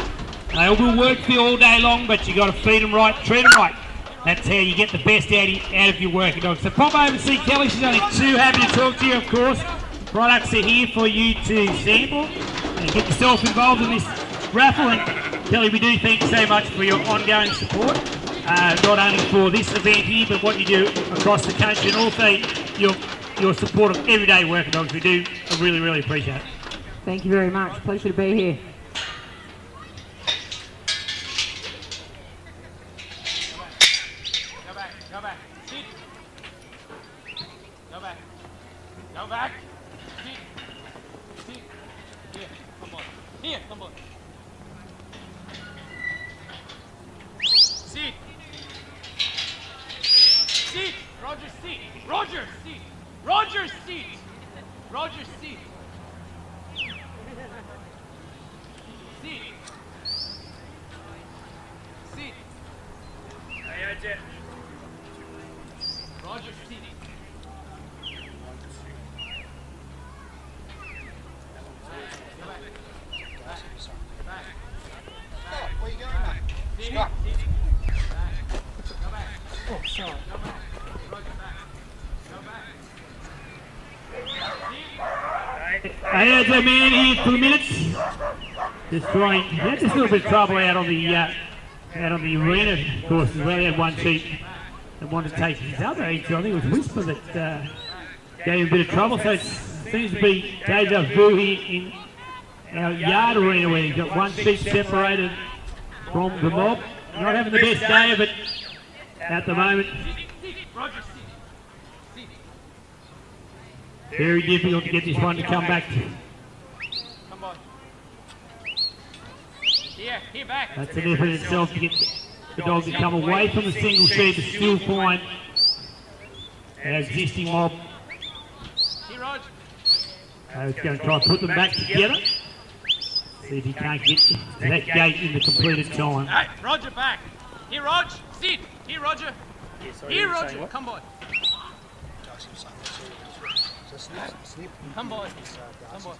They will work for you all day long, but you got to feed them right, treat them right. That's how you get the best out of your working dogs. So pop over and see Kelly. She's only too happy to talk to you, of course. Products are here for you to sample and get yourself involved in this raffle. And Kelly, we do thank you so much for your ongoing support, not only for this event here, but what you do across the country, and also your support of everyday working dogs. We do really, really appreciate it. Thank you very much. Pleasure to be here. Go back. Sit. Go back. Go back. Sit. Sit. Here, come on. Here, come on. Sit. Sit. Roger, sit. Roger, sit. Roger, sit. Roger, sit. Sit. Sit. Hey, that's it. Roger, sit. Go back. Back. Where you going, mate? Stop. Go back. Oh, sorry. Go back. Roger, back. Go back. Hey, there's a man here for the minutes. Just trying, had just a little bit of trouble out on the arena course as well. He had one sheep that wanted to take his other each. I think it was Whisper that gave him a bit of trouble. So it seems to be deja vu here in our yard arena where you've got one sheep separated from the mob. Not having the best day of it at the moment. Very difficult to get this one to come back. Come on. Here, back. That's an effort in itself to get the dog to come away from the single sheep but still find our existing mob. Here, Rog. He's going to try and put them back together. See if he can't get to that gate in the completed time. Hey, Roger, back. Here, Rog. Sit. Here, Roger. Here, Roger. Come on. Come on. Come on.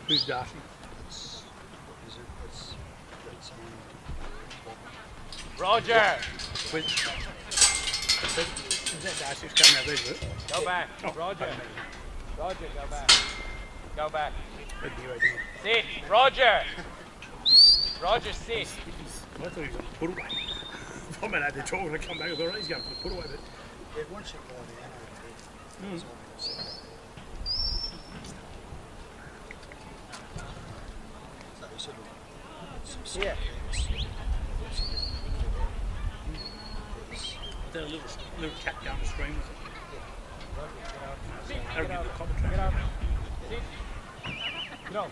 Who's Darcy? Roger. Is that Darcy who's coming out there, is it? Go back. Oh, Roger. pardon me. Roger, go back. Go back. Right here. Sit. Roger. Roger, sit. I thought he was on the put away. If I'm out there talking to come back, I thought he's going for the put away. But one shot by the end over there. Yeah. The little cat down the stream with it. Sit. That'll Get give up. the copper track. Get up. Sit. Get up.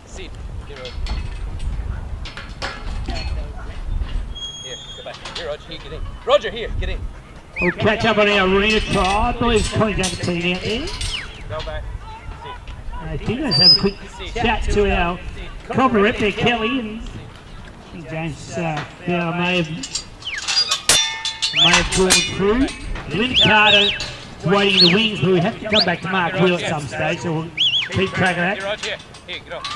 Sit. Get up. Here, go back. Here, Roger, here, get in. Roger, here, get in. We'll catch up on our arena trial. I believe Connie's going to be out there. Go back. I think let's have a quick chat to our COBBER rep there, Kelly, and I think James may have gone through. Linda Carter is waiting in the wings, but we have to come back to Mark Wheel at some stage, so we'll keep track of that. Here, Roger, here, get up.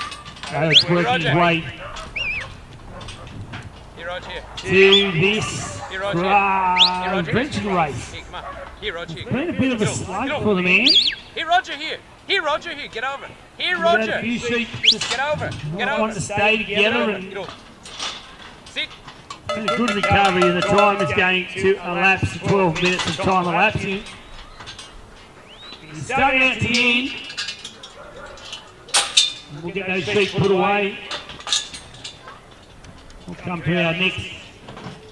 It's working his way Here, Roger, here. to this Here, Roger, here. convention race. Here, come on. Here, Roger, here. It's been a bit of a slug for the man. Here, Roger, here. Here, Roger, here. Get over. Here, We've had Roger. a few sheep just Get over. Get want over. to stay together and Get over. Sit. And a good recovery, and the time is going to elapse, 12 minutes of time elapsing. He's starting out to the end. And we'll get those feet put away. We'll come to our next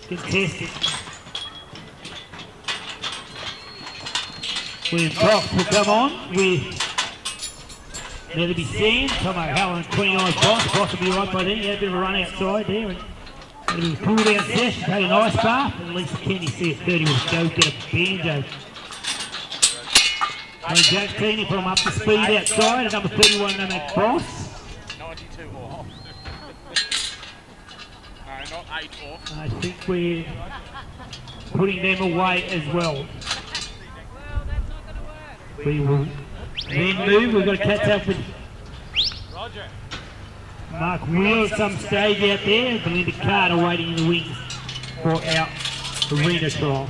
contestant. William Cox will come on with there to be seen. Tomo Helen, 29 points. Cox will be right by then. He had a bit of a run outside there. And had a bit of a cool down session. Had a nice bath. And Lisa Kenny said 30 will go get a banjo. And Jack Keeney from up to speed outside. And number 31, Nomad Cross. 92 off. No, not 8 off. I think we're putting them away as well. We will then move. We've got to catch up with Mark Wheel at some stage out there. Belinda Carter waiting in the wings for our arena trial.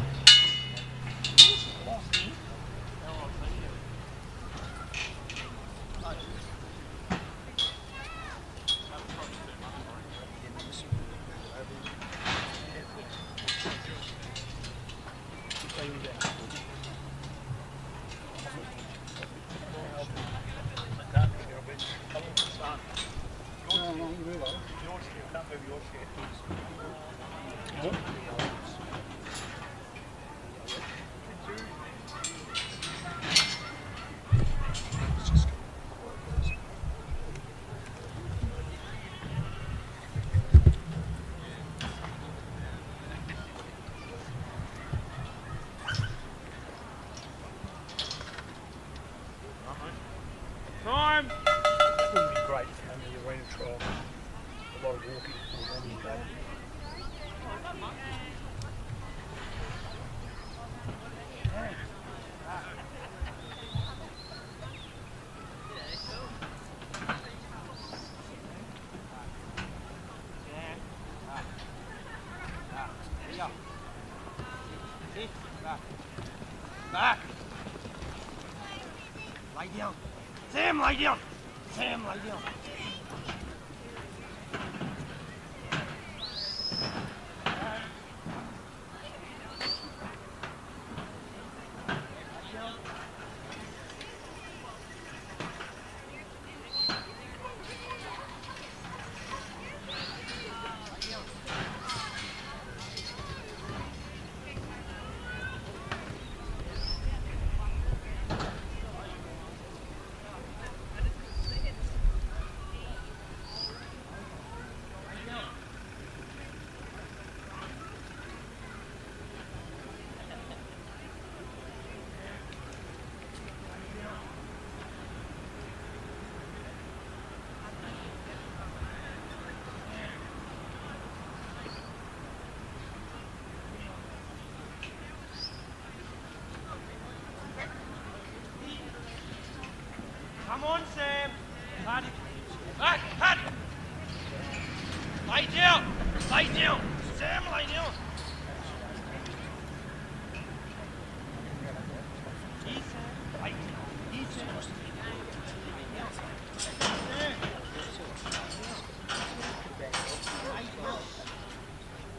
Time! That wouldn't be great on the arena trial. A lot of walking. Back. Lie down. Sam, lie down. Sam, lie down. Come on, Sam. Pat. Pat, Pat. Lay down. Lay down. Sam, lay down. Easy, Sam. Lay down. Easy, Sam.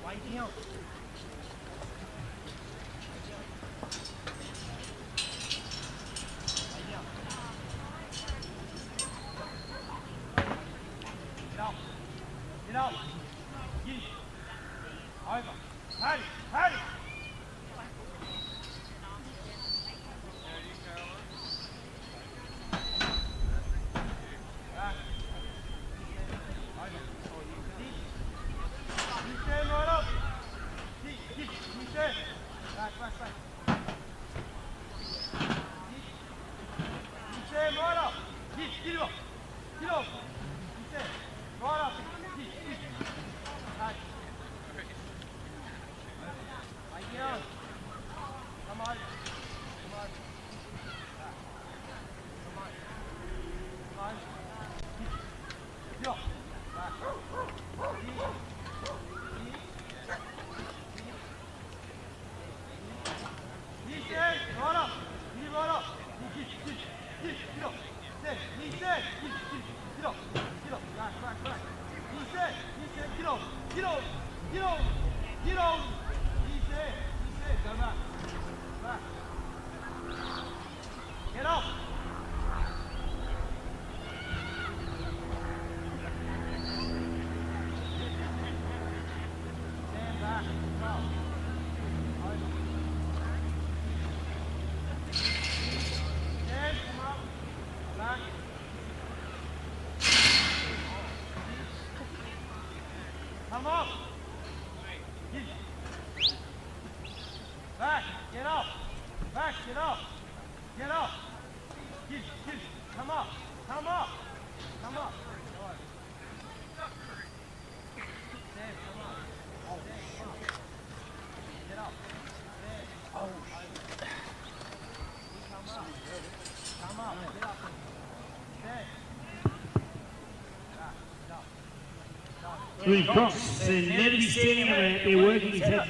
Lay down. Get up. Get. Over. Paddy. Paddy. Back. Over. You stand right up. Get. You stand. Back. You stand right up. Get up. Get up. You stand right up. Come on. Yo. Right up. Right up. Get up. Get up. Back. Get up. Get over. He's there. Go back. Back. Get up. Stand back. Go. Over. Stand, come up. Back. Come up. Back, get up. Back, get up. Get up. Come up. Come up. Come up. Sam, come up. Get up. Oh, come up. Get up. William Cox and Neville standing there working his head.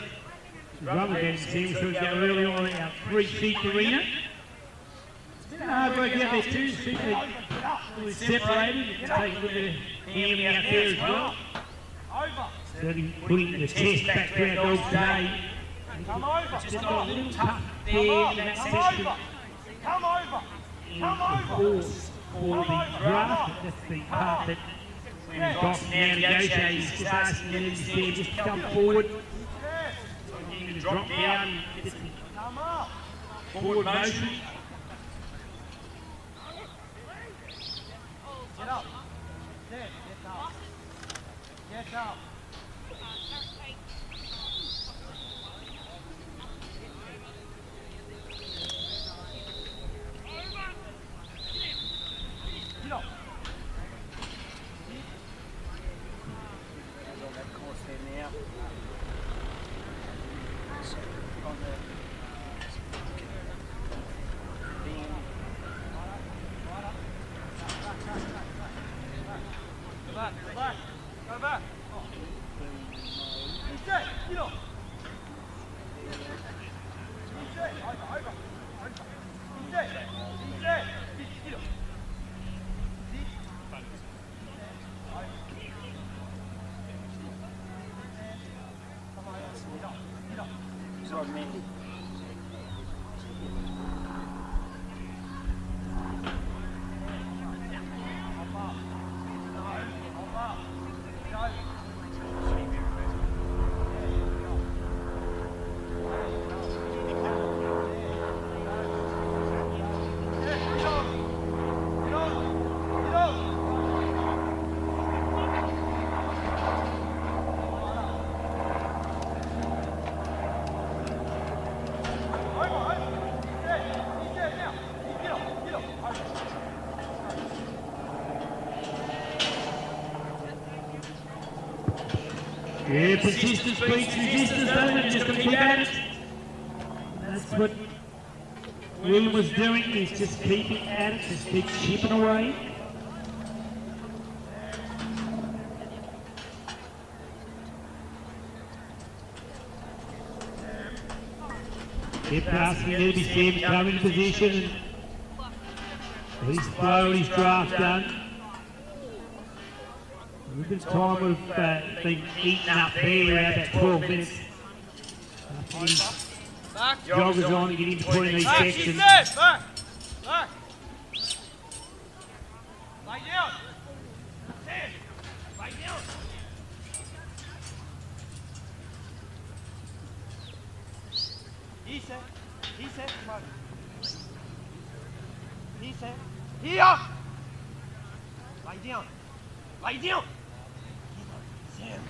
Rubber band team should go early on in our 3-sheet arena. It's been a hard work out there too. Really separated. You can take a look at him out there as well. Certainly putting the test back to our dogs today. Come over. It's just got a little tough there in that section. Come over. Come over. For the draft, that's the part that when Cox now negotiating, he's just asking them to just come forward. Drop down, get the forward motion. Get up. There, get up. Get up. Get up. There's all that course there now. On the Go back. Go back. Get up. Over. Get up. He's on me. Yeah, persistence beats resistance, doesn't it? Just to keep at it. That's what William was doing, is just keeping at it, just keep chipping away. Kept asking there to be Sam coming into position. And he's slowed his draft done. A little bit of time would have been eaten up there around about 12 minutes. Joggers on to get in between these sections. Back. Lay down. Stand. Lay down. He said, come on. He said, here. Lay down. Lay down. Sam.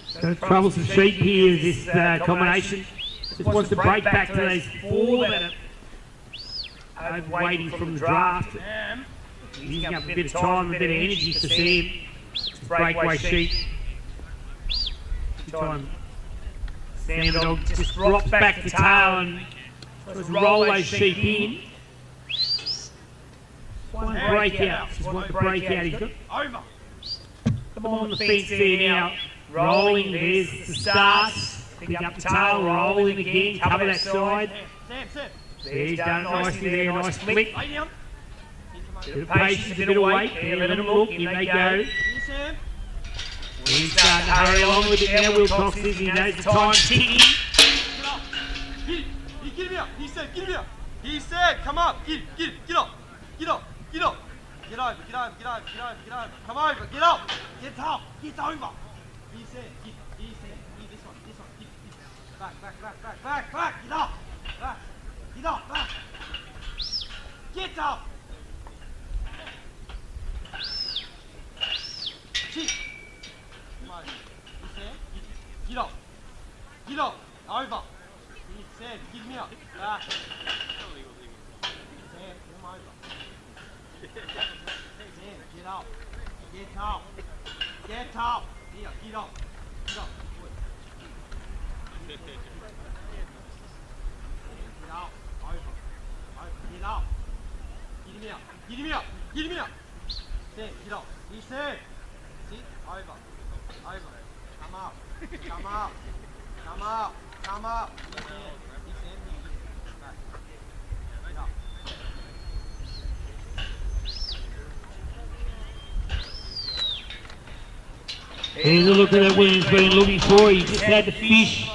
So troublesome sheep here, this combination. Just wants to break back to those four that are waiting from the draft. Using up a bit of time, a bit of energy for Sam. Breakaway sheep. Time. Sam the dog just rocks back the tail and tries to roll those sheep in. One breakout, just want to break out. He's got over. them on the fence there now. Rolling, there's the start. Pick up the tail, rolling again, cover that side. Sam. He's done nicely there, nice flick. Lay down. Bit of patience, a bit of weight. There, let them look, in they go. Here, Sam. He's starting to hurry along with it now, Wilcox is, he knows the time's ticking. Get up. Get him out. He said, get him out. He said, come up. Get up. Get up. Get over. Come over. Get up. Get up. Get over. He said, this one. Back. Get up. Back. Get up. Back. Get up. Sit. Come over. He said, get up. Over. He said, get me up. Back. Sam, come over. Sam, get up. Here, get up. Good. Get up. Over. Get up. Get him out. Sam, get up. He said, sit. Over. Come up. He said, back. Get up. Here's a look at that William's been looking for. He just had the fish.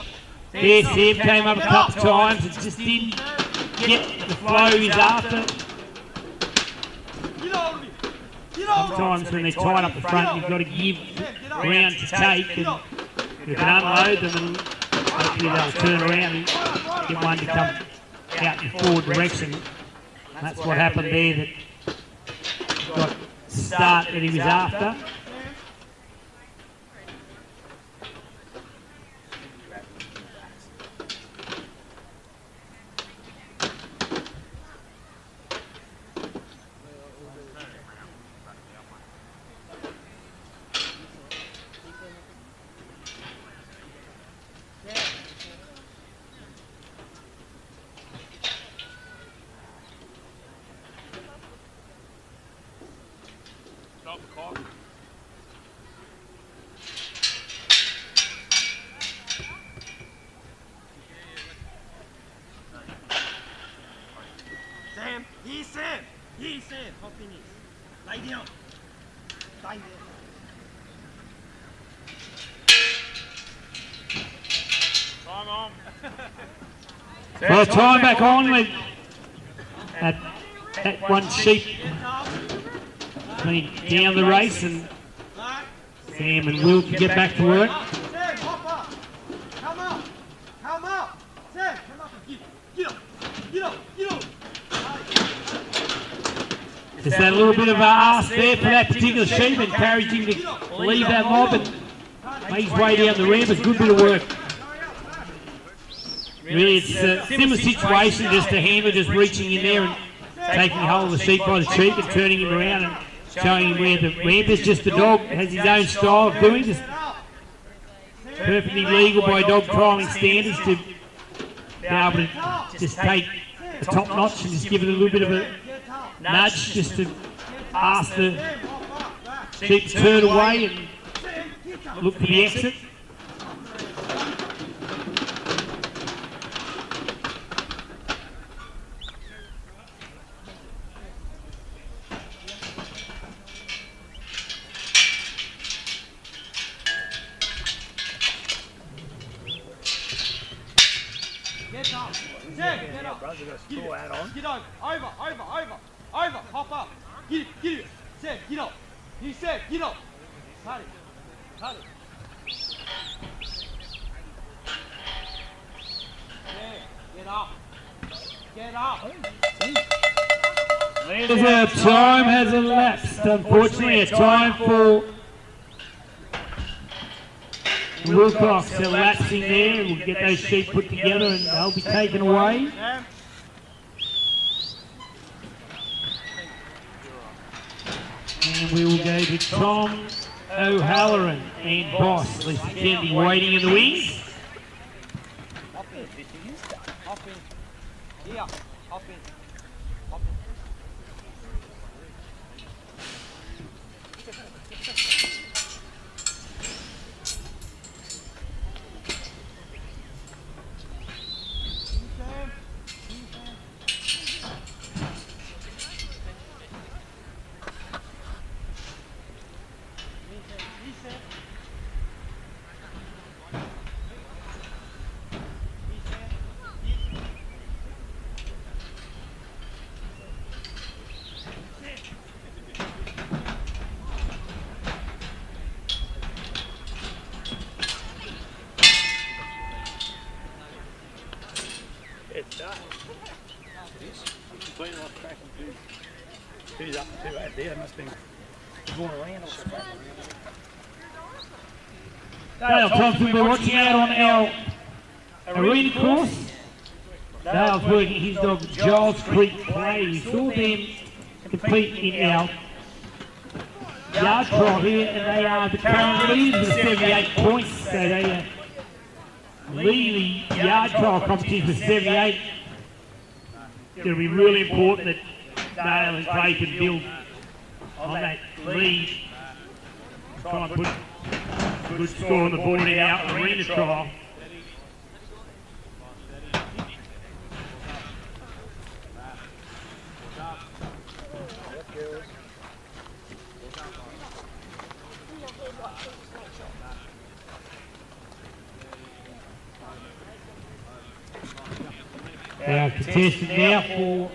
There, Sam came up a couple of times. It just didn't get the flow he's after. Sometimes when they're tied up the front, you've got to give ground to take, and you can unload them, and hopefully they'll turn around and get one to come out in forward direction. That's what happened there. That got the start that he was after. Sam, hop in this. Lay down. Stay there. Time on. Well, time back on with that one sheep down the race, and Sam and Will can get back to work. Sam, hop up. Come up. Sam, come up and get up. Just that little bit of a ask there for that particular sheep, encouraged him to leave that mob and make his way down the ramp. It's a good bit of work. Really, it's a similar situation, just a hammer just reaching in there and taking hold of the sheep by the cheek and turning him around and showing him where the ramp is. Just the dog has his own style of doing, just perfectly legal by dog trialling standards to be able to just take the top notch and just give it a little bit of a nudge just to ask the sheep to turn away and look for the exit. Get over, hop up. Get it. Sam, get up. He said, get up. Cut it. Yeah, get up. As our time has elapsed, unfortunately, a time for Wilcox elapsing there. We'll get those sheep put together and they'll be taken away. And we will go to Tom O'Halloran and Boss. Lisa Kennedy waiting in the wings. Hop in. Here, hop in. start. Clean off cracking two. Two's up and two out there. Must have been going around or something. Dale Thompson, we're watching out on our arena course. Dale's working his dog Giles Creek Play. We saw them compete in our yard trial here, and they are the current leaders with 78 points. So they lead the yard trial competition with 78. It'll be really important that Dale and Clay can build on that lead. Try and put a good score on the board in our arena trial. Our contestant now for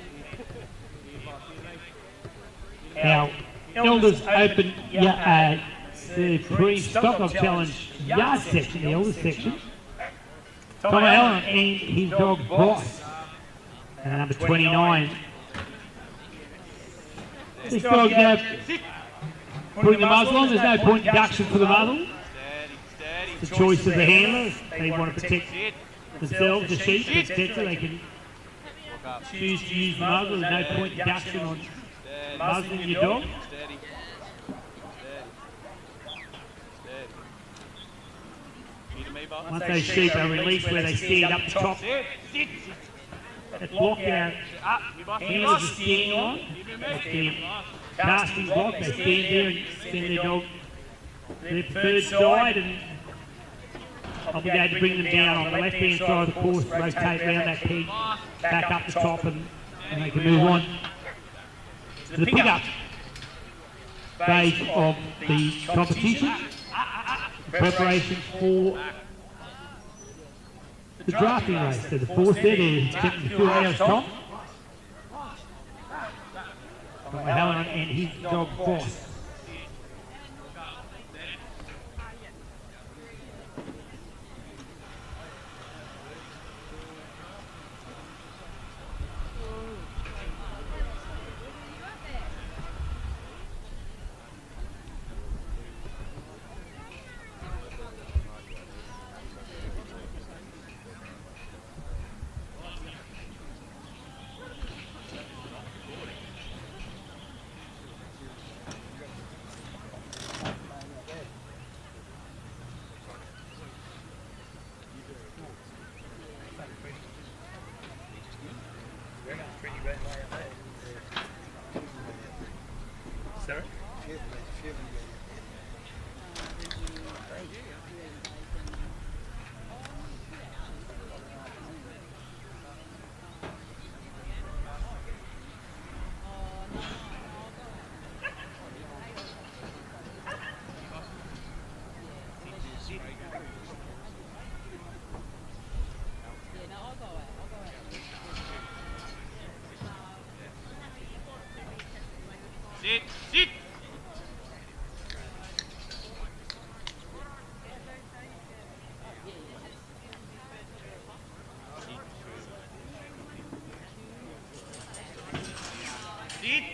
our Elders Open the pre-Stockholm Challenge yard section, the Elders section. Tom Allen and his dog Boss, number 29. This dog putting the muzzle on. There's no point deduction for the muzzle. It's the choice of the handler. They want to protect themselves, the sheep, etc. They can choose to use the muzzle. There's no point deduction on muzzling your dog. Once those sheep are released where they stand up the top, that block our handlers are standing on, that's their casting block. They stand there and send their dog to their preferred side, and I'll be able to bring them down on the left hand side of the course, rotate around that peg, back up the top, and they can move on to the pick-up phase of the competition. Preparation for the drafting race. So the force there is taking the 2 hours top. By Helen and his dog Boss. Sarah? Sit, sit. Sit.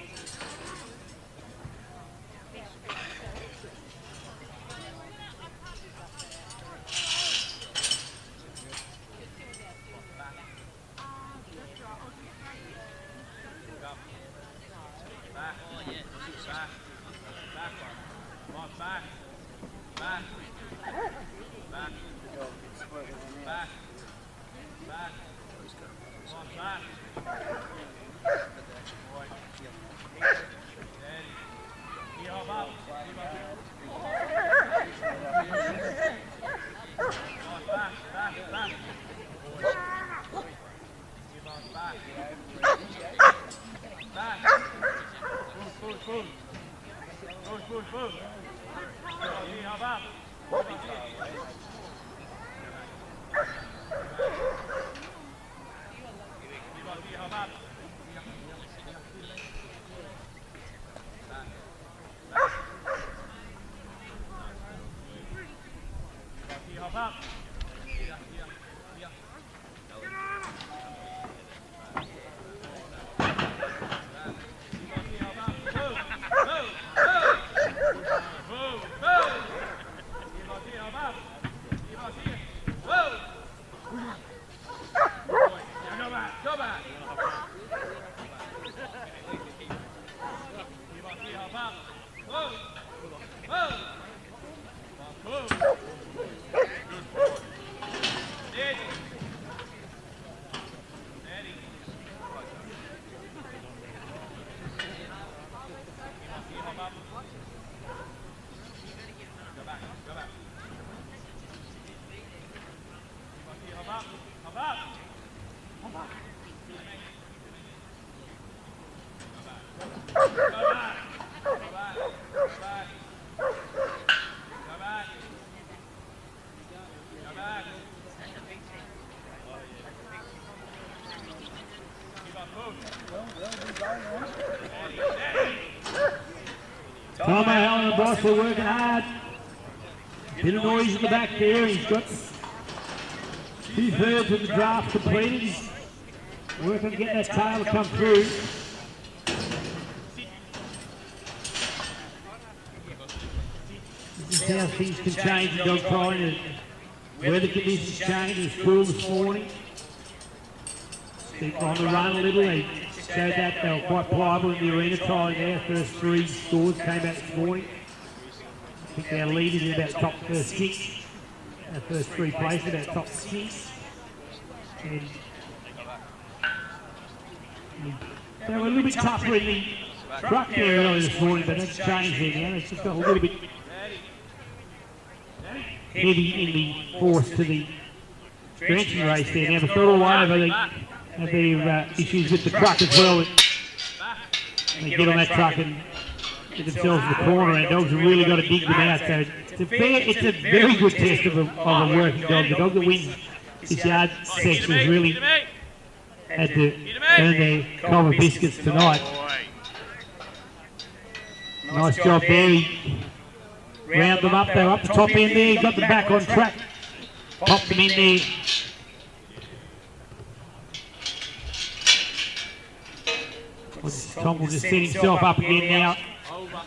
boss. They're working hard. Bit of noise in the back there. He's got 2/3 of the draft completed. He's working on getting that tail to come through. This is how things can change in dog training. Weather conditions change. It was cool this morning. They're on the run a little. They showed that they were quite pliable in the arena trial there. First 3 scores came out this morning. I think their lead is about top first 6. Our first 3 places about top 6. And they were a little bit tougher in the truck there earlier this morning, but that's changed there now. It's just got a little bit heavy in the force to the drenching race there now. But not all over. They have their issues with the truck as well. And they get on that truck and get themselves in the corner, and dogs have really got to dig them out. So it's a very good test of a working dog. The dog that wins this yard section has really had to earn their Cobber biscuits tonight. Nice job there. He round them up. They were up the top end there. He got them back on track. Popped them in there. Tom will just set himself up again now. Over.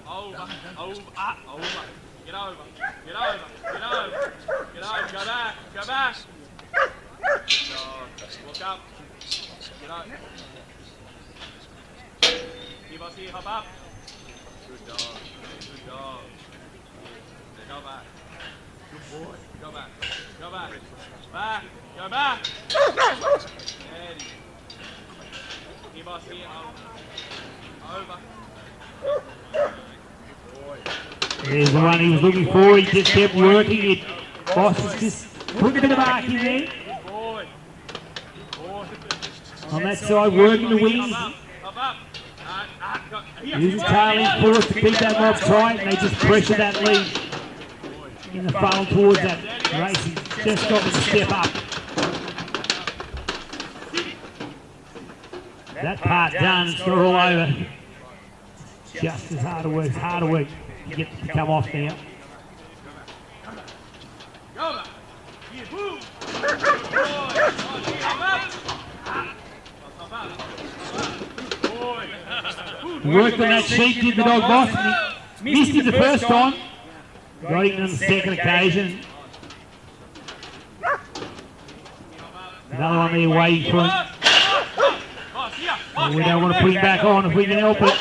Over. Get over. Get over. Get over. Get over. Go back. Go back. Walk up. Get up. Keep us here. Hop up. Good dog. Good dog. Go back. Good boy. Go back. Go back. Back. Go back. Steady. Keep us here. Over. There's the one he was looking for. He just kept working. Boss is just putting a bit of arc in there. On that side, working the wings. Use the tail end force to keep that mob tight, and they just pressure that lead in the funnel towards that race. He's just got to step up. That part done, it's got all over. Just as hard to work, it's harder work to get to come off now. Worked on that sheep, did the dog boss. He missed it the first time. Got him on the second occasion. Another one there waiting for him. And we don't want to put him back on if we can help it.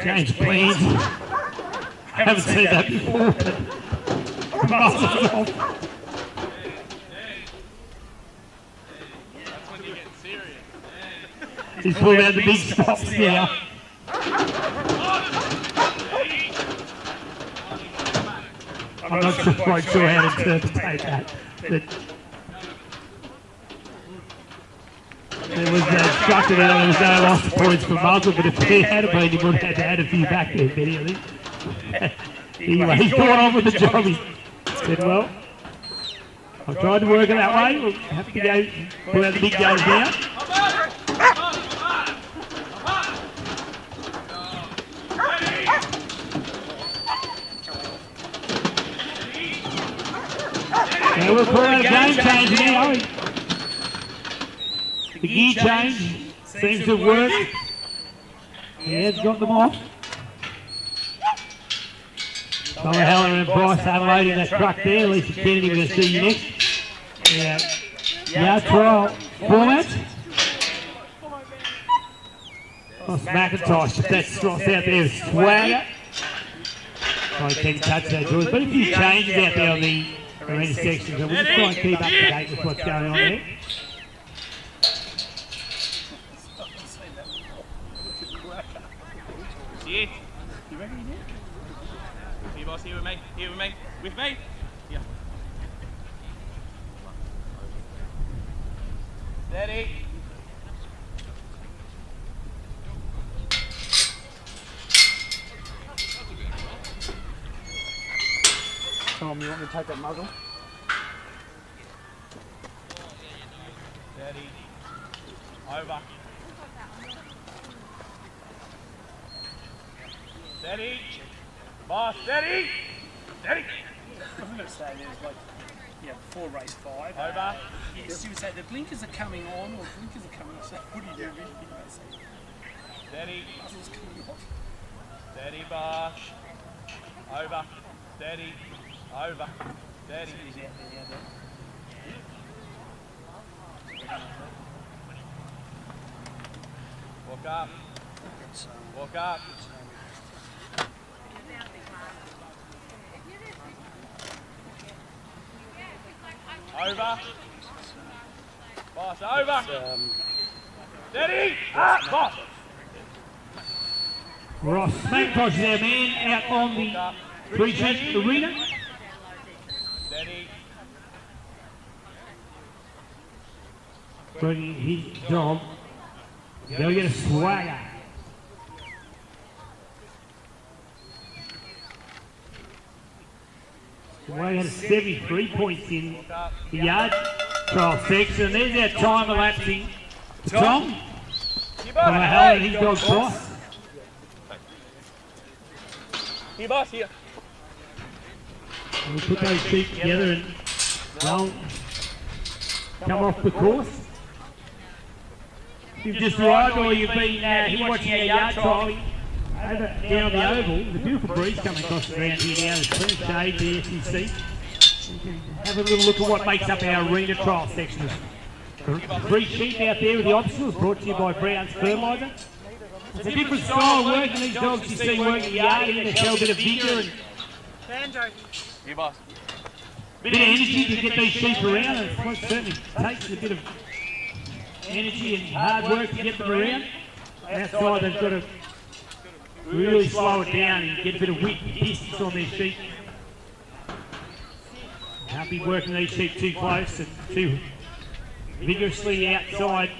Change plans. I haven't seen that before. He's pulled out the big stops now. I'm not quite sure how to interpret that. But there was instructed earlier there was no loss of points for muzzle, but if there had been, he would have had to add a few back there, Benny, I think. Anyway, he's gone on with the job. He said, well, I've tried to work it that way. We'll have to go, pull out the big guns now. So we'll call out a game change now. The gear change seems to have worked. He has got them off. Tom Heller and Bryce unloading that truck there. Lisa Kennedy, we're going to see you next. Yeah, trial format. Ross McIntosh, that slots out there with swagger. Trying to keep in touch with that joys, but a few changes out there on the arena section, so we'll just try and keep up to date with what's going on there. See it? You ready yet? See, boss, here with me. Here with me. With me. Yeah. Steady. Tom, you want Let me take that muzzle. Steady. Over. Steady. Boss, steady. Steady. I was going to say there's like, yeah, before race 5. Over. Yes, you would say the blinkers are coming on or blinkers are coming off. So what do you do? Steady. Muzzle's coming off. Steady, boss. Over. Steady. Over. Steady. He's out there, Walk up. Walk up. Over. Boss, over. Steady. Up, boss. Ross McIntosh is our man out on the free sheet arena. Steady. Bringing his dog. They'll get a swagger. Swagger had 73 points in the yard trial section. There's our time elapsing. Tom. From Mahal and his dog Cross. Here, boss, here. We'll put those sheep together and they'll come off the course. If you've just arrived or you've been watching our yard trial over down the oval, there's a beautiful breeze coming across the ground here now. There's plenty of shade there, as you see. You can have a little look at what makes up our arena trial section. The free sheep out there with the obstacles brought to you by Brown's Fertiliser. It's a different style of working. These dogs you see working the yard here, they show a bit of vigour and Here, boss. bit of energy to get these sheep around. And it most certainly takes a bit of energy and hard work to get them around. Outside they've got to really slow it down and get a bit of width and distance on their sheep. Can't be working these sheep too close and too vigorously outside.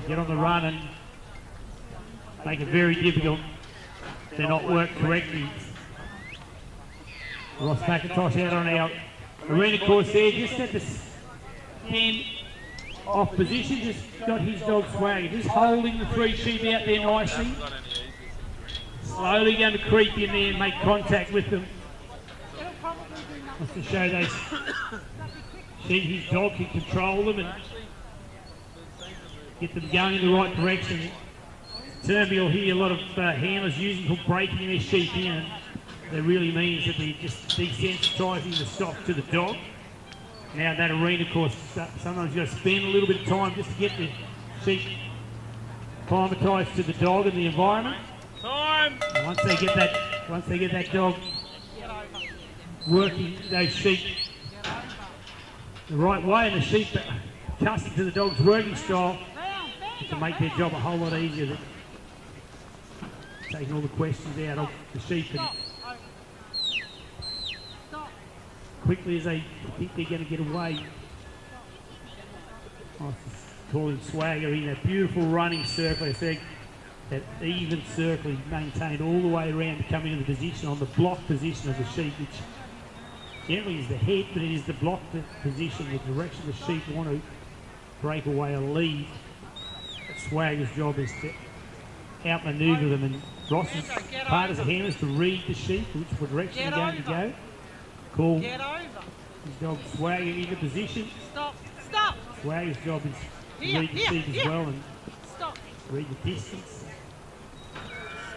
Get on the run and make it very difficult if they're not worked correctly. Ross McIntosh out on our arena course there, just at the stand off position, just got his dog Swagger, just holding the three sheep out there nicely. Slowly going to creep in there and make contact with them. Just to show those sheep his dog can control them and get them going in the right direction. Term you'll hear a lot of handlers using for breaking their sheep in, and that really means that they're just desensitising the stock to the dog. Now that arena course, sometimes you've got to spend a little bit of time just to get the sheep acclimatised to the dog and the environment. Time. And once they get that dog working those sheep the right way and the sheep accustomed to the dog's working style, it can make their job a whole lot easier than taking all the questions out of the sheep and quickly as they think they're going to get away. I call him Swagger in that beautiful running circle. I think that even circle is maintained all the way around to come into the position on the block position of the sheep, which generally is the head, but it is the block position, the direction the sheep want to break away or leave. Swagger's job is to outmaneuver them, and Ross's part as a handler is to read the sheep, which direction they're going to go. Call his dog Swagger into position. Stop. Stop. Swagger's job is to read the sheep as well and read the distance.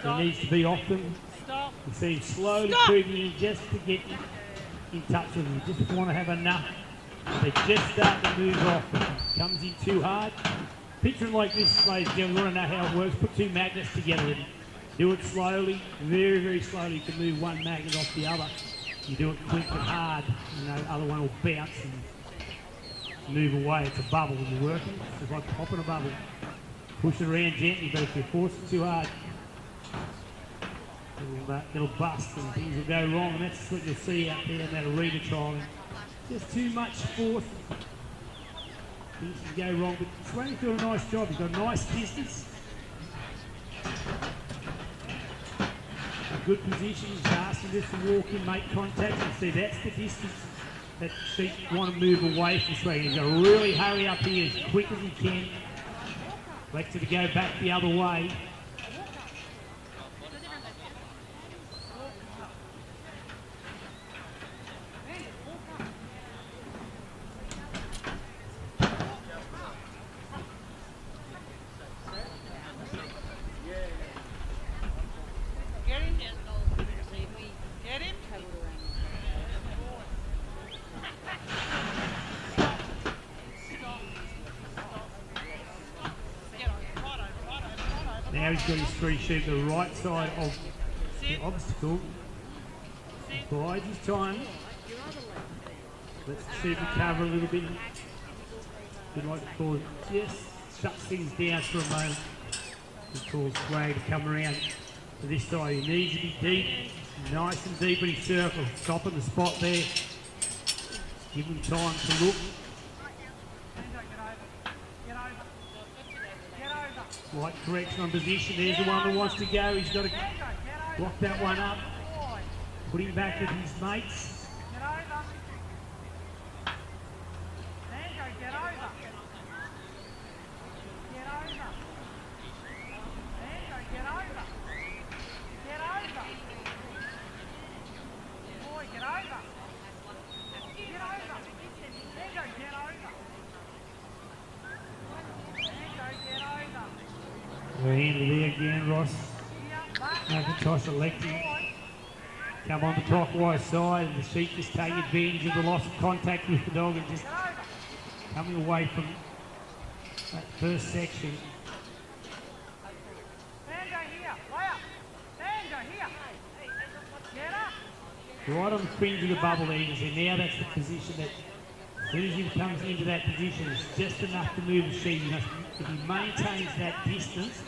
There needs to be off them. You see him slowly creeping in just to get in touch with them. You just want to have enough. They just start to move off. It comes in too hard. Picture it like this, ladies and gentlemen. You want to know how it works? Put two magnets together and do it slowly, very, very slowly. You can move one magnet off the other. You do it quick and hard, and the other one will bounce and move away. It's a bubble when you're working. It's like popping a bubble. Push it around gently, but if you force it too hard, it'll bust and things will go wrong. And that's what you'll see out there in that arena trial. Just too much force. Things can go wrong, but Swagger's doing a nice job. He's got a nice distance. good position. He's asking just to walk in, make contact, and see that's the distance that Sheep want to move away from Swagger. He's got to really hurry up here as quick as he can. Lecter to go back the other way. Now he's got his 3 sheep to the right side of the obstacle. Bides his time. Let's see if we cover a little bit. We'd like to call it, just shuts things down for a moment. He calls Swag to come around to this side. He needs to be deep, nice and deep in his circle. Stopping the spot there. Give him time to look. Right correction on position. There's the one that wants to go. He's got to block that one up. Put him back with his mates. We're handed there again, Ross. McIntosh electing. Come on the clockwise side, and the Sheep just take advantage of the loss of contact with the dog and just coming away from that first section. Right on the fringe of the bubble there, you can see now that's the position that as soon as he comes into that position, it's just enough to move the sheep. If he maintains that distance,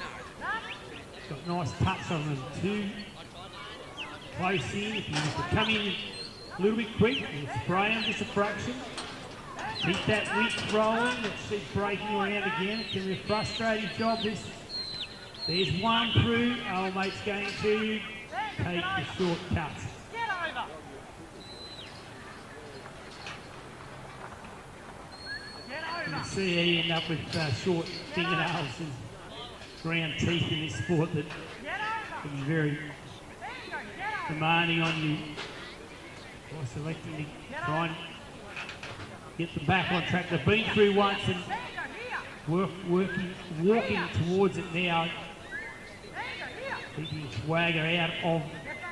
he's got nice touch on them. Too close in. If he was to come in a little bit quick, and spray him just a fraction. Keep that width rolling. Let's see breaking around again. It's going to be a frustrating job. There's one through. Old mate's going to take the shortcuts. You can see he ended up with short fingernails and ground teeth in this sport that can be very demanding on you. By selecting to try and get them back on track. They've been through once and walking towards it now. Keeping Swagger out of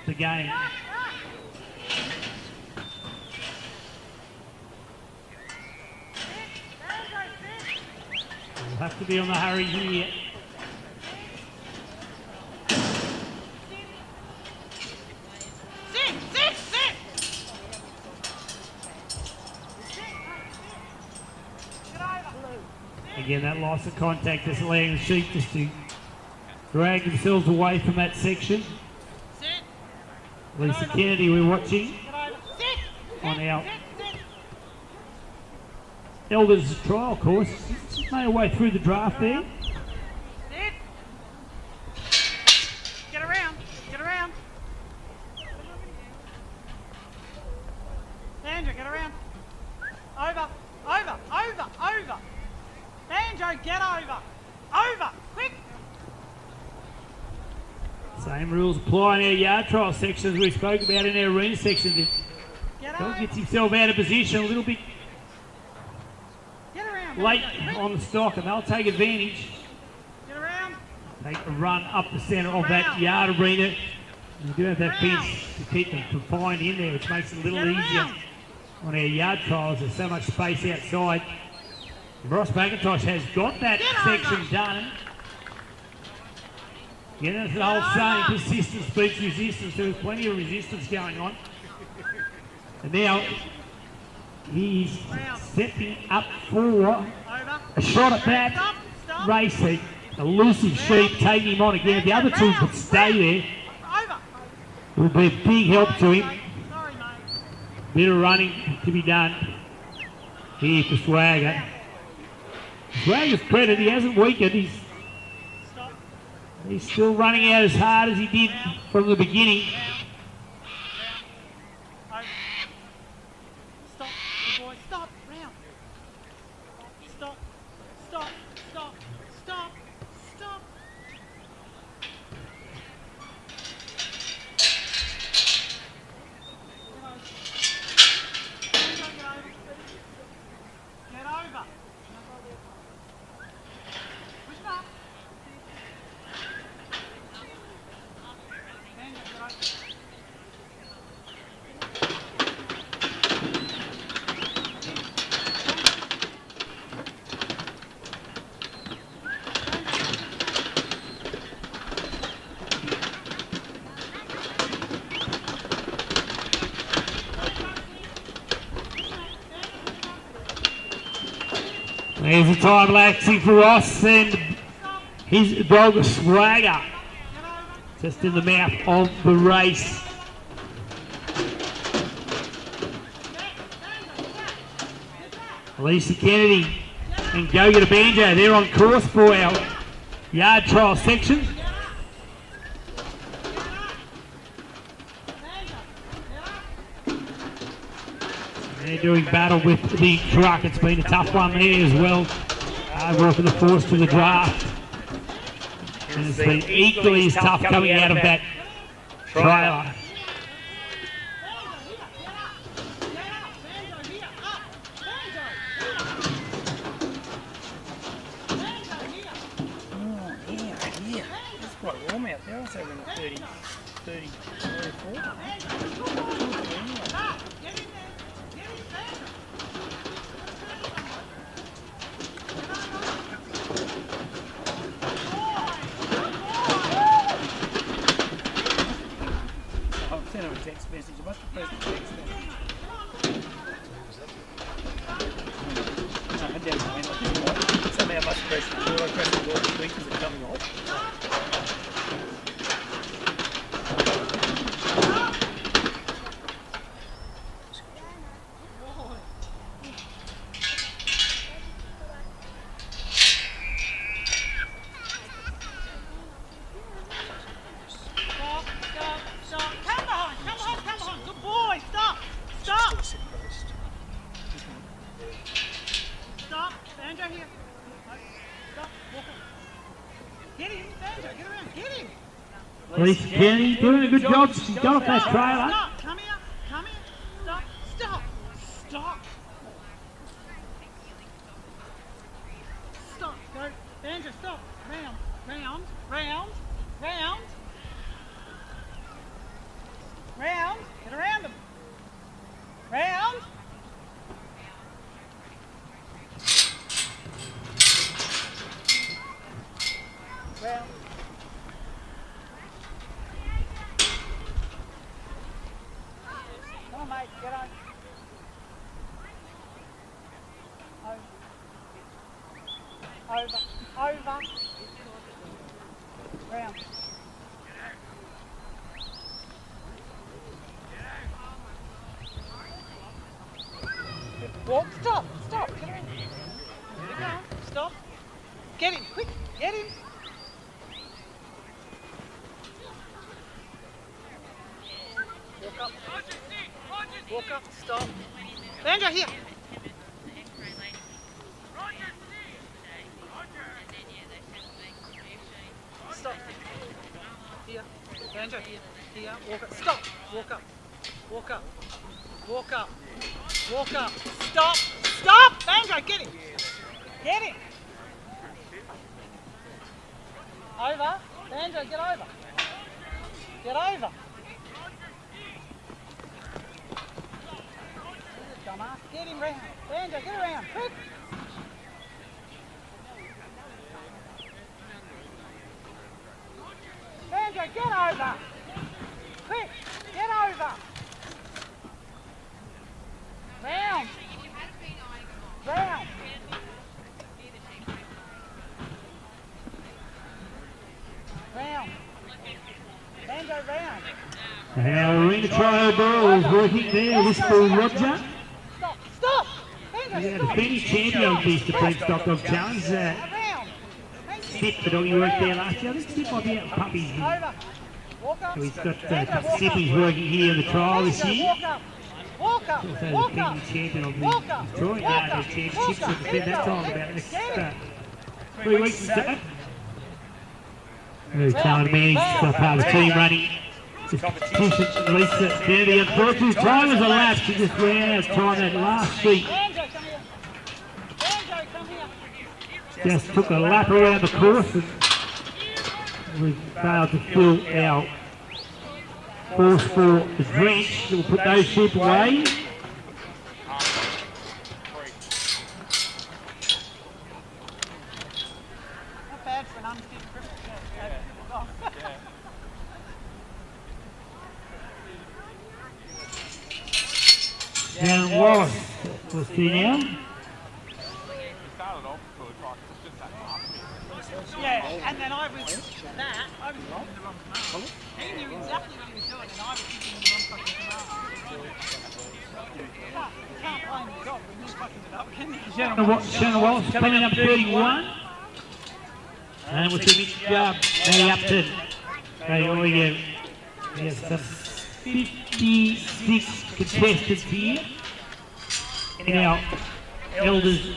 the game. We'll have to be on the hurry here. Again, that loss of contact is allowing the sheep just to drag themselves away from that section. Lisa Kennedy, we're watching on our Elders trial course. She's made her way through the draft there. Get around, get around. Sandra, get around. Over, over, over, over. Banjo, get over. Over, quick. Same rules apply in our yard trial section as we spoke about in our arena section. The dog gets himself out of position a little bit late on the stock, and they'll take advantage. Get around. Take a run up the centre of that yard arena. You do have that fence to keep them confined in there, which makes it a little easier on our yard trials. There's so much space outside. Ross McIntosh has got that section done. Yeah, that's the whole saying, persistence beats resistance. There was plenty of resistance going on. And now he's stepping up for a shot at that race. The elusive sheep taking him on again. If the other two could stay there, it would be a big help to him. Bit of running to be done here for Swagger. Swagger's credit, he hasn't weakened. He's He's still running out as hard as he did from the beginning. Stop, good boy, stop, round. Stop, stop, stop, stop, stop. Get over. Push back. There's a time lapsing for Ross and his dog Swagger. Just in the mouth of the race. Lisa Kennedy and Go Get a Banjo. They're on course for our yard trial section. They're doing battle with the truck. It's been a tough one there as well. Over the force to the draft. And it's been equally as tough coming out of that trailer. It's quite warm out there. It's over in the 34. I've sent him a text message. I must have pressed the text message. No, I didn't know. Somehow I must have pressed the door. I pressed the door. The speakers are coming off. Lisa Kennedy doing a good job. She's got off that trailer. Stop! Come here! Come here! Stop! Stop! Stop! Stop! Go! Andrew, stop! Round! Round! Round! Round! Round! Get around them! Round! Round! Come on, mate, get on. Over. Over. Round. Walk, stop, stop, get in. Get on, stop. Get him, quick, get him. Walk up. Walk up, stop. Banjo, here. Stop. Here. Banjo, here. Here. Walk up. Stop. Walk up. Walk up. Walk up. Walk up. Stop. Stop. Banjo, get him. Get him. Over. Banjo, get over. Get over. Dumbass. Get him round. Banjo, get around. Quick. Banjo, get over. Quick. Get over. Round. Round. Round. Banjo, round. Our arena trial ball is working there. This for Roger. Stop. Stop. Banjo, Yeah, the stop. defending champion of this Defeat Stock Dog Challenge. Around. Snip, the dog he worked there last year. I think Snip might be out with puppies. So he's got Snippies working here in the trial this year. Also the defending champion of the Victorian Championships. We'll spend that time about the next 3 weeks or so. Very talented man, he's got part of the team running this competition. Lisa Kennedy, unfortunately, time was elapsed. She just ran out of time that last sheet. Just took a lap around the course and we failed to fill our course for the drench. We'll put those sheep away. Down Wallace, we'll see now. Yeah, and then I was that, I was wrong. He knew exactly what he was doing, and I was thinking the wrong fucking command. Can't blame the dog when he's fucking it up, can you? Shannon Wallace coming up 31. And we'll see Mitch Jubb, Matty Upton. We have some 56 contestants here in our Elders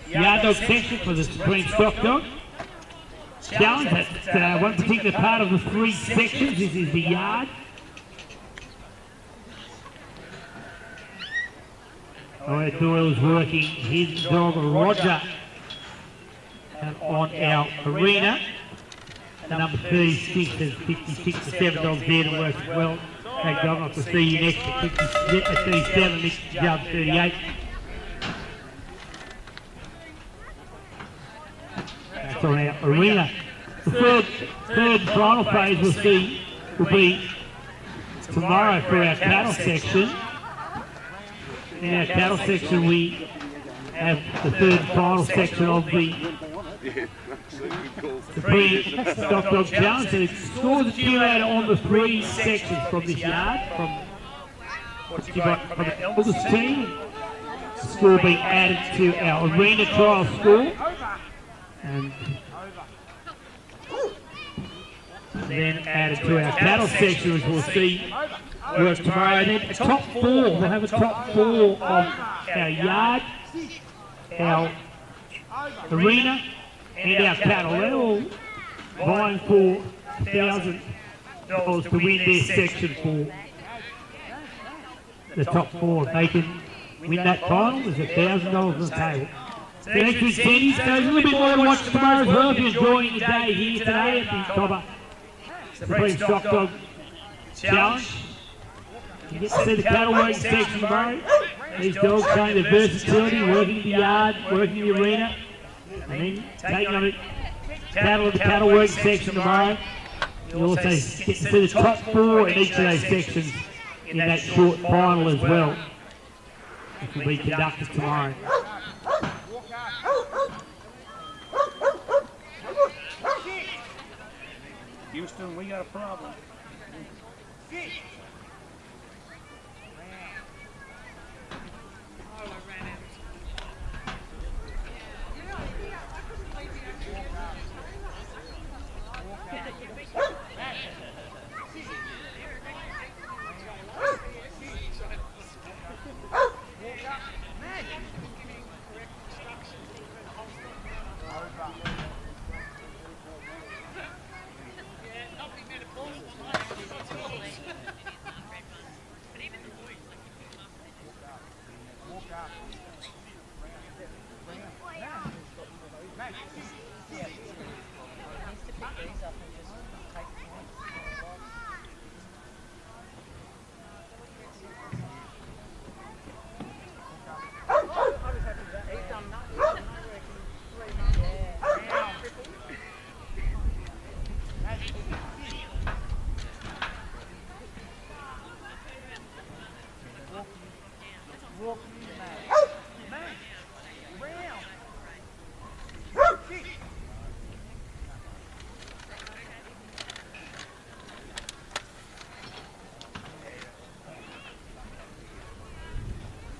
Yard Dog section for the Supreme Stock Dog Challenge. That's one particular part of the 3 sections. This is the yard. Doyle is working his dog Roger on our arena. The number 36 has 56 to 7 dogs there that works well. Hey, dog, I'll see you next at 37, Mr. Jubb 38. That's on our arena. The third and final phase will be tomorrow for our cattle section. In our cattle section we have the third and final section of the Supreme Stock Dog Challenge. So the scores accumulated on the 3 sections from this yard, from the Elders team. Score being added to our arena trial score. And then added to our cattle section, which we'll see work tomorrow. And then a top 4, we'll have a top 4 of our yard, our arena, and our cattle. They're all vying for $1,000 to win their section for the top 4. If they can win that title, there's $1,000 on the table. So next week's tennis, there's a little bit more to watch tomorrow as well if you're enjoying your day here today at the COBBER Supreme Stock Dog Challenge. You get to see the cattle working section tomorrow. These dogs showing their versatility, working the yard, working the arena, and then taking on the cattle working section tomorrow. You'll also get to see the top 4 in each of those sections in that short final as well, which will be conducted tomorrow. Houston, we got a problem.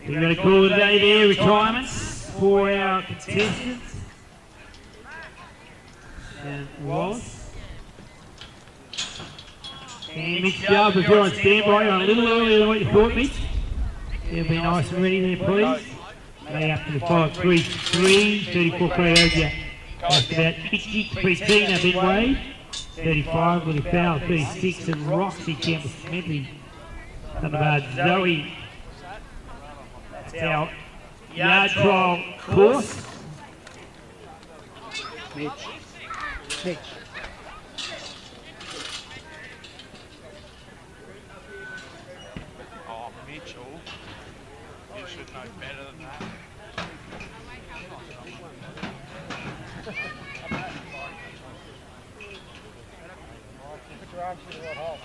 We're going to call it a day there, retirements for our contestants. and Wallace. And Mitch Jarvis, if you're on standby, you're on a little earlier than what you thought, Mitch. You'll be nice and ready there, please. Lay up to the 5-3-3, 34 Crayogia. Just about 50, Pretina, Ben Wade. 35, Willie Fowler, 36, and Roxy Campbell Smedley. Thunderbird Zoe. That's our yard trial course. Mitch. Mitch. Oh, Mitchell. You should know better than that. Put your arms through the right hole.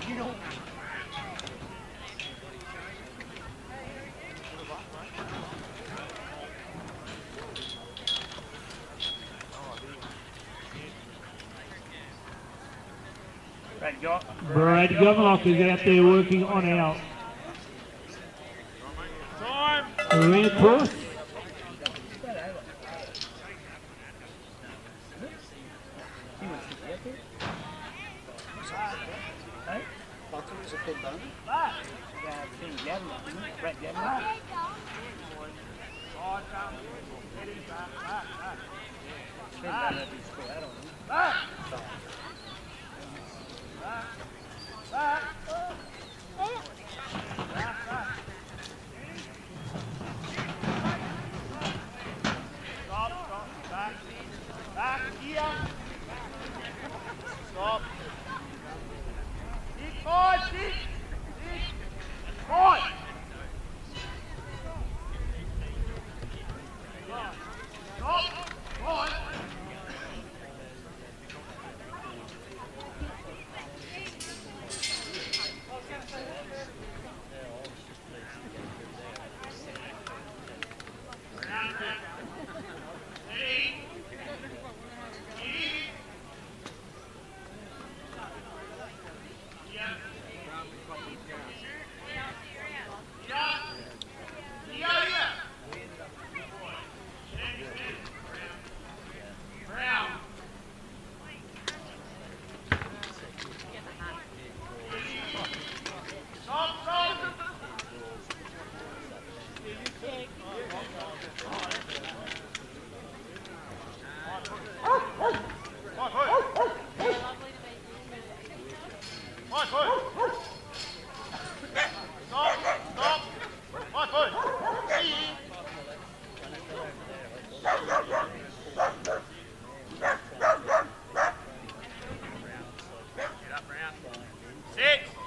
You don't. Brad Governlock is out there working on our arena course.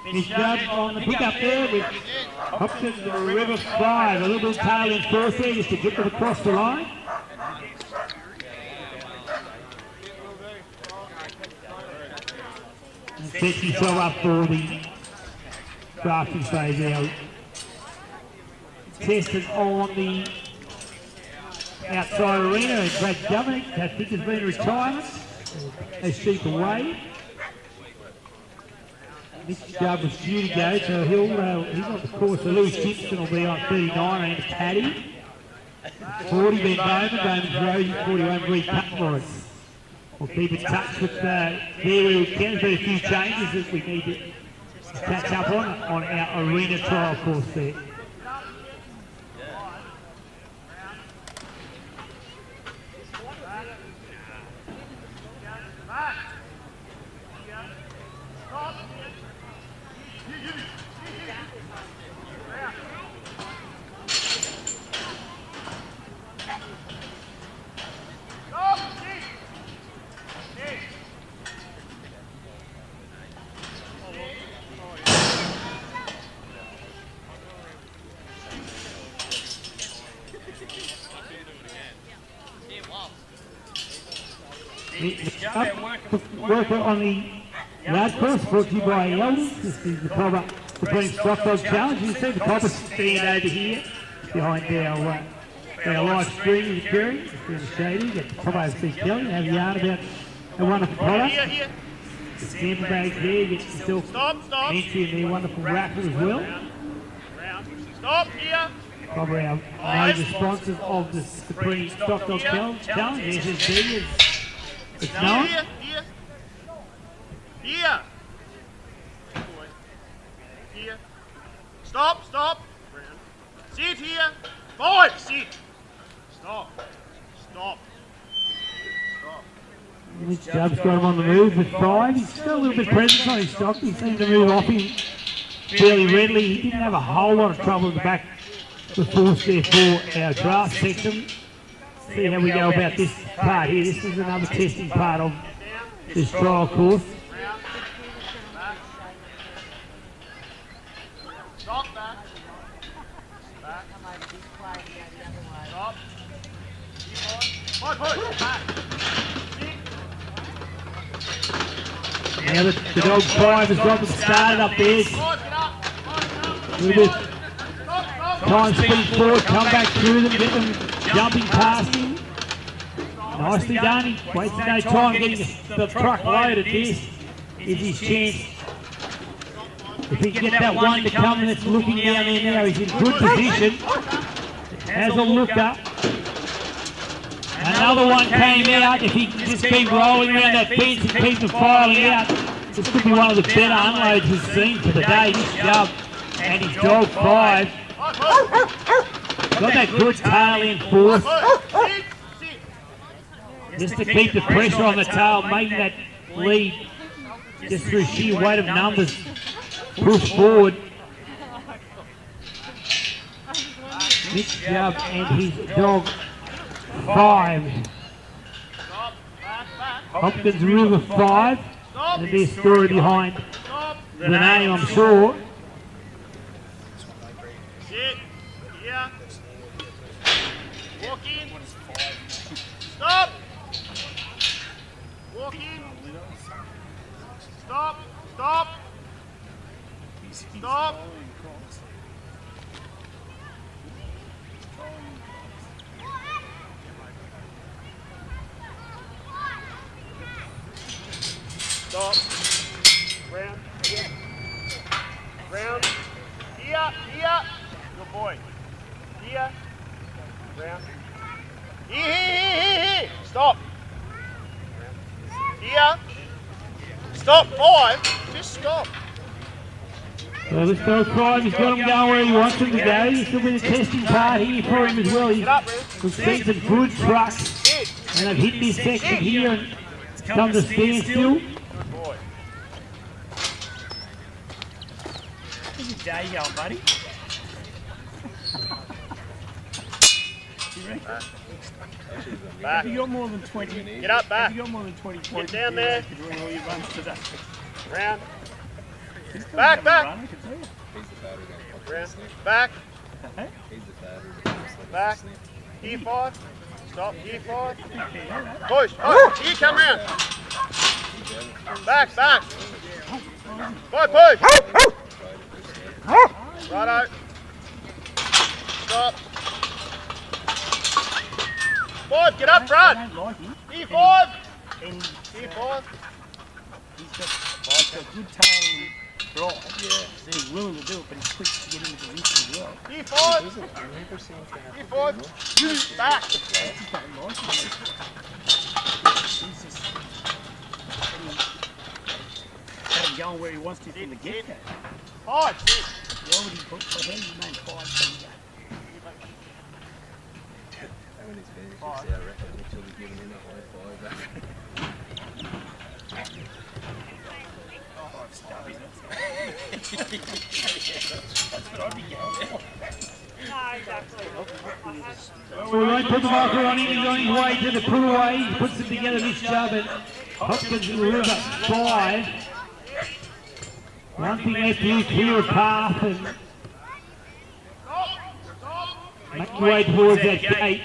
He's jumped on the pick up there with Hopkins River 5. A little bit of tail in force there just to get them across the line. And sets himself up for the drafting phase now. Tested on the outside arena, and Brad Dominic, I think, has been a retirement as sheep away. Mitch Jubb was due to go, so he's on the course. So Lewis Simpson will be on 39 and Paddy. 40 Ben Bowman, Bowman's Rosie, 41 Bree Cutler. We'll keep in touch with there we can. There's been a few changes that we need to catch up on our arena trial course there. Worker on the yard course, brought to you by Elders. This is the Cobber Supreme Stock Dog Challenge. You see the Cobber stand over here behind our live stream occurring. It's in the shady. Got the Cobber C. Kelly and have a yarn about a wonderful product. The sample bag there, get yourself entry in their wonderful raffle as well. Stop here. Probably our major sponsors of the Supreme Stock Dog Challenge, SSB, it's known. Here. Here. Here. Stop. Round. Sit here. 5. Sit. Stop. This Jub's got him on the move with 5. He's still a little bit present on his stock. He seemed to move off him fairly readily. He didn't have a whole lot of trouble at the back before for our draft section. See how we go about this part here. This is another testing part of this trial course. Stop back. Stop. Back. Now the dog 5 has got them started up there. A little bit time speed forward, come back through them, get them jumping past him. Nicely done. He wasted no time getting the truck loaded. This is his chance. If he can get that one to come that's looking down there now, he's in good position. Has a look up. Another one came out. If he can just keep rolling around that fence and keep them filing out, this could be one of the better unloads we've seen for the day. This Jub and his dog 5. Got that good tail in force. Just to keep the pressure on the tail, making that lead just through sheer weight of numbers push forward. This Jub and his dog 5. Hopkins River 5. There'll be a story behind the name, I'm sure. Sit. Here. Walk in. Stop. Walk in. Stop. Stop. Stop. Round. Here. Round. Here. Good boy. Here. Round. Here. Stop. Here. Stop. 5. Just stop. Well, this dog 5, he's got him going where he wants him to go. This will be the testing part here for him as well. We've seen some good trucks, and they've hit this section here and come to standstill. Good boy. How's your day going, buddy? Back. Have you got more than 20? Get up, back. Have you got more than 20 points? Get down there. You can win all your runs today. Round. Back. Run, I can tell you. Round. Back. Hey? Back. Here 5. Stop. Here 5. Push. Here, come round. Back. 5, push. Righto. Stop. 5, get up front. Here 5. Here 5. He's got good tail drive. Yeah. He's willing to do it, but he's quick to get into position as well. Here 5. Here 5. Back. He's just had him going where he wants to from the get-go. 5. Why would he put, I think he made 5 from the We won't put the marker on him. He's on his way to the put away. He puts it together, this Jub, and Hopkins River 5. One thing left here, clear a path and make your way towards that gate.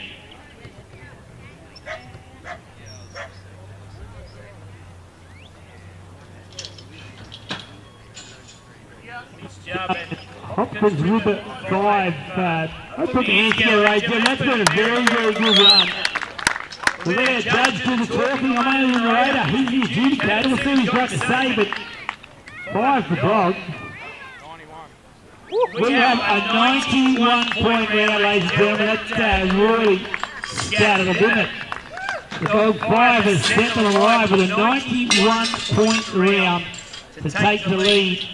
Hopkins River 5. I put the hands together right there. That's been a very, very good run. We'll let our judge do the talking. I'm only the narrator. He's the adjudicator. We'll see what he's got to say, but 5 for dog. We have a 91-point round, ladies and gentlemen. That's really scattered, didn't it? The dog 5 has sent them alive with a 91-point round to take the lead.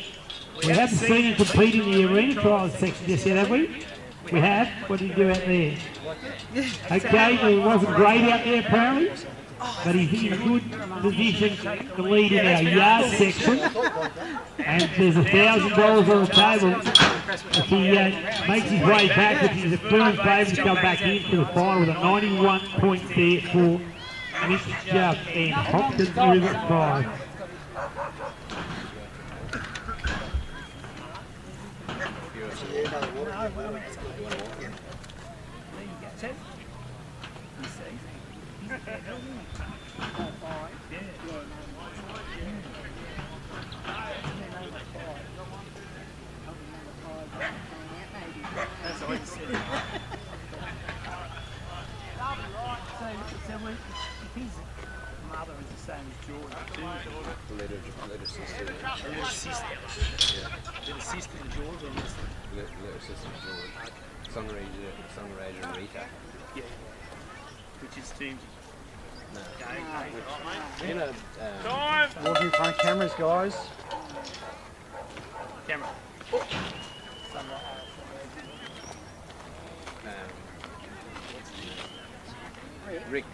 We haven't seen him compete in the arena trials section just yet, have we? We have. What did he do out there? Okay, he wasn't great out there apparently, but he's in a good position to lead in our yard section. And there's $1,000 on the table if he makes his way back, which is a firm favourite to come back into the final with a 91 points there for Mr. Jubb and Hopkins River 5. That's what he said. So if his mother is the same as George, Little sister. little sister. Yeah. Little sister to George or just Little sister George. Songwriter Rita. yeah. Which is Tim's. No. Okay. You know, Walking in front of cameras, guys. Camera.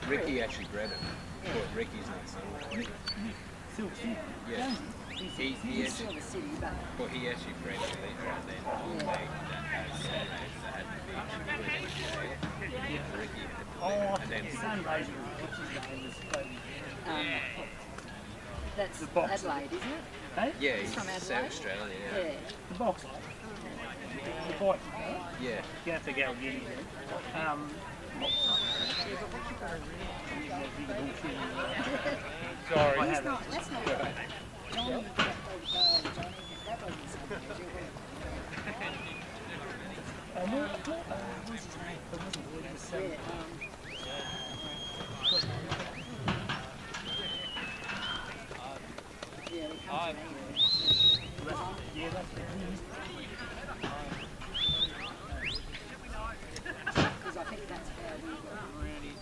Ricky actually bred him. But Ricky's not son. Yeah. He actually, but he actually bred it later and then on the that has sunrays that had to be put in jail. Ricky had to and then Sunrays. That's The box. Adelaide, isn't it? Hey? yeah, he's from South Adelaide? Australia, Yeah. yeah. The box. The bike. Yeah. You have to go get it. Sorry. I haven't. That's not right. Johnny, that wasn't something. What's his name? Yeah, they come to me. Yeah, that's Because I think that's how we got around it.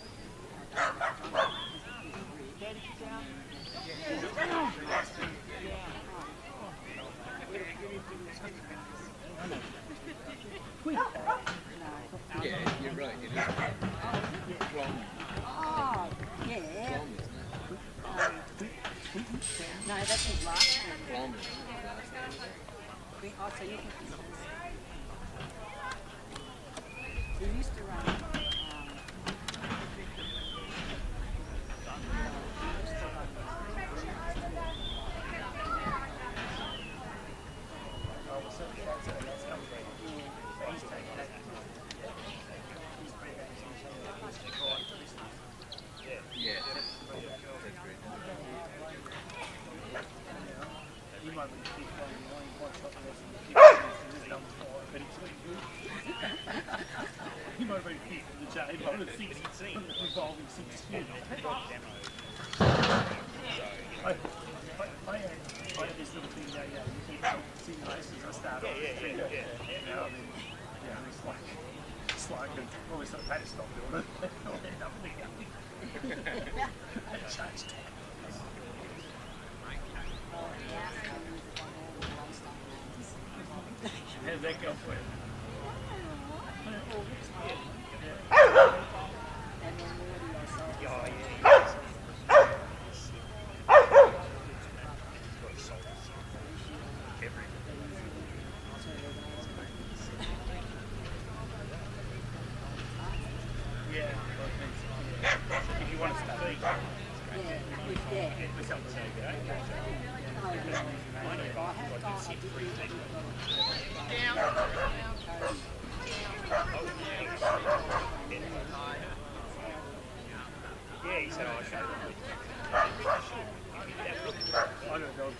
Yeah, you're right. It is Plum. Oh, yeah. No, that's his last name. Plum is his last name. Oh, so you think this is... He used to run... Yeah, that's great. You might be 15, he might have been 5th in the chain, but it's 16, revolving 16. I had this little thing, you keep simulations, I started off with 10. It's like, almost like I had to stop doing it. I'll end up with it. I changed. How's that go for you? If you want to start eating. Yeah, he said I showed him. I don't know.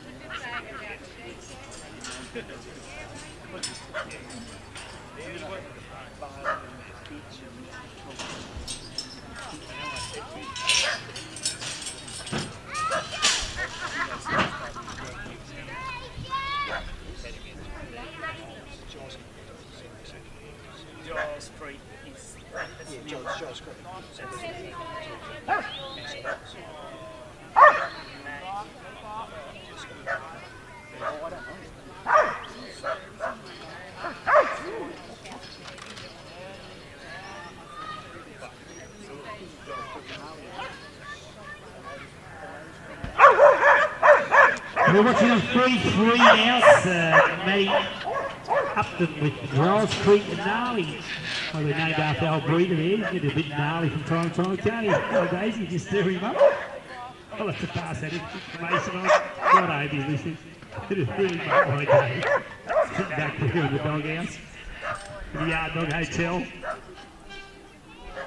We're watching on 3-3 now. Matty Upton with Giles Creek and Gnarly. Well, they're named after our breeder there. He's getting a bit gnarly from time to time, can't he? Nowadays, you just stir him up. I'll have to pass that information on. God, I hope he's listening. It is really my day. Sitting back here in the doghouse, in the Yard Dog Hotel.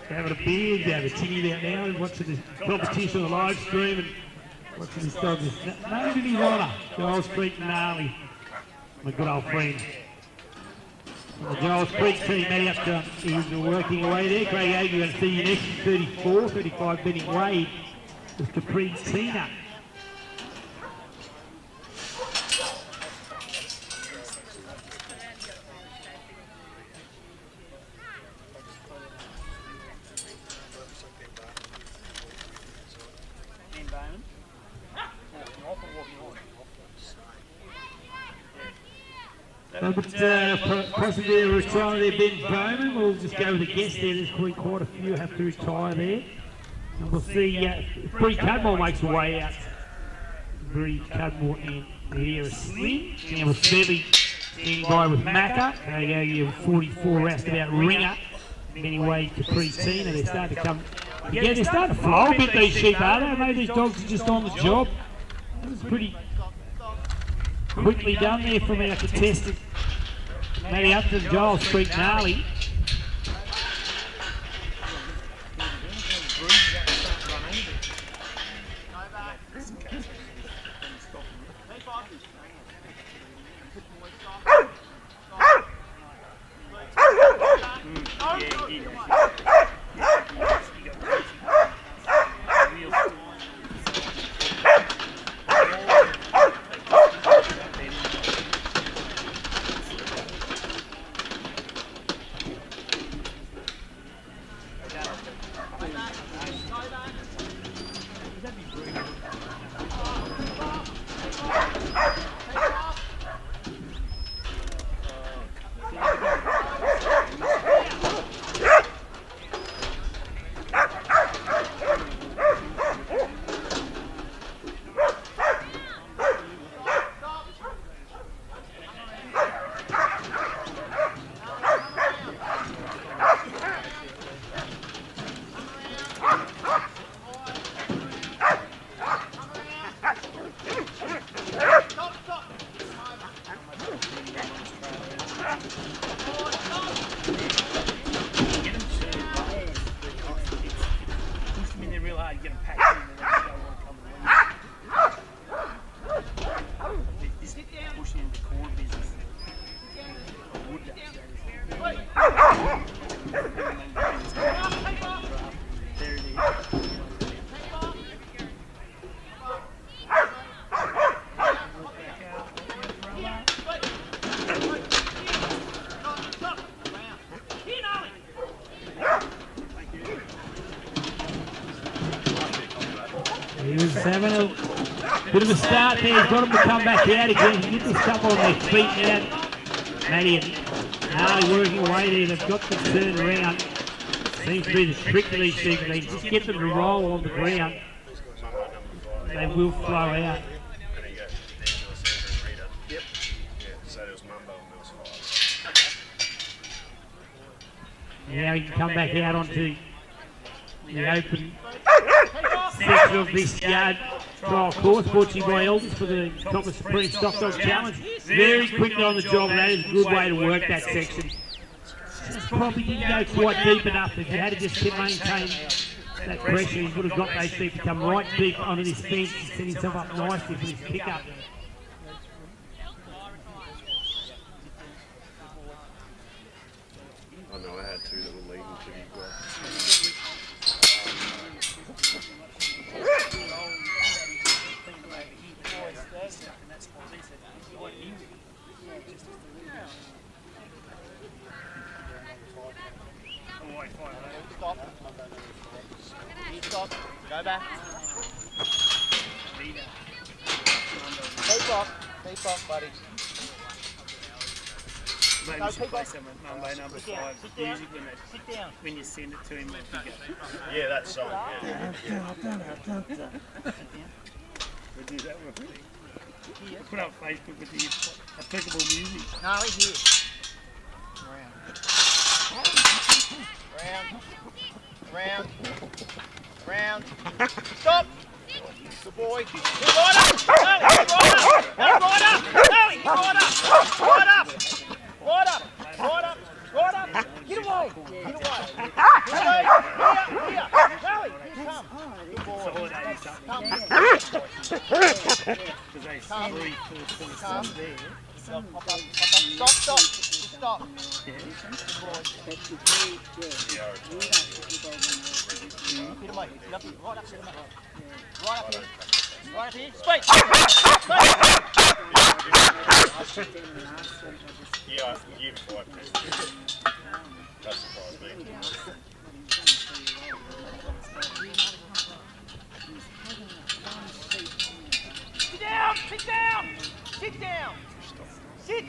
Having a beer, having a tinny out now, and watching the competition on the live stream. And watching this dog, named in his honour, Giles Creek Gnarly, my good old friend. And the Giles Creek team, Matty Upton, he's working away there. Craig Agnew going to see you next, 34, 35 Benny Wade with Capri Tina. Possibly a retire there, Ben Bowman. We'll just go with a guess there. There's quite a few have to retire there. And we'll see Bree Cudmore makes her way out. Bree Cudmore and Sierra Slim. And with Smedley standing by with Macca. They go here with 44 roustabout Ringer. Anyway, Capri Tina, they're starting to come together. They're starting to flow a bit, these sheep, are they? Maybe these dogs are just on the job. That was pretty quickly done there from our contestant. Matty Upton, Giles Creek Gnarly. Having a bit of a start there. He's got him to come back out again. Get this couple on their feet now. Matty and Harley working away there. They've got to turn around. Seems to be the trick to these sheep. They just get them to roll on the ground. They will flow out. Now he can come back out onto the open section of this yard trial course, brought to you by Elders for the Copper Supreme Stock Dog Challenge. Very quickly on the job, and that is a good way to work that section. Just probably didn't go quite deep enough. If you had to just maintain that pressure, he would have got those feet to come right deep onto this fence and set himself up nicely for his pick-up. I know I had two that were leading to you. Stop. Stop. Go back. Keep off, buddy. Maybe No, we should keep play off. some Mambo number Sit down, 5 sit down, music sit down. when you send it to him. Yeah, that song. We'll do that one. Put up Facebook with the applicable music. No, he's here. Round. Stop. Good boy. Good rider. Right up. Get away. Here. Come. Good boy. Come. Stop. Stop. Get away. Get up here. Right up here. Speak. Yeah, I can give 5 minutes. That surprised me. Sit down. Sit.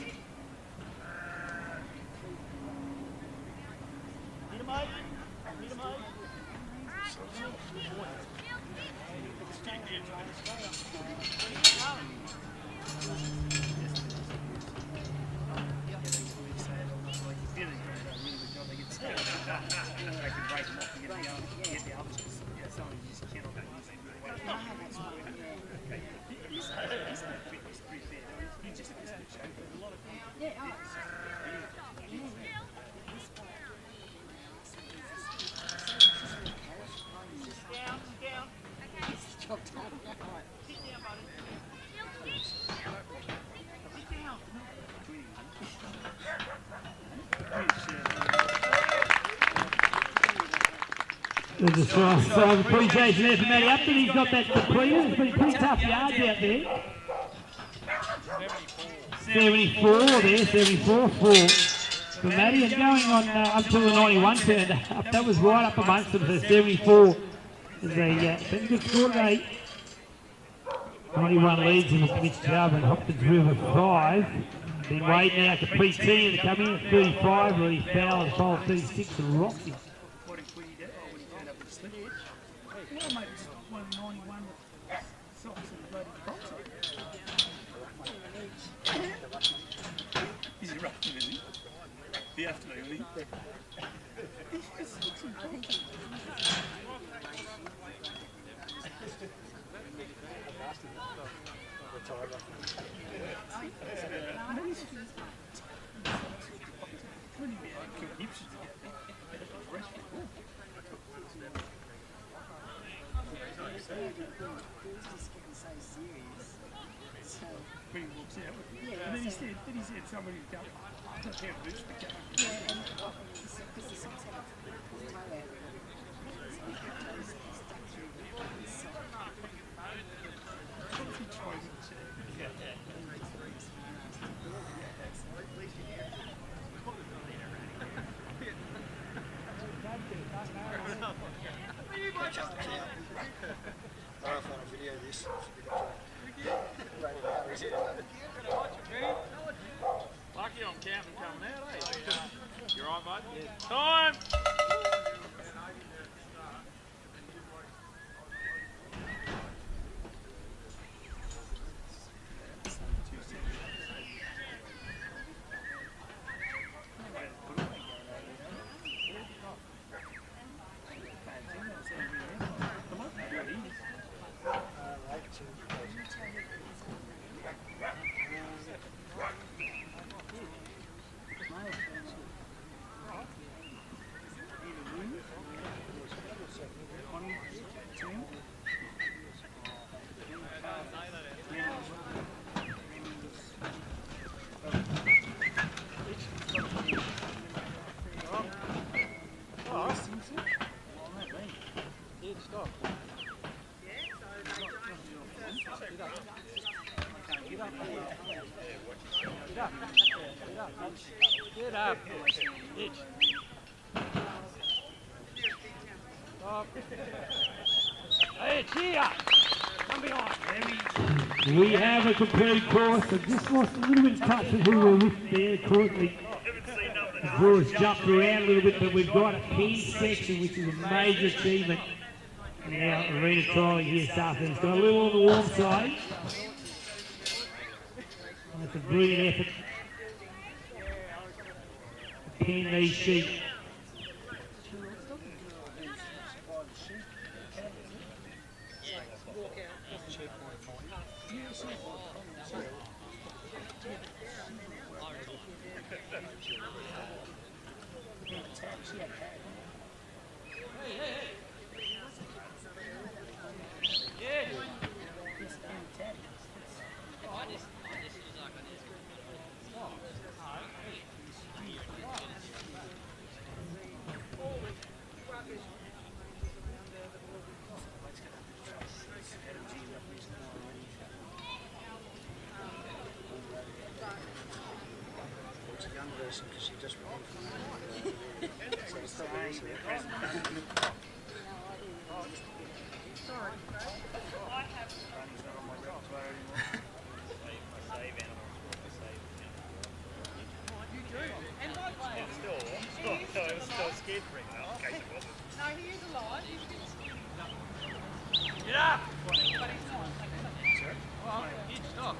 Need a mic? There's a strong appreciation there for Matty Upton. He's got that completed. It's been pretty tough yards out there. 74 there, 74 for Matty. And going on up to the 91 turned up. That was right up amongst them for 74. Is a good score today. 91 leads in the Mitch Dove and Hopkins River 5. Then Wade now to pre-T to come in at 35. Really foul and foul 36 for Roxy. He's erupting, isn't he? The afternoon, isn't he? When he walks out, and then he said somebody got a pair of boots for going. Lucky I'm counting coming out, eh? You right, bud? Time! Get up. Itch. Hey, cheer! Come behind. We have a complete course. I just lost a little bit of touch of who we're with there. Of course, the horse jumped around a little bit, but we've got a key section, which is a major achievement in our arena trial here this afternoon. It's got a little on the warm side. And it's a brilliant effort to pen these sheep. Because she just ran from Sorry. still scared for him now, in case he wasn't. No, he is alive. He's a bit skinny. Get up! But he's not. Sorry? Well, you stop.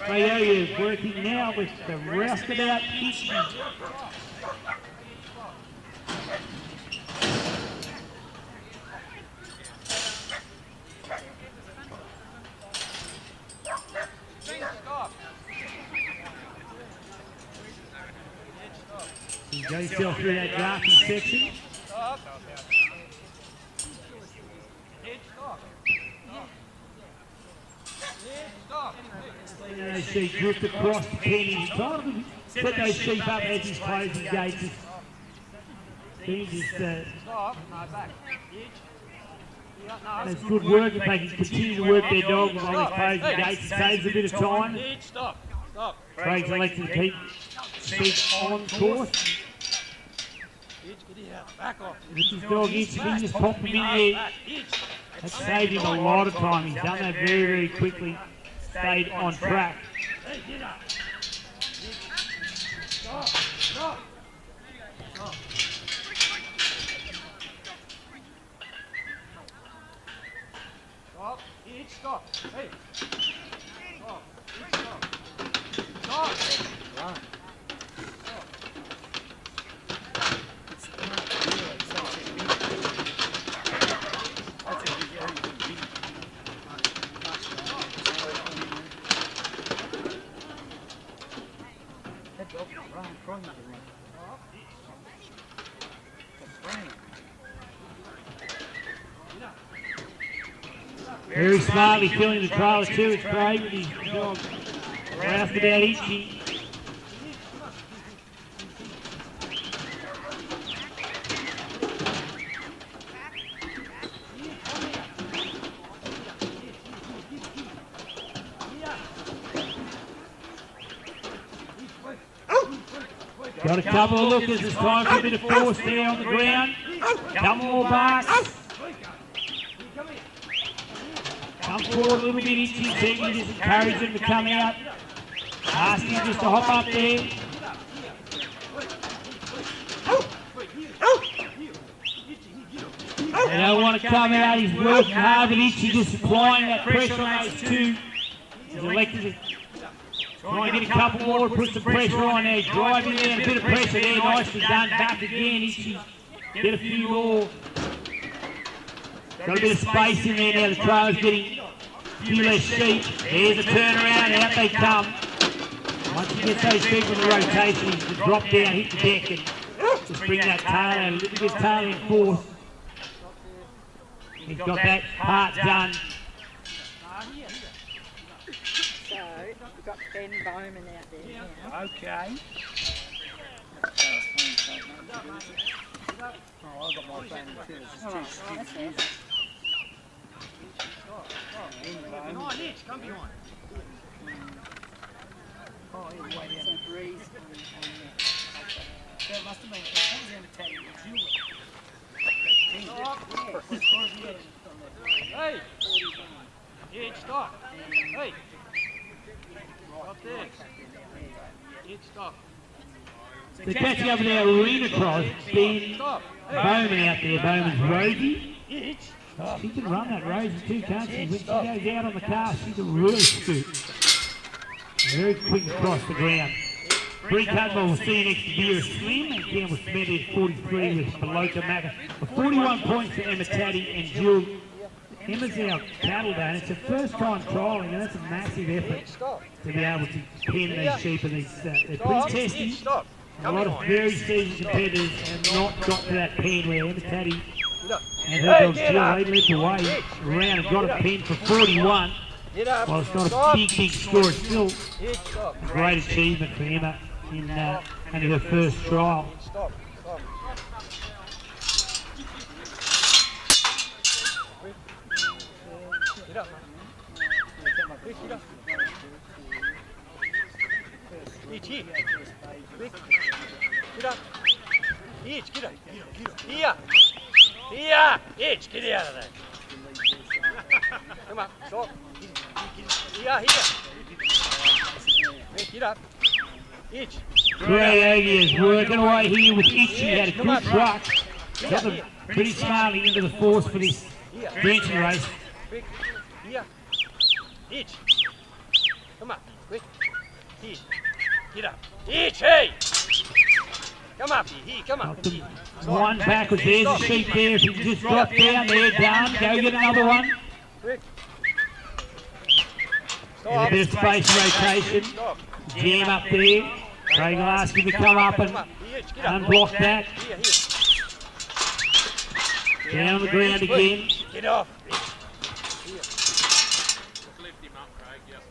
Mayo is working now with the roustabout kitchen. He's got himself through that drafting section. Those sheep drift across the pen. He's trying to put those sheep up as he's closing gates. That's good work if they can continue to work their dog while he's closing gates. It saves a bit of time. Craig's elected to keep sheep on course. This is dog itch. He just popped him in there. That saved him a lot of time. He's done that very, very quickly. Stayed on track. Stop! Stop! Stop! Stop! Itch, stop! Hey! Stop! Itch, stop! Stop! Right. Stop! Very smartly filling the trailer too. It's great with his dog. Roused about Itchy. Got a couple of lookers. It's time for a bit of force there on the ground. Couple more barks. Come forward a little bit, Itchy. Certainly just encourage them to come out. Ask him just to hop up there. They don't want to come out. He's working hard, but Itchy just applying that pressure on those two. He's elected to try and get a couple more to put some pressure on there. Driving there, and a bit of pressure there. Nicely done. Back again, Itchy. Get a few more. Got a bit of space in there now. The trailer's getting a few less sheep. There's a turnaround. Out they come. Once he gets those sheep in the rotation, he's to drop down, hit the deck, and just bring that tail out. A little bit of tail in force. He's got that part done. So, we've got Ben Bowman out there now. Okay. Oh, I've got my phone too. That's it. Behind it, come behind. Oh, he's way down. So Breeze on That must have been, that was the entertainment. Hey! Yeah, stop. Hey! Stop there. Yeah, stop. They're catching up in our arena cross. Ben Bowman out there. Bowman's Rosie. She can run that Rosie too, can't she? When she goes out on the car, she can really scoot. Very quick across the ground. Bree Cudmore will see you next to Vera Slim, and Campbell Smith is 43 with Paloka Macca. 41 points for Emma Taddy and Jill. Emma's our cattle day, and it's her first time trialling, and that's a massive effort to be able to pen these sheep. And these, they're pretty testy. A lot of very seasoned competitors have not got to that pen where Emma Taddy and her dog Jill, they led the way around and got a pen for 41. Well, it's not a big score. It's still a great achievement for Emma in only her first trial. Get up, man. Get up. Itch, here. Quick. Get up. Itch, get up. Here. Here. Itch, get out of there. Come on, stop. Here. Get up. Itch. Great Aggies working away here with Itchy. Had a good truck. Got them pretty smartly into the force for this drenching race. Quick. Here. Itch. Come on, quick. Here. Get up. Itch, hey! Come up here, come up. One backwards, there's the sheep there. If you can just drop down there, done. Go get another one. Quick. There's a bit of space rotation. Jam up there. Craig will ask you to come up and unblock that. Down on the ground again. Get off. Lift him up, Craig, yep.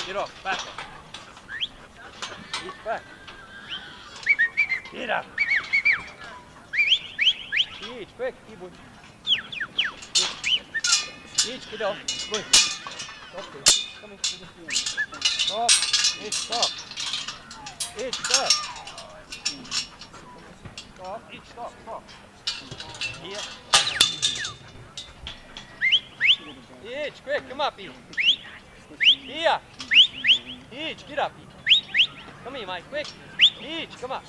Get off, back. Get back. Get up. Get, quick, keep on. Get off. Quick. Stop there. Come in. Stop. Stop. Stop. Stop. Here. Itch, quick, come up here. Here. Itch, get up here. Come here, mate, quick. Itch, come up.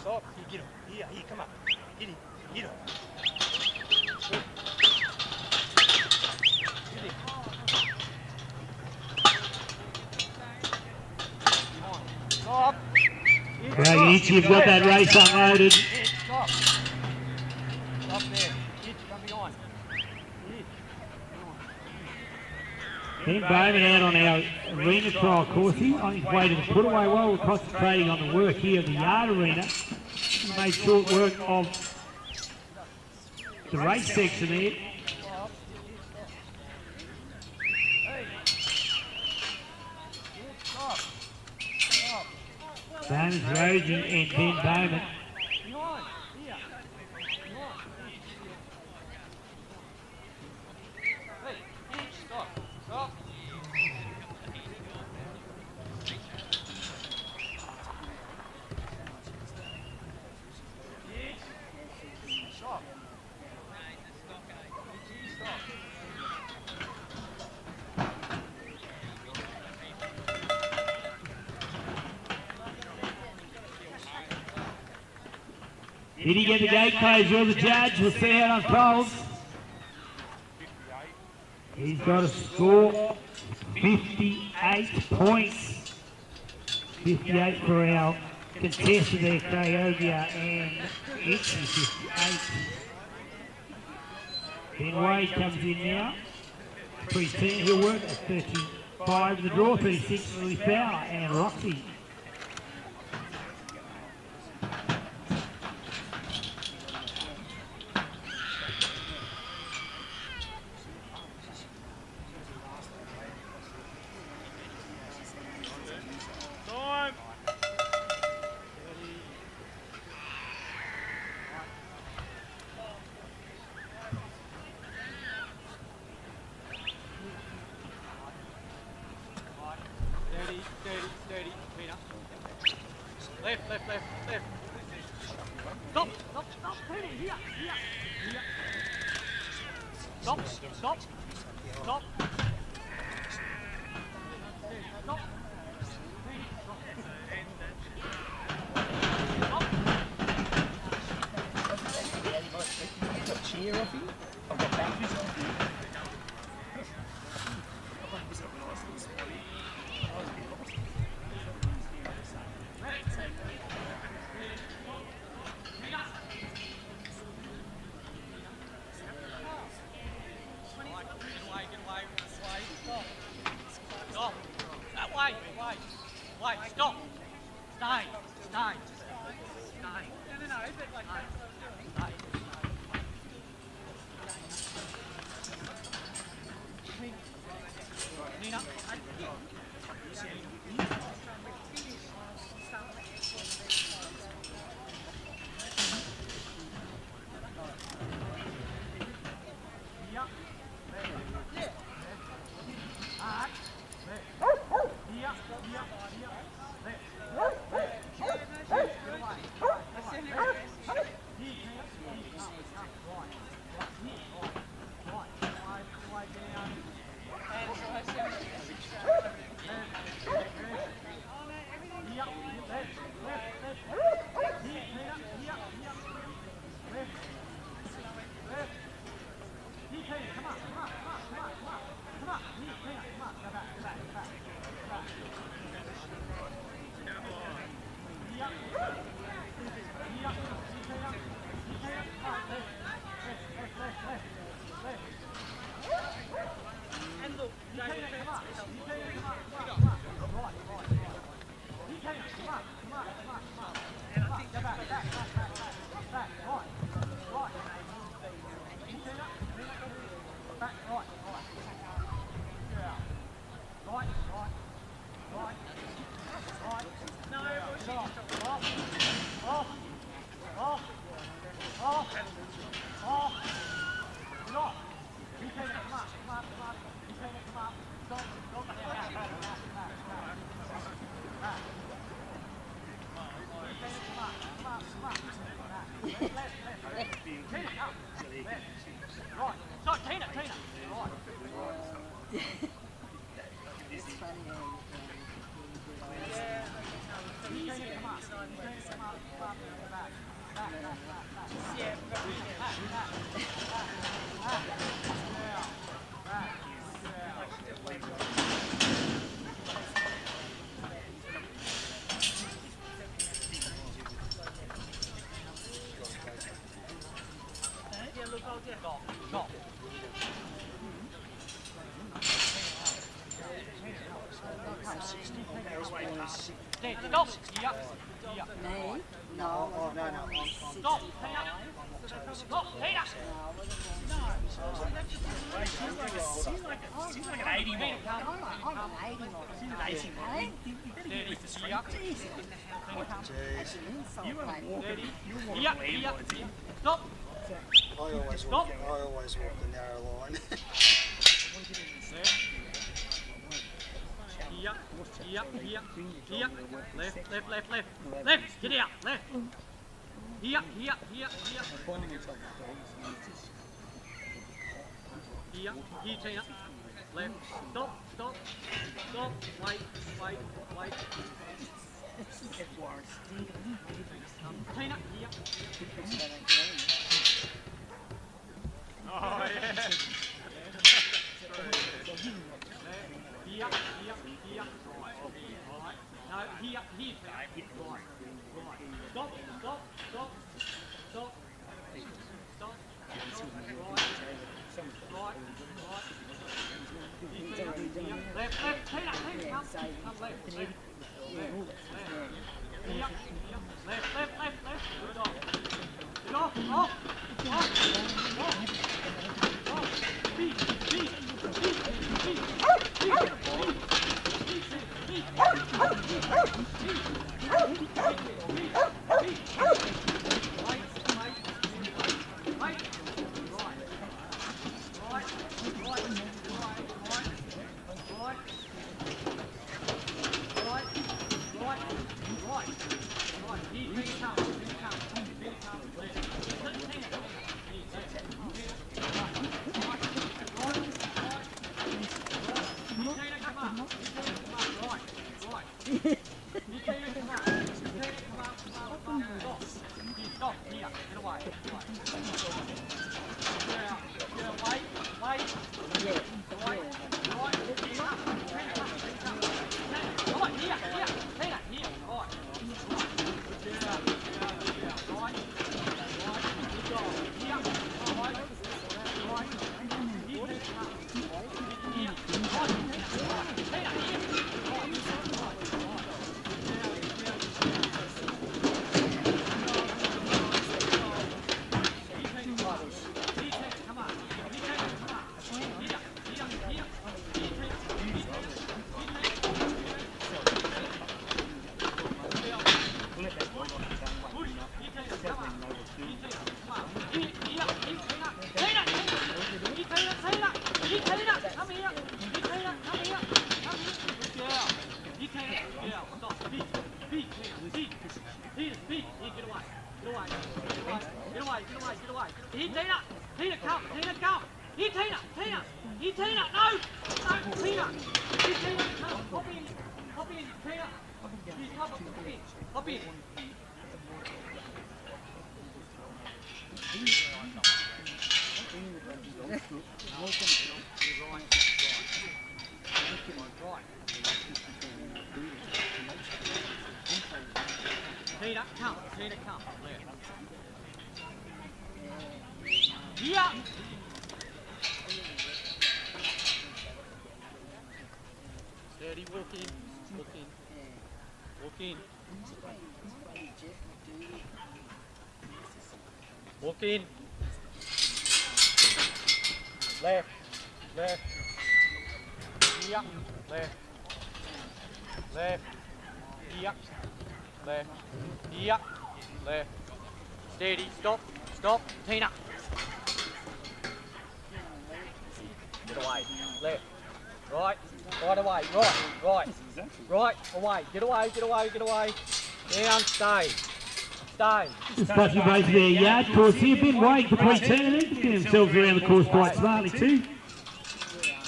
Stop. Here, get up. Here, come up. Get in. Get up. Stop. Craig and Itchy have got that race unloaded. Stop. Stop there. Itch, come behind. Ben Bowman out on our arena trial course here, on his way to the put-away. While we're concentrating on the work here of the yard arena, he made short work of the race section there. Bowman's Rogan and Ben Bowman. Did he get the gate closed? Will the judge? We'll see how it unfolds. He's got a score 58 points. 58 for our contestant there, Crayogia, and it's 58. Ben Wade comes in now. He'll work at 35 the draw, 36 Lily Fowler and Roxy. Stand, stop. Here. Here. Me? No. Oh, no, no. Stop. Tina. Stop. Tina. She's like an 80 model. I'm an 80 model. She's an 80 model. You better get with the street. Jeez. You want to walk it. You want to Here. lead Here. by the team. Stop. I always walk the narrow line. Here. Here. Here. Here. Left. Left. Left. Left. Left. Get out. Left. Here. Here. Here. Here. Here. Here, Tina. Left. Stop. Stop. Stop. Wait. Wait. Wait. Tina. Here. Oh, yeah. Here, here, here. Right. No, here, here. Right. Right. Stop, stop, stop. Stop. Stop. Right. Right. Right. Left, left. Tina, Tina, come left. Left. Left. Here, here. Left, left, left, left. Good off. Good off, off. Off. Off. Off. Beat, beat, beat, beat. Tina, come. Tina, come. Left. Here. Steady, walk in. Walk in. Walk in. Walk in. Left. Left. Here. Left. Left. Here. Left. Here. Left. Steady. Stop. Stop. Tina. Get away. Left. Right. Right away. Right. Right. Right. Away. Get away. Get away. Get away. Down. Stay. Stay. Just touching base of their yard course here. Been waiting for pre-turn. Getting themselves around the course quite smartly too.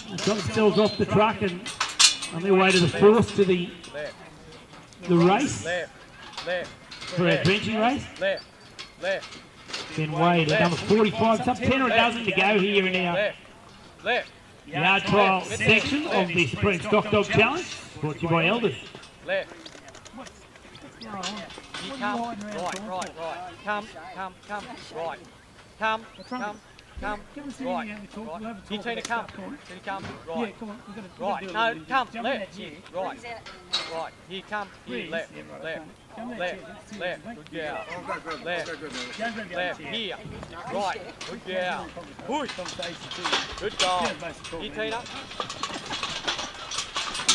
Got themselves off the truck and on their way to the fourth to the race. Left. Left. For our drenching race. Left. Left. Been weighed at number 45. Some 10 or a dozen to go here in our Left. Left. yard trial section of the Supreme Stock Dog Challenge. Brought to you by Elders. Left. You come. Right, right, right. Come, come, come. Right. Come, come. come. Come and sit Right. in and talk. Right. We'll have a You talk Tina, about come. stuff, Corey. Tina, come. Yeah, Right. come on. We're gonna Right. do a No, little- come. jump in Left. that chair. Right. Right. Here, come. Here, Please. left. Yeah, right, Left. okay. Come in that Left. chair. That's it, Left. mate. Good girl. Oh, go good. Left. Go good, man. Go grab the Left. other chair. Here. Right. Good girl. Push. Conversation too. Good dog. Yeah, basically. Here, Tina.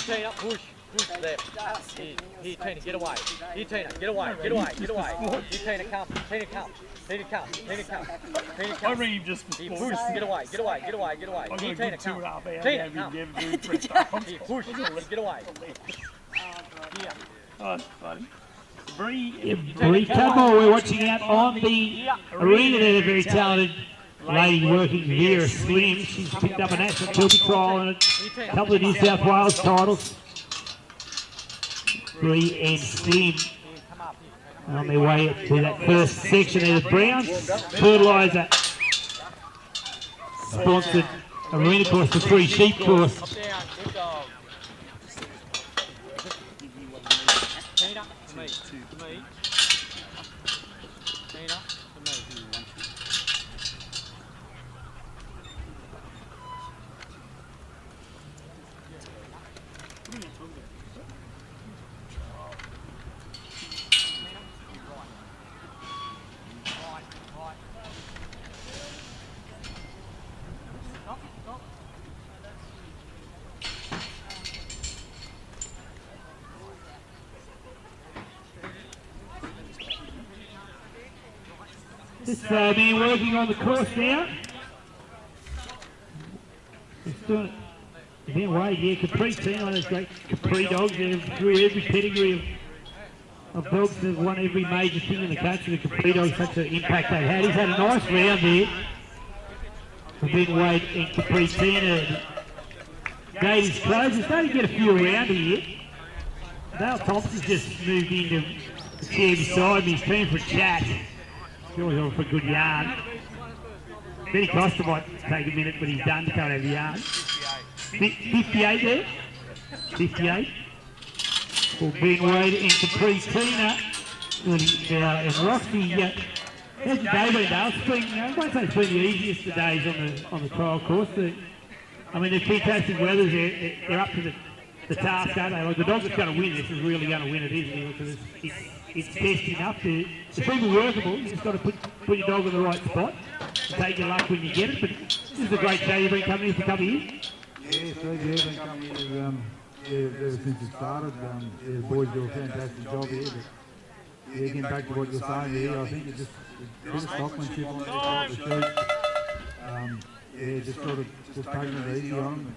Here, Tina. Push. Push left. Here, Tina, get away. Here, Tina, get away. Get away. Get away. Here, Tina, come. Tina, come. Tina, come. Tina, come. Tina, I come. ring him just for Here, sport. push. Get away. Get away. Get away. Get away. I've got Here, a Tina, good come. 2.5 hours Tina, out come. of him doing press arms. Here, push. Get away. Here. Oh, that's funny. Bree, Bree Cudmore, we're watching out on the arena there, a very talented lady working Vera Slim. She's picked up a national tilty trial and a couple of New South Wales titles. Bree and Slim on their way to that first section there. The Browns Fertiliser sponsored arena course, the free sheep course. Up down. Good dog. Tina, to me. To me. Tina, to me. Just been working on the course now. Just doing it. Then Wade, yeah, Capri team, one of those great Capri dogs. They've through every pedigree of dogs that have won every major thing in the country. The Capri dogs, such an impact they've had. He's had a nice round there. For Ben Wade and Capri team. Gate is closed. He's starting to get a few around here. Dale Thompson's just moved into the chair beside me. He's turned for a chat. He's always on for a good yarn. Benny Costa might take a minute, but he's done to come out of the yarn. 58 there. 58. For Ben Wade and Capri Tina. And Roxy. How's the day been, Dale? It's been, I won't say it's been the easiest of days on the trial course. I mean, they're fantastic weather. They're up to the task, aren't they? Like the dog that's going to win this is really going to win it, isn't he? Because it's testing up there. The people workable. You just got to put your dog in the right spot. Take your luck when you get it. But this is a great show. You've been coming here for a couple of years. Yeah, Steve, yeah, been coming here ever since it started. The boys do a fantastic job here. But yeah, getting back to what you're saying here, I think it's just a bit of stockmanship on the sheep. Yeah, just sort of taking it easy on them.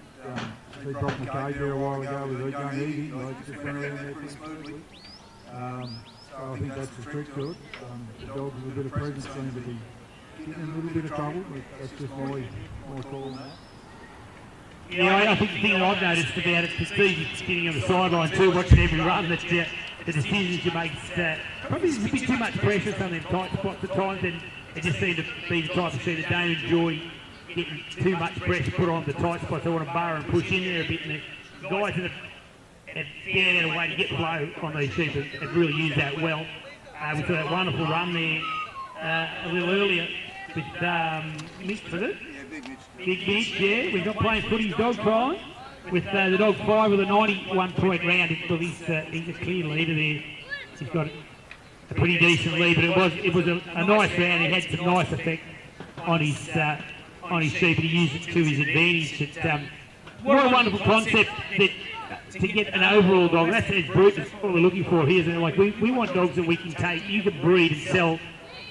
They dropped my cage there a while ago with it going easy, like just went around there pretty smoothly. So I think that's the trick to it. The dogs with a bit of presence seem to be getting in a little bit of trouble, but that's just my call on that. Yeah, I think the thing that I've noticed about it, because Steve's sitting on the sideline too, watching every run, that the decisions you make, probably there's a bit too much pressure on some of them tight spots at times, and it just seems to be the type of sheep that don't enjoy getting too much pressure put on the tight spots. They want to burrow and push in there a bit, and the guys that have figured out a way to get flow on these sheep have really used that well. We saw that wonderful run there a little earlier with Mitch, was it? Big Mitch, yeah. We've got playing footy, dog trialing with the dog 5 with a 91-point round. He's a clear leader there. He's got a pretty decent lead, but it was a nice round. He had some nice effect on his sheep, and he used it to his advantage. What a wonderful concept that to get an overall dog. That's what we're looking for here. Isn't it? Like we want dogs that we can take, you can breed and sell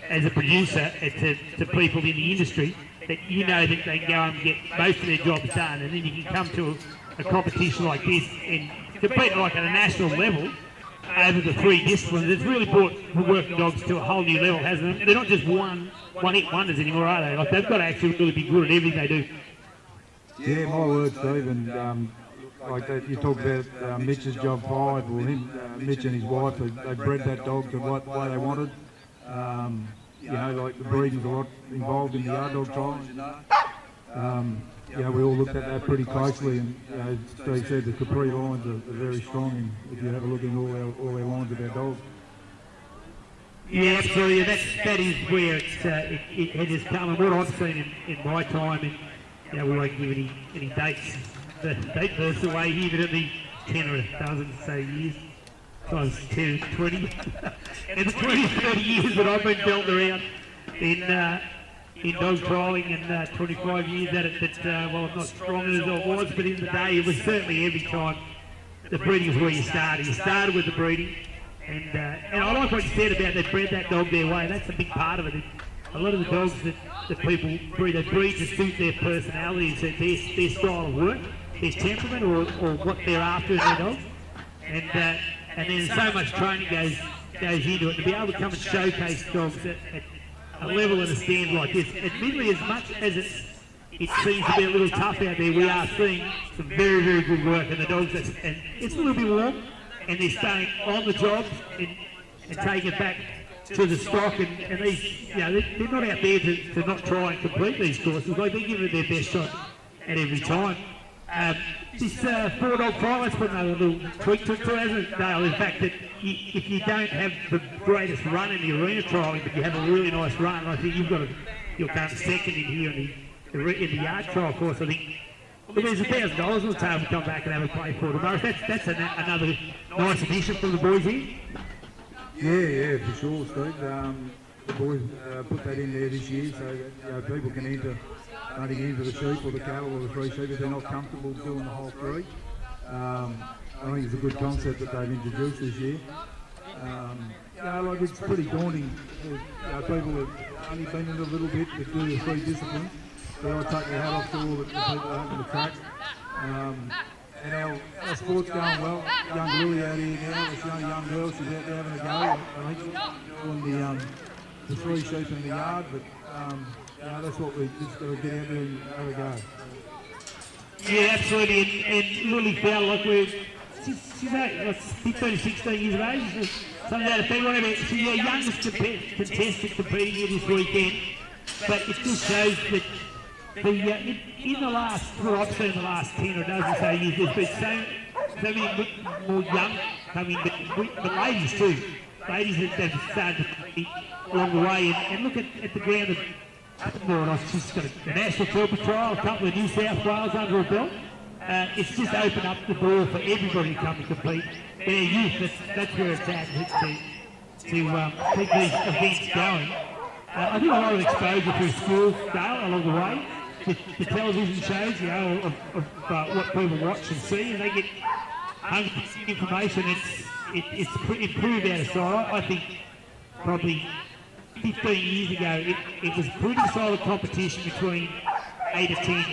as a producer to people in the industry, that you know that they can go and get most of their jobs done, and then you can come to a competition like this and compete like at a national level over the 3 disciplines. It's really brought working dogs to a whole new level, hasn't it? They're not just one-hit wonders anymore, are they? Like they've got to actually really be good at everything they do. Yeah, my word, Steve, and like that, you talk about Mitch's job 5, well, Mitch and his wife, they bred that dog to what way they wanted. You know, like the breeding's a lot involved in the yard dog trials. You know, we all looked at that pretty closely, and you know, Steve said the Capri lines are very strong, and if you have a look in all our lines of our dogs. Yeah, absolutely. That is where it has come, and what I've seen in my time, and we won't give any dates. The date bursts away here, but it'll be 10 or a dozen, say, years, times 10, 20. And the 20, 30 years that I've been dealt around in dog trialling, and 25 years at it, well, I'm not strong as I was, but in the day, it was certainly every time the breeding is where you started. You started with the breeding. And I like what you said about they bred that dog their way. That's a big part of it. A lot of the dogs that people breed, they breed to suit their personalities, their style of work, their temperament, or what they're after in their dogs. And then so much training goes into it. To be able to come and showcase dogs at a level and a stand like this, admittedly, as much as it seems to be a little tough out there, we are seeing some very, very good work. And the dogs, and it's a little bit warm. And they're staying on the job and taking it back to the stock, and these, they're not out there to not try and complete these courses. Like, they're giving it their best shot at every time. This 4-dog trial, let's put another little tweak to it too, hasn't it, Dale? In fact, that if you don't have the greatest run in the arena trialing, but you have a really nice run, I think you'll come second in here in the yard trial course. I think. Well, there's $1,000 on the table to come back and have a play for tomorrow. That's another nice addition from the boys here. Yeah, for sure, Steve. The boys put that in there this year so that people can enter the sheep or the cattle or the free sheep if they're not comfortable doing the whole three. I think it's a good concept that they've introduced this year. Like, it's pretty daunting. People have only been in a little bit to do the three disciplines. So I take your hat off to all the people out on the track. And our sport's going well. Young Lily out here now, this young girl, she's out there having a go. I think doing the three sheep in the yard, but that's what we just got to get out there and have a go. Yeah, absolutely. And Lily felt like she's 15 or 16 years of age, something out of whatever. She's our youngest contestant competing here this weekend, but it just shows that in the last, what I've seen in the last 10 or a dozen so years, there's been so many more young coming, but ladies too. Ladies have started to compete along the way, and look at the ground of she's got a national Tilbury trial, a couple of New South Wales under her belt. It's just opened up the door for everybody to come and compete. Their youth, that's where it's at, to keep these events going. I think a lot of exposure through schools, Dale, along the way. The television shows, of what people watch and see, and they get 100% information. It's improved out of sight. I think probably 15 years ago, it was pretty solid competition between 8 or 10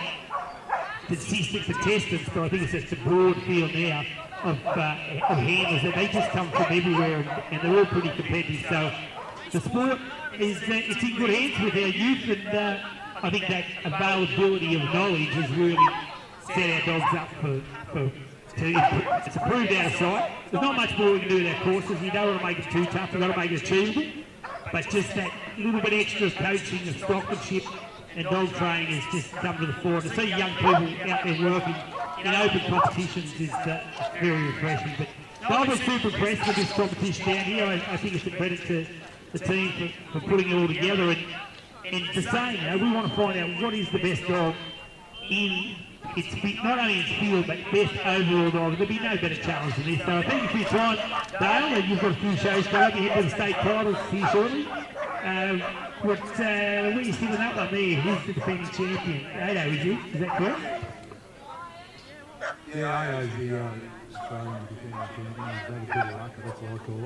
consistent contestants, but I think it's just a broad field now of handlers, that they just come from everywhere, and they're all pretty competitive. So the sport it's in good hands with our youth, and I think that availability of knowledge has really set our dogs up it's improved out of sight. There's not much more we can do with our courses. You don't want to make it too tough, you've got to make it achievable. But just that little bit extra coaching and stockmanship and dog training has just come to the fore. To see young people out there working in open competitions is very refreshing. But I've been super impressed with this competition down here. I think it's a credit to the team for putting it all together. And to say, we want to find out what is the best dog in its, not only its field, but best overall dog. There'll be no better challenge than this. So I thank you for your time, Dale, and you've got a few shows coming up. You head to the state titles here shortly. Where are you sitting that one there? Who's the defending champion? Ado, is you? Is that correct? Yeah, Ado's the Australian defending champion. He's had a bit of luck, that's what I call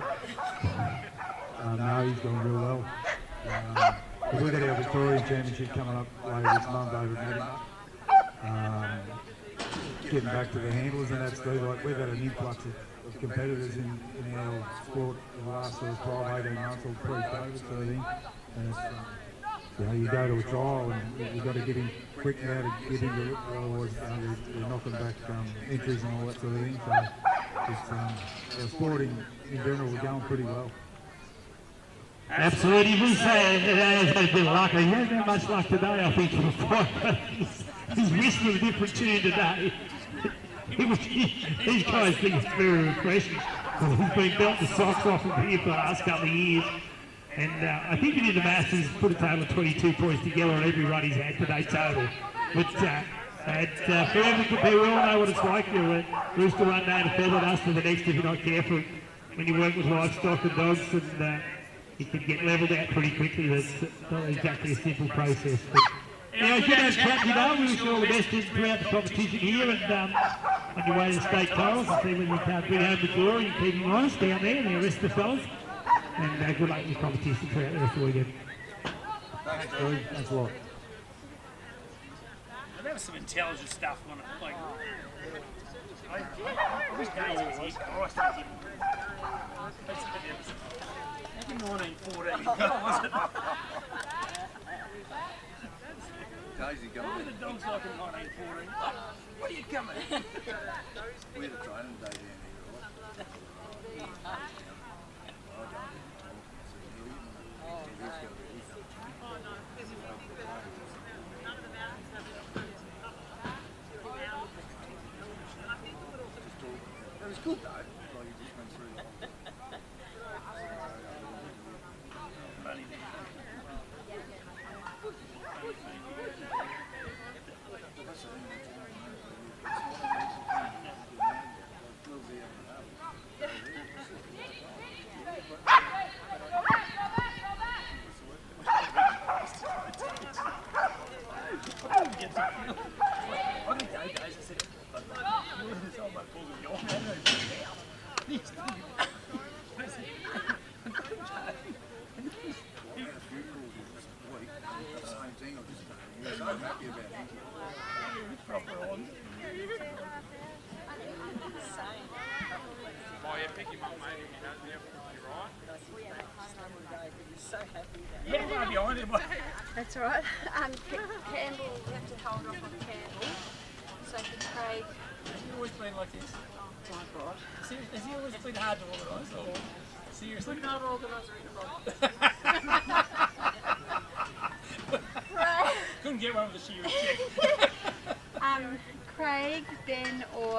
it. No, he's going real well. We've got our Victorian Championship coming up later this month over at Meadowmark. Getting back to the handlers and that's like we've had an influx of competitors in our sport in the last sort of 12, 18 months or pre-COVID sort of thing. And it's, you go to a trial and you've got to get in quick now to get into it, otherwise they're knocking back entries and all that sort of thing. So it's, our sport in general is going pretty well. Absolutely, we say it has had a bit of luck. He hasn't had much luck today, I think. He's missing a different tune today. These guys think it's very refreshing. He's been belt the socks off him here for the last couple of years. And I think he did the Masters, put a total of 22 points together on every run he's had today total. But forever could be, we all know what it's like. You're a rooster one day and a feather dust to the next if you're not careful. When you work with livestock and dogs, and you can get levelled out pretty quickly. That's not exactly a simple process. But anyway, good to have chat, you know. We wish you all the best throughout the competition here, and on your way to the state trials, and see whether you can't bring home the glory and keep him honest down there and the rest of the fellas. And good luck in your competition throughout the rest of the weekend. Thanks, Drew. Thanks a lot. There was some intelligent stuff on it. Like, I wish Daisy was here. Christ, Daisy. Back in 1914. Was it? Daisy going. What were the dogs like in 1914? What are you coming? We had a training day down here, right? It was good though. Like you just went through that. That's right. Campbell, we have to hold off on Campbell. So for Craig. Has he always been like this? Oh my God. Has he always been hard to organise? Or seriously? We're not organised or Craig. Couldn't get one with a shearing check. Craig, Ben, or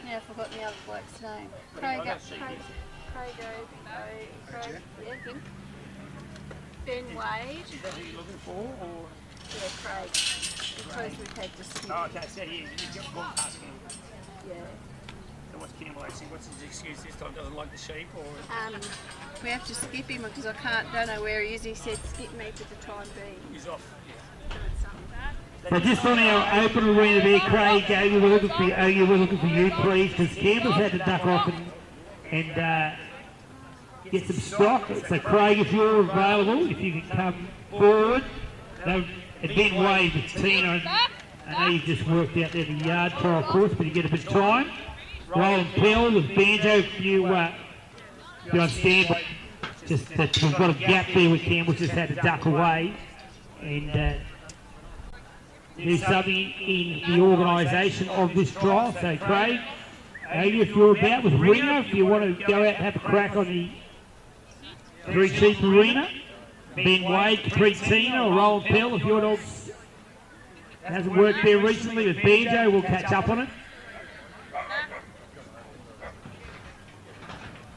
yeah, I've forgotten the other bloke's name. Craig, yeah, him. Ben Wade. Is that who you're looking for, or? Yeah, Craig. Because we've had to skip. Oh, okay, so you've gone past him. Yeah. So what's Campbell actually, what's his excuse this time? Doesn't like the sheep, or? We have to skip him because don't know where he is. He said skip me for the time being. He's off. So just on our open arena there, Craig, we're looking for you, please, because Campbell's had to duck off and get some stock. So Craig, if you're available, if you can come forward. And Ben Wade with Tina, I know you've just worked out there the yard trial course, but you get a bit of time. Roland Pell with Banjo, if you on standby. Just that we've got a gap there with Campbell, just had to duck away and do something in the organisation of this trial. So Craig, if you're about with Reno, if you want to go out and have a crack on the very cheap arena, Ben Wade, Capri Tina, or Roland Pell, if your dog hasn't worked there recently with Banjo, we'll catch up on it.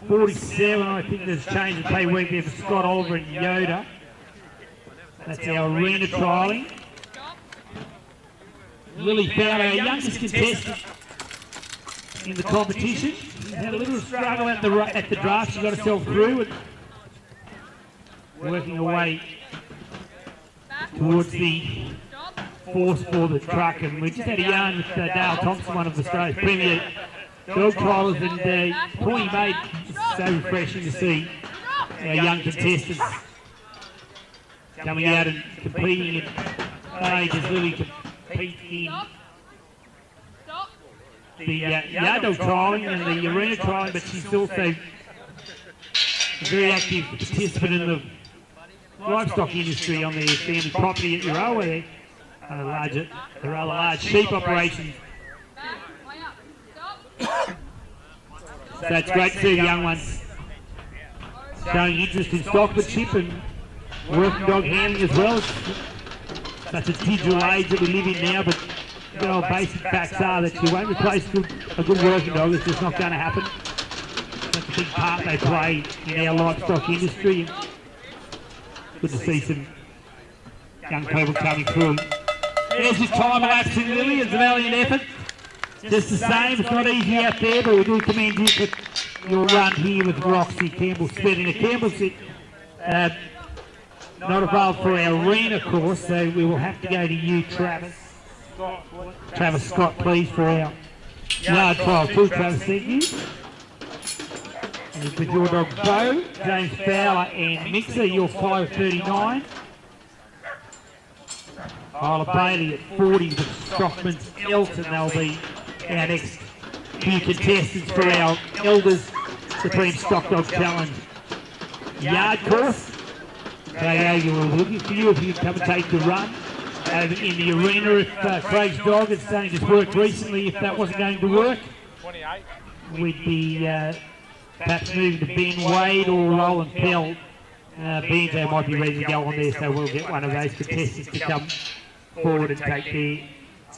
47, I think there's a change of pay week there for Scott Oliver and Yoda. That's our arena trialling. Lily found our youngest contestant in the competition. She had a little struggle at the draft. She got herself through and working her way towards the force for the truck. And we just had a yarn with Dale Thompson, one of Australia's premier dog trialers, and point he made. It's so refreshing to see our young contestants coming out and competing in stages, really compete in the yard dog trialling and the arena trialling, but she's also a very active participant in the livestock industry on their family property at Euroa, there, a rather large sheep operation. So it's great to see the young ones showing interest in stockmanship and working dog handling as well. It's such a digital age that we live in now, but the old basic facts are that you won't replace a good working dog. It's just not going to happen. You have big part they play in our livestock industry. Good to see some young people coming through. There's your time lapse in Lily. It's a valiant effort. Just the same, it's not easy out there, but we do commend you for your run here with Roxy Campbell-Smith. And Campbell-Smith not available for our arena course, so we will have to go to you, Travis. Travis Scott, please, for our yard trial too, Travis, thank you. And with your dog Bo, James Fowler and Mixer, you're 5:39. Isla Bailey at 40 with Stockman's Elton. They'll be our next few contestants for our Elders Supreme Stock Dog Challenge yard course. You were looking for you if you come and take the run over in the arena. If Craig's dog has only just worked recently, if that wasn't going to work, we'd be perhaps moving to Ben Wade or Roland Pell. Benzo might be ready to go on there, so we'll get one of those contestants to come forward and take their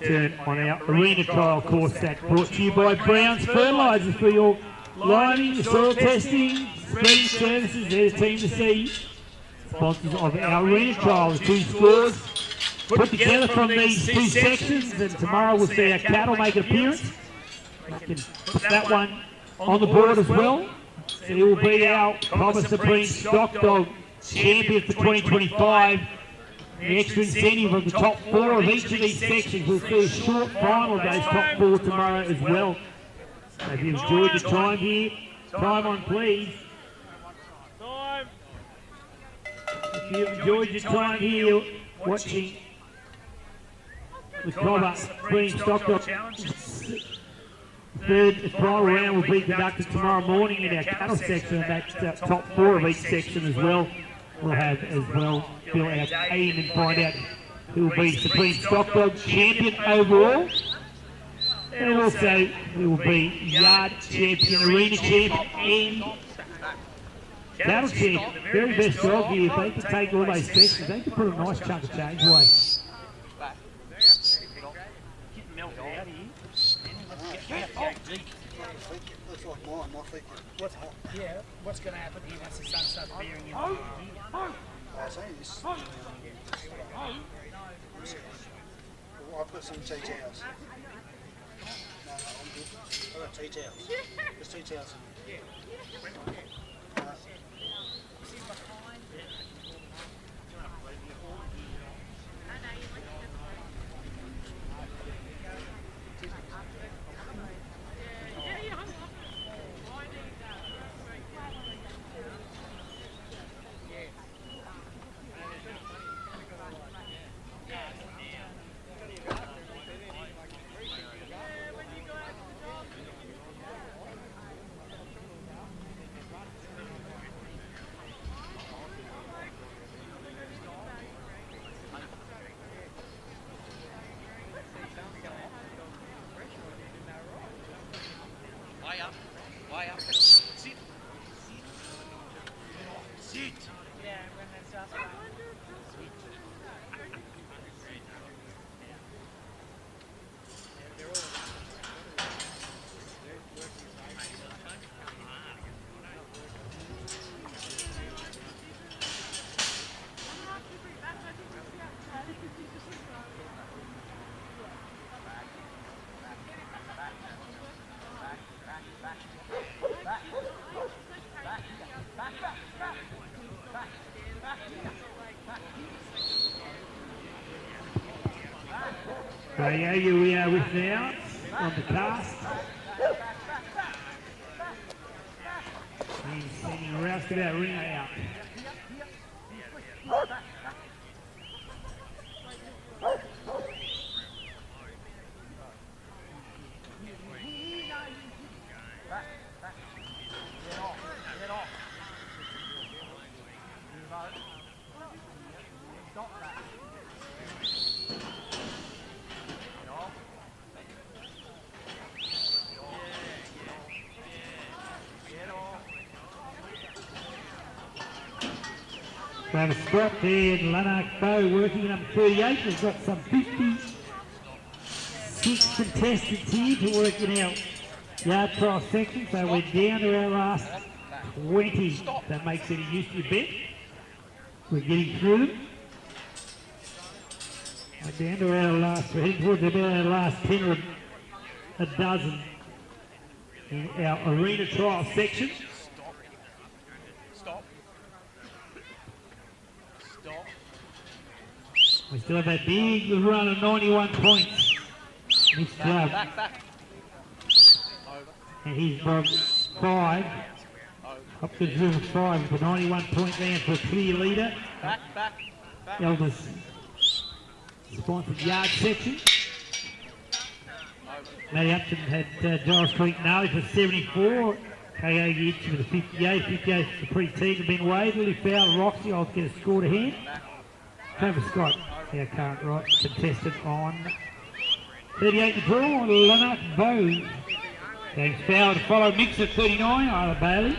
turn on our arena trial course. That brought to you by Brown's Fertilisers for your lining, your soil testing, spreading services. They're the team to see. Sponsors of our arena trial, the two scores put together from these two sections, and tomorrow we'll see our cattle make an appearance. We can put that one on the board as well. So he will be our COBBER Supreme Stock Dog Champion for 2025. The extra incentive of the top 4 of each of these sections. We'll see a short final of those top 4 tomorrow as well. So if you've enjoyed your time here, time on please. If you've enjoyed your time here watching the COBBER Supreme Stock Dog Challenge, the third final round will be conducted tomorrow morning in our cattle section, and that's top 4 of each section as well. We'll have as well fill our team and find out who will be Supreme Stock Dog Champion overall. And also we will be Yard Champion, Arena Champion and Cattle Champion. The very best dog here. If they can take all those sections, they can put a nice chunk of change away. What's going to happen here once the sun starts bearing in? I say this. I'll put some tea towels. No, I'm good. I've got tea towels. There's tea towels in here. Way up. Sit. Sit. Yeah, when there's us. So yeah, here we are with now on the cast. He's sending a roustabout ring out. Travis Scott there and Lanark Bow working number 38. We've got some 56 contestants here to work in our yard trial section, so we're down to our last 20. That makes any use of your bet. We're getting through them. We're down to our last, we're heading towards about our last 10 or a dozen in our arena trial section. Stop. Stop. We still have that big run of 91 points. Next club. Back. And he's from 5. Up to 5 with a 91 point round for a clear leader. Back. Elders sponsored yard section. Matty Upton had Giles Creek Gnarly for 74. KO Yitch with a 58. 58 for the pre-team have been waived. Lily Fowler, Roxy, I'll get a score to hand. Travis Scott, our current right contestant on 38 the draw. Lanark Bow. James Fowler to follow. Mixer 39. Isla Bailey.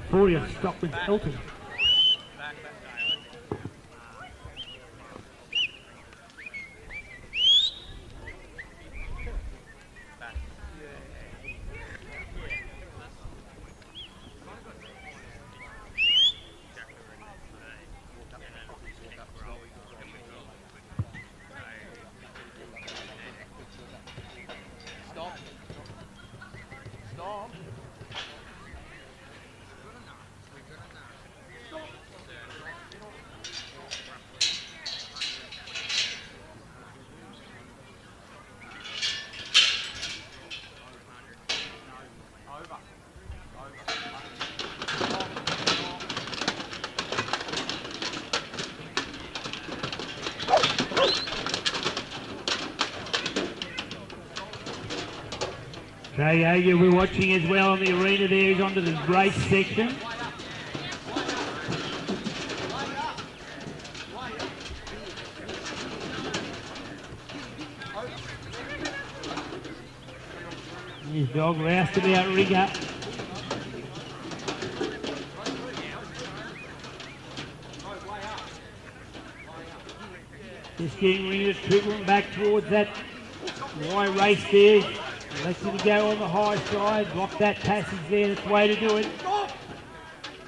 40 of Stockman's Elton. Traeger we're watching as well on the arena there. He's onto the race section. His dog roused about Rigger. Just getting Ringer trickling back towards that Y race there. Lets him go on the high side, block that passage there, that's the way to do it.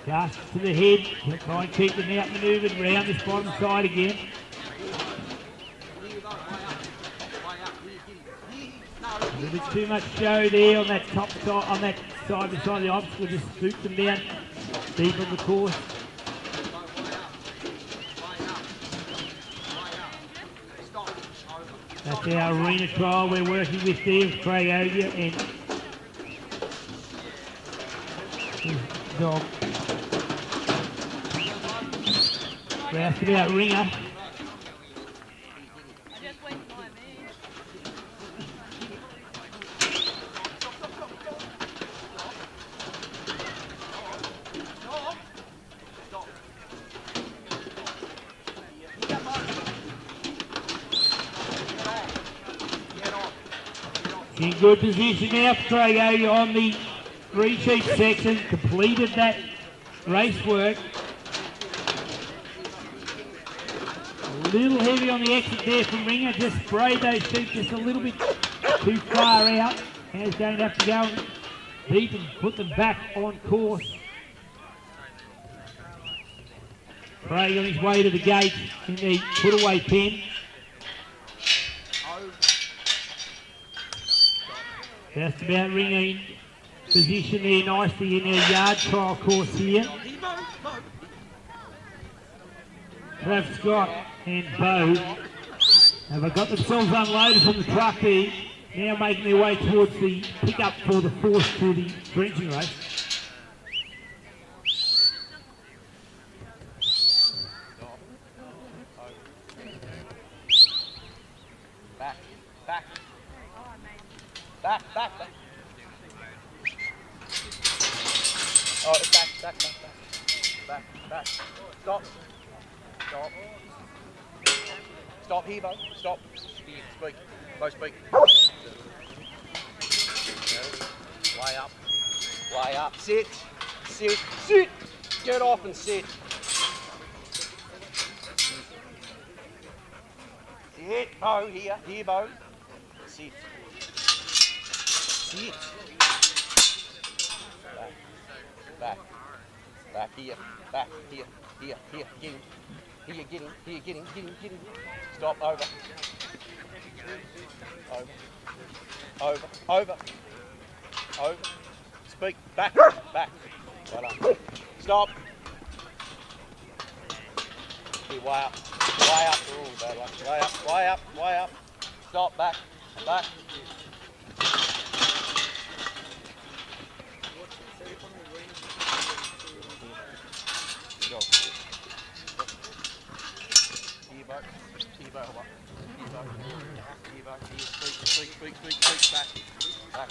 Just to the head, try and keep them out manoeuvred round this bottom side again. A little bit too much show there on that top side, on that side beside the obstacle, just scoop them down deep on the course. That's our arena trial we're working with there, Craig Ogia and his dog. Roused about Ringer. In good position now for Craig on the 3-sheet section, completed that race work. A little heavy on the exit there from Ringer, just sprayed those sheets just a little bit too far out. And he's going to have to go deep and put them back on course. Craig on his way to the gate in the put-away pen. Just about Ringer in position there nicely in our yard trial course here. Trav Scott and Bo have got themselves unloaded from the truck there, now making their way towards the pickup for the fourth to the drenching race. Back. Oh, back. Stop. Stop here, Bo. Stop. Speak. Bo, speak. Way up. Sit. Get off and sit. Sit, Bo, here, Bo. Sit. back. Back here. Back here. Here. Here. Get him. Here. Get him. Here. Get him. Get him. Get him. Stop. Over. Over. Over. Over. Over. Speak. Back. Back. Well done. Stop. Here, way up. Way up. Ooh, bad one. Way up. Way up. Way up. Stop. Back. Back. Go. Here, Bo. Here, Bo. Hold on. Here, Bo. Here, Bo. Here. Speak. Back. Back.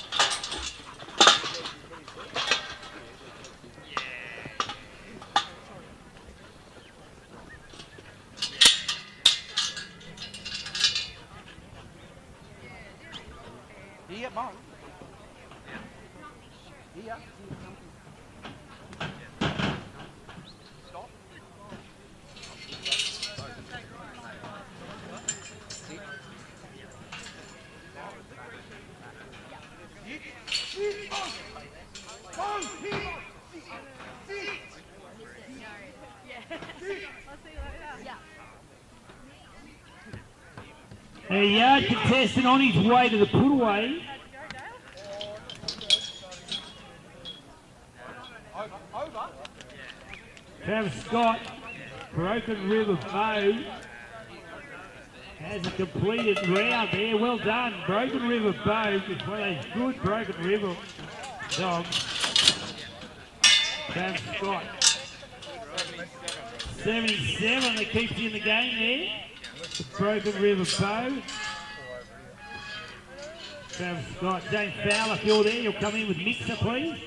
Here, Bo. Here. Stop. A yard contestant on his way to the put-away. Travis Scott, Broken River Bow, has a completed round there. Well done, Broken River Bow, is one of those good Broken River dogs. Travis Scott, 77 that keeps you in the game there. The Broken River Bow. Travis Scott, James Fowler, if you're there, you'll come in with Mixer, please.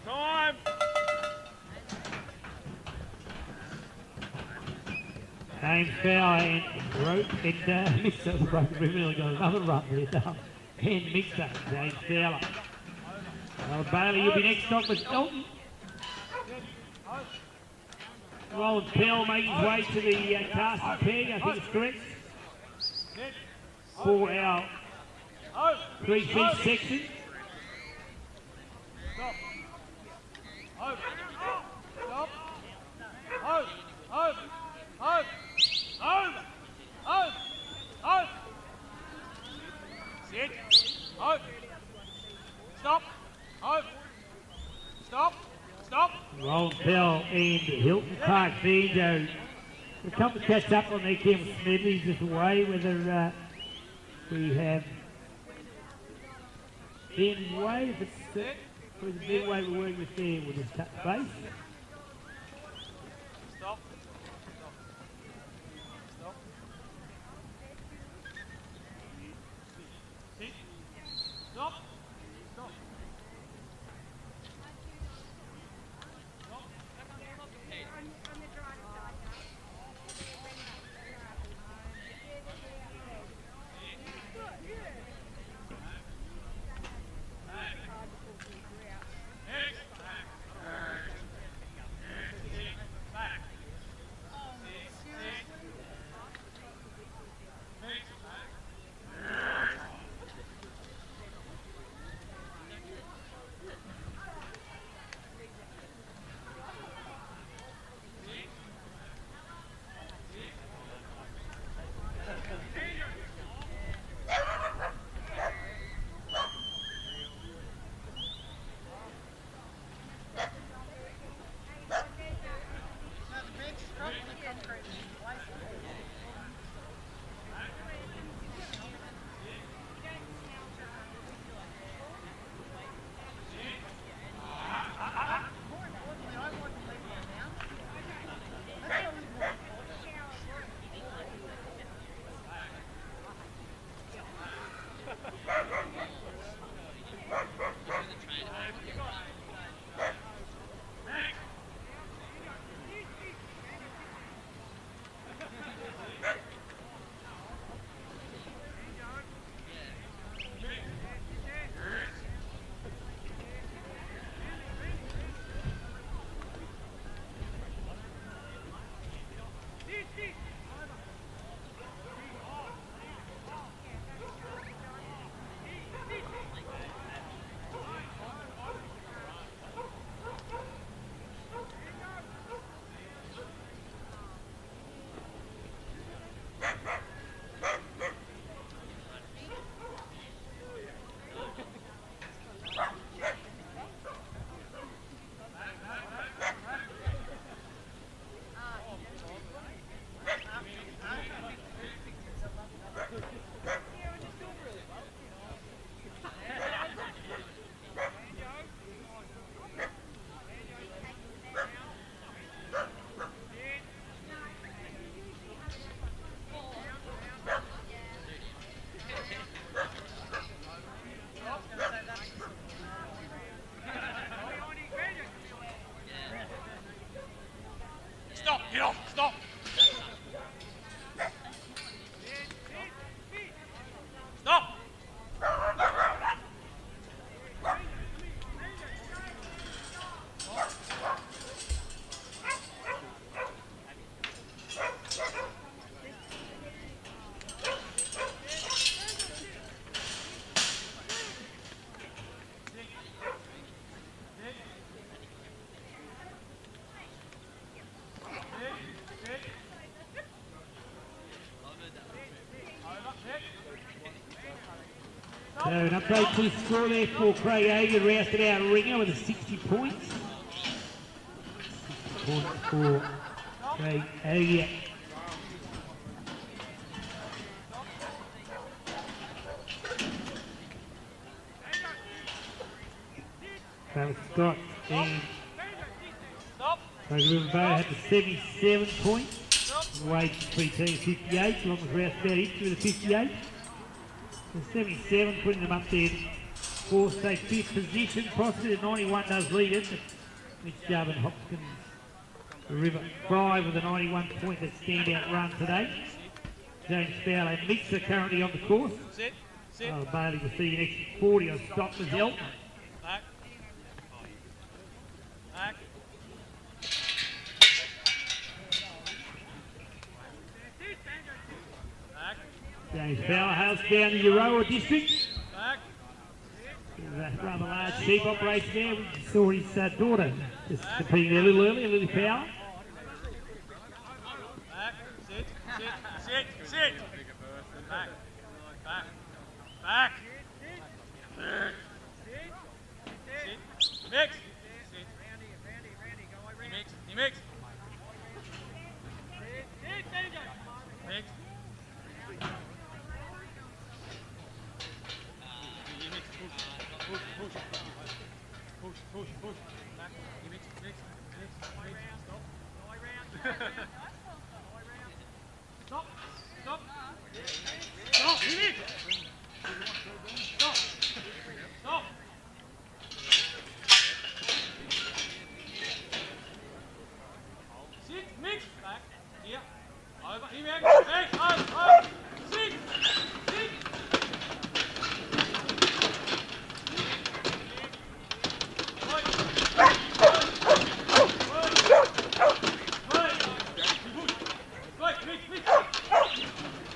Time! James Fowler and Mixer, the Broken River, nearly got another run there. And Mixer, James Fowler. Well, Bailey, you'll be next stop with Dalton. Roland Pell making his way to the casting peg, I think it's correct. For our 3-feet section. Stop. Over. Stop. Over. Over. Over. Over. Over. Over. Sit. Over. Stop. Over. Stop. Stop. Roland Pell and Hilton Park there. We'll come to catch up on their Kim Smedley's just away, whether we have Ben Way, if it's the Ben Way we're working with there, we'll just touch base. Stop. Stop. Sit. Stop. Stop. Get off. Stop. Stop. So an update to the score there for Craig Hagan, rousted out Ringer with a 60 points. 60 points for Craig Hagan. Travis Scott and Craig Riverboat had the 77 points. Wade three teams 58, along with rousted out Hitch with a 58. The 77, putting them up there for state 5th position. Prospect at 91 does lead it. Mitch Jubb and Hopkins River 5 with a 91 point that standout run today. James Fowler and Mixer currently on the course. Bailey will see an extra 40 on Stock as Elton. Back. Back. James Fowler hails down the Euroa district. Back. There's a rather large sheep operation there. We saw his daughter just competing there a little earlier, Lily Fowler. Back. Sit. Sit. Sit. Sit. Back. Back. Back. Sit. Mix. Sit. You mix. You mix. Mix. Push. Back. You mix. Stop. Stop. You mix. Stop. Sit. Mix. Back. Here. Over. Here, back. Over. Sit.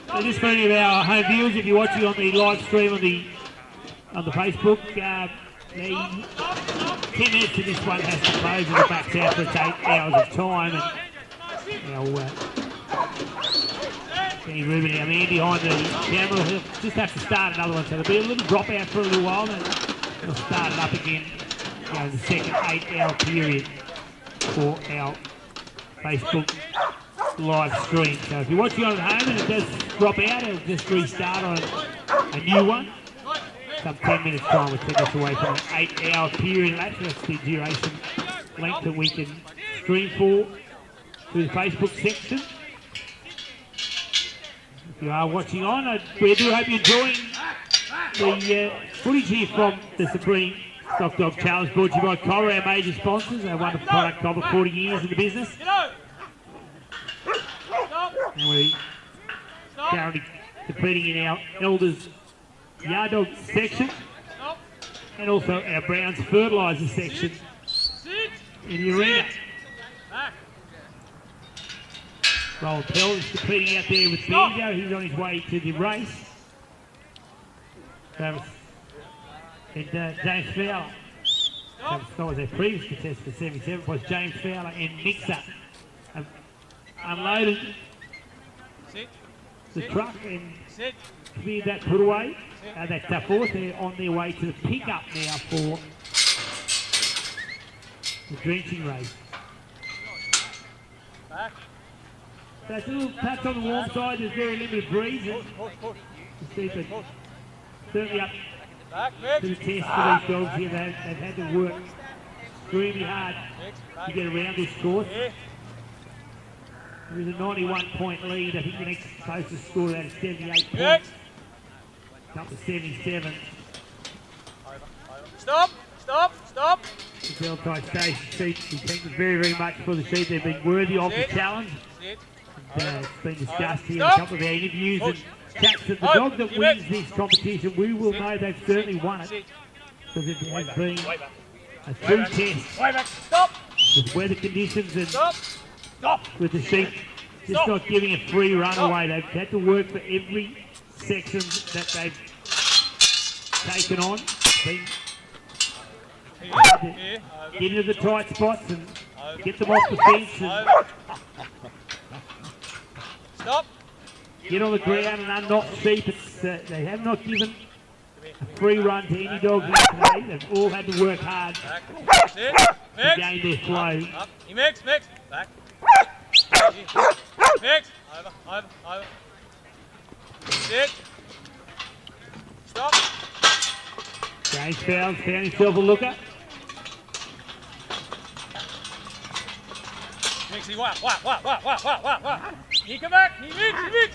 So just for any of our home viewers, if you're watching on the live stream on the Facebook, the 10 minutes of this one has to close and the back's out for its 8 hours of time. And Kenny Rubin, our man behind the camera, he'll just have to start another one. So there'll be a little drop out for a little while, and he'll start it up again in the second 8-hour period for our Facebook live stream. So if you're watching on at home and it does drop out, it'll just restart on a new one. Some 10 minutes time will take us away from an 8-hour period. Actually, that's the duration length that we can stream for through the Facebook section. If you are watching on, we do hope you're enjoying the footage here from the Supreme Stock Dog Challenge brought to you by COBBER, our major sponsors. Our wonderful product, COBBER, 40 years in the business. And we're currently competing in our Elders Yard Dog section and also our Browns Fertilisers section in the arena. Roland Pell is competing out there with Banjo. He's on his way to the race. And James Fowler. Travis Scott was our previous contestant for 77. Was James Fowler and Mixer unloaded the truck and cleared that put away. That force. They're on their way to the pickup now for the drenching race. So it's a little touch on the warm side. There's very limited breeze. Certainly up to the test for these dogs here. They've had to work extremely hard to get around this course. There is a 91-point lead. I think the next closest score to that is 78 points. Up to 77. Stop! Deltite Station sheep. We thank them very, very much for the sheep. They've been worthy of the challenge. It's been discussed here in a couple of our interviews and chats that the dog that wins this competition, we will know they've certainly won it. Because it has been a true test with weather conditions and with the sheep just not giving a free run away. They've had to work for every section that they've taken on. Get into the tight spots and get them off the fence and get on the ground and unknot sheep. They have not given a free run to any dogs here today. They've all had to work hard to gain their flow. You mix, back. Mix, over. Sit. Stop. James Fowles found himself a looker. Mixy, wah. You come back, you mix.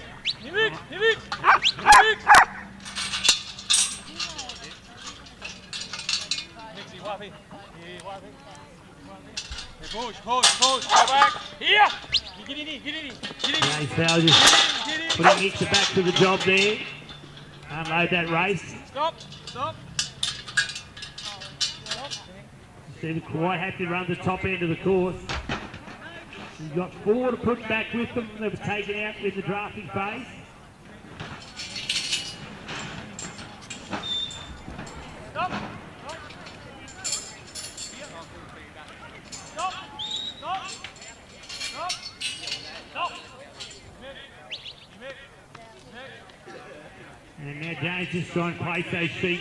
Mixy, wappy. Push, go back. Here! Get in. James Fowles just putting Mixer back to the job there. Unload that race. Stop. Didn't quite have to run the top end of the course. You've got 4 to put back with them that were taken out in the drafting phase. Stop. And now James just trying to place those feet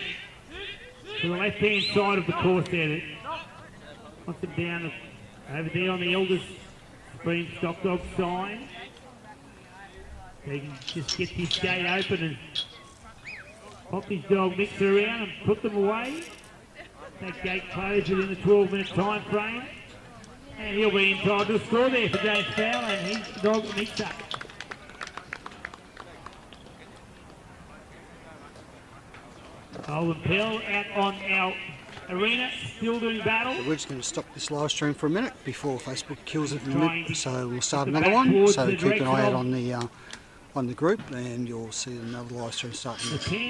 to the left-hand side of the course there. Wants them down over there on the eldest Supreme Stock Dog sign. They can just get this gate open and pop his dog Mixer around and put them away. That gate closed within the 12-minute time frame. And he'll be entitled to a score there for James Fowler and his dog Mixer. Golden Pell out on our arena, still doing battle. So we're just going to stop this live stream for a minute before Facebook kills it in a minute. So we'll start another one. So keep an eye out on the group, and you'll see another live stream starting. The 10.